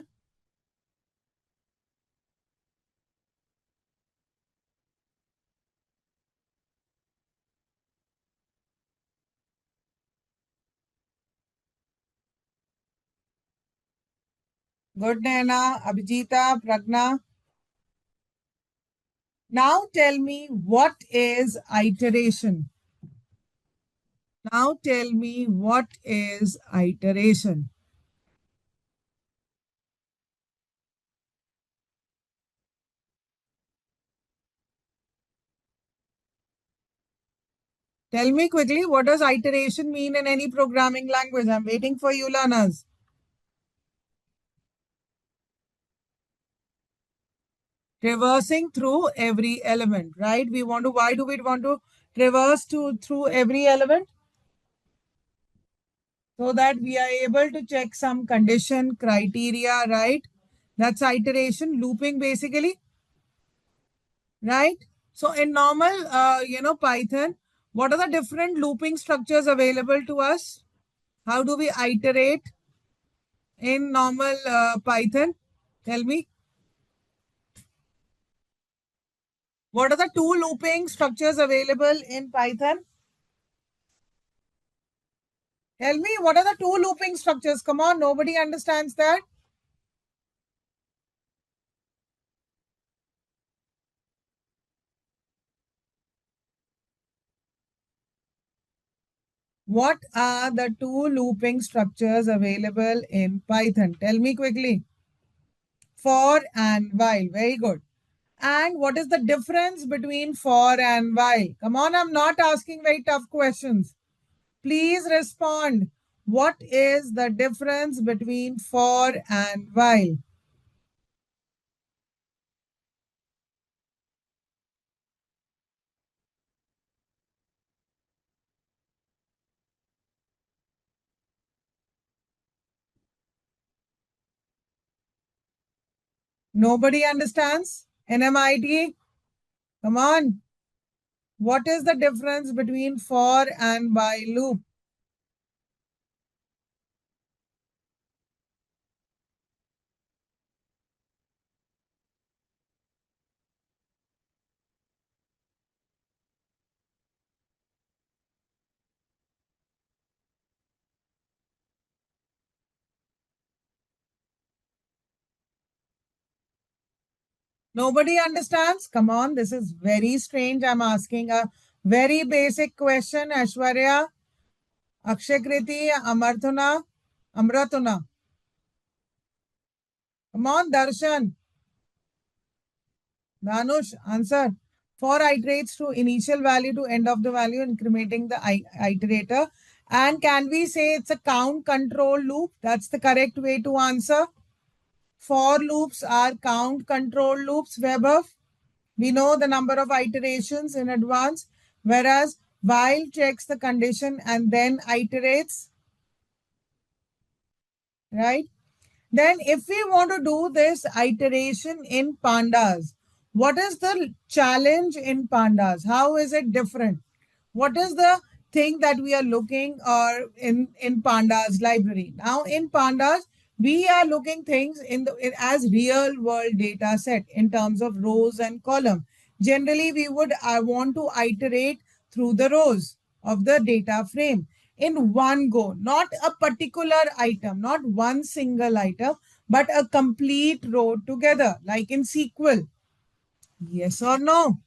Good, Naina, Abhijita, Pragna. Now tell me, what is iteration? Now tell me, what is iteration? Tell me quickly, what does iteration mean in any programming language? I'm waiting for you, learners. Traversing through every element, right? Why do we want to traverse through every element? So that we are able to check some condition criteria, right? That's iteration, looping basically, right? So in normal, Python, what are the different looping structures available to us? How do we iterate in normal Python? Tell me, what are the two looping structures available in Python? Tell me, what are the two looping structures? Come on, nobody understands that. What are the two looping structures available in Python? Tell me quickly. For and while. Very good. And what is the difference between for and while? Come on, I'm not asking very tough questions. Please respond. What is the difference between for and while? Nobody understands? NMIT? Come on. What is the difference between for and while loop? Nobody understands? Come on, this is very strange. I'm asking a very basic question. Ashwarya, Akshakriti, Amarthuna, Amratuna. Come on, Darshan, Danush, answer. For iterates to initial value to end of the value, incrementing the iterator. And can we say it's a count control loop? That's the correct way to answer. For loops are count control loops, Weber. We know the number of iterations in advance, whereas while checks the condition and then iterates, right? Then if we want to do this iteration in pandas, what is the challenge in pandas? How is it different? What is the thing that we are looking or in pandas library? Now in pandas, we are looking things as real world data set in terms of rows and column. Generally, we would want to iterate through the rows of the data frame in one go, not a particular item, not one single item, but a complete row together, like in SQL. Yes or no?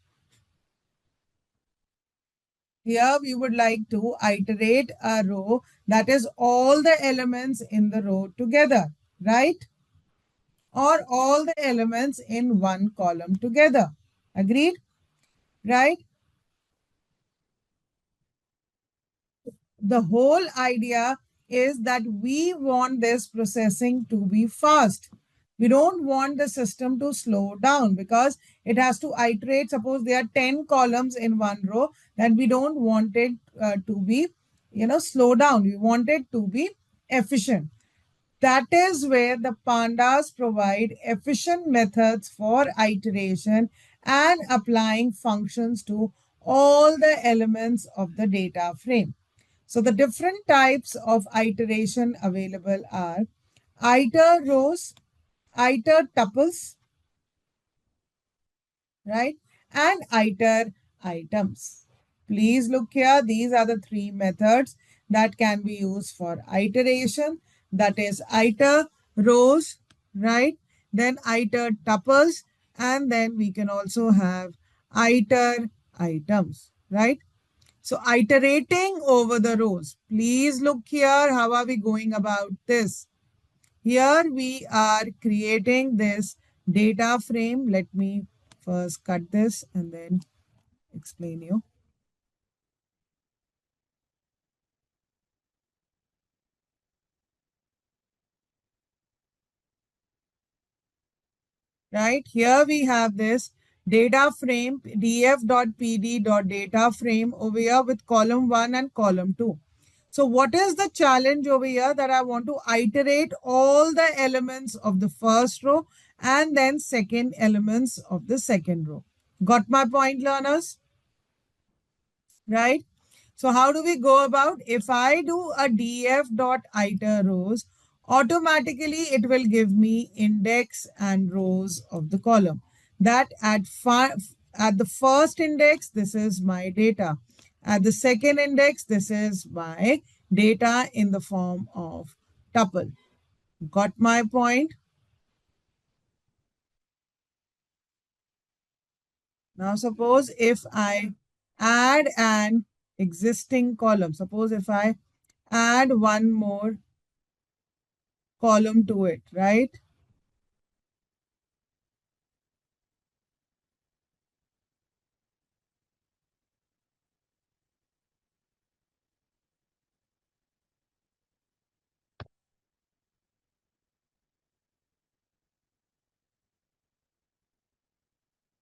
Here we would like to iterate a row that is all the elements in the row together, right? Or all the elements in one column together. Agreed? Right? The whole idea is that we want this processing to be fast. We don't want the system to slow down because it has to iterate. Suppose there are 10 columns in one row, then we don't want it to be, slow down. We want it to be efficient. That is where the pandas provide efficient methods for iteration and applying functions to all the elements of the data frame. So the different types of iteration available are iter rows, iter tuples, right? And iter items. Please look here. These are the three methods that can be used for iteration. That is iter rows, right? Then iter tuples, and then we can also have iter items, right? So iterating over the rows. Please look here. How are we going about this? Here we are creating this data frame. Let me first cut this and then explain you. Right here we have this data frame df.pd.data frame over here with column 1 and column 2. So what is the challenge over here? That I want to iterate all the elements of the first row and then second elements of the second row. Got my point, learners? Right? So how do we go about? If I do a df.iter rows, automatically it will give me index and rows of the column. That at the first index, this is my data. At the second index, this is my data in the form of tuple. Got my point? Now suppose if I add an existing column, suppose if I add one more column to it, right?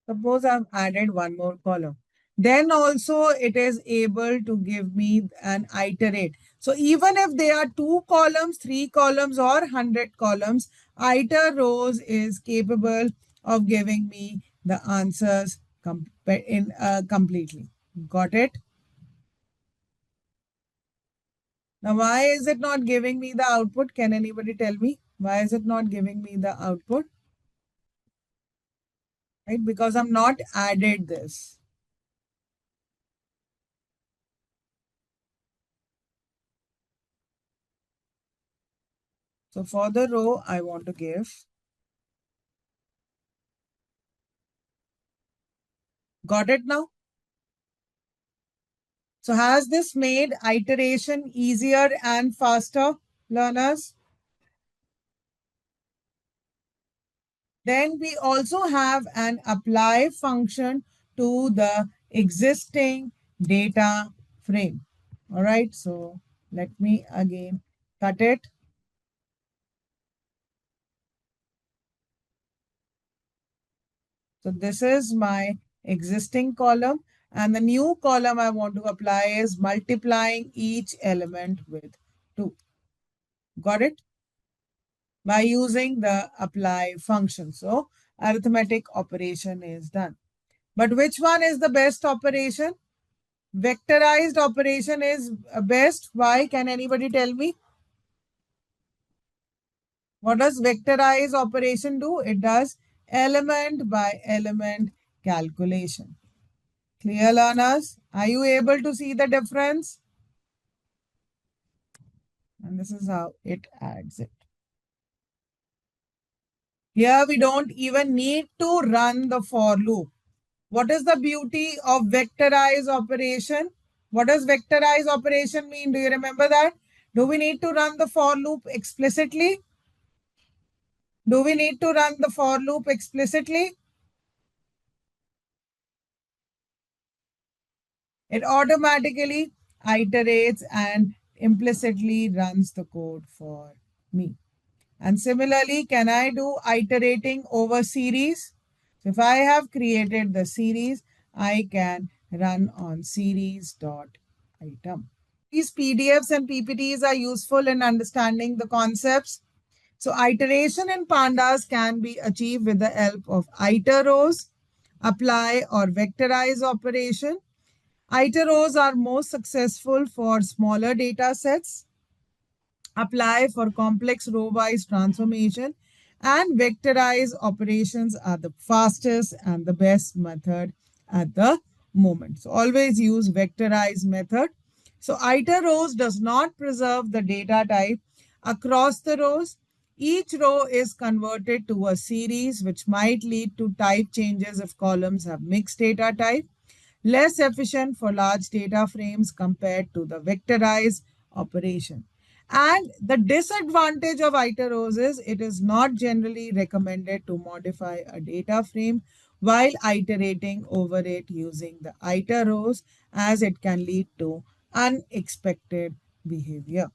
Suppose I've added one more column. Then also it is able to give me an iterate. So even if there are 2 columns, 3 columns, or 100 columns, iter rows is capable of giving me the answers completely. Got it? Now, why is it not giving me the output? Can anybody tell me? Why is it not giving me the output? Right? Because I'm not added this. So for the row, I want to give. Got it now? So has this made iteration easier and faster, learners? Then we also have an apply function to the existing data frame. All right, so let me again cut it. So this is my existing column, and the new column I want to apply is multiplying each element with 2. Got it? By using the apply function. So arithmetic operation is done. But which one is the best operation? Vectorized operation is best. Why? Can anybody tell me? What does vectorized operation do? It does element by element calculation. Clear, learners? Are you able to see the difference? And this is how it adds it. Here we don't even need to run the for loop. What is the beauty of vectorized operation? What does vectorized operation mean? Do you remember that? Do we need to run the for loop explicitly? Do we need to run the for loop explicitly? It automatically iterates and implicitly runs the code for me. And similarly, can I do iterating over series? So if I have created the series, I can run on series.item. These PDFs and PPTs are useful in understanding the concepts. So iteration in Pandas can be achieved with the help of iter rows, apply or vectorize operation. Iter rows are most successful for smaller data sets, apply for complex row-wise transformation, and vectorize operations are the fastest and the best method at the moment. So always use vectorize method. So iter rows does not preserve the data type across the rows. Each row is converted to a series, which might lead to type changes if columns have mixed data type, less efficient for large data frames compared to the vectorized operation. And the disadvantage of iter rows is it is not generally recommended to modify a data frame while iterating over it using the iter rows, as it can lead to unexpected behavior.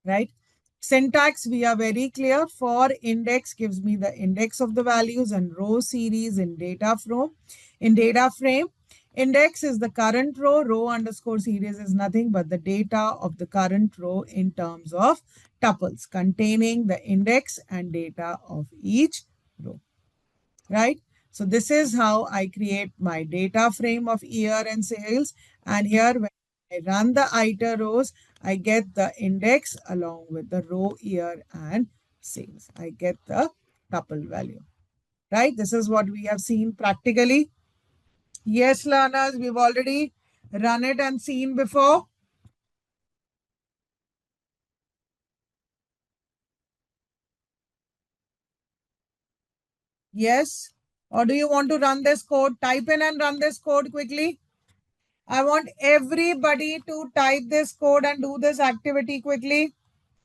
Right? Syntax, we are very clear. For index gives me the index of the values and row series in data frame. In data frame, index is the current row. Row underscore series is nothing but the data of the current row in terms of tuples containing the index and data of each row. Right? So this is how I create my data frame of year and sales. And here when I run the iter rows, I get the index along with the row, year, and sales. I get the tuple value. Right? This is what we have seen practically. Yes, learners, we've already run it and seen before. Yes. Or do you want to run this code? Type in and run this code quickly. I want everybody to type this code and do this activity quickly.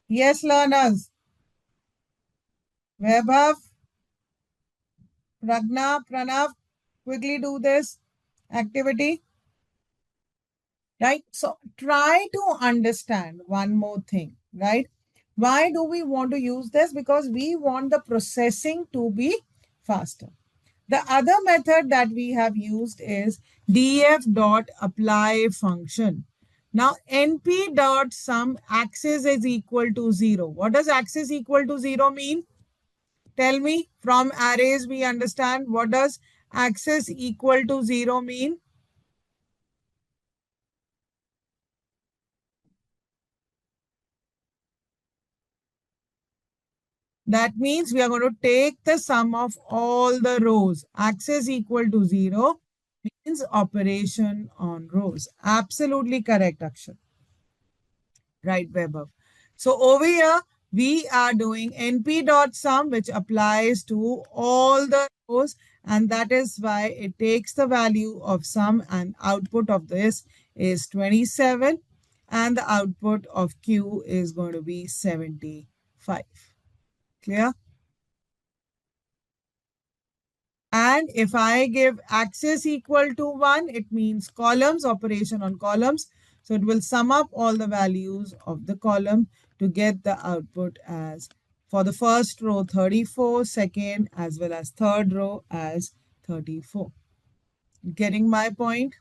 Yes, learners. Vaibhav, Ragna, Pranav, quickly do this activity. Right? So try to understand one more thing, right? Why do we want to use this? Because we want the processing to be faster. The other method that we have used is df.apply function. Now, np.sum axis is equal to 0. What does axis equal to 0 mean? Tell me, from arrays we understand, what does axis equal to 0 mean? That means we are going to take the sum of all the rows. Axis equal to 0 means operation on rows. Absolutely correct, Akshay. Right, Vaibhav. So over here, we are doing np.sum, which applies to all the rows. And that is why it takes the value of sum, and output of this is 27. And the output of Q is going to be 75. Clear? And if I give axis equal to 1, it means columns, operation on columns. So it will sum up all the values of the column to get the output as, for the first row 34, second as well as third row as 34. Getting my point?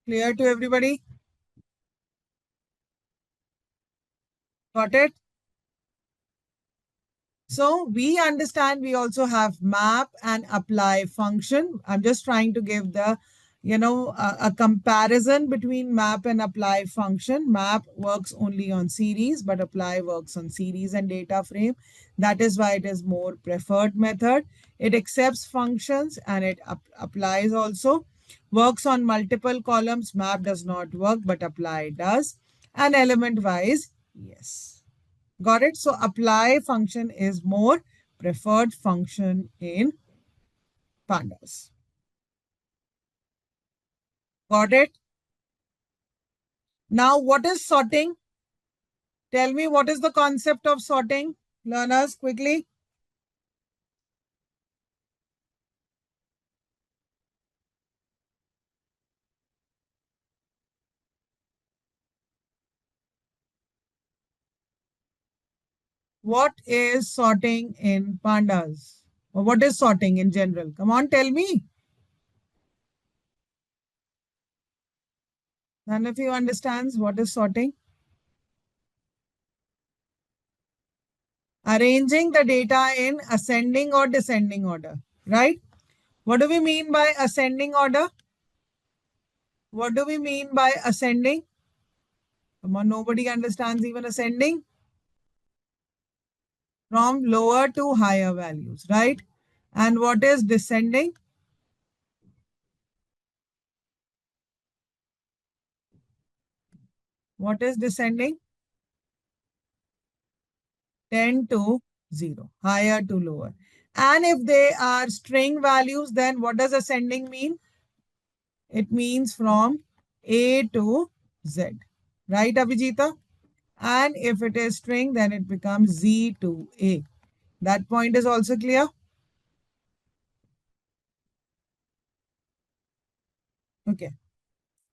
Clear to everybody? Got it? So we understand we also have map and apply function. I'm just trying to give the a comparison between map and apply function. Map works only on series, but apply works on series and data frame. That is why it is more preferred method. It accepts functions and it applies also. Works on multiple columns. Map does not work, but apply does. And element wise, yes. Got it? So apply function is more preferred function in pandas. Got it? Now, what is sorting? Tell me what is the concept of sorting? Learners, quickly. What is sorting in pandas? Or what is sorting in general? Come on, tell me. None of you understands what is sorting? Arranging the data in ascending or descending order, right? What do we mean by ascending order? What do we mean by ascending? Come on, nobody understands even ascending. From lower to higher values, right? And what is descending? What is descending? 10 to 0, higher to lower. And if they are string values, then what does ascending mean? It means from A to Z, right, Abhijita? And if it is string, then it becomes Z to A. That point is also clear? Okay,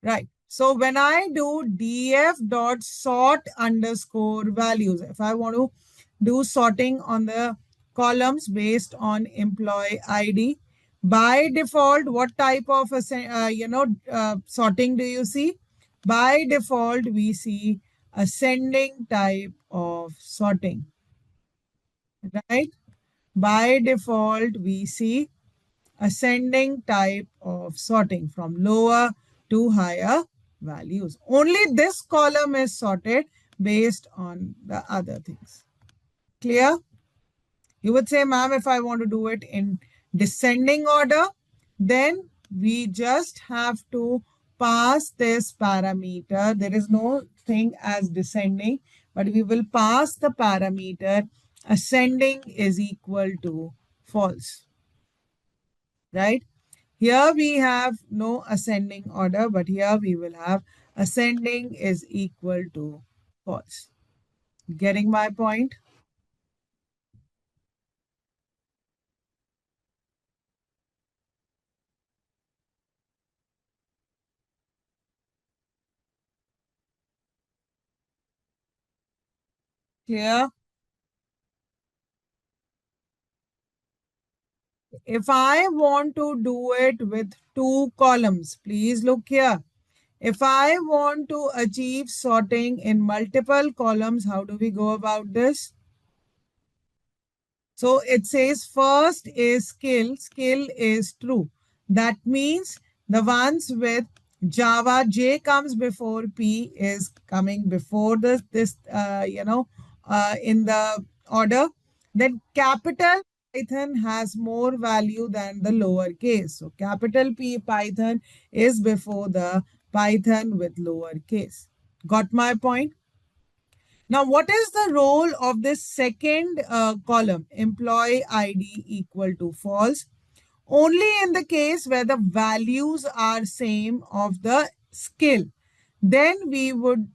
right. So when I do df dot sort underscore values, if I want to do sorting on the columns based on employee ID, by default, what type of sorting do you see? By default, we see ascending type of sorting, right? By default, we see ascending type of sorting from lower to higher values. Only this column is sorted based on the other things. Clear? You would say, ma'am, if I want to do it in descending order, then we just have to pass this parameter. There is no thing as descending, but we will pass the parameter ascending is equal to false, right? Here we have no ascending order, but here we will have ascending is equal to false. Getting my point? Clear? If I want to do it with two columns, please look here. If I want to achieve sorting in multiple columns, how do we go about this? So it says first is skill. Skill is true. That means the ones with Java, J comes before P is coming before in the order. Then capital Python has more value than the lowercase. So capital P Python is before the Python with lowercase. Got my point? Now, what is the role of this second column, employee ID equal to false? Only in the case where the values are same of the skill. Then we would,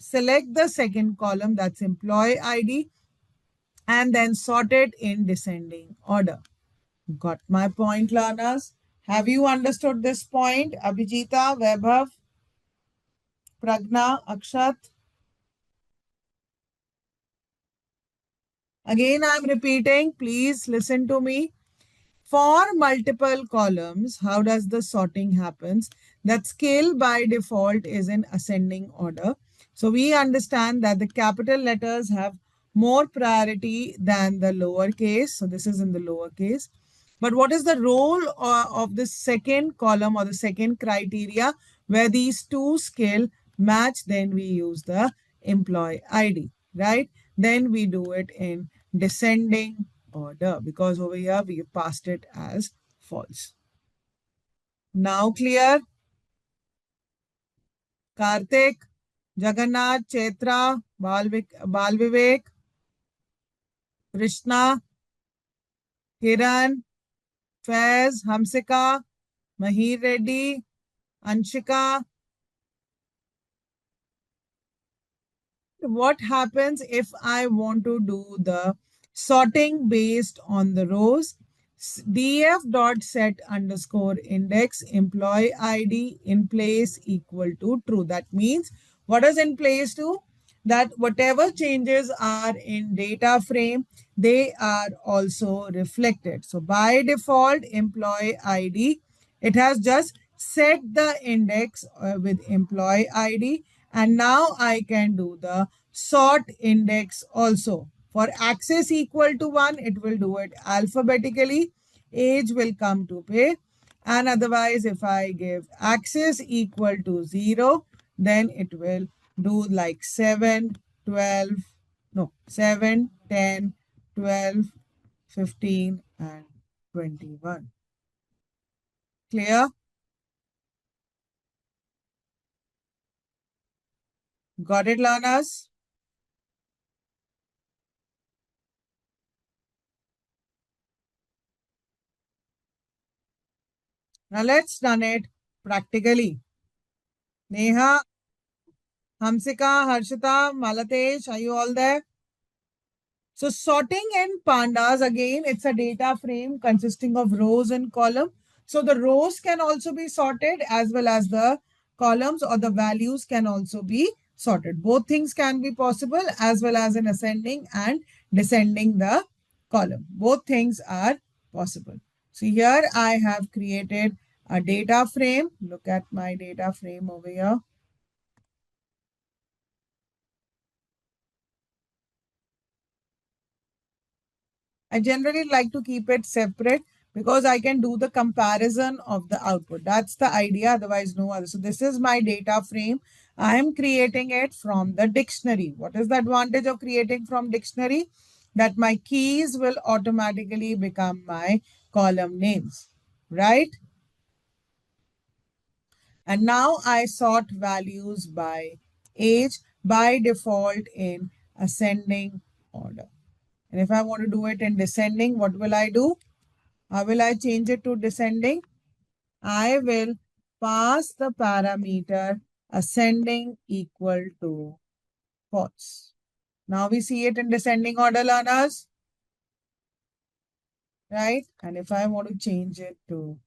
select the second column, that's employee ID, and then sort it in descending order. Got my point, learners? Have you understood this point? Abhijita, Vaibhav, Pragna, Akshat? Again, I'm repeating, please listen to me. For multiple columns, how does the sorting happens? That scale by default is in ascending order. So we understand that the capital letters have more priority than the lowercase. So this is in the lowercase. But what is the role of the second column or the second criteria where these two skill match? Then we use the employee ID, right? Then we do it in descending order because over here we passed it as false. Now clear? Karthik, Jagannath, Chetra, Balvivek, Krishna, Kiran, Faiz, Hamsika, Mahir Reddy, Anshika. What happens if I want to do the sorting based on the rows? Df dot set underscore index employee ID in place equal to true. That means what is in place to? That whatever changes are in data frame, they are also reflected. So by default, employee ID, it has just set the index with employee ID, and now I can do the sort index also. For access equal to 1, it will do it alphabetically. Age will come to pay. And otherwise, if I give access equal to 0, then it will do like 7, 12, no, 7, 10, 12, 15, and 21. Clear? Got it, learners? Now let's run it practically. Neha, Hamsika, Harshita, Malatesh, are you all there? So sorting in pandas, again, it's a data frame consisting of rows and columns. So the rows can also be sorted as well as the columns, or the values can also be sorted. Both things can be possible, as well as in ascending and descending the column. Both things are possible. So here I have created a data frame. Look at my data frame over here. I generally like to keep it separate because I can do the comparison of the output. That's the idea, otherwise no other. So this is my data frame. I am creating it from the dictionary. What is the advantage of creating from dictionary? That my keys will automatically become my column names, right? And now I sort values by age by default in ascending order. And if I want to do it in descending, what will I do? How will I change it to descending? I will pass the parameter ascending equal to false. Now we see it in descending order, learners, right? And if I want to change it to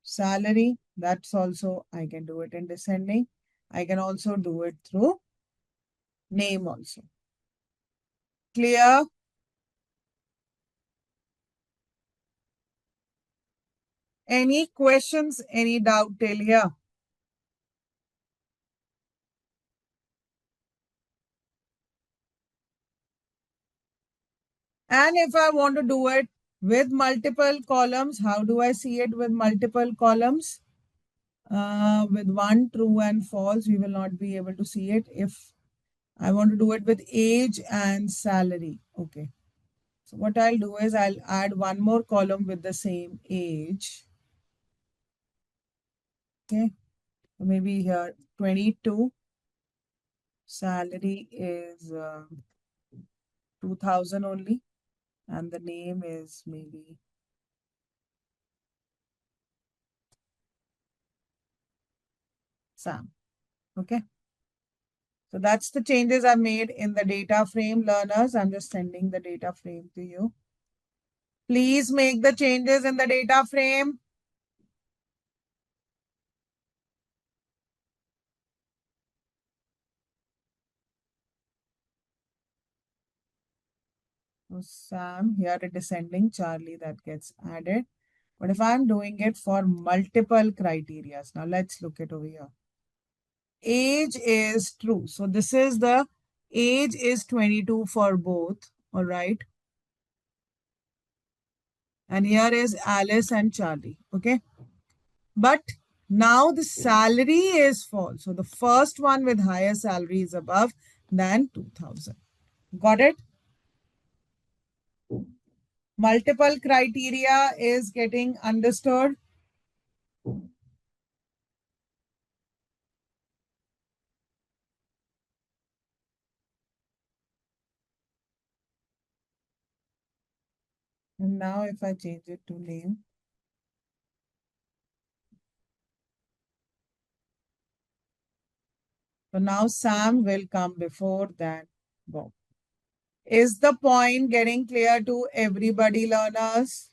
salary, that's also, I can do it in descending. I can also do it through name also. Clear? Any questions, any doubt till here? And if I want to do it with multiple columns, how do I see it with multiple columns? With one true and false, we will not be able to see it. If I want to do it with age and salary. Okay. So what I'll do is I'll add one more column with the same age. Okay. So maybe here 22. Salary is 2000 only. And the name is maybe Sam. Okay. So that's the changes I've made in the data frame, learners. I'm just sending the data frame to you. Please make the changes in the data frame. So Sam, here a descending Charlie that gets added. But if I'm doing it for multiple criterias, now let's look at over here. Age is true. So this is the age is 22 for both. All right. and here is Alice and Charlie. Okay. But now the salary is false. So the first one with higher salary is above than 2000. Got it? Multiple criteria is getting understood. And now if I change it to name, so now Sam will come before that Bob. Is the point getting clear to everybody, learners?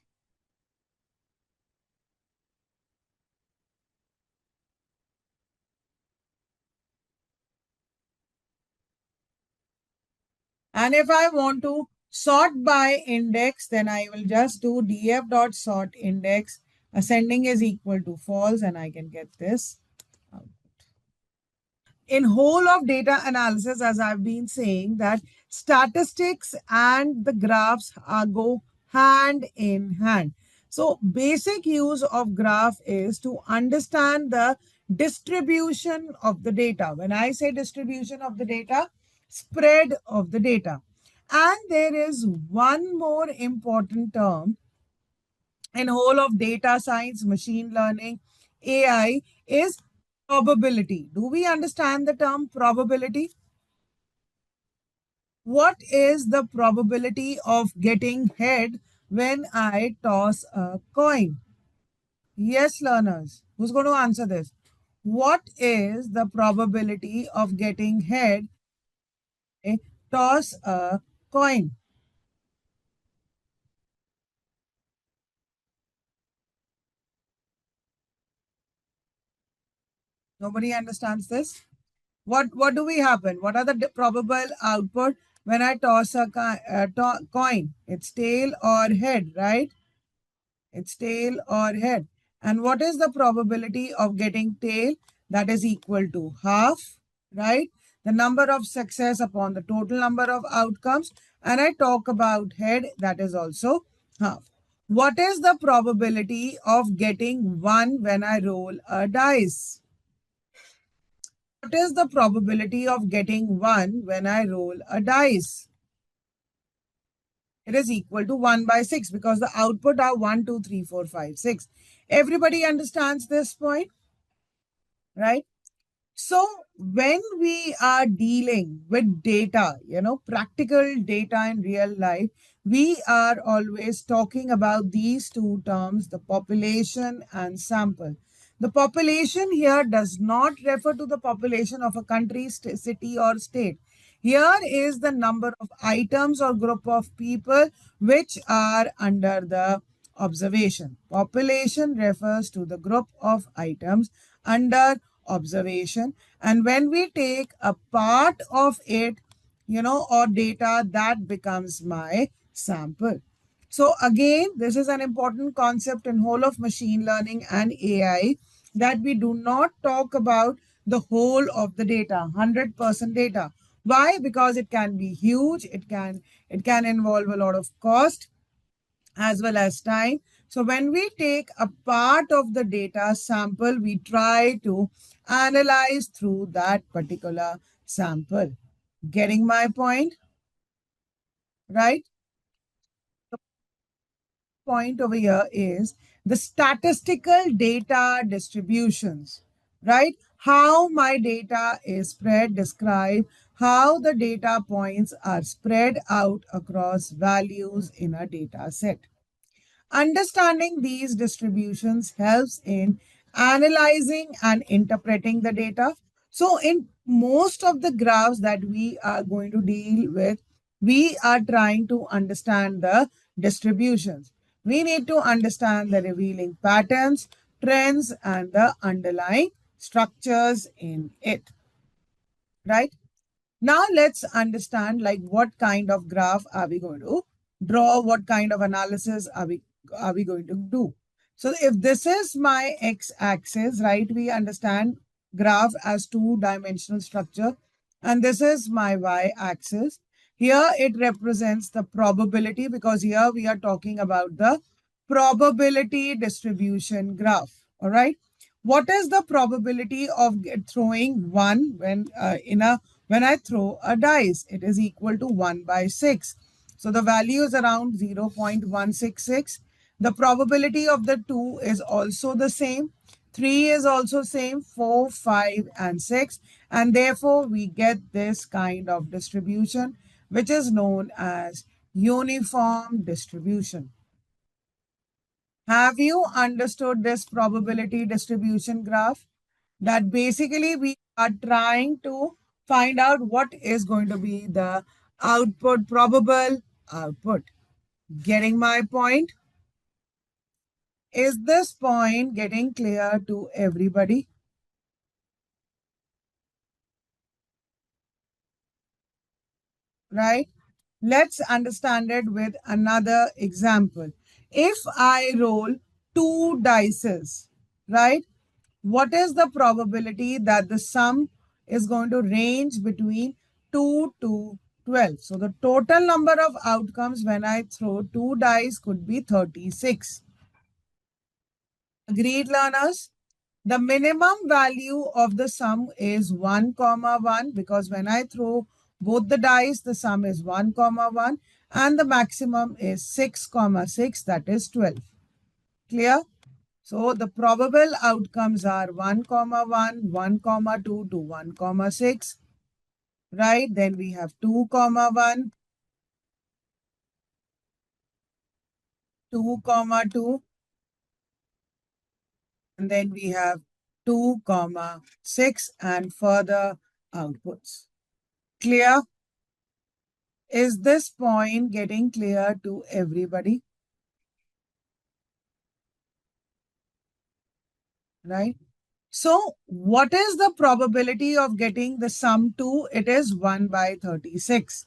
And if I want to sort by index, then I will just do df dot sort index. Ascending is equal to false, and I can get this. In whole of data analysis, as I've been saying, that statistics and the graphs go hand in hand. So basic use of graph is to understand the distribution of the data. When I say distribution of the data, spread of the data. And there is one more important term in whole of data science, machine learning, AI is probability. Do we understand the term probability? What is the probability of getting head when I toss a coin? Yes, learners. Who's going to answer this? What is the probability of getting head? Toss a coin. Nobody understands this? What do we happen? What are the probable output when I toss a coin? It's tail or head, right? It's tail or head. And what is the probability of getting tail? That is equal to half, right? The number of success upon the total number of outcomes. And I talk about head, that is also half. What is the probability of getting 1 when I roll a dice? What is the probability of getting 1 when I roll a dice? It is equal to 1 by 6 because the output are 1, 2, 3, 4, 5, 6. Everybody understands this point, right? So when we are dealing with data, practical data in real life, we are always talking about these two terms, the population and sample. The population here does not refer to the population of a country, city, or state. Here is the number of items or group of people which are under the observation. Population refers to the group of items under observation. And when we take a part of it, or data, that becomes my sample. So again, this is an important concept in whole of machine learning and AI, that we do not talk about the whole of the data, 100% data. Why? Because it can be huge. It can involve a lot of cost as well as time. So when we take a part of the data sample, we try to analyze through that particular sample. Getting my point? Right? The point over here is the statistical data distributions, right? How my data is spread, describe how the data points are spread out across values in a data set. Understanding these distributions helps in analyzing and interpreting the data. So in most of the graphs that we are going to deal with, we are trying to understand the distributions. We need to understand the revealing patterns, trends, and the underlying structures in it, right? Now let's understand like what kind of graph are we going to draw, what kind of analysis are we going to do. So if this is my x-axis, right, we understand graph as two-dimensional structure, and this is my y-axis. Here it represents the probability because here we are talking about the probability distribution graph. All right. What is the probability of throwing one when I throw a dice? It is equal to 1 by 6. So the value is around 0.166. The probability of the 2 is also the same. 3 is also same, 4, 5, and 6. And therefore, we get this kind of distribution, which is known as uniform distribution. Have you understood this probability distribution graph? That basically we are trying to find out what is going to be the output, probable output. Getting my point? Is this point getting clear to everybody? Right? Let's understand it with another example. If I roll two dices, right? What is the probability that the sum is going to range between 2 to 12? So the total number of outcomes when I throw two dice could be 36. Agreed, learners? The minimum value of the sum is 1 comma 1 because when I throw both the dice, the sum is 1 comma 1 and the maximum is 6 comma 6, that is 12. Clear? So the probable outcomes are 1 comma 1, 1 comma 2 to 1 comma 6, right? Then we have 2 comma 1, 2 comma 2, and then we have 2 comma 6 and further outputs. Clear? Is this point getting clear to everybody? Right? So what is the probability of getting the sum 2? It is 1 by 36.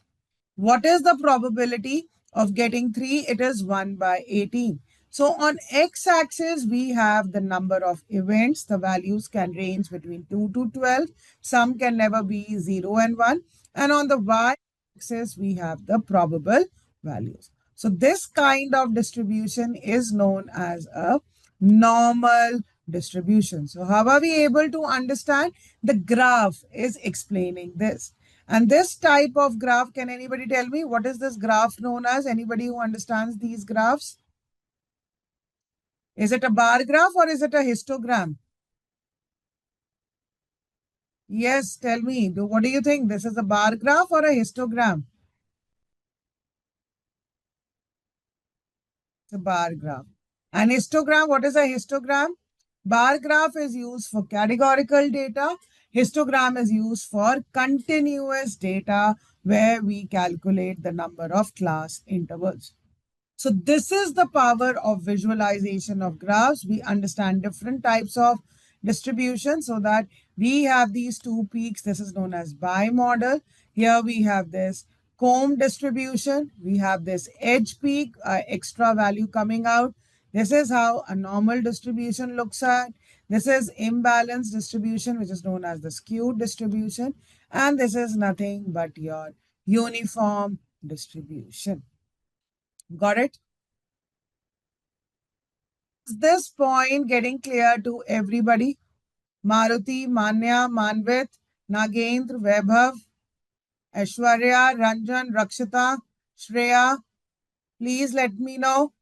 What is the probability of getting 3? It is 1 by 18. So on x-axis, we have the number of events. The values can range between 2 to 12. Some can never be 0 and 1. And on the y-axis, we have the probable values. So this kind of distribution is known as a normal distribution. So how are we able to understand? The graph is explaining this. And this type of graph, can anybody tell me what is this graph known as? Anybody who understands these graphs? Is it a bar graph or is it a histogram? Yes, tell me. What do you think? This is a bar graph or a histogram? It's a bar graph. And histogram, what is a histogram? Bar graph is used for categorical data. Histogram is used for continuous data where we calculate the number of class intervals. So this is the power of visualization of graphs. We understand different types of distribution so that we have these two peaks. This is known as bimodal. Here we have this comb distribution. We have this edge peak, extra value coming out. This is how a normal distribution looks at. This is imbalance distribution, which is known as the skewed distribution. And this is nothing but your uniform distribution. Got it? Is this point getting clear to everybody? Maruti, Manya, Manvit, Nagendra, Vaibhav, Aishwarya, Ranjan, Rakshita, Shreya, please let me know.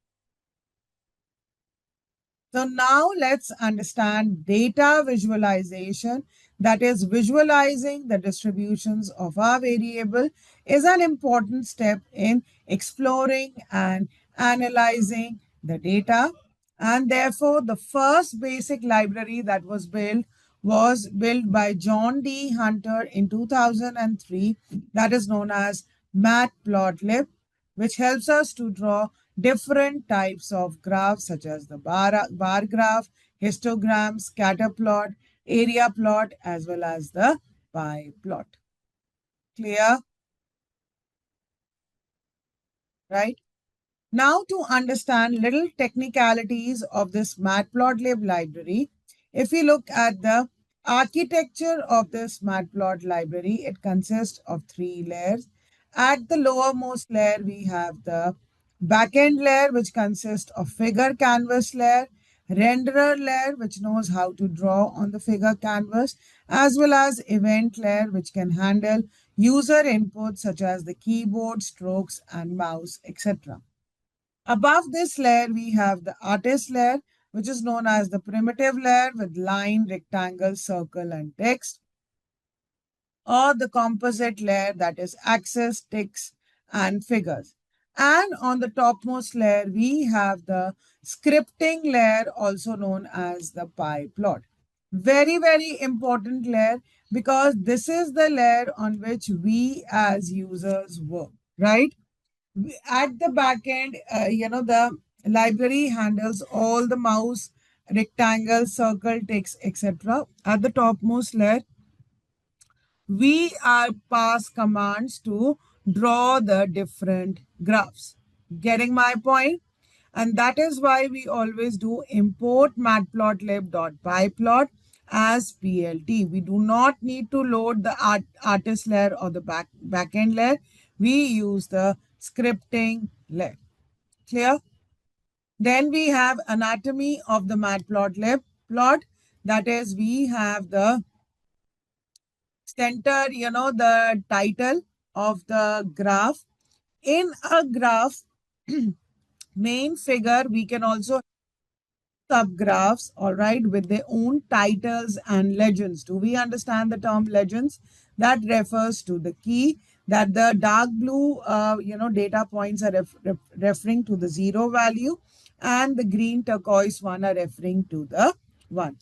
So now let's understand data visualization. That is, visualizing the distributions of our variable is an important step in exploring and analyzing the data. And therefore, the first basic library that was built by John D. Hunter in 2003, that is known as Matplotlib, which helps us to draw different types of graphs such as the bar graph, histogram, scatter plot, area plot, as well as the pie plot. Clear? Right? Now to understand little technicalities of this Matplotlib library, if we look at the architecture of this Matplot library, it consists of three layers. At the lowermost layer, we have the backend layer, which consists of figure canvas layer, renderer layer, which knows how to draw on the figure canvas, as well as event layer, which can handle user input such as the keyboard, strokes, and mouse, etc. Above this layer, we have the artist layer, which is known as the primitive layer with line, rectangle, circle, and text, or the composite layer that is axis, ticks, and figures. And on the topmost layer, we have the scripting layer, also known as the pie plot. Very, very important layer because this is the layer on which we as users work, right? At the back end, the library handles all the mouse, rectangle, circle, text, etc. At the topmost layer, we are pass commands to draw the different graphs. Getting my point? And that is why we always do import matplotlib.pyplot as PLT. We do not need to load the artist layer or the backend layer. We use the scripting layer. Clear? Then we have anatomy of the matplotlib plot. That is, we have the center, the title of the graph. In a graph, main figure, we can also subgraphs, all right, with their own titles and legends. Do we understand the term legends? That refers to the key that the dark blue, data points are referring to the zero value, and the green turquoise one are referring to the one.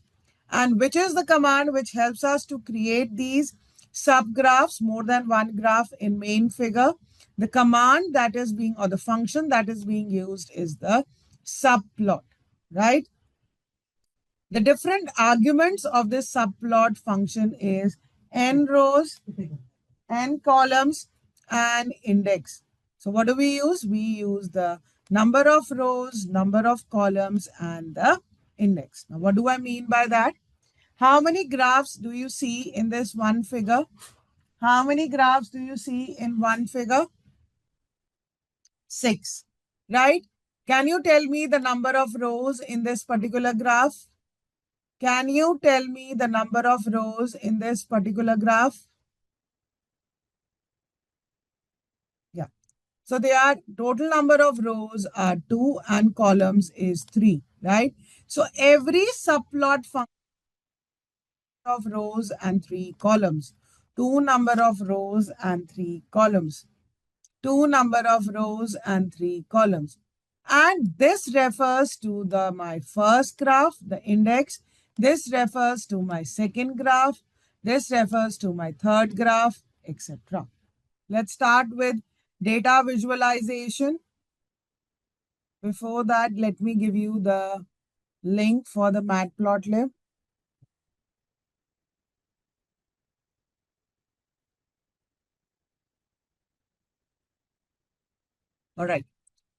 And which is the command which helps us to create these subgraphs, more than one graph in main figure? The command that is being, or the function that is being used is the subplot, right? The different arguments of this subplot function is n rows, n columns, and index. So what do we use? We use the number of rows, number of columns, and the index. Now, what do I mean by that? How many graphs do you see in this one figure? How many graphs do you see in one figure? 6, right? Can you tell me the number of rows in this particular graph? Can you tell me the number of rows in this particular graph? Yeah. So their total number of rows are 2 and columns is 3, right? So every subplot function of rows and 3 columns. 2 number of rows and 3 columns. 2 number of rows and 3 columns. And this refers to my first graph, the index. This refers to my second graph. This refers to my third graph, etc. Let's start with data visualization. Before that, let me give you the link for the matplotlib. All right.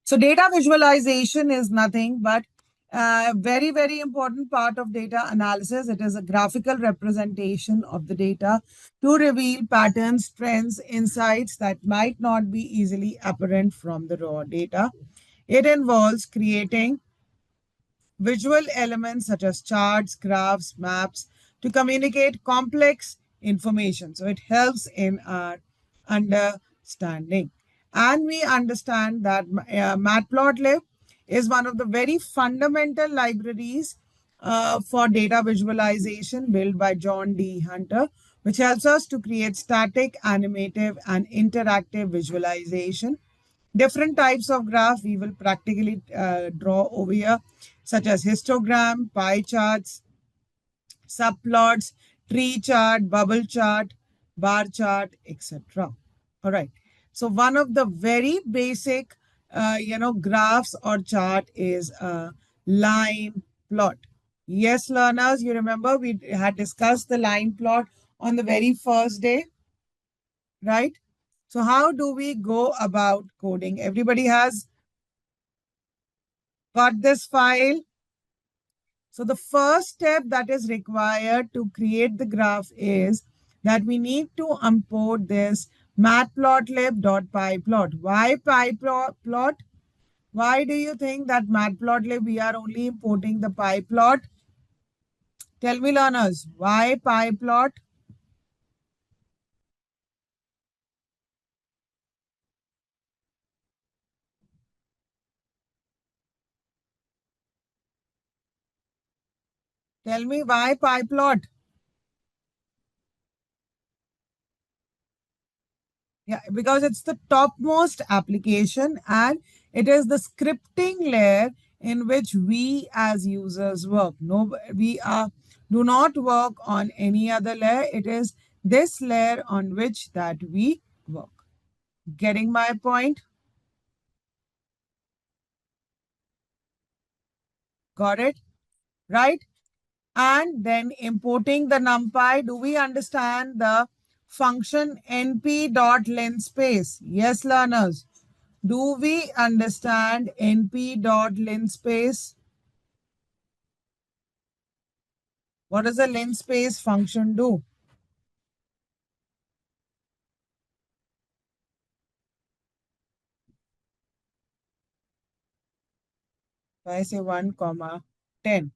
So data visualization is nothing but a very, very important part of data analysis. It is a graphical representation of the data to reveal patterns, trends, insights that might not be easily apparent from the raw data. It involves creating visual elements such as charts, graphs, maps to communicate complex information. So it helps in our understanding. And we understand that Matplotlib is one of the very fundamental libraries for data visualization built by John D. Hunter, which helps us to create static, animative, and interactive visualization. Different types of graph we will practically draw over here, such as histogram, pie charts, subplots, tree chart, bubble chart, bar chart, etc. All right. So one of the very basic, graphs or chart is a line plot. Yes, learners, you remember we had discussed the line plot on the very first day, right? So how do we go about coding? Everybody has got this file. So the first step that is required to create the graph is that we need to import this matplotlib.pyplot. Why pyplot? Why do you think that matplotlib we are only importing the pie plot? Tell me, learners, why pie plot? Tell me why pie plot? Yeah, because it's the topmost application and it is the scripting layer in which we as users work. No, we do not work on any other layer. It is this layer on which that we work. Getting my point? Got it? Right? And then importing the NumPy. Do we understand the function np.linspace? Yes, learners. Do we understand np.linspace? What does a linspace function do? If I say 1 comma 10.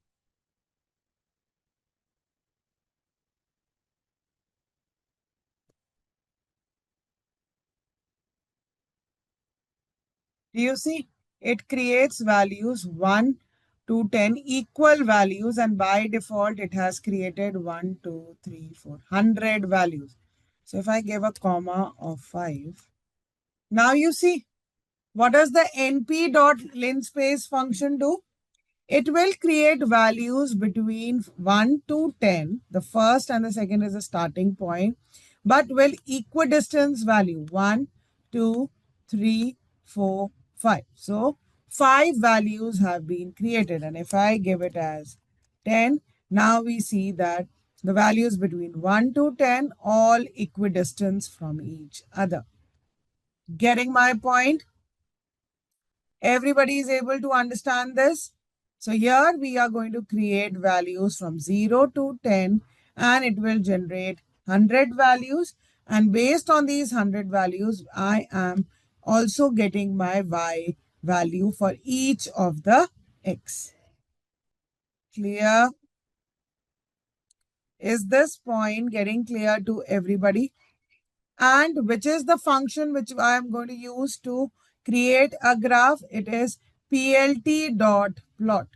Do you see? It creates values 1 to 10 equal values, and by default it has created 1, 2, 3, 4, 100 values. So if I give a comma of 5, now you see, what does the np.linspace function do? It will create values between 1 to 10. The first and the second is a starting point, but will equidistance value 1, 2, 3, 4, 5. So 5 values have been created. And if I give it as 10, now we see that the values between 1 to 10 all equidistance from each other. Getting my point? Everybody is able to understand this. So here we are going to create values from 0 to 10 and it will generate 100 values. And based on these 100 values, I am also getting my y value for each of the x. Clear? Is this point getting clear to everybody? And which is the function which I am going to use to create a graph? It is plt.plot.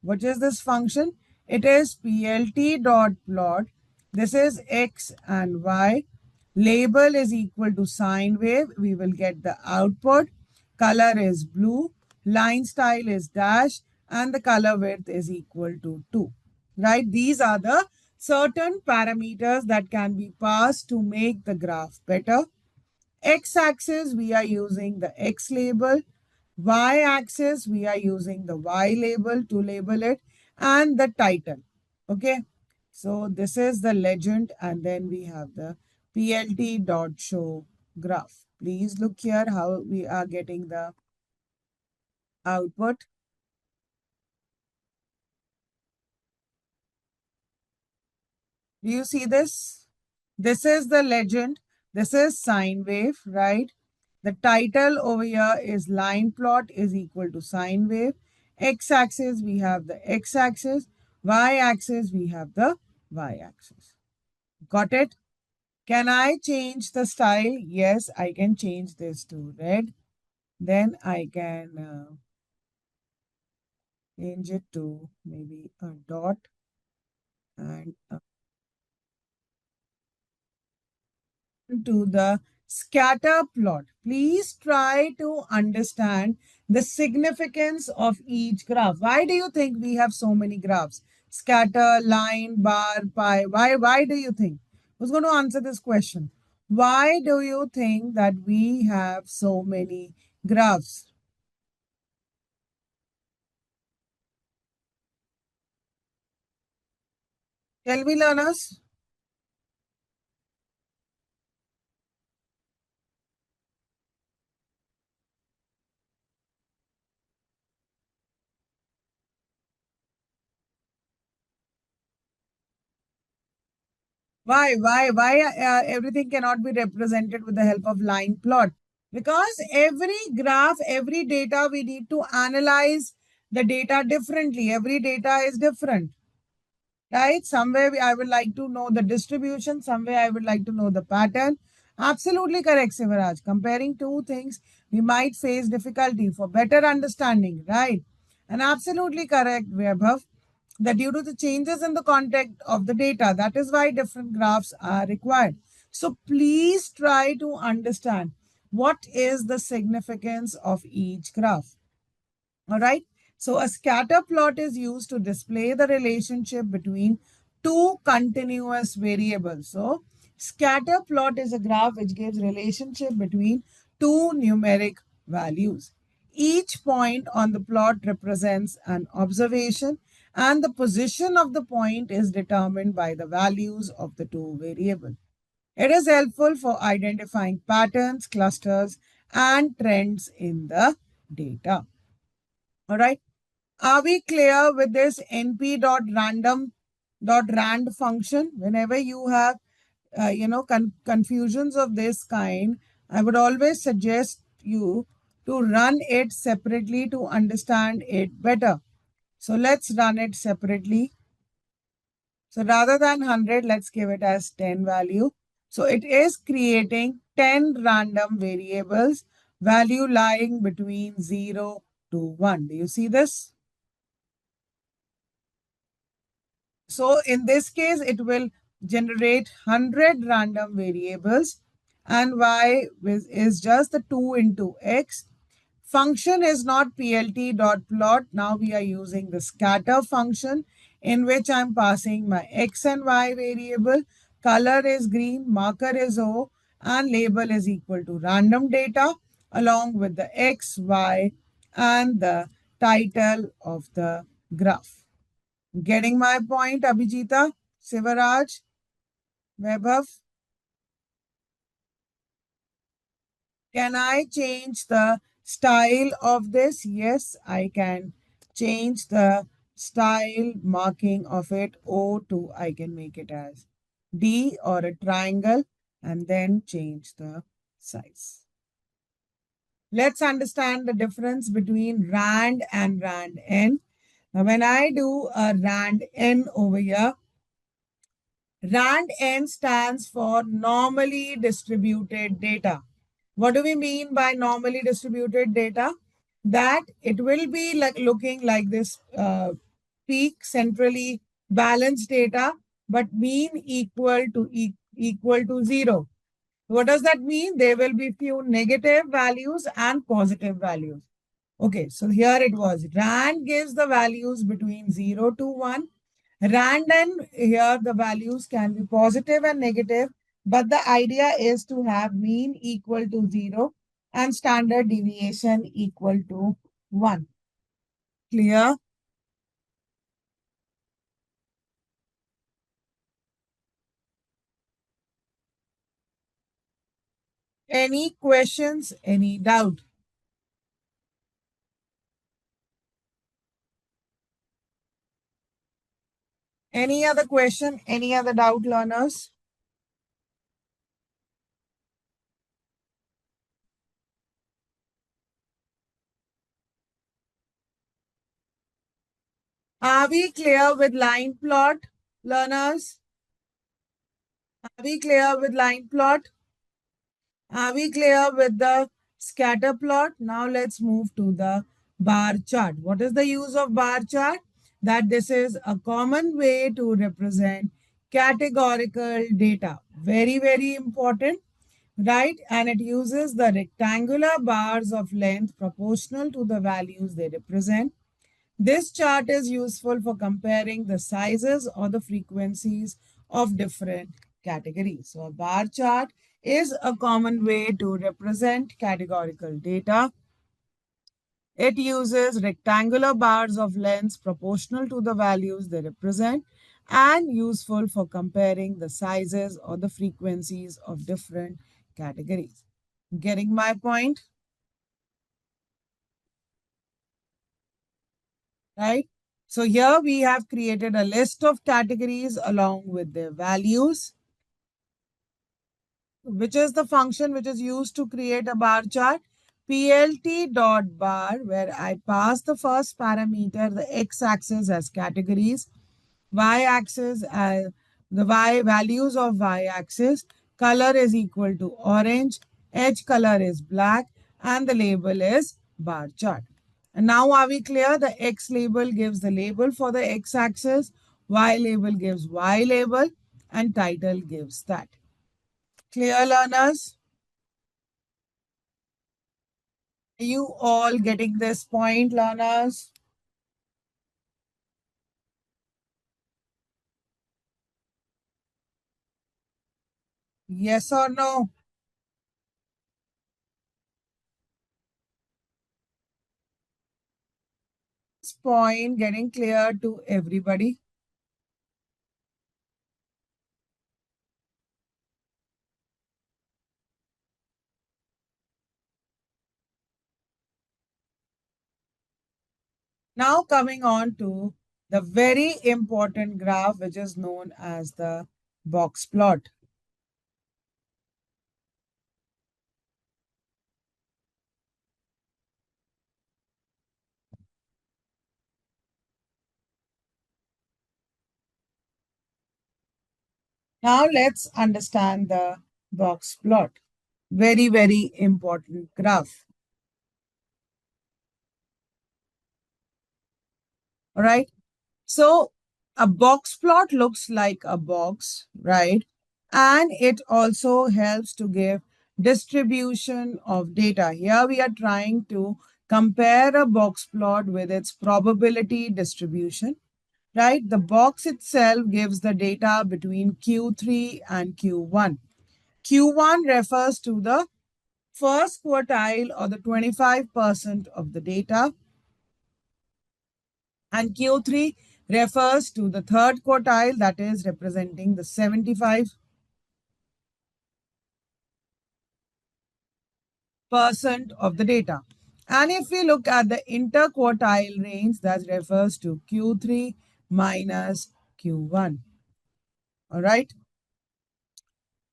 What is this function? It is plt.plot. This is x and y. Label is equal to sine wave. We will get the output. Color is blue. Line style is dash. And the color width is equal to 2. Right? These are the certain parameters that can be passed to make the graph better. X-axis, we are using the X label. Y-axis, we are using the Y label to label it, and the title. Okay. So this is the legend, and then we have the plt.show graph. Please look here how we are getting the output. Do you see this? This is the legend. This is sine wave, right? The title over here is line plot is equal to sine wave. X-axis, we have the x-axis. Y-axis, we have the y-axis. Got it? Can I change the style? Yes, I can change this to red. Then I can change it to maybe a dot and to the scatter plot. Please try to understand the significance of each graph. Why do you think we have so many graphs? Scatter, line, bar, pie. Why do you think? Who's going to answer this question? Why do you think that we have so many graphs? Tell me, learners. Why everything cannot be represented with the help of line plot? Because every graph, every data, we need to analyze the data differently. Every data is different, right? Somewhere I would like to know the distribution, somewhere I would like to know the pattern. Absolutely correct, Sivaraj. Comparing two things, we might face difficulty for better understanding, right? And absolutely correct, Vaibhav, that due to the changes in the content of the data, that is why different graphs are required. So please try to understand what is the significance of each graph. All right. So a scatter plot is used to display the relationship between two continuous variables. So scatter plot is a graph which gives relationship between two numeric values. Each point on the plot represents an observation and the position of the point is determined by the values of the two variables. It is helpful for identifying patterns, clusters, and trends in the data. All right. Are we clear with this np.random.rand function? Whenever you have, confusions of this kind, I would always suggest you to run it separately to understand it better. So let's run it separately. So rather than 100, let's give it as 10 value. So it is creating 10 random variables, value lying between 0 to 1. Do you see this? So in this case, it will generate 100 random variables and y is just the 2 into x. Function is not plt.plot. Now we are using the scatter function in which I'm passing my x and y variable. Color is green, marker is O, and label is equal to random data along with the x, y, and the title of the graph. Getting my point, Abhijita, Sivaraj, Vaibhav? Can I change the style of this? Yes, I can change the style marking of it. O to I can make it as D or a triangle and then change the size. Let's understand the difference between RAND and RAND N. Now, when I do a RAND N over here, RAND N stands for normally distributed data. What do we mean by normally distributed data? That it will be like looking like this peak centrally balanced data, but mean equal to 0. What does that mean? There will be few negative values and positive values. Okay, so here it was. RAND gives the values between 0 to 1. Random, here the values can be positive and negative, but the idea is to have mean equal to 0 and standard deviation equal to 1. Clear? Any questions? Any doubt? Any other question? Any other doubt, learners? Are we clear with line plot, learners? Are we clear with line plot? Are we clear with the scatter plot? Now let's move to the bar chart. What is the use of bar chart? That this is a common way to represent categorical data. Very, very important, right? And it uses the rectangular bars of length proportional to the values they represent. This chart is useful for comparing the sizes or the frequencies of different categories. So a bar chart is a common way to represent categorical data. It uses rectangular bars of length proportional to the values they represent and useful for comparing the sizes or the frequencies of different categories. Getting my point? Right? So here we have created a list of categories along with their values. which is the function which is used to create a bar chart. Plt dot bar, where I pass the first parameter, the x-axis as categories, y-axis as the y values of y-axis, color is equal to orange, edge color is black, and the label is bar chart. And now are we clear? The x label gives the label for the x-axis, y label gives y label, and title gives that. Clear, learners? Are you all getting this point, learners? Yes or no? This point getting clear to everybody? Now coming on to the very important graph which is known as the box plot. Now let's understand the box plot. Very, very important graph. All right. So a box plot looks like a box, right? And it also helps to give distribution of data. Here we are trying to compare a box plot with its probability distribution, right? The box itself gives the data between Q3 and Q1. Q1 refers to the first quartile or the 25% of the data, and Q3 refers to the third quartile, that is representing the 75% of the data. And if we look at the interquartile range, that refers to Q3 minus Q1. All right.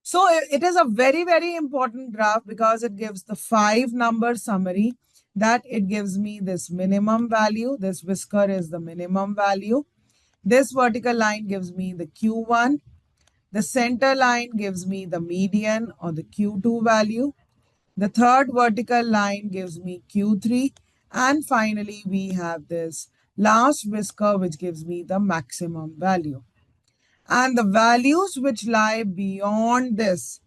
So it is a very, very important graph because it gives the 5-number summary, that it gives me this minimum value. This whisker is the minimum value. This vertical line gives me the Q1. The center line gives me the median or the Q2 value. The third vertical line gives me Q3. And finally, we have this last whisker, which gives me the maximum value. And the values which lie beyond this,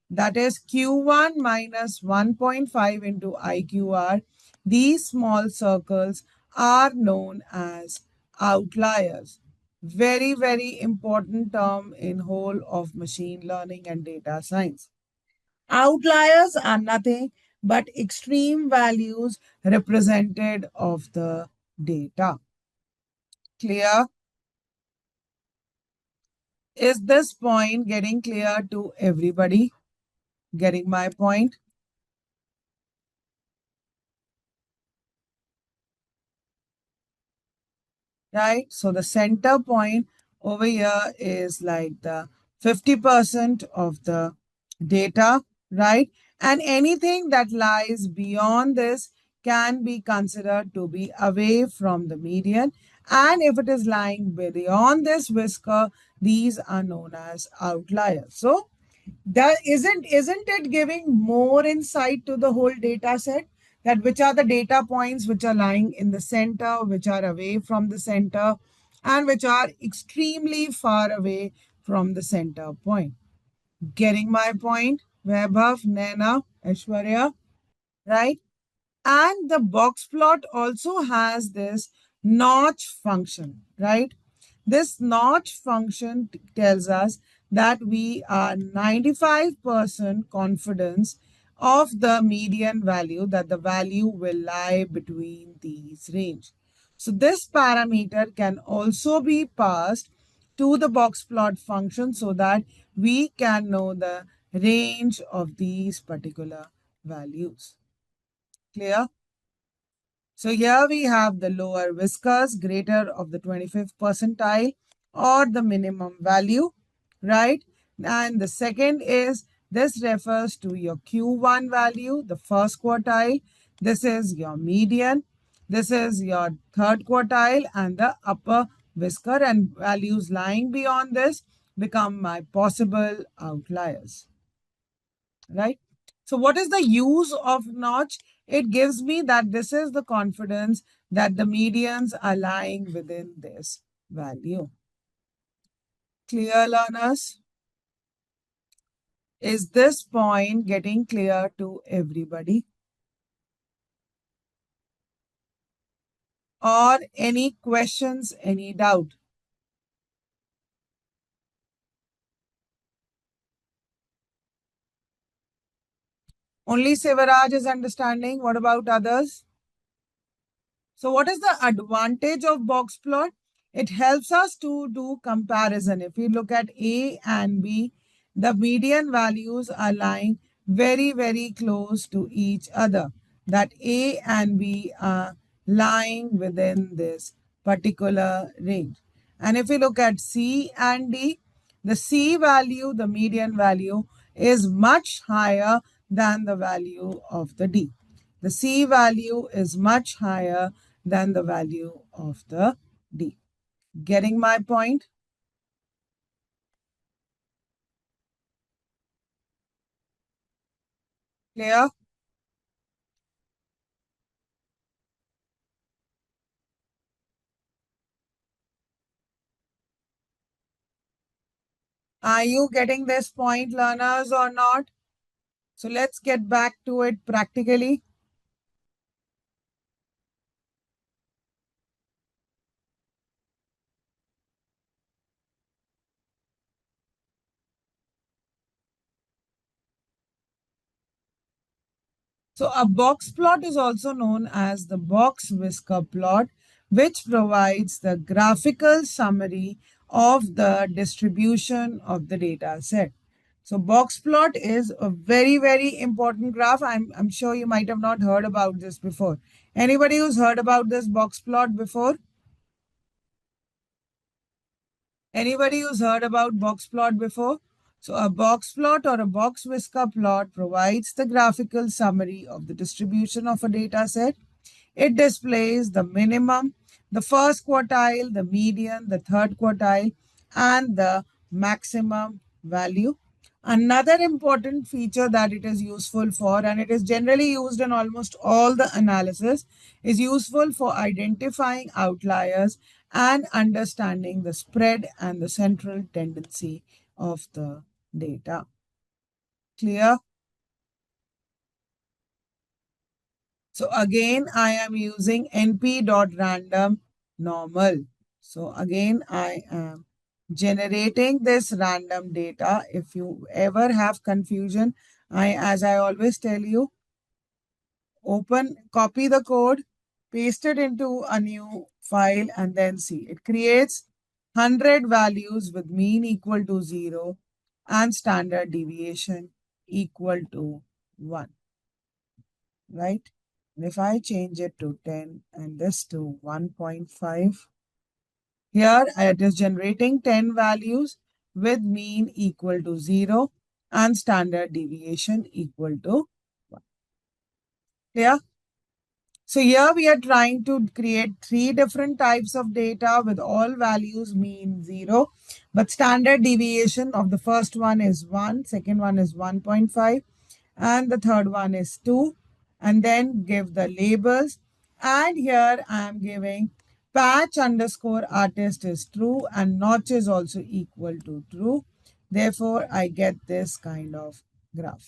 that is Q1 minus 1.5 into IQR, these small circles are known as outliers. Very, very important term in whole of machine learning and data science. Outliers are nothing but extreme values represented of the data. Clear? Is this point getting clear to everybody? Getting my point? Right? So the center point over here is like the 50% of the data, right? And anything that lies beyond this can be considered to be away from the median. And if it is lying beyond this whisker, these are known as outliers. So that isn't it giving more insight to the whole data set, that which are the data points which are lying in the center, which are away from the center, and which are extremely far away from the center point? Getting my point? Vaibhav, Naina, Aishwarya, right? And the box plot also has this notch function, right? This notch function tells us that we are 95% confidence of the median value, that the value will lie between these range. So this parameter can also be passed to the box plot function so that we can know the range of these particular values. Clear? So here we have the lower whiskers greater of the 25th percentile or the minimum value, right? And the second is This refers to your Q1 value, the first quartile. This is your median. This is your third quartile and the upper whisker, and values lying beyond this become my possible outliers, right? So what is the use of notch? It gives me that this is the confidence that the medians are lying within this value. Clear, learners? Is this point getting clear to everybody? Or any questions, any doubt? Only Sivaraj is understanding. What about others? So what is the advantage of box plot? It helps us to do comparison. If we look at A and B, the median values are lying very, very close to each other. That A and B are lying within this particular range. And if we look at C and D, the C value, the median value, is much higher than the value of the D. The C value is much higher than the value of the D. Getting my point? Clear? Are you getting this point, learners, or not? So let's get back to it practically. So a box plot is also known as the box whisker plot, which provides the graphical summary of the distribution of the data set. So box plot is a very, very important graph. I'm sure you might have not heard about this before. Anybody who's heard about this box plot before? Anybody who's heard about box plot before? So a box plot or a box whisker plot provides the graphical summary of the distribution of a data set. It displays the minimum, the first quartile, the median, the third quartile, and the maximum value. Another important feature that it is useful for, and it is generally used in almost all the analysis, is useful for identifying outliers and understanding the spread and the central tendency of the data. Clear? So again, I am using np.random normal. So again, I am generating this random data. If you ever have confusion, as I always tell you, copy the code, paste it into a new file, and then see. It creates 100 values with mean equal to 0 and standard deviation equal to 1, right? And if I change it to 10 and this to 1.5, here it is generating 10 values with mean equal to 0 and standard deviation equal to 1. Clear? So here we are trying to create 3 different types of data with all values mean 0. But standard deviation of the first one is 1, second one is 1.5, and the third one is 2. And then give the labels. And here I am giving patch underscore artist is true and notch is also equal to true. Therefore, I get this kind of graph,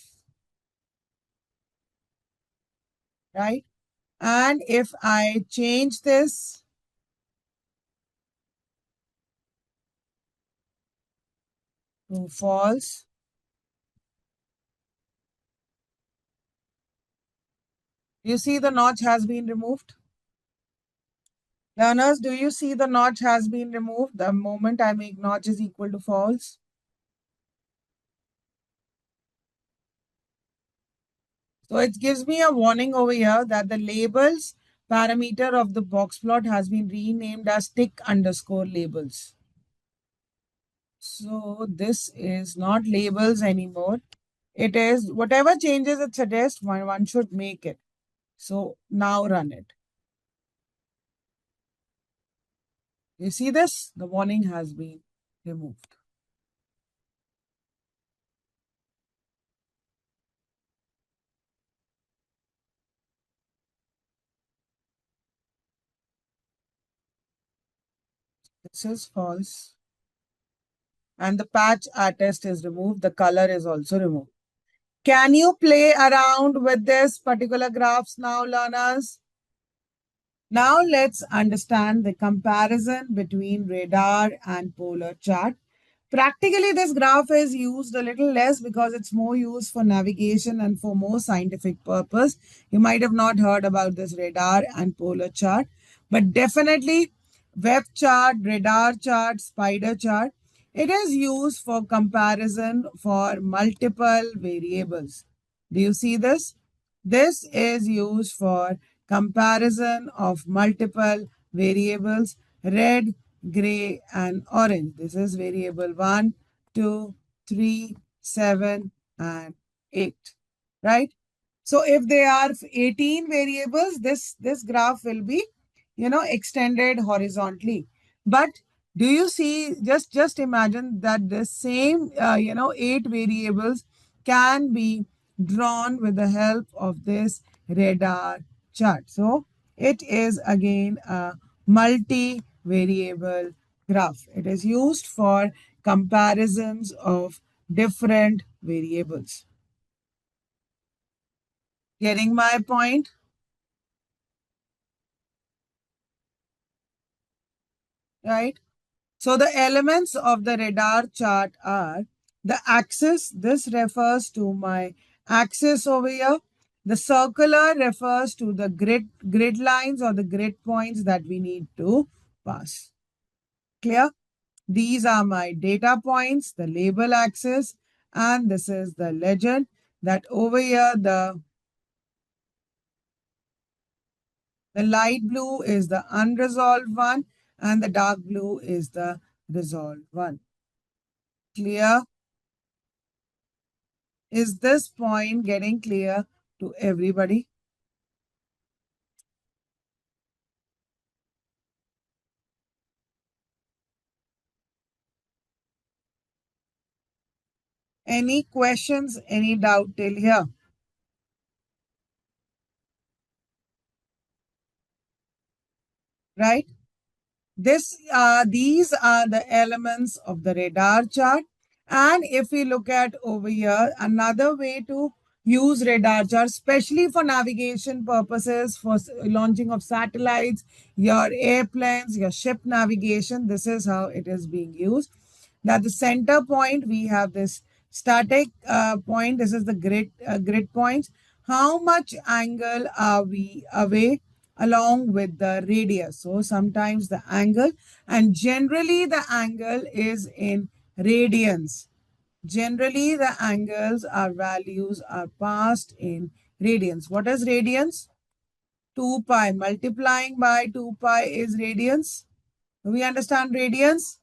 right? And if I change this to false, you see the notch has been removed. Learners, do you see the notch has been removed the moment I make notch is equal to false? So it gives me a warning over here that the labels parameter of the box plot has been renamed as tick underscore labels. So this is not labels anymore. It is whatever changes it suggests, one should make it. So now run it. You see this? The warning has been removed. This is false. And the patch artist is removed. The color is also removed. Can you play around with this particular graphs now, learners? Now let's understand the comparison between radar and polar chart. Practically, this graph is used a little less because it's more used for navigation and for more scientific purpose. You might have not heard about this radar and polar chart, but definitely web chart, radar chart, spider chart, it is used for comparison for multiple variables. Do you see this? This is used for comparison of multiple variables, red, gray, and orange. This is variable 1, 2, 3, 7, and 8, right? So if there are 18 variables, this graph will be, extended horizontally. But do you see, just imagine that the same, 8 variables can be drawn with the help of this radar chart. So it is again a multi-variable graph. It is used for comparisons of different variables. Getting my point? Right? So the elements of the radar chart are the axis. This refers to my axis over here. The circular refers to the grid lines or the grid points that we need to pass. Clear? These are my data points, the label axis, and this is the legend that over here the light blue is the unresolved one and the dark blue is the resolved one. Clear? Is this point getting clear to everybody? Any questions, any doubt till here? Right? These are the elements of the radar chart. And if we look at over here, another way to use radar chart, especially for navigation purposes, for launching of satellites, your airplanes, your ship navigation, this is how it is being used. That the center point, we have this static point. This is the grid points. How much angle are we away along with the radius? So sometimes the angle, and generally the angle is in radians. Generally the angles, our values are passed in radians. What is radians? 2 pi. Multiplying by 2 pi is radians. Do we understand radians?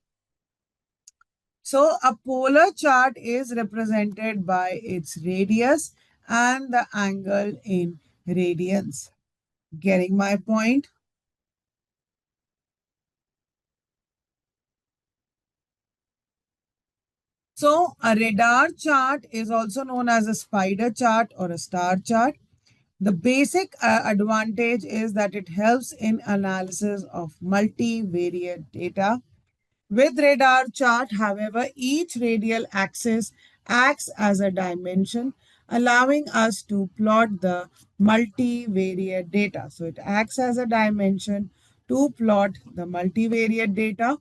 So a polar chart is represented by its radius and the angle in radians. Getting my point? So a radar chart is also known as a spider chart or a star chart. The basic advantage is that it helps in analysis of multivariate data. With radar chart, however, each radial axis acts as a dimension, allowing us to plot the multivariate data. So it acts as a dimension to plot the multivariate data.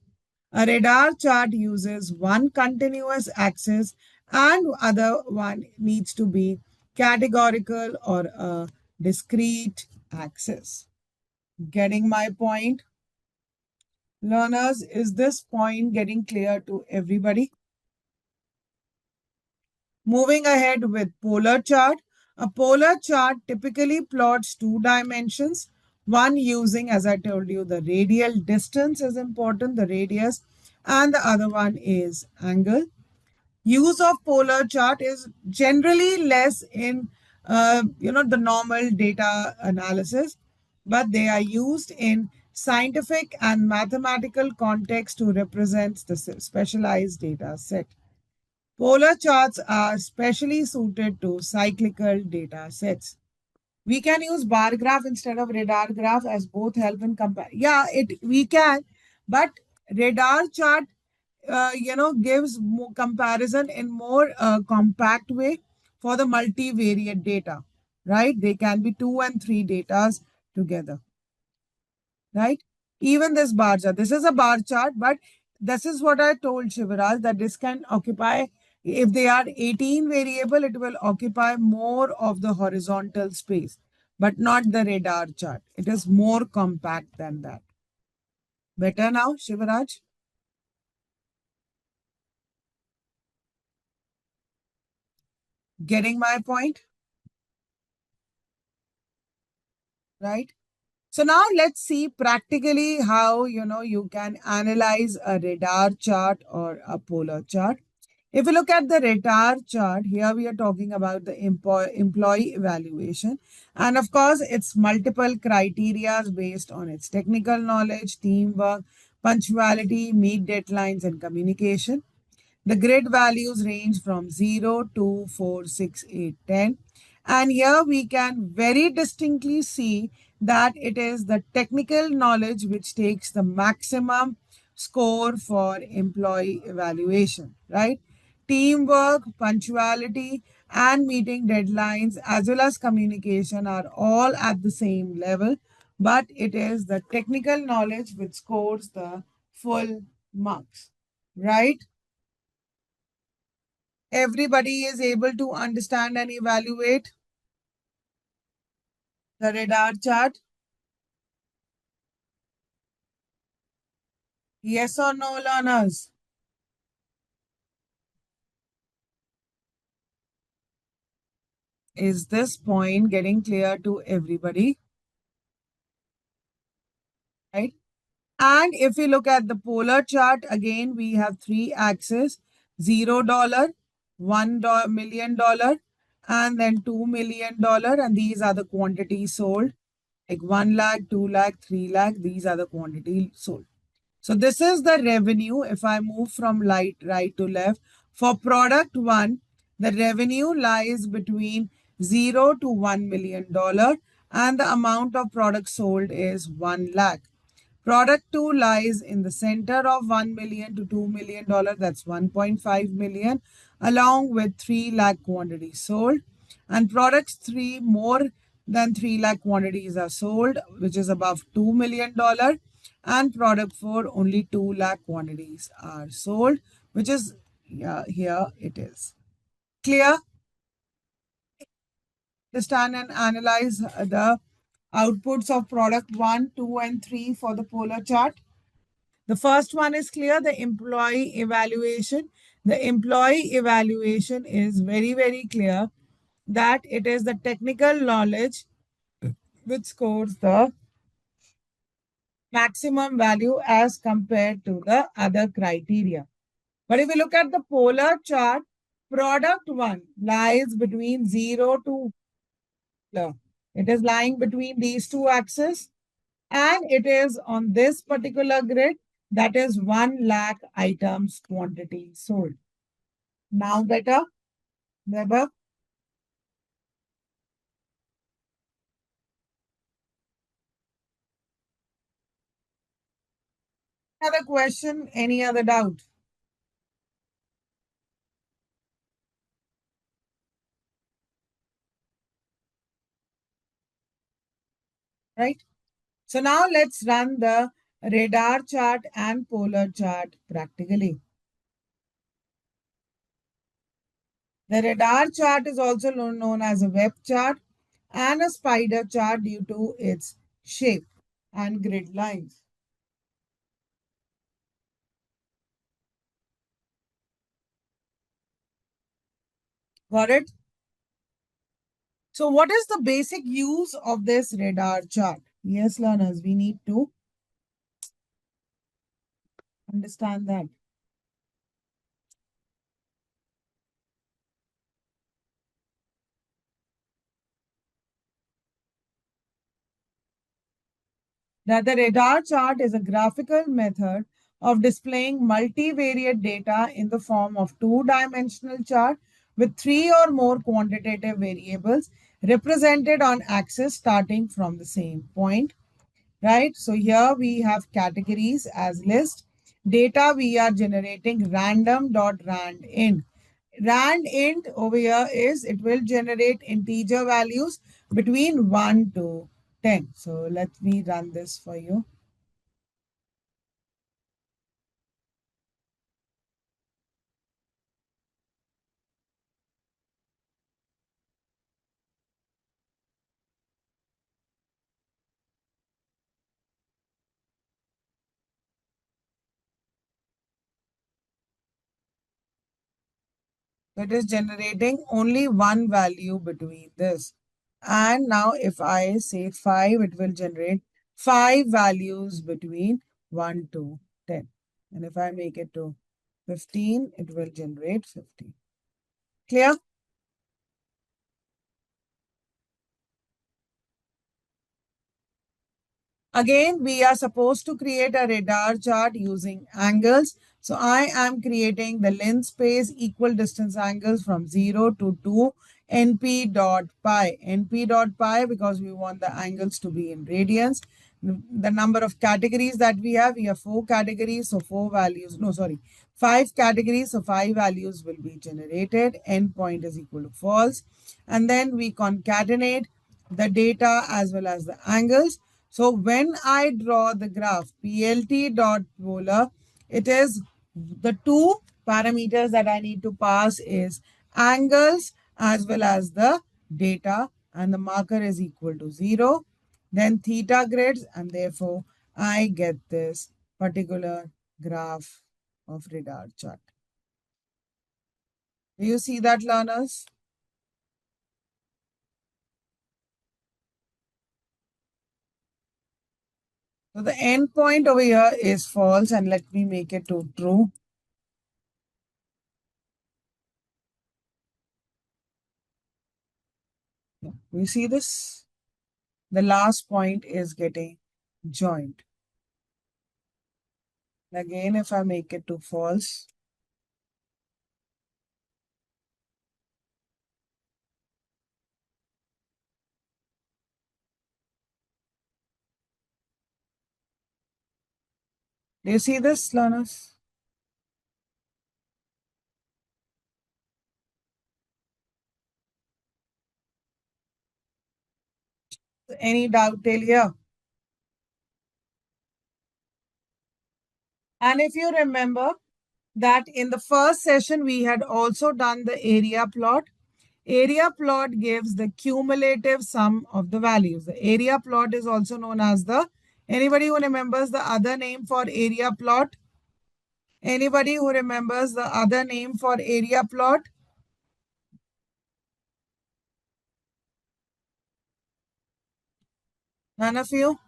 A radar chart uses one continuous axis and other one needs to be categorical or a discrete axis. Getting my point? Learners, is this point getting clear to everybody? Moving ahead with polar chart. A polar chart typically plots two dimensions. One using, as I told you, the radial distance is important, the radius, and the other one is angle. Use of polar chart is generally less in the normal data analysis, but they are used in scientific and mathematical context to represent the specialized data set. Polar charts are specially suited to cyclical data sets. We can use bar graph instead of radar graph as both help in compare. Yeah, it we can, but radar chart, gives comparison in more compact way for the multivariate data, right? They can be two and three datas together, right? Even this bar chart, this is a bar chart, but this is what I told Shivaraj that this can occupy, if they are 18 variable, it will occupy more of the horizontal space, but not the radar chart. It is more compact than that. Better now, Shivaraj? Getting my point, right? So now let's see practically how you can analyze a radar chart or a polar chart. If you look at the radar chart, here we are talking about the employee evaluation. And of course, it's multiple criteria based on its technical knowledge, teamwork, punctuality, meet deadlines, and communication. The grid values range from 0 to 4, 6, 8, 10. And here we can very distinctly see that it is the technical knowledge which takes the maximum score for employee evaluation, right? Teamwork, punctuality, and meeting deadlines, as well as communication, are all at the same level, but it is the technical knowledge which scores the full marks, right? Everybody is able to understand and evaluate the radar chart? Yes or no, learners? Is this point getting clear to everybody? Right? And if we look at the polar chart, again, we have three axes: $0, $1 million, and then $2 million. And these are the quantities sold, like 1 lakh, 2 lakh, 3 lakh. These are the quantity sold. So this is the revenue. If I move from right to left, for product one, the revenue lies between 0 to $1 million, and the amount of product sold is 1 lakh. Product two lies in the center of 1 million to $2 million, that's 1.5 million, along with 3 lakh quantities sold. And products three, more than 3 lakh quantities are sold, which is above $2 million. And product four, only 2 lakh quantities are sold, which is, yeah, here it is. Clear? Understand and analyze the outputs of product one, two, and three for the polar chart. The first one is clear, the employee evaluation. The employee evaluation is very, very clear that it is the technical knowledge which scores the maximum value as compared to the other criteria. But if we look at the polar chart, product one lies between 0 to it is lying between these two axes, and it is on this particular grid, that is 1 lakh items quantity sold. Now better, Weber? Another question, any other doubt? Right? So now let's run the radar chart and polar chart practically. The radar chart is also known as a web chart and a spider chart due to its shape and grid lines. Got it? So what is the basic use of this radar chart? Yes, learners, we need to understand that. that the radar chart is a graphical method of displaying multivariate data in the form of two-dimensional chart with three or more quantitative variables represented on axis starting from the same point, right? So here we have categories as list. Data we are generating random.randint. Randint over here is it will generate integer values between 1 to 10. So let me run this for you. It is generating only one value between this. And now if I say 5, it will generate 5 values between 1 to 10. And if I make it to 15, it will generate 15. Clear? Again, we are supposed to create a radar chart using angles. So I am creating the length space equal distance angles from 0 to 2 np dot pi. np dot pi because we want the angles to be in radians. The number of categories that we have 4 categories. So 4 values, no, sorry, 5 categories. So 5 values will be generated. Endpoint is equal to false. And then we concatenate the data as well as the angles. So when I draw the graph PLT dot polar, it is the two parameters that I need to pass is angles as well as the data, and the marker is equal to 0. Then theta grids, and therefore I get this particular graph of radar chart. Do you see that, learners? So the endpoint over here is false, and let me make it to true. You see this? The last point is getting joined. Again, if I make it to false, do you see this, learners? Any doubt till here? And if you remember that in the first session, we had also done the area plot. Area plot gives the cumulative sum of the values. The area plot is also known as the, anybody who remembers the other name for area plot? Anybody who remembers the other name for area plot? None of you?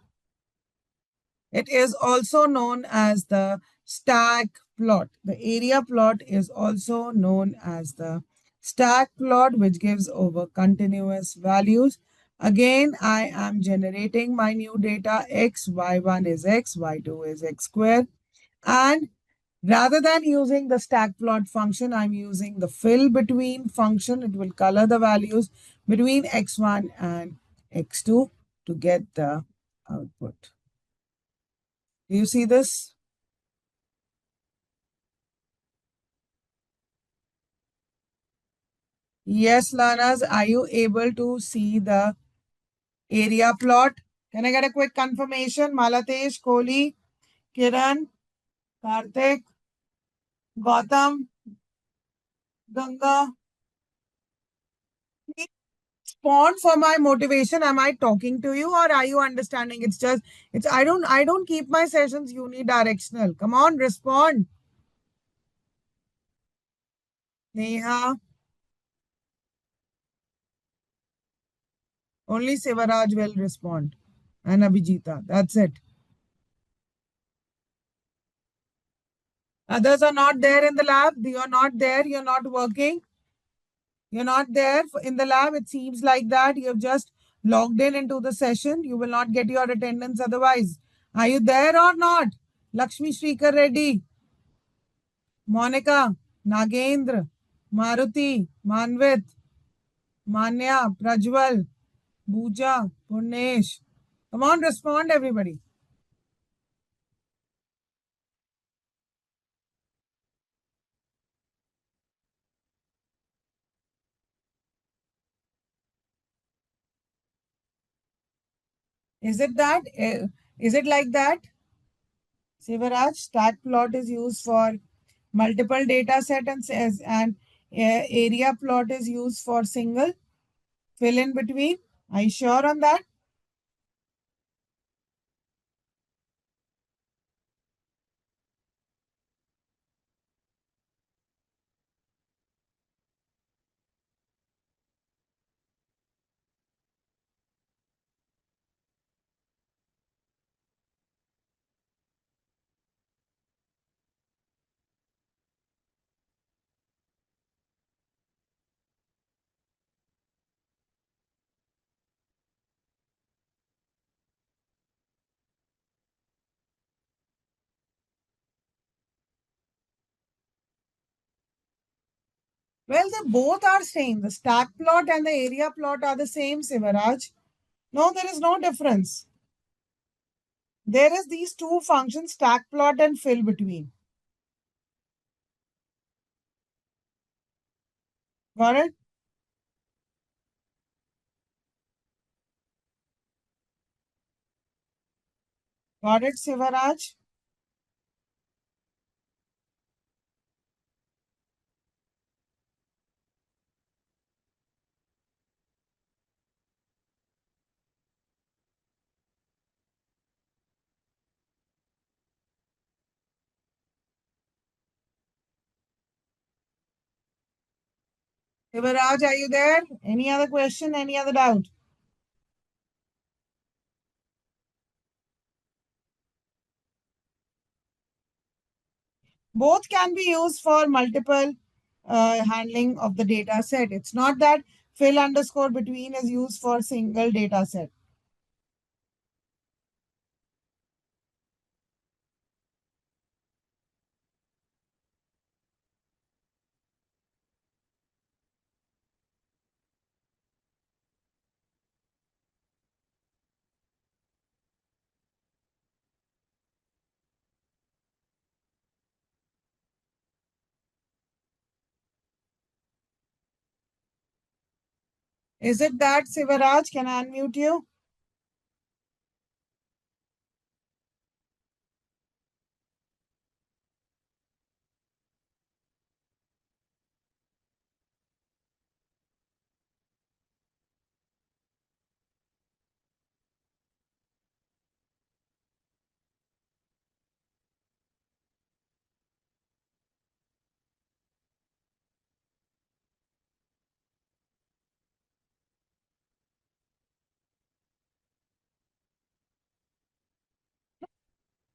It is also known as the stack plot. The area plot is also known as the stack plot, which gives over continuous values. Again, I am generating my new data x, y1 is x, y2 is x squared. And rather than using the stack plot function, I'm using the fill between function. It will color the values between x1 and x2 to get the output. Do you see this? Yes, learners, are you able to see the area plot? Can I get a quick confirmation? Malatesh, Kohli, Kiran, Karthik, Gautam, Ganga. Please respond for my motivation. Am I talking to you or are you understanding? I don't keep my sessions unidirectional. Come on, respond. Neha, only Sivaraj will respond. And Abhijita. That's it. Others are not there in the lab. You're not there. You're not working. You're not there in the lab. It seems like that. You've just logged in into the session. You will not get your attendance otherwise. Are you there or not? Lakshmi Shrikar Reddy, Monica, Nagendra, Maruti, Manvit, Manya, Prajwal, Booja, Purnesh. Come on, respond, everybody. Is it that? Is it like that? Sivaraj, stat plot is used for multiple data set and says and area plot is used for single. Fill in between. Are you sure on that? Well, they both are same. The stack plot and the area plot are the same, Sivaraj. No, there is no difference. There is these two functions, stack plot and fill between. Got it? Got it, Sivaraj? Sivaraj, are you there? Any other question? Any other doubt? Both can be used for multiple handling of the data set. It's not that fill underscore between is used for single data set. Is it that, Sivaraj? Can I unmute you?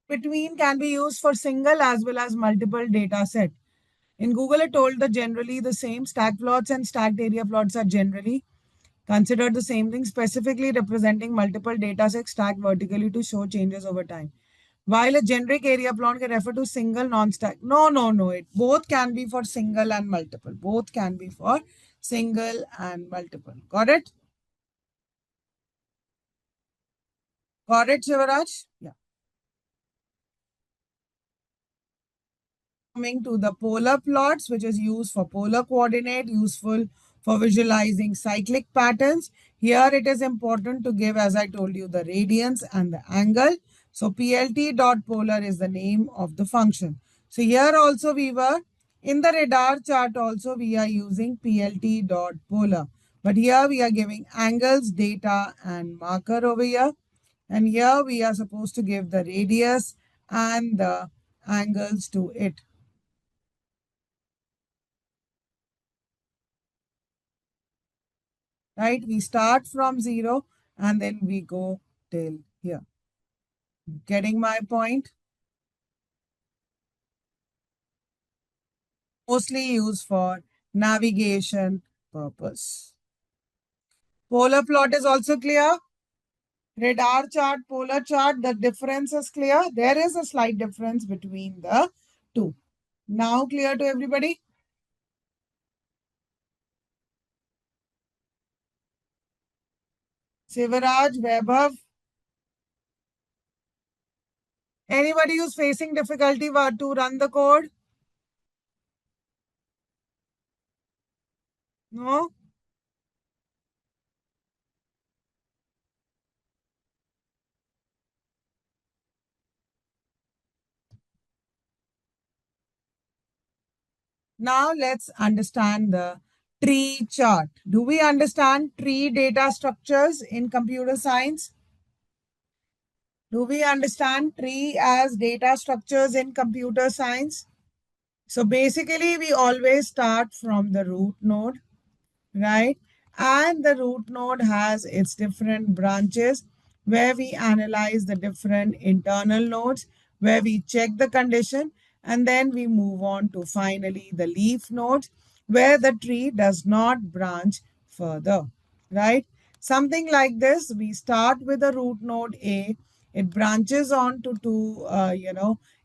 Between can be used for single as well as multiple data set. In Google, it told that generally the same stack plots and stacked area plots are generally considered the same thing, specifically representing multiple data sets stacked vertically to show changes over time. While a generic area plot can refer to single non-stack. No, no, no. It both can be for single and multiple. Both can be for single and multiple. Got it? Got it, Shivaraj? Yeah. Coming to the polar plots, which is used for polar coordinate, useful for visualizing cyclic patterns. Here it is important to give, as I told you, the radians and the angle. So plt dot polar is the name of the function. So here also we were in the radar chart also we are using plt dot polar. But here we are giving angles, data and marker over here. And here we are supposed to give the radius and the angles to it. Right? We start from 0 and then we go till here. Getting my point? Mostly used for navigation purpose. Polar plot is also clear. Radar chart, polar chart, the difference is clear. There is a slight difference between the two. Now clear to everybody? Sivaraj, Vaibhav, anybody who's facing difficulty to run the code? No? Now let's understand the tree chart. Do we understand tree data structures in computer science? Do we understand tree as data structures in computer science? So basically, we always start from the root node, right? And the root node has its different branches where we analyze the different internal nodes, where we check the condition, and then we move on to finally the leaf nodes where the tree does not branch further, right? Something like this, we start with the root node A. It branches on to two,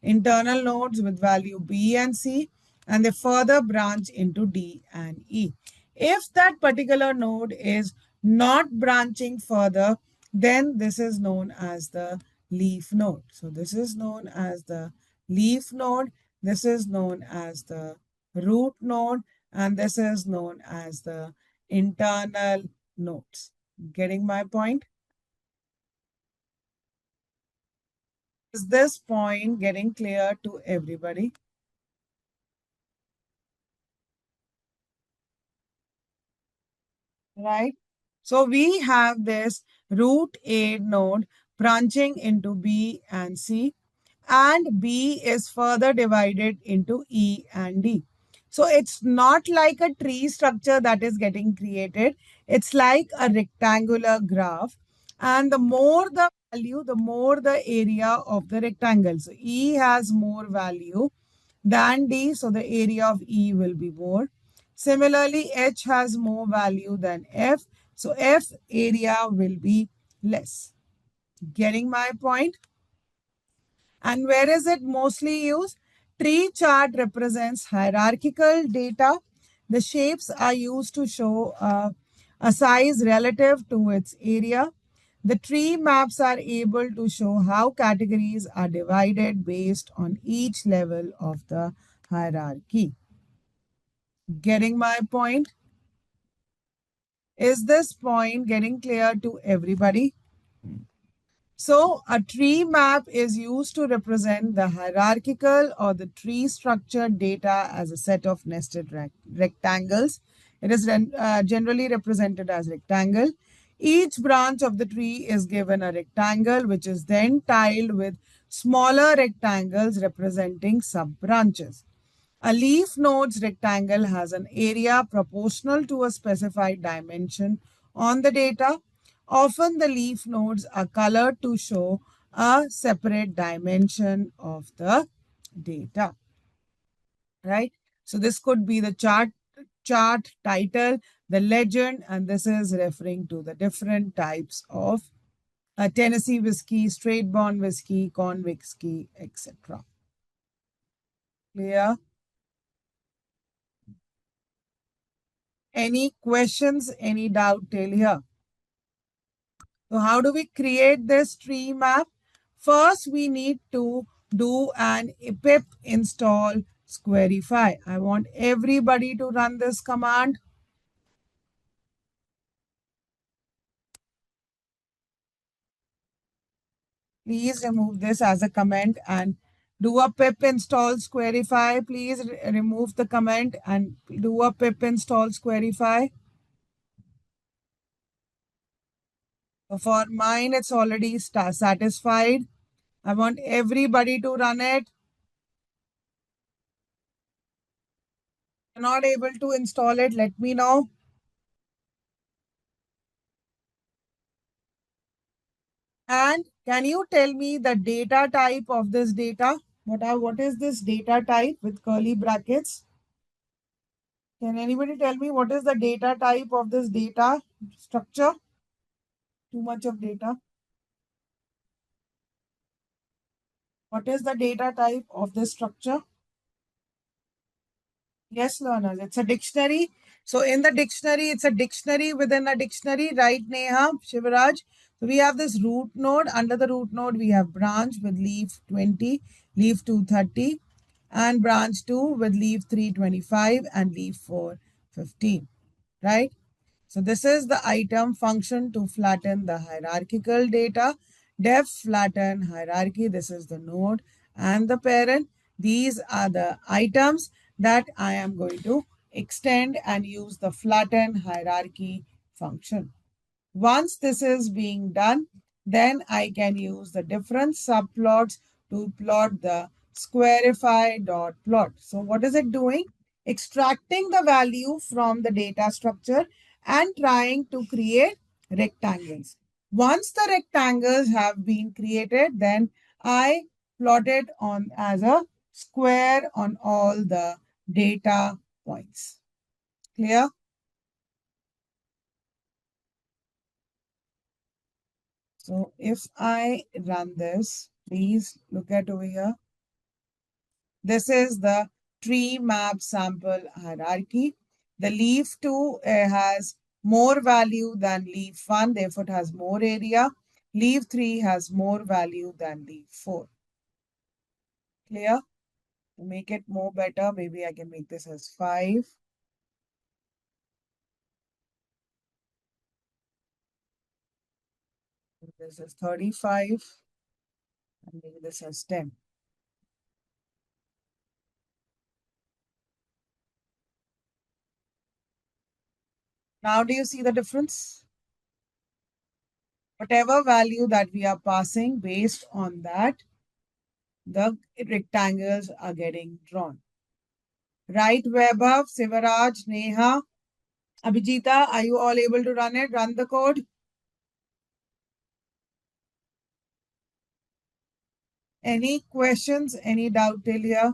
internal nodes with value B and C, and they further branch into D and E. If that particular node is not branching further, then this is known as the leaf node. So this is known as the leaf node. This is known as the root node. And this is known as the internal nodes. Getting my point? Is this point getting clear to everybody? Right? So we have this root A node branching into B and C, and B is further divided into E and D. So it's not like a tree structure that is getting created. It's like a rectangular graph. And the more the value, the more the area of the rectangle. So E has more value than D, so the area of E will be more. Similarly, H has more value than F, so F area will be less. Getting my point? And where is it mostly used? Tree chart represents hierarchical data. The shapes are used to show a size relative to its area. The tree maps are able to show how categories are divided based on each level of the hierarchy. Getting my point? Is this point getting clear to everybody? So a tree map is used to represent the hierarchical or the tree structured data as a set of nested rectangles. It is generally represented as rectangle. Each branch of the tree is given a rectangle, which is then tiled with smaller rectangles representing sub-branches. A leaf node's rectangle has an area proportional to a specified dimension on the data. Often the leaf nodes are colored to show a separate dimension of the data, right? So this could be the chart title, the legend, and this is referring to the different types of Tennessee whiskey, straight bond whiskey, corn whiskey, etc. Clear? Any questions, any doubt till here? So how do we create this tree map? First, we need to do an pip install squarify. I want everybody to run this command. Please remove this as a comment and do a pip install squarify. Please remove the comment and do a pip install squarify. So for mine, it's already satisfied. I want everybody to run it. You're not able to install it, let me know. And can you tell me the data type of this data? What is this data type with curly brackets? Can anybody tell me what is the data type of this data structure? Too much of data. What is the data type of this structure? Yes, learners, it's a dictionary. So in the dictionary, it's a dictionary within a dictionary, right, Neha, Shivaraj? So we have this root node. Under the root node, we have branch with leaf 20, leaf 230, and branch 2 with leaf 325 and leaf 415, right? So this is the item function to flatten the hierarchical data. Def flatten hierarchy. This is the node and the parent. These are the items that I am going to extend and use the flatten hierarchy function. Once this is being done, then I can use the different subplots to plot the squarify dot plot. So what is it doing? Extracting the value from the data structure and trying to create rectangles. Once the rectangles have been created, then I plot it on as a square on all the data points. Clear? So if I run this, please look at over here. This is the tree map sample hierarchy. The leaf 2 has more value than leaf 1, therefore it has more area. Leaf 3 has more value than leaf 4. Clear? To make it more better, maybe I can make this as 5. This is 35. And maybe this as 10. Now do you see the difference? Whatever value that we are passing, based on that, the rectangles are getting drawn. Right, Vaibhav, Sivaraj, Neha, Abhijita, are you all able to run it? Run the code. Any questions? Any doubt till here?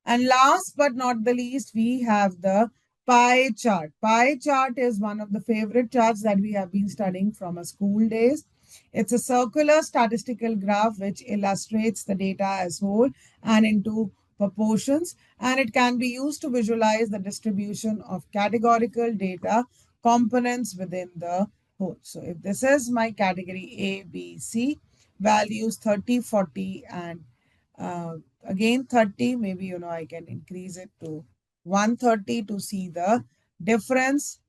And last but not the least, we have the pie chart. Pie chart is one of the favorite charts that we have been studying from our school days. It's a circular statistical graph which illustrates the data as whole and into proportions, and it can be used to visualize the distribution of categorical data components within the whole. So if this is my category A, B, C, values 30, 40, and again 30, maybe I can increase it to 130 to see the difference.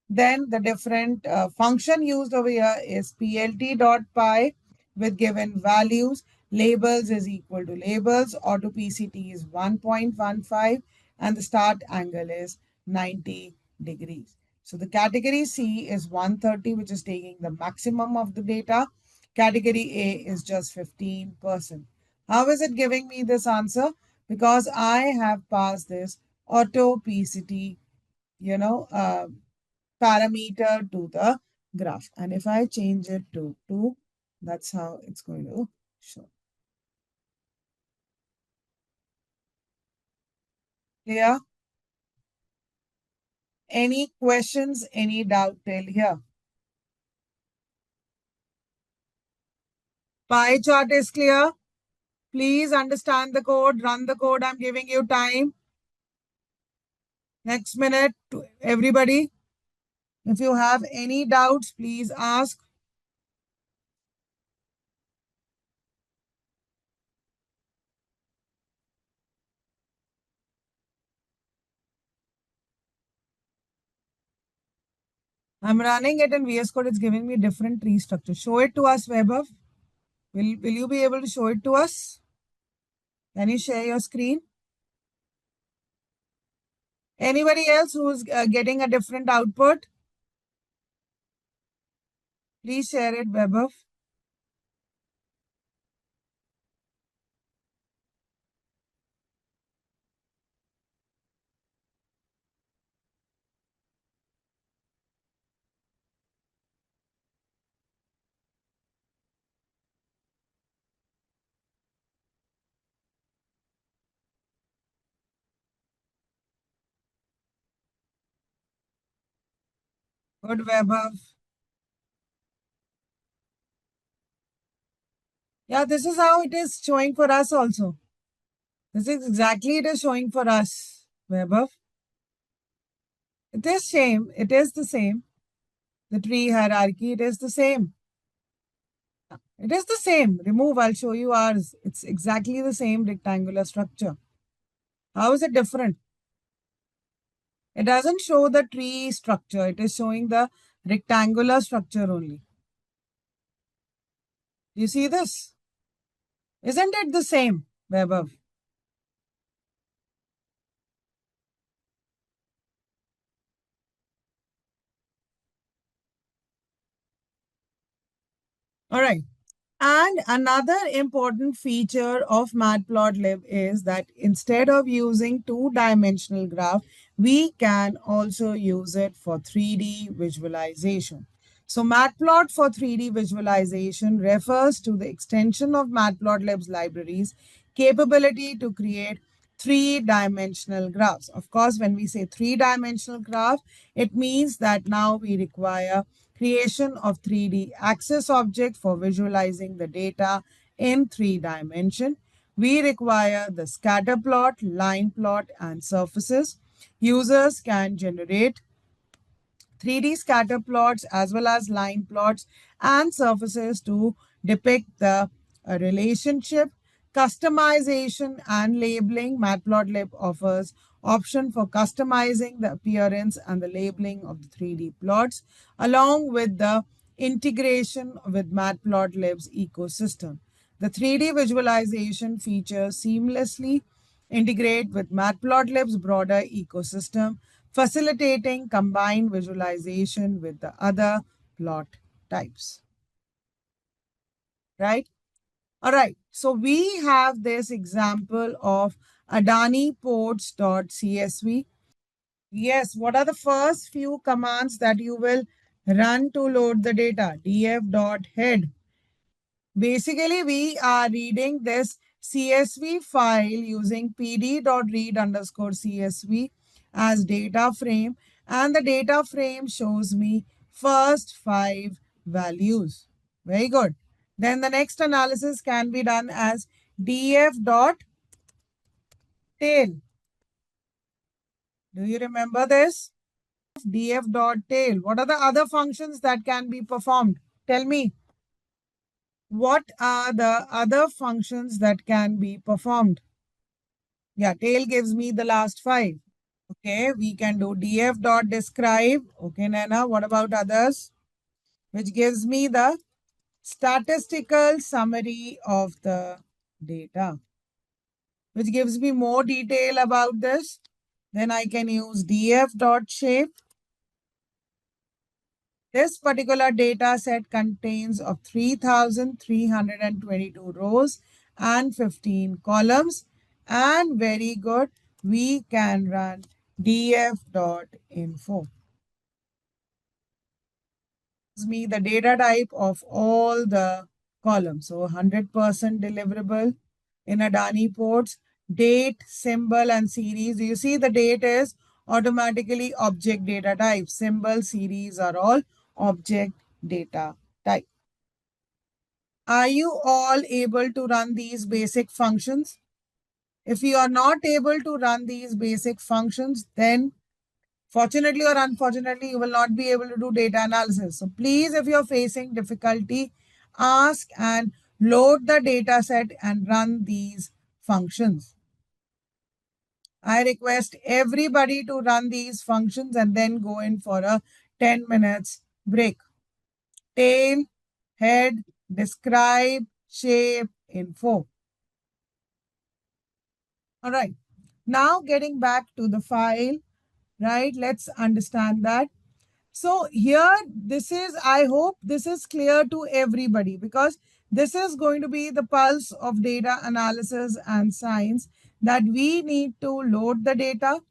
Then the different function used over here is plt.py with given values. Labels is equal to labels. Auto PCT is 1.15 and the start angle is 90 degrees. So the category C is 130, which is taking the maximum of the data. Category A is just 15%. How is it giving me this answer? Because I have passed this auto PCT, you know, parameter to the graph. And if I change it to 2, that's how it's going to show. Clear? Any questions, any doubt till here? Pie chart is clear. Please understand the code, run the code. I'm giving you time. Next minute to everybody. If you have any doubts, please ask. I'm running it in VS Code. It's giving me different tree structure. Show it to us, Vaibhav. Will you be able to show it to us? Can you share your screen? Anybody else who's getting a different output? Please share it, Vaibhav. Good, Vaibhav. Yeah, this is how it is showing for us also. This is exactly it is showing for us, Vaibhav. It is same. It is the same. The tree hierarchy, it is the same. It is the same. Remove, I'll show you ours. It's exactly the same rectangular structure. How is it different? It doesn't show the tree structure. It is showing the rectangular structure only. You see this? Isn't it the same, Vaibhav? All right. And another important feature of Matplotlib is that instead of using two-dimensional graph, we can also use it for 3D visualization. So Matplot for 3D visualization refers to the extension of Matplotlib's libraries capability to create three-dimensional graphs. Of course, when we say three-dimensional graph, it means that now we require creation of 3D axis object for visualizing the data in 3 dimension. We require the scatter plot, line plot, and surfaces. Users can generate 3D scatter plots as well as line plots and surfaces to depict the relationship. Customization and labeling. Matplotlib offers option for customizing the appearance and the labeling of the 3D plots along with the integration with Matplotlib's ecosystem. The 3D visualization features seamlessly integrate with Matplotlib's broader ecosystem, facilitating combined visualization with the other plot types. Right? All right. So we have this example of Adani ports.csv. Yes, what are the first few commands that you will run to load the data? df.head. Basically, we are reading this CSV file using pd.read underscore CSV as data frame, and the data frame shows me first 5 values. Very good. Then the next analysis can be done as df.tail. Do you remember this? df.tail. What are the other functions that can be performed? Tell me. What are the other functions that can be performed? Yeah, tail gives me the last 5. Okay, we can do df.describe. Okay, Nana, what about others? Which gives me the statistical summary of the data, which gives me more detail about this. Then I can use df.shape. This particular data set contains of 3,322 rows and 15 columns. And very good, we can run df.info. Gives me the data type of all the columns. So 100% deliverable in Adani ports, date, symbol, and series. You see the date is automatically object data type. Symbol, series are all object data type. Are you all able to run these basic functions? If you are not able to run these basic functions, then fortunately or unfortunately, you will not be able to do data analysis. So please, if you're facing difficulty, ask and load the data set and run these functions. I request everybody to run these functions and then go in for a 10 minutes break. Tail, head, describe, shape, info. All right. Now getting back to the file, right? Let's understand that. So here, I hope this is clear to everybody because this is going to be the pulse of data analysis and science that we need to load the data.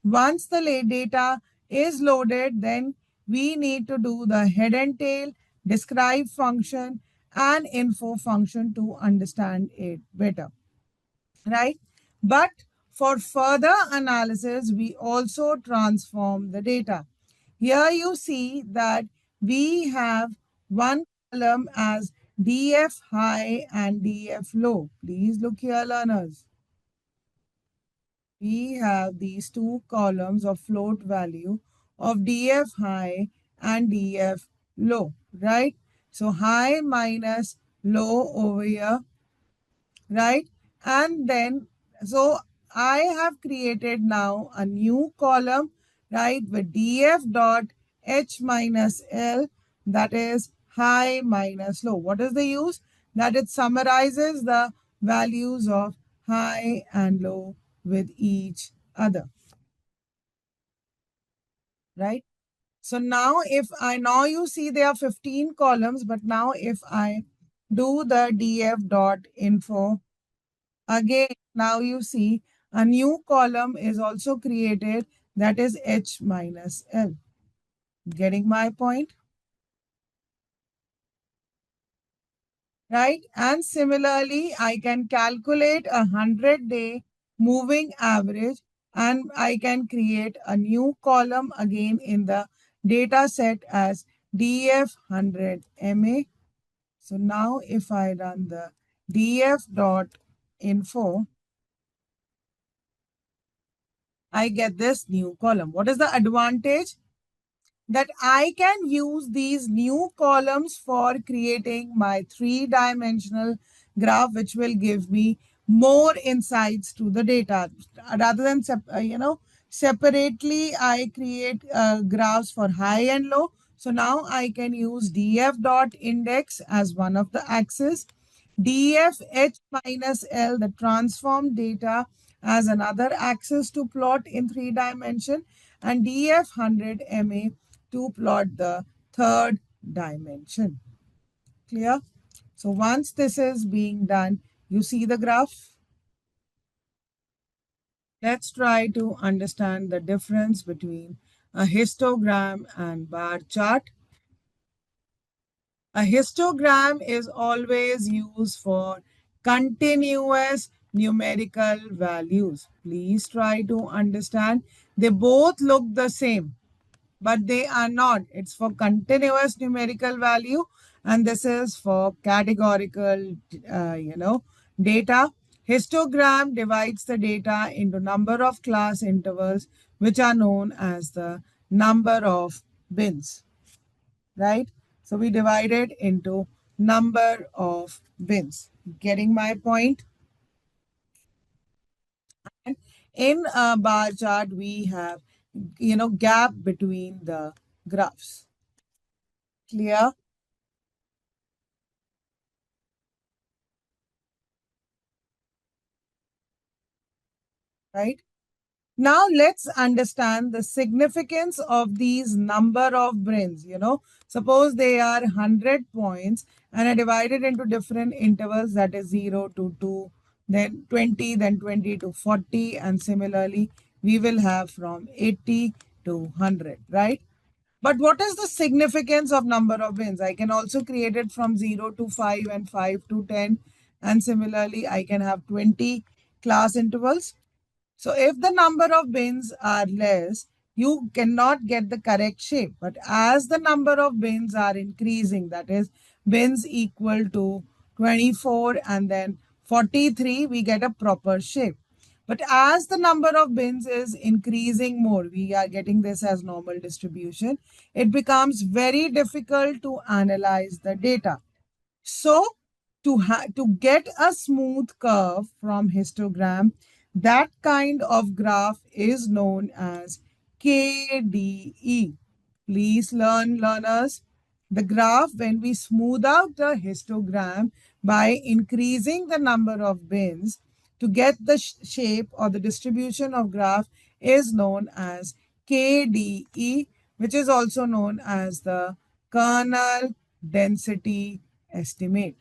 Once the data is loaded, then we need to do the head and tail, describe function, and info function to understand it better, right? But for further analysis, we also transform the data. Here you see that we have one column as DF high and DF low. Please look here, learners. We have these two columns of float value of DF high and DF low, right? So high minus low over here, right? And then, so I have created now a new column, right, with df dot h minus l, that is high minus low. What is the use? That it summarizes the values of high and low with each other, right? So now if I, now you see there are 15 columns, but now if I do the df dot info, again, now you see a new column is also created, that is H minus L. Getting my point? Right? And similarly, I can calculate a 100-day moving average and I can create a new column again in the data set as DF 100 MA. So now if I run the DF dot info, I get this new column. What is the advantage? That I can use these new columns for creating my three-dimensional graph, which will give me more insights to the data. Rather than, separately, I create graphs for high and low. So now I can use df dot index as one of the axes, df h minus l, the transform data, as another axis to plot in three dimension, and df 100 ma to plot the third dimension. Clear? So once this is being done, you see the graph. Let's try to understand the difference between a histogram and bar chart. A histogram is always used for continuous numerical values. Please try to understand. They both look the same, but they are not. It's for continuous numerical value, and this is for categorical, data. Histogram divides the data into number of class intervals, which are known as the number of bins, right? So we divide it into number of bins. Getting my point? And in a bar chart, we have, gap between the graphs. Clear? Right? Now let's understand the significance of these number of brains. Suppose they are 100 points and are divided into different intervals, that is 0 to 2, then 20, then 20 to 40, and similarly we will have from 80 to 100, right? But what is the significance of number of bins? I can also create it from 0 to 5 and 5 to 10, and similarly I can have 20 class intervals. So if the number of bins are less, you cannot get the correct shape. But as the number of bins are increasing, that is bins equal to 24 and then 43, we get a proper shape. But as the number of bins is increasing more, we are getting this as normal distribution. It becomes very difficult to analyze the data. So to get a smooth curve from histogram, that kind of graph is known as KDE. Please learn, learners. The graph, when we smooth out the histogram by increasing the number of bins to get the shape or the distribution of graph, is known as KDE, which is also known as the kernel density estimate.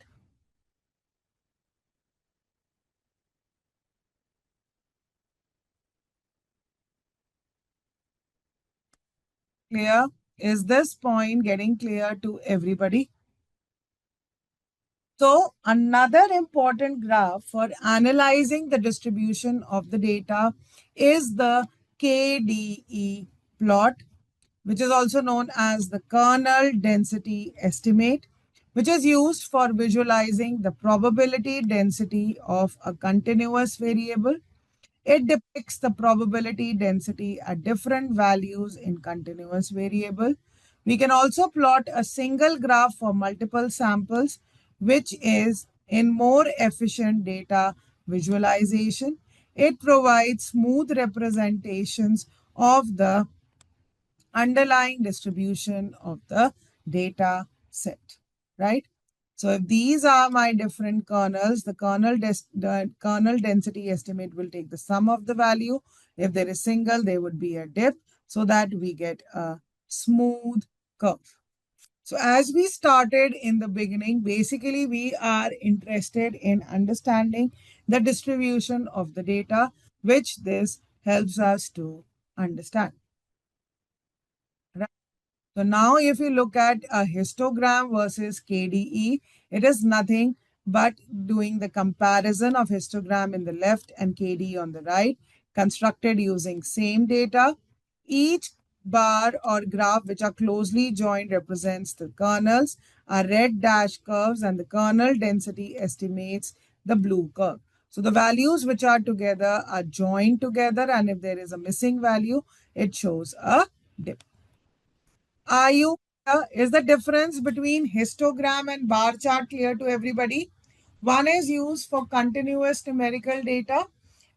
Clear? Is this point getting clear to everybody? So another important graph for analyzing the distribution of the data is the KDE plot. which is also known as the kernel density estimate, which is used for visualizing the probability density of a continuous variable. It depicts the probability density at different values in continuous variable. We can also plot a single graph for multiple samples, which is in more efficient data visualization. It provides smooth representations of the underlying distribution of the data set, right? So if these are my different kernels, the kernel density estimate will take the sum of the value. If there is single, there would be a dip so that we get a smooth curve. So as we started in the beginning, basically we are interested in understanding the distribution of the data, which this helps us to understand. Right? So now if you look at a histogram versus KDE, it is nothing but doing the comparison of histogram in the left and KDE on the right, constructed using same data. Each bar or graph which are closely joined represents the kernels, are red dash curves, and the kernel density estimates the blue curve. So the values which are together are joined together, and if there is a missing value, it shows a dip. Are you is the difference between histogram and bar chart clear to everybody? One is used for continuous numerical data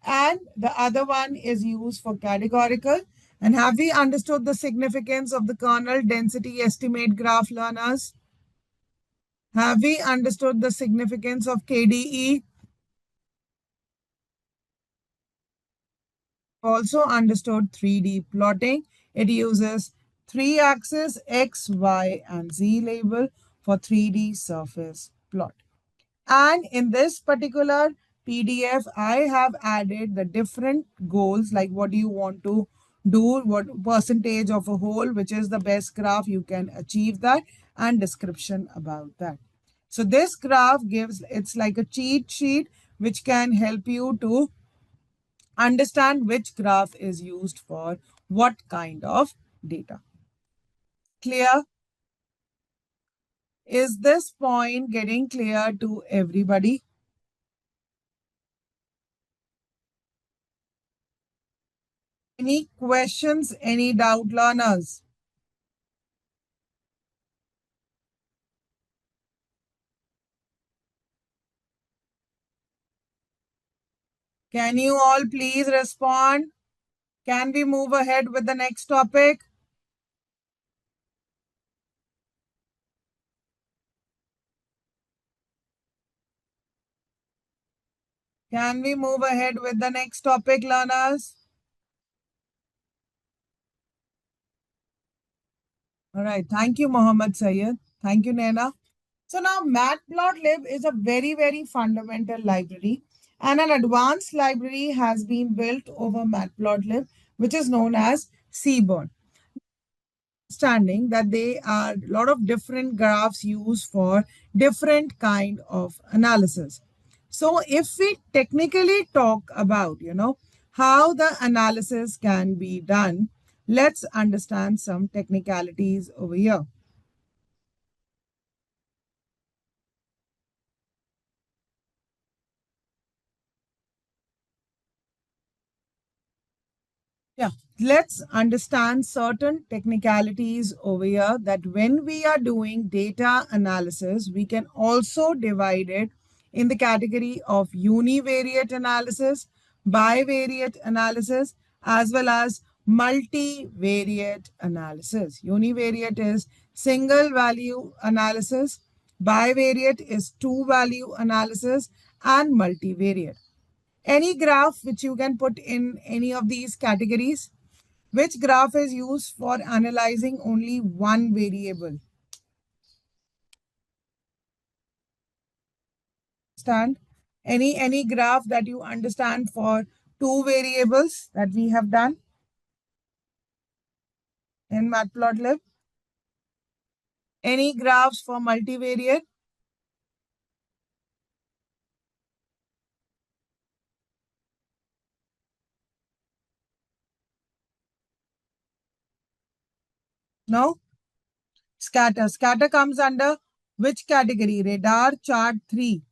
and the other one is used for categorical. And have we understood the significance of the kernel density estimate graph, learners? Have we understood the significance of KDE? Also understood 3D plotting. It uses three axis X, Y, and Z label for 3D surface plot. And in this particular PDF, I have added the different goals, like what do you want to do, what percentage of a whole, which is the best graph you can achieve that, and description about that. So this graph gives, it's like a cheat sheet, which can help you to understand which graph is used for what kind of data. Clear? Is this point getting clear to everybody? Any questions, any doubt, learners? Can you all please respond? Can we move ahead with the next topic? Can we move ahead with the next topic, learners? All right. Thank you, Mohammed Sayed. Thank you, Naina. So now Matplotlib is a very, very fundamental library, and an advanced library has been built over Matplotlib, which is known as Seaborn. Understanding that they are a lot of different graphs used for different kind of analysis. So if we technically talk about, how the analysis can be done, let's understand some technicalities over here. Yeah, let's understand certain technicalities over here, that when we are doing data analysis, we can also divide it in the category of univariate analysis, bivariate analysis, as well as multivariate analysis. Univariate is single value analysis, bivariate is two value analysis, and multivariate. Any graph which you can put in any of these categories. Which graph is used for analyzing only one variable? Understand? Any graph that you understand for two variables that we have done in Matplotlib? Any graphs for multivariate? No? Scatter. Scatter comes under which category? Radar chart 3.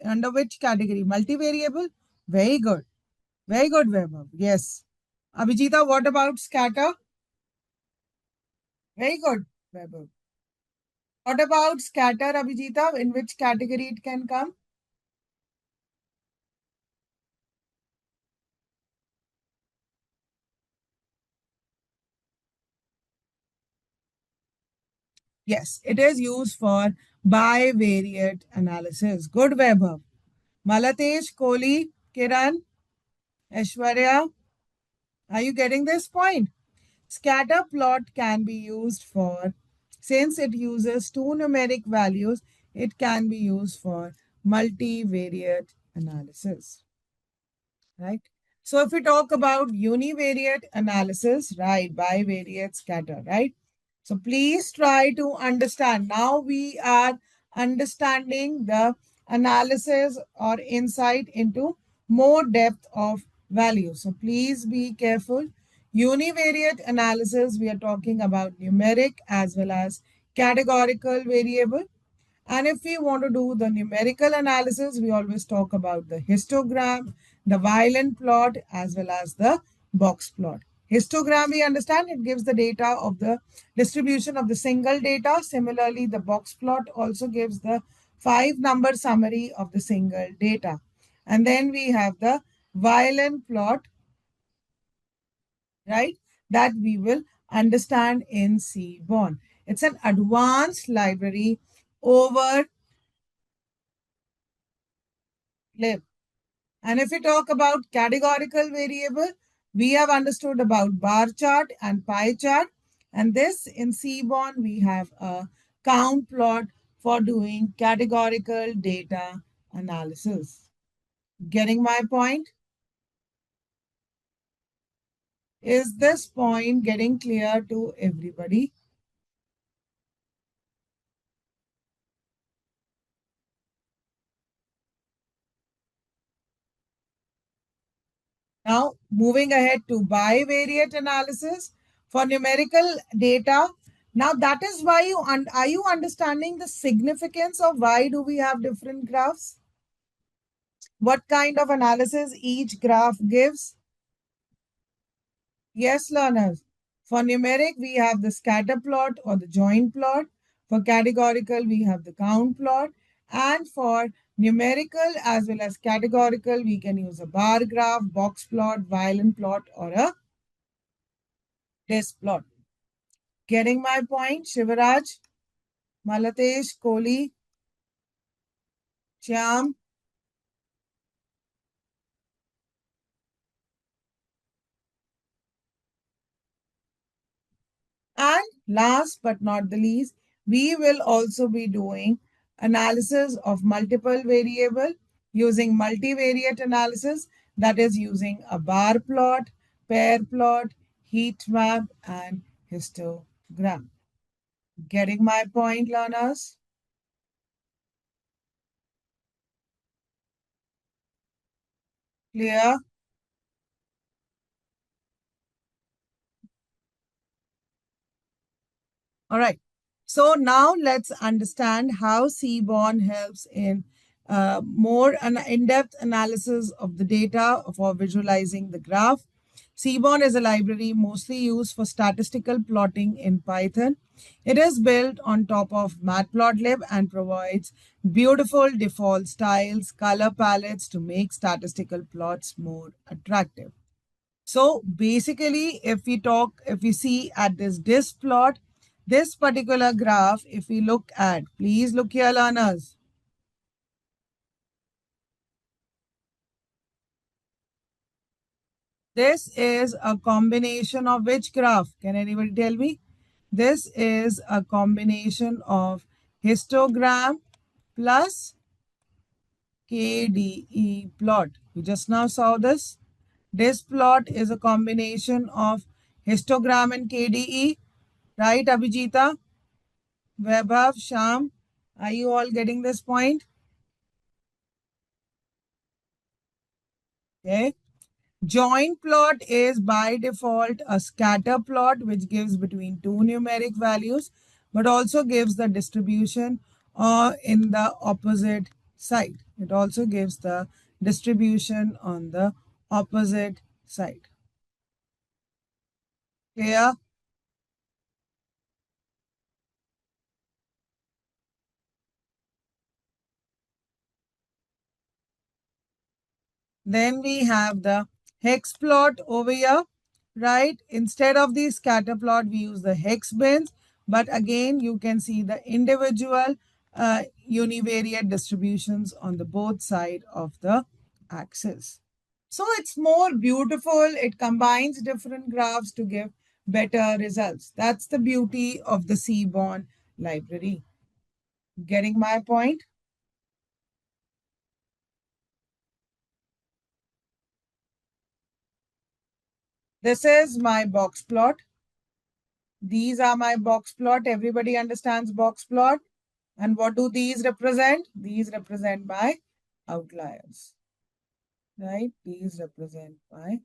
Under which category? Multivariable? Very good. Very good, Vaibhav. Yes. Abhijita, what about scatter? Very good, Vaibhav. What about scatter, Abhijita? In which category it can come? Yes, it is used for bivariate analysis. Good, Vaibhav. Malatesh, Kohli, Kiran, Aishwarya, are you getting this point? Scatter plot can be used for, since it uses two numeric values, it can be used for multivariate analysis, right? So if we talk about univariate analysis, right, bivariate scatter, right? So please try to understand. Now we are understanding the analysis or insight into more depth of value. So please be careful. Univariate analysis, we are talking about numeric as well as categorical variable. And if we want to do the numerical analysis, we always talk about the histogram, the violent plot, as well as the box plot. Histogram, we understand it gives the data of the distribution of the single data. Similarly, the box plot also gives the 5 number summary of the single data. And then we have the violent plot, right? That we will understand in Seaborn. It's an advanced library over lib. And if we talk about categorical variable, we have understood about bar chart and pie chart. And this in Seaborn, we have a count plot for doing categorical data analysis. Getting my point? Is this point getting clear to everybody? Now, moving ahead to bivariate analysis for numerical data. Now, that is why are you understanding the significance of why do we have different graphs? What kind of analysis each graph gives? Yes, learners. For numeric, we have the scatter plot or the joint plot. For categorical, we have the count plot. And for numerical as well as categorical, we can use a bar graph, box plot, violin plot, or a disk plot. Getting my point, Shivaraj, Malatesh, Kohli, Shyam, and last but not the least, we will also be doing analysis of multiple variable using multivariate analysis, that is using a bar plot, pair plot, heat map, and histogram. Getting my point, learners? Clear? All right. So now let's understand how Seaborn helps in more an in-depth analysis of the data for visualizing the graph. Seaborn is a library mostly used for statistical plotting in Python. It is built on top of Matplotlib and provides beautiful default styles, color palettes to make statistical plots more attractive. So basically, if we see at this disk plot, this particular graph, if we look at, please look here, learners. This is a combination of which graph? Can anybody tell me? This is a combination of histogram plus KDE plot. We just now saw this. This plot is a combination of histogram and KDE, right, Abhijita? Vaibhav, Sham, are you all getting this point? Okay. Joint plot is by default a scatter plot which gives between two numeric values but also gives the distribution in the opposite side. It also gives the distribution on the opposite side. Clear? Then we have the hex plot over here, right? Instead of the scatter plot, we use the hex bins. But again, you can see the individual univariate distributions on the both side of the axis. So it's more beautiful. It combines different graphs to give better results. That's the beauty of the Seaborn library. Getting my point? This is my box plot. These are my box plot. Everybody understands box plot. And what do these represent? These represent my outliers, right? These represent my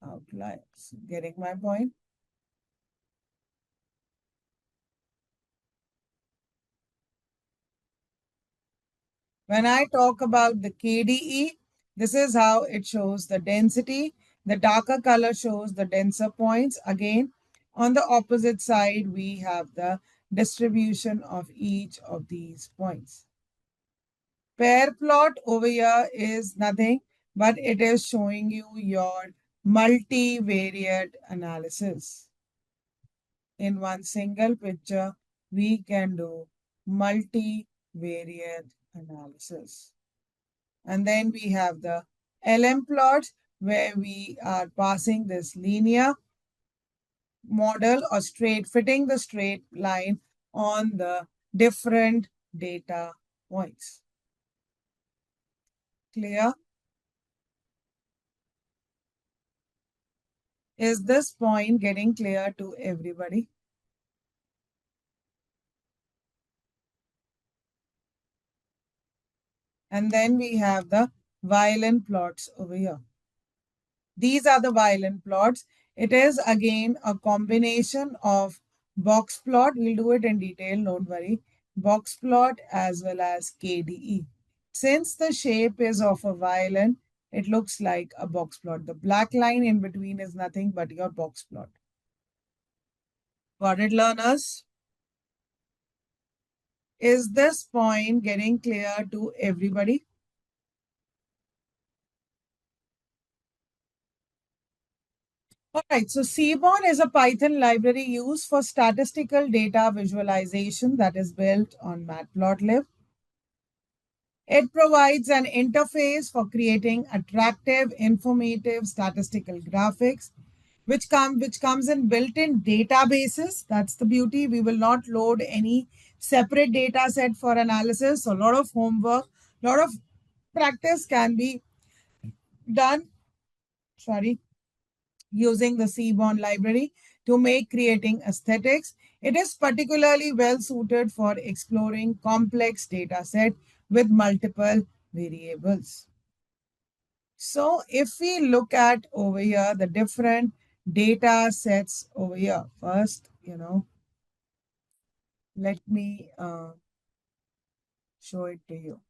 outliers. Getting my point? When I talk about the KDE, this is how it shows the density. The darker color shows the denser points. Again, on the opposite side, we have the distribution of each of these points. Pair plot over here is nothing, but it is showing you your multivariate analysis. In one single picture, we can do multivariate analysis. And then we have the LM plots where we are passing this linear model or straight, fitting the straight line on the different data points. Clear? Is this point getting clear to everybody? And then we have the violin plots over here. These are the violin plots. It is again a combination of box plot. We'll do it in detail, don't worry. Box plot as well as KDE. Since the shape is of a violin, it looks like a box plot. The black line in between is nothing but your box plot. Got it, learners? Is this point getting clear to everybody? All right, so Seaborn is a Python library used for statistical data visualization that is built on Matplotlib. It provides an interface for creating attractive, informative statistical graphics, which comes in built-in databases. That's the beauty. We will not load any separate data set for analysis. So a lot of homework, a lot of practice can be done. Sorry. Using the Seaborn library to make creating aesthetics. It is particularly well suited for exploring complex data set with multiple variables. So if we look at over here, the different data sets over here, first, let me show it to you.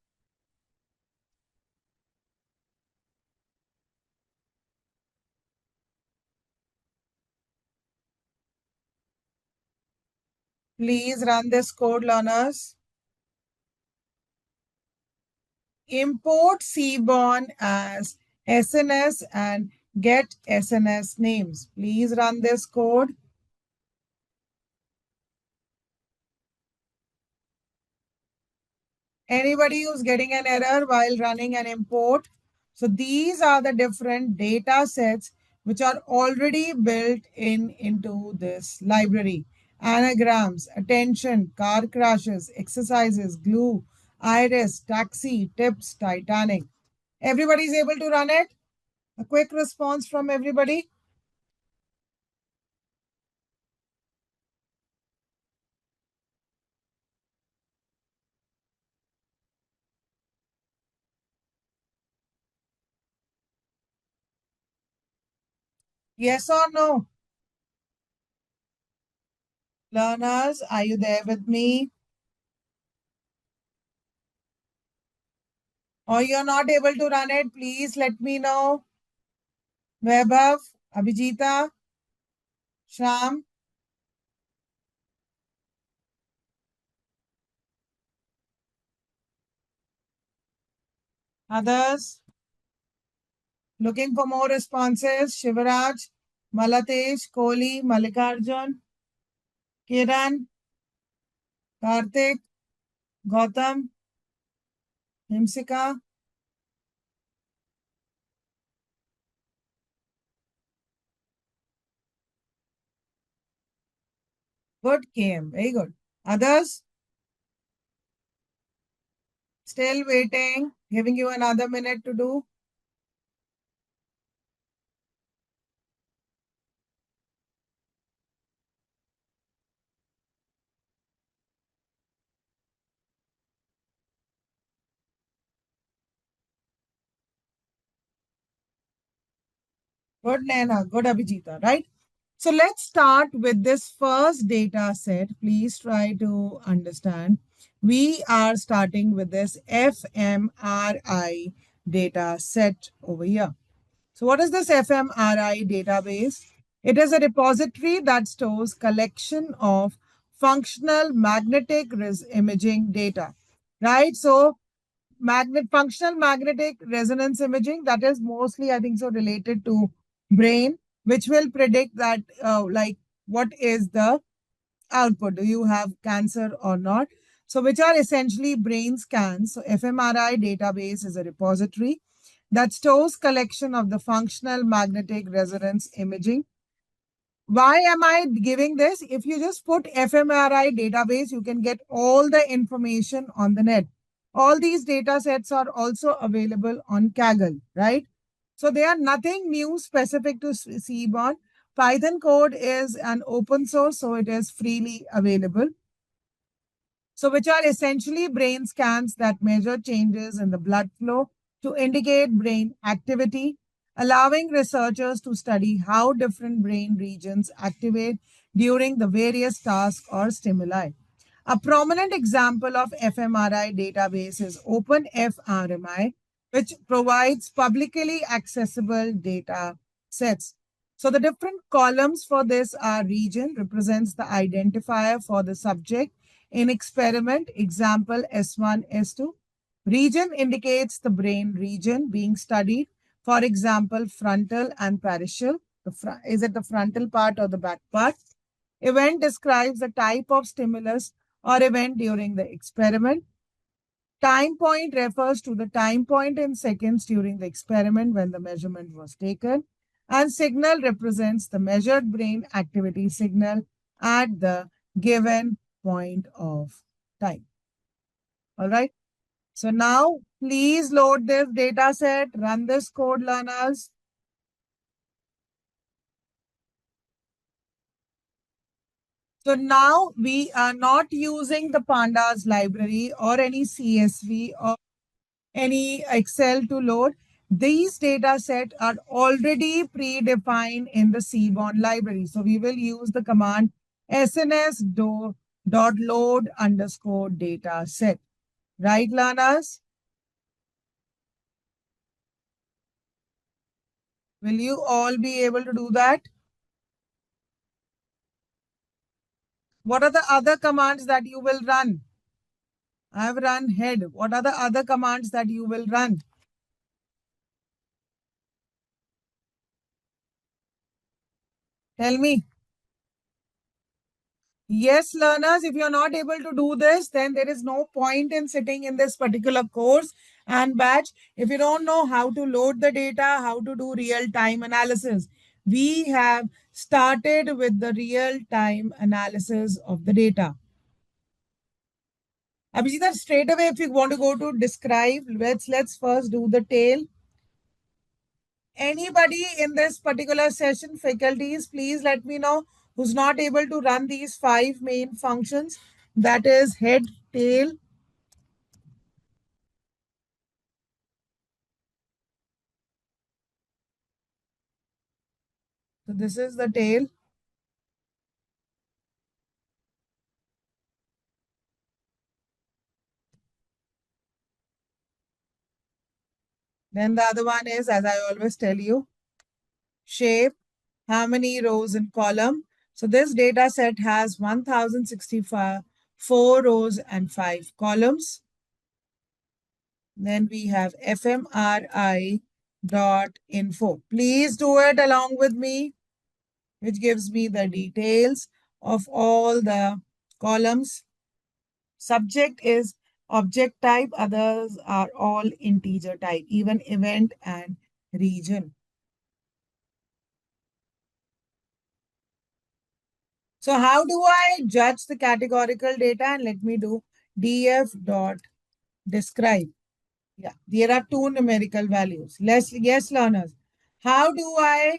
Please run this code, learners. Import Seaborn as SNS and get SNS names. Please run this code. Anybody who's getting an error while running an import? So these are the different data sets which are already built into this library. Anagrams, attention, car crashes, exercises, glue, iris, taxi, tips, Titanic. Everybody is able to run it? A quick response from everybody. Yes or no? Learners, are you there with me? Or you're not able to run it, please let me know. Vaibhav, Abhijita, Sham, others. Looking for more responses. Shivaraj, Malatesh, Kohli, Malikarjun, Kiran, Karthik, Gautam, Himsika. Good came. Very good. Others, still waiting. Giving you another minute to do. Good, Naina. Good, Abhijita. Right? So let's start with this first data set. Please try to understand. We are starting with this fMRI data set over here. So what is this fMRI database? It is a repository that stores collection of functional magnetic imaging data, right? So functional magnetic resonance imaging, that is mostly, I think so, related to brain, which will predict that like what is the output, do you have cancer or not, so which are essentially brain scans. So fMRI database is a repository that stores collection of the functional magnetic resonance imaging. Why am I giving this? If you just put fMRI database, you can get all the information on the net. All these data sets are also available on Kaggle, right? So they are nothing new specific to Seaborn. Python code is an open source, so it is freely available. So which are essentially brain scans that measure changes in the blood flow to indicate brain activity, allowing researchers to study how different brain regions activate during the various tasks or stimuli. A prominent example of fMRI database is OpenFRMI, which provides publicly accessible data sets. So the different columns for this are region represents the identifier for the subject in experiment, example S1, S2. Region indicates the brain region being studied. For example, frontal and parietal. Is it the frontal part or the back part? Event describes the type of stimulus or event during the experiment. Time point refers to the time point in seconds during the experiment when the measurement was taken. And signal represents the measured brain activity signal at the given point of time. All right. So now please load this data set, run this code, learners. So now we are not using the Pandas library or any CSV or any Excel to load. These data sets are already predefined in the Seaborn library. So we will use the command sns.load underscore data set. Right, learners? Will you all be able to do that? What are the other commands that you will run? I have run head. What are the other commands that you will run? Tell me. Yes, learners, if you're not able to do this, then there is no point in sitting in this particular course and batch. If you don't know how to load the data, how to do real-time analysis, we have started with the real-time analysis of the data. Abhijita, straight away, if you want to go to describe, let's first do the tail. Anybody in this particular session, faculties, please let me know who's not able to run these 5 main functions. That is head, tail. So this is the tail. Then the other one is, as I always tell you, shape, how many rows in column. So this data set has 1065, 4 rows and 5 columns. Then we have fMRI dot info. Please do it along with me, which gives me the details of all the columns. Subject is object type, others are all integer type, even event and region. So how do I judge the categorical data? And let me do df dot describe. Yeah, there are two numerical values. Yes, learners. How do I,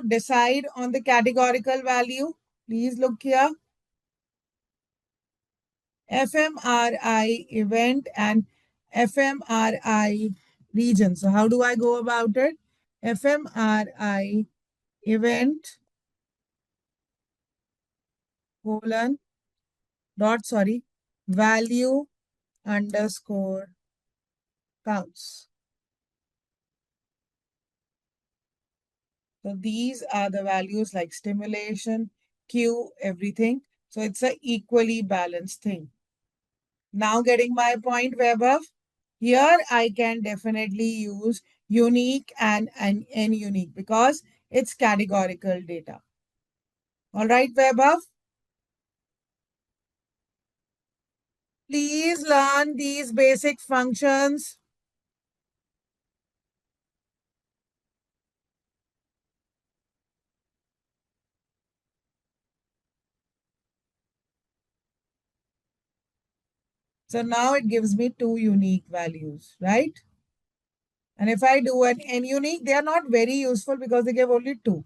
decide on the categorical value? Please look here. fMRI event and fMRI region. So how do I go about it? fMRI event colon dot value underscore counts. So these are the values like stimulation, Q, everything. So it's a equally balanced thing. Now getting my point, Vaibhav. Here I can definitely use unique and unique because it's categorical data. All right, Vaibhav. Please learn these basic functions. So now it gives me two unique values, right? And if I do an n unique, they are not very useful because they give only two.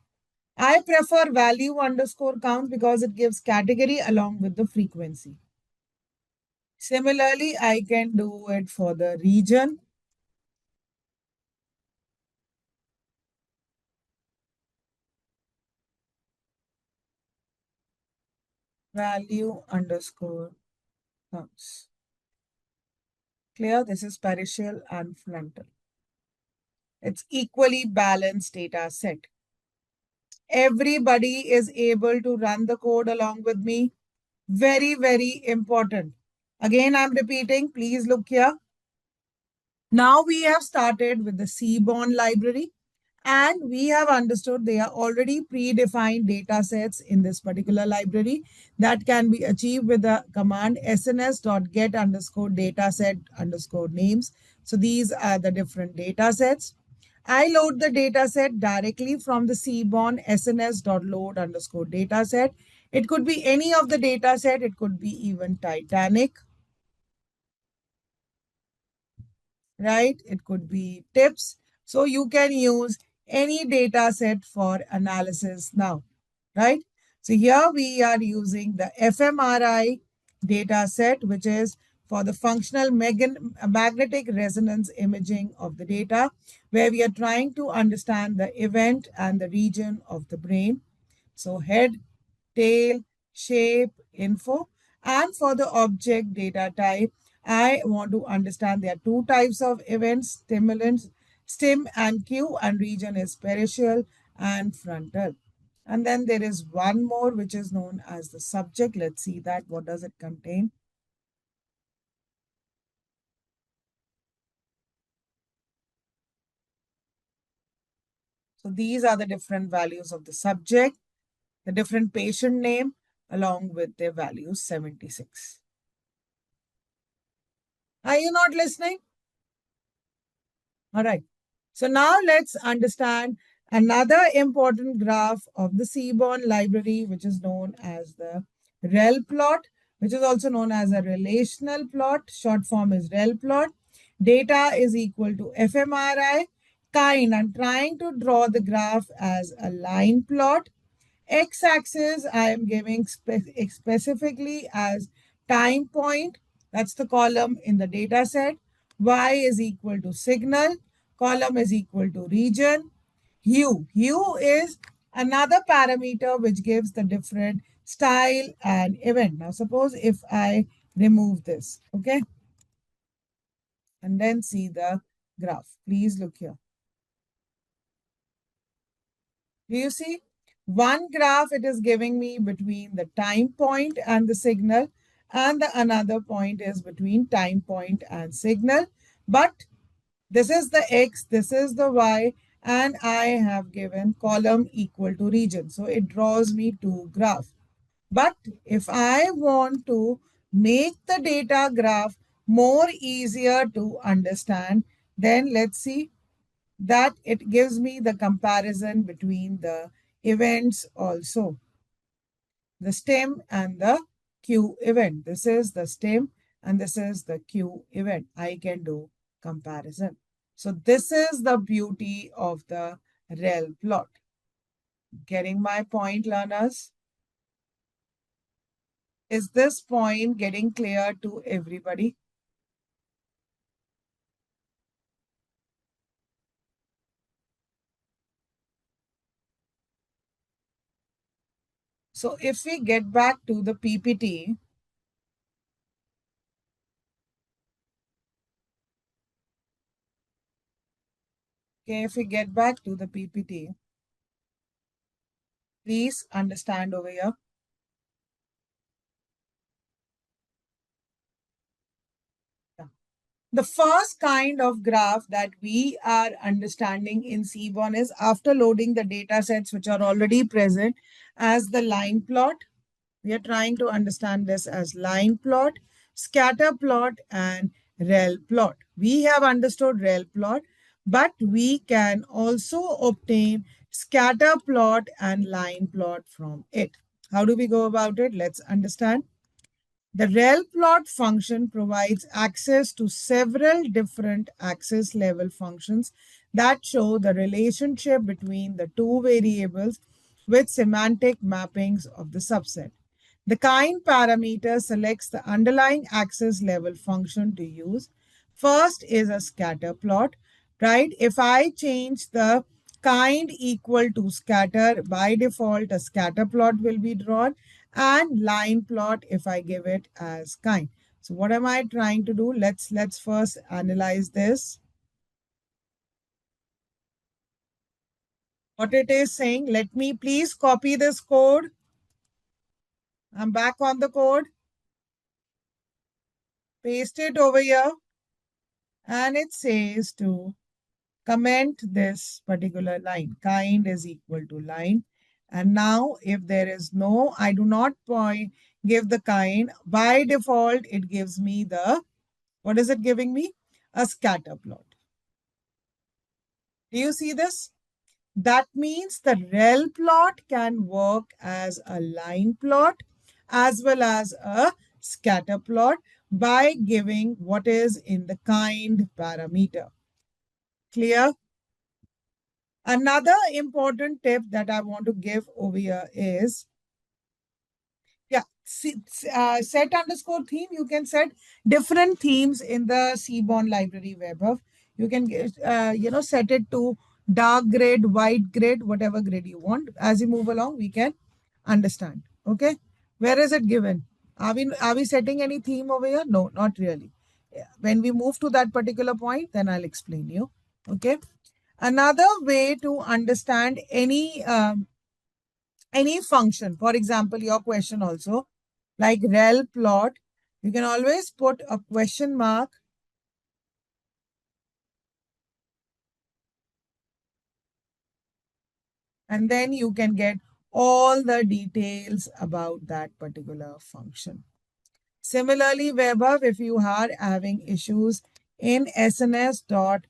I prefer value underscore count because it gives category along with the frequency. Similarly, I can do it for the region. Value underscore counts. Clear? This is partial and frontal. It's equally balanced data set. Everybody is able to run the code along with me. Very, very important. Again, I'm repeating. Please look here. Now we have started with the Seaborn library and we have understood they are already predefined data sets in this particular library that can be achieved with the command sns.get underscore dataset underscore names. So these are the different data sets. I load the data set directly from the Seaborn sns.load underscore dataset. It could be any of the data set. It could be even Titanic, right? It could be tips. So you can use any data set for analysis now, right? So here we are using the fMRI data set, which is for the functional magnetic resonance imaging of the data, where we are trying to understand the event and the region of the brain. So head, tail, shape, info. And for the object data type, I want to understand there are two types of events, stimulants, stim and Q, and region is peripheral and frontal. And then there is one more which is known as the subject. Let's see that. What does it contain? So these are the different values of the subject, the different patient name, along with their values 76. Are you not listening? All right. So now let's understand another important graph of the Seaborn library, which is known as the rel plot, which is also known as a relational plot. Short form is rel plot. Data is equal to fMRI. Kind, I'm trying to draw the graph as a line plot. X-axis I am giving specifically as time point. That's the column in the data set. Y is equal to signal. Column is equal to region. hue. Hue is another parameter which gives the different style and event. Now, suppose if I remove this, okay, and then see the graph. Please look here. Do you see? One graph it is giving me between the time point and the signal, and the another point is between time point and signal. But this is the X, this is the Y, and I have given column equal to region. So it draws me two graphs. But if I want to make the data graph more easier to understand, then let's see that it gives me the comparison between the events also, the stem and the Q event. This is the stem and this is the Q event. I can do comparison. So this is the beauty of the rel plot. Getting my point, learners? Is this point getting clear to everybody? So if we get back to the PPT, okay, if we get back to the PPT, please understand over here. The first kind of graph that we are understanding in Seaborn is after loading the data sets which are already present as the line plot. We are trying to understand this as line plot, scatter plot, and rel plot. We have understood rel plot, but we can also obtain scatter plot and line plot from it. How do we go about it? Let's understand. The rel plot function provides access to several different access level functions that show the relationship between the two variables with semantic mappings of the subset. The kind parameter selects the underlying access level function to use. First is a scatter plot, right? If I change the kind equal to scatter, by default, a scatter plot will be drawn, and line plot if I give it as kind. So what am I trying to do? Let's first analyze this. What it is saying, let me please copy this code. I'm back on the code. Paste it over here. And it says to comment this particular line. Kind is equal to line. And now if there is no, I do not give the kind. By default, it gives me the, what is it giving me? A scatter plot. Do you see this? That means the rel plot can work as a line plot as well as a scatter plot by giving what is in the kind parameter. Clear? Another important tip that I want to give over here is, yeah, set underscore theme. You can set different themes in the Seaborn library web hub. You can set it to dark grid, white grid, whatever grid you want. As you move along, we can understand. Okay, where is it given? Are we setting any theme over here? No, not really. Yeah. When we move to that particular point, then I'll explain you. Okay. Another way to understand any function, for example, your question also, like rel plot, you can always put a question mark and then you can get all the details about that particular function. Similarly, Webhub, if you are having issues in sns.set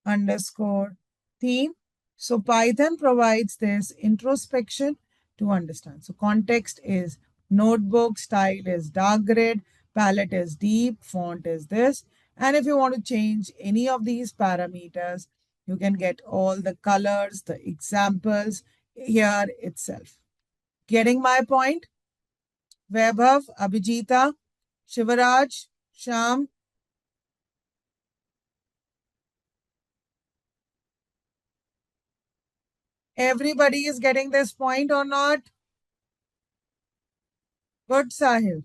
underscore theme. So Python provides this introspection to understand. So context is notebook, style is dark grid, palette is deep, font is this. And if you want to change any of these parameters, you can get all the colors, the examples here itself. Getting my point? Vaibhav, Abhijita, Shivaraj, Sham, Everybody is getting this point or not? Good, Sahil.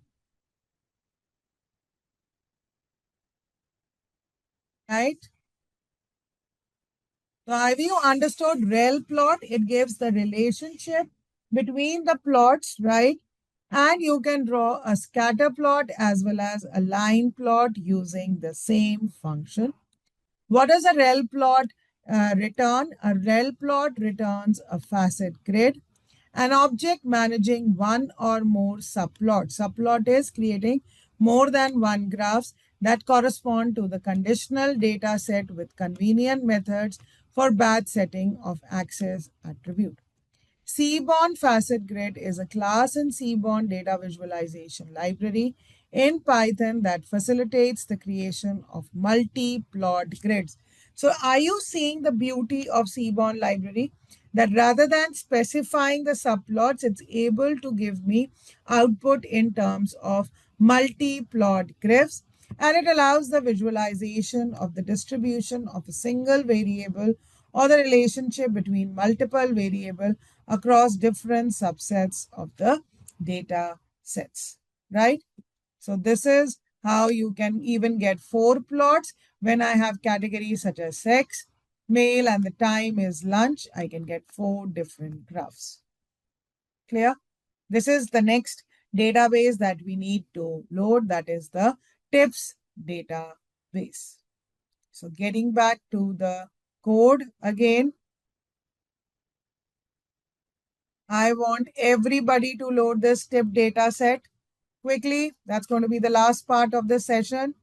Right? So have you understood rel plot? It gives the relationship between the plots, right? And you can draw a scatter plot as well as a line plot using the same function. What does a rel plot return? A rel plot returns a facet grid. An object managing one or more subplots. Subplot is creating more than one graphs that correspond to the conditional data set with convenient methods for batch setting of access attribute. Seaborn Facet Grid is a class in Seaborn data visualization library in Python that facilitates the creation of multi-plot grids. So are you seeing the beauty of Seaborn library? That rather than specifying the subplots, it's able to give me output in terms of multi-plot grids, and it allows the visualization of the distribution of a single variable or the relationship between multiple variables across different subsets of the data sets, right? So this is how you can even get four plots. When I have categories such as sex, male, and the time is lunch, I can get four different graphs. Clear? This is the next database that we need to load. That is the tips database. So getting back to the code again, I want everybody to load this tip data set quickly. That's going to be the last part of this session.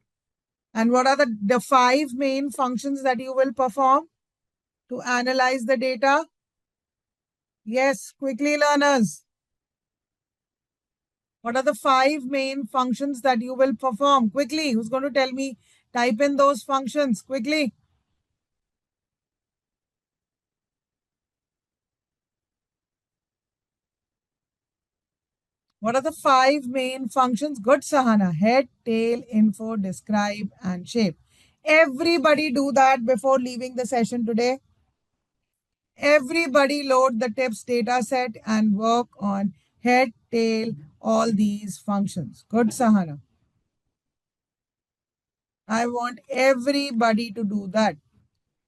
And what are the five main functions that you will perform to analyze the data? Yes, quickly, learners. What are the five main functions that you will perform? Quickly, who's going to tell me? Type in those functions quickly. What are the five main functions? Good, Sahana. Head, tail, info, describe, and shape. Everybody do that before leaving the session today. Everybody load the tips data set and work on head, tail, all these functions. Good, Sahana. I want everybody to do that.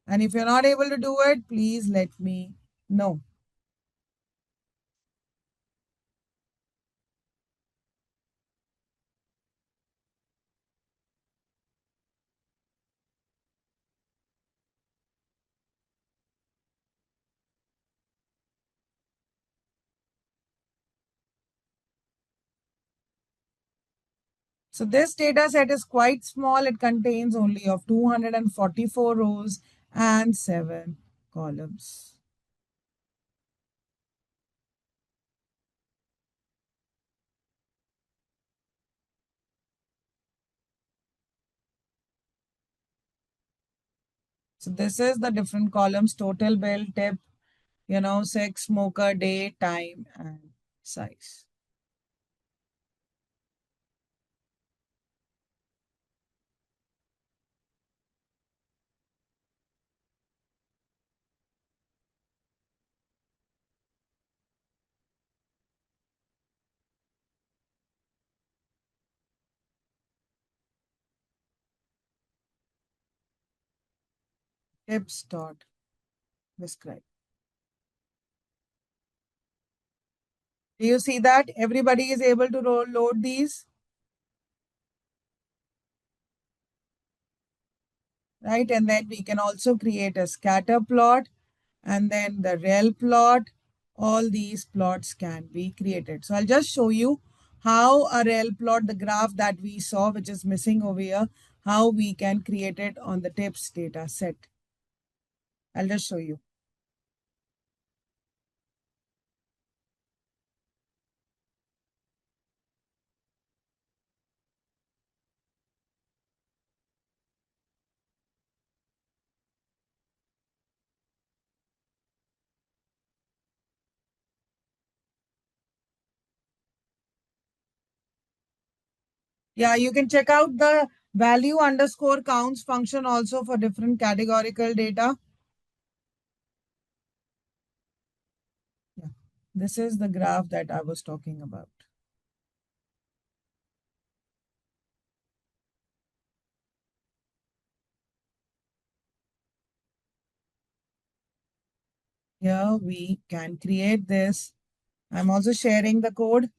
And if you're not able to do it, please let me know. So this data set is quite small. It contains only of 244 rows and 7 columns. So this is the different columns: total bill, tip, sex, smoker, day, time, and size. Tips dot describe. Do you see that? Everybody is able to load these, right? And then we can also create a scatter plot and then the rel plot. All these plots can be created. So I'll just show you how a rel plot, the graph that we saw, which is missing over here, how we can create it on the tips data set. I'll just show you. Yeah, you can check out the value underscore counts function also for different categorical data. This is the graph that I was talking about. Here we can create this. I'm also sharing the code.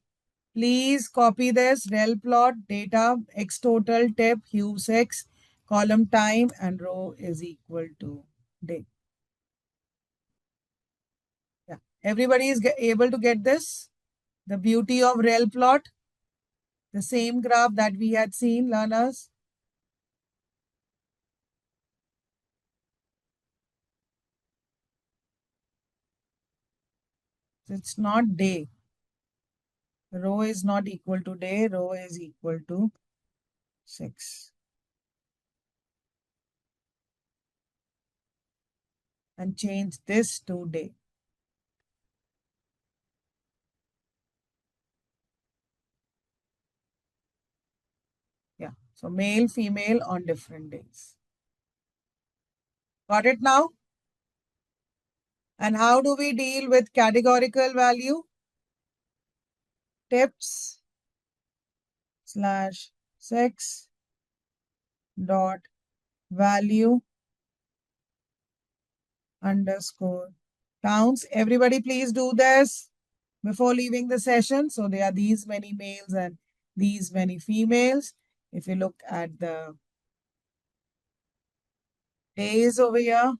Please copy this rel plot data x total tip hues x column time and row is equal to day. Yeah, everybody is able to get this. The beauty of rel plot, the same graph that we had seen, learners. It's not day. Row is not equal to day. Row is equal to 6. And change this to day. Yeah. So male, female on different days. Got it now? And how do we deal with categorical value? Tips slash 6 dot value underscore counts. Everybody please do this before leaving the session. So there are these many males and these many females. If you look at the days over here,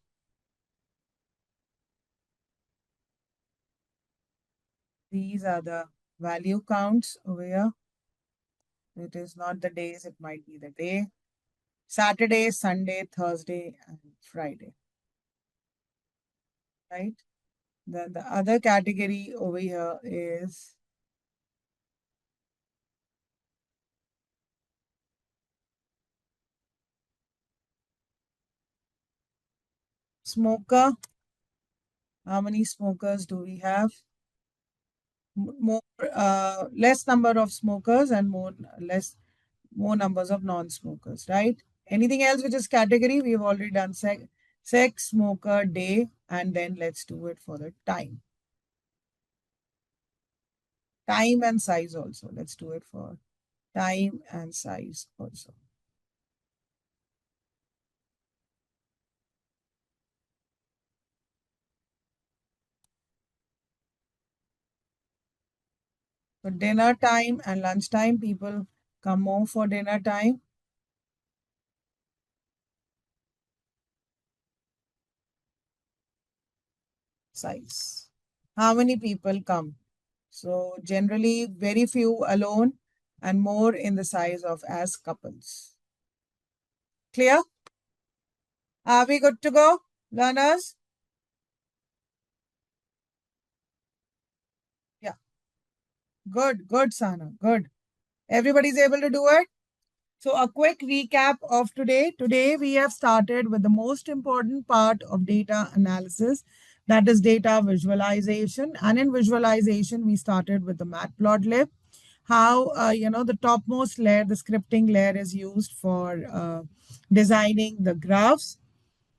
these are the value counts over here. It is not the days, it might be the day. Saturday, Sunday, Thursday, and Friday. Right? Then the other category over here is smoker. How many smokers do we have? More, less number of smokers and more numbers of non-smokers, right? Anything else which is category? We've already done sex, smoker, day, and then let's do it for the time. Time and size also. Let's do it for time and size also. So dinner time and lunch time, people come more for dinner time. Size. How many people come? So generally very few alone and more in the size of as couples. Clear? Are we good to go, learners? Yeah. Good, Sana. Good. Everybody's able to do it? So a quick recap of today. Today we have started with the most important part of data analysis, that is data visualization. And in visualization, we started with the matplotlib. How, the topmost layer, the scripting layer is used for designing the graphs,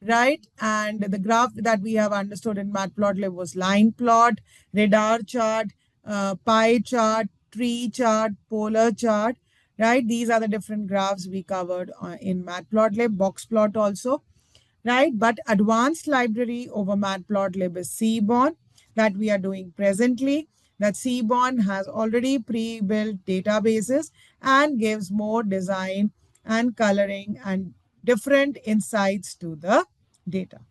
right? And the graph that we have understood in Matplotlib was line plot, radar chart, pie chart, tree chart, polar chart, right? These are the different graphs we covered in Matplotlib, box plot also, right? But advanced library over Matplotlib is Seaborn that we are doing presently. That Seaborn has already pre-built databases and gives more design and coloring and different insights to the data,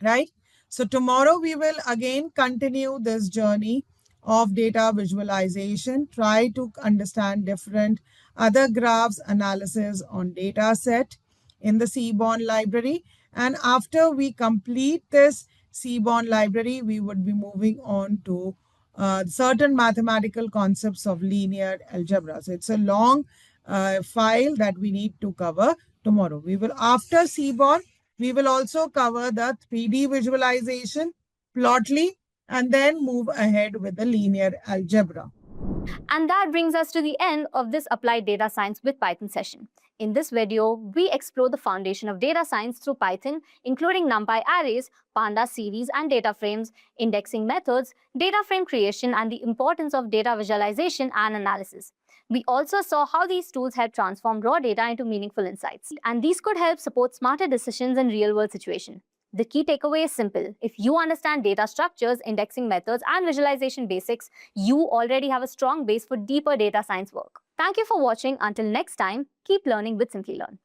right? So tomorrow we will again continue this journey of data visualization, try to understand different other graphs analysis on data set in the Seaborn library. And after we complete this Seaborn library, we would be moving on to certain mathematical concepts of linear algebra. So it's a long file that we need to cover tomorrow. We will, after Seaborn, we will also cover the 3D visualization, Plotly, and then move ahead with the linear algebra. And that brings us to the end of this Applied Data Science with Python session. In this video, we explore the foundation of data science through Python, including NumPy arrays, Pandas series and data frames, indexing methods, data frame creation, and the importance of data visualization and analysis. We also saw how these tools help transform raw data into meaningful insights, and these could help support smarter decisions in real-world situations. The key takeaway is simple. If you understand data structures, indexing methods, and visualization basics, you already have a strong base for deeper data science work. Thank you for watching. Until next time, keep learning with Simplilearn.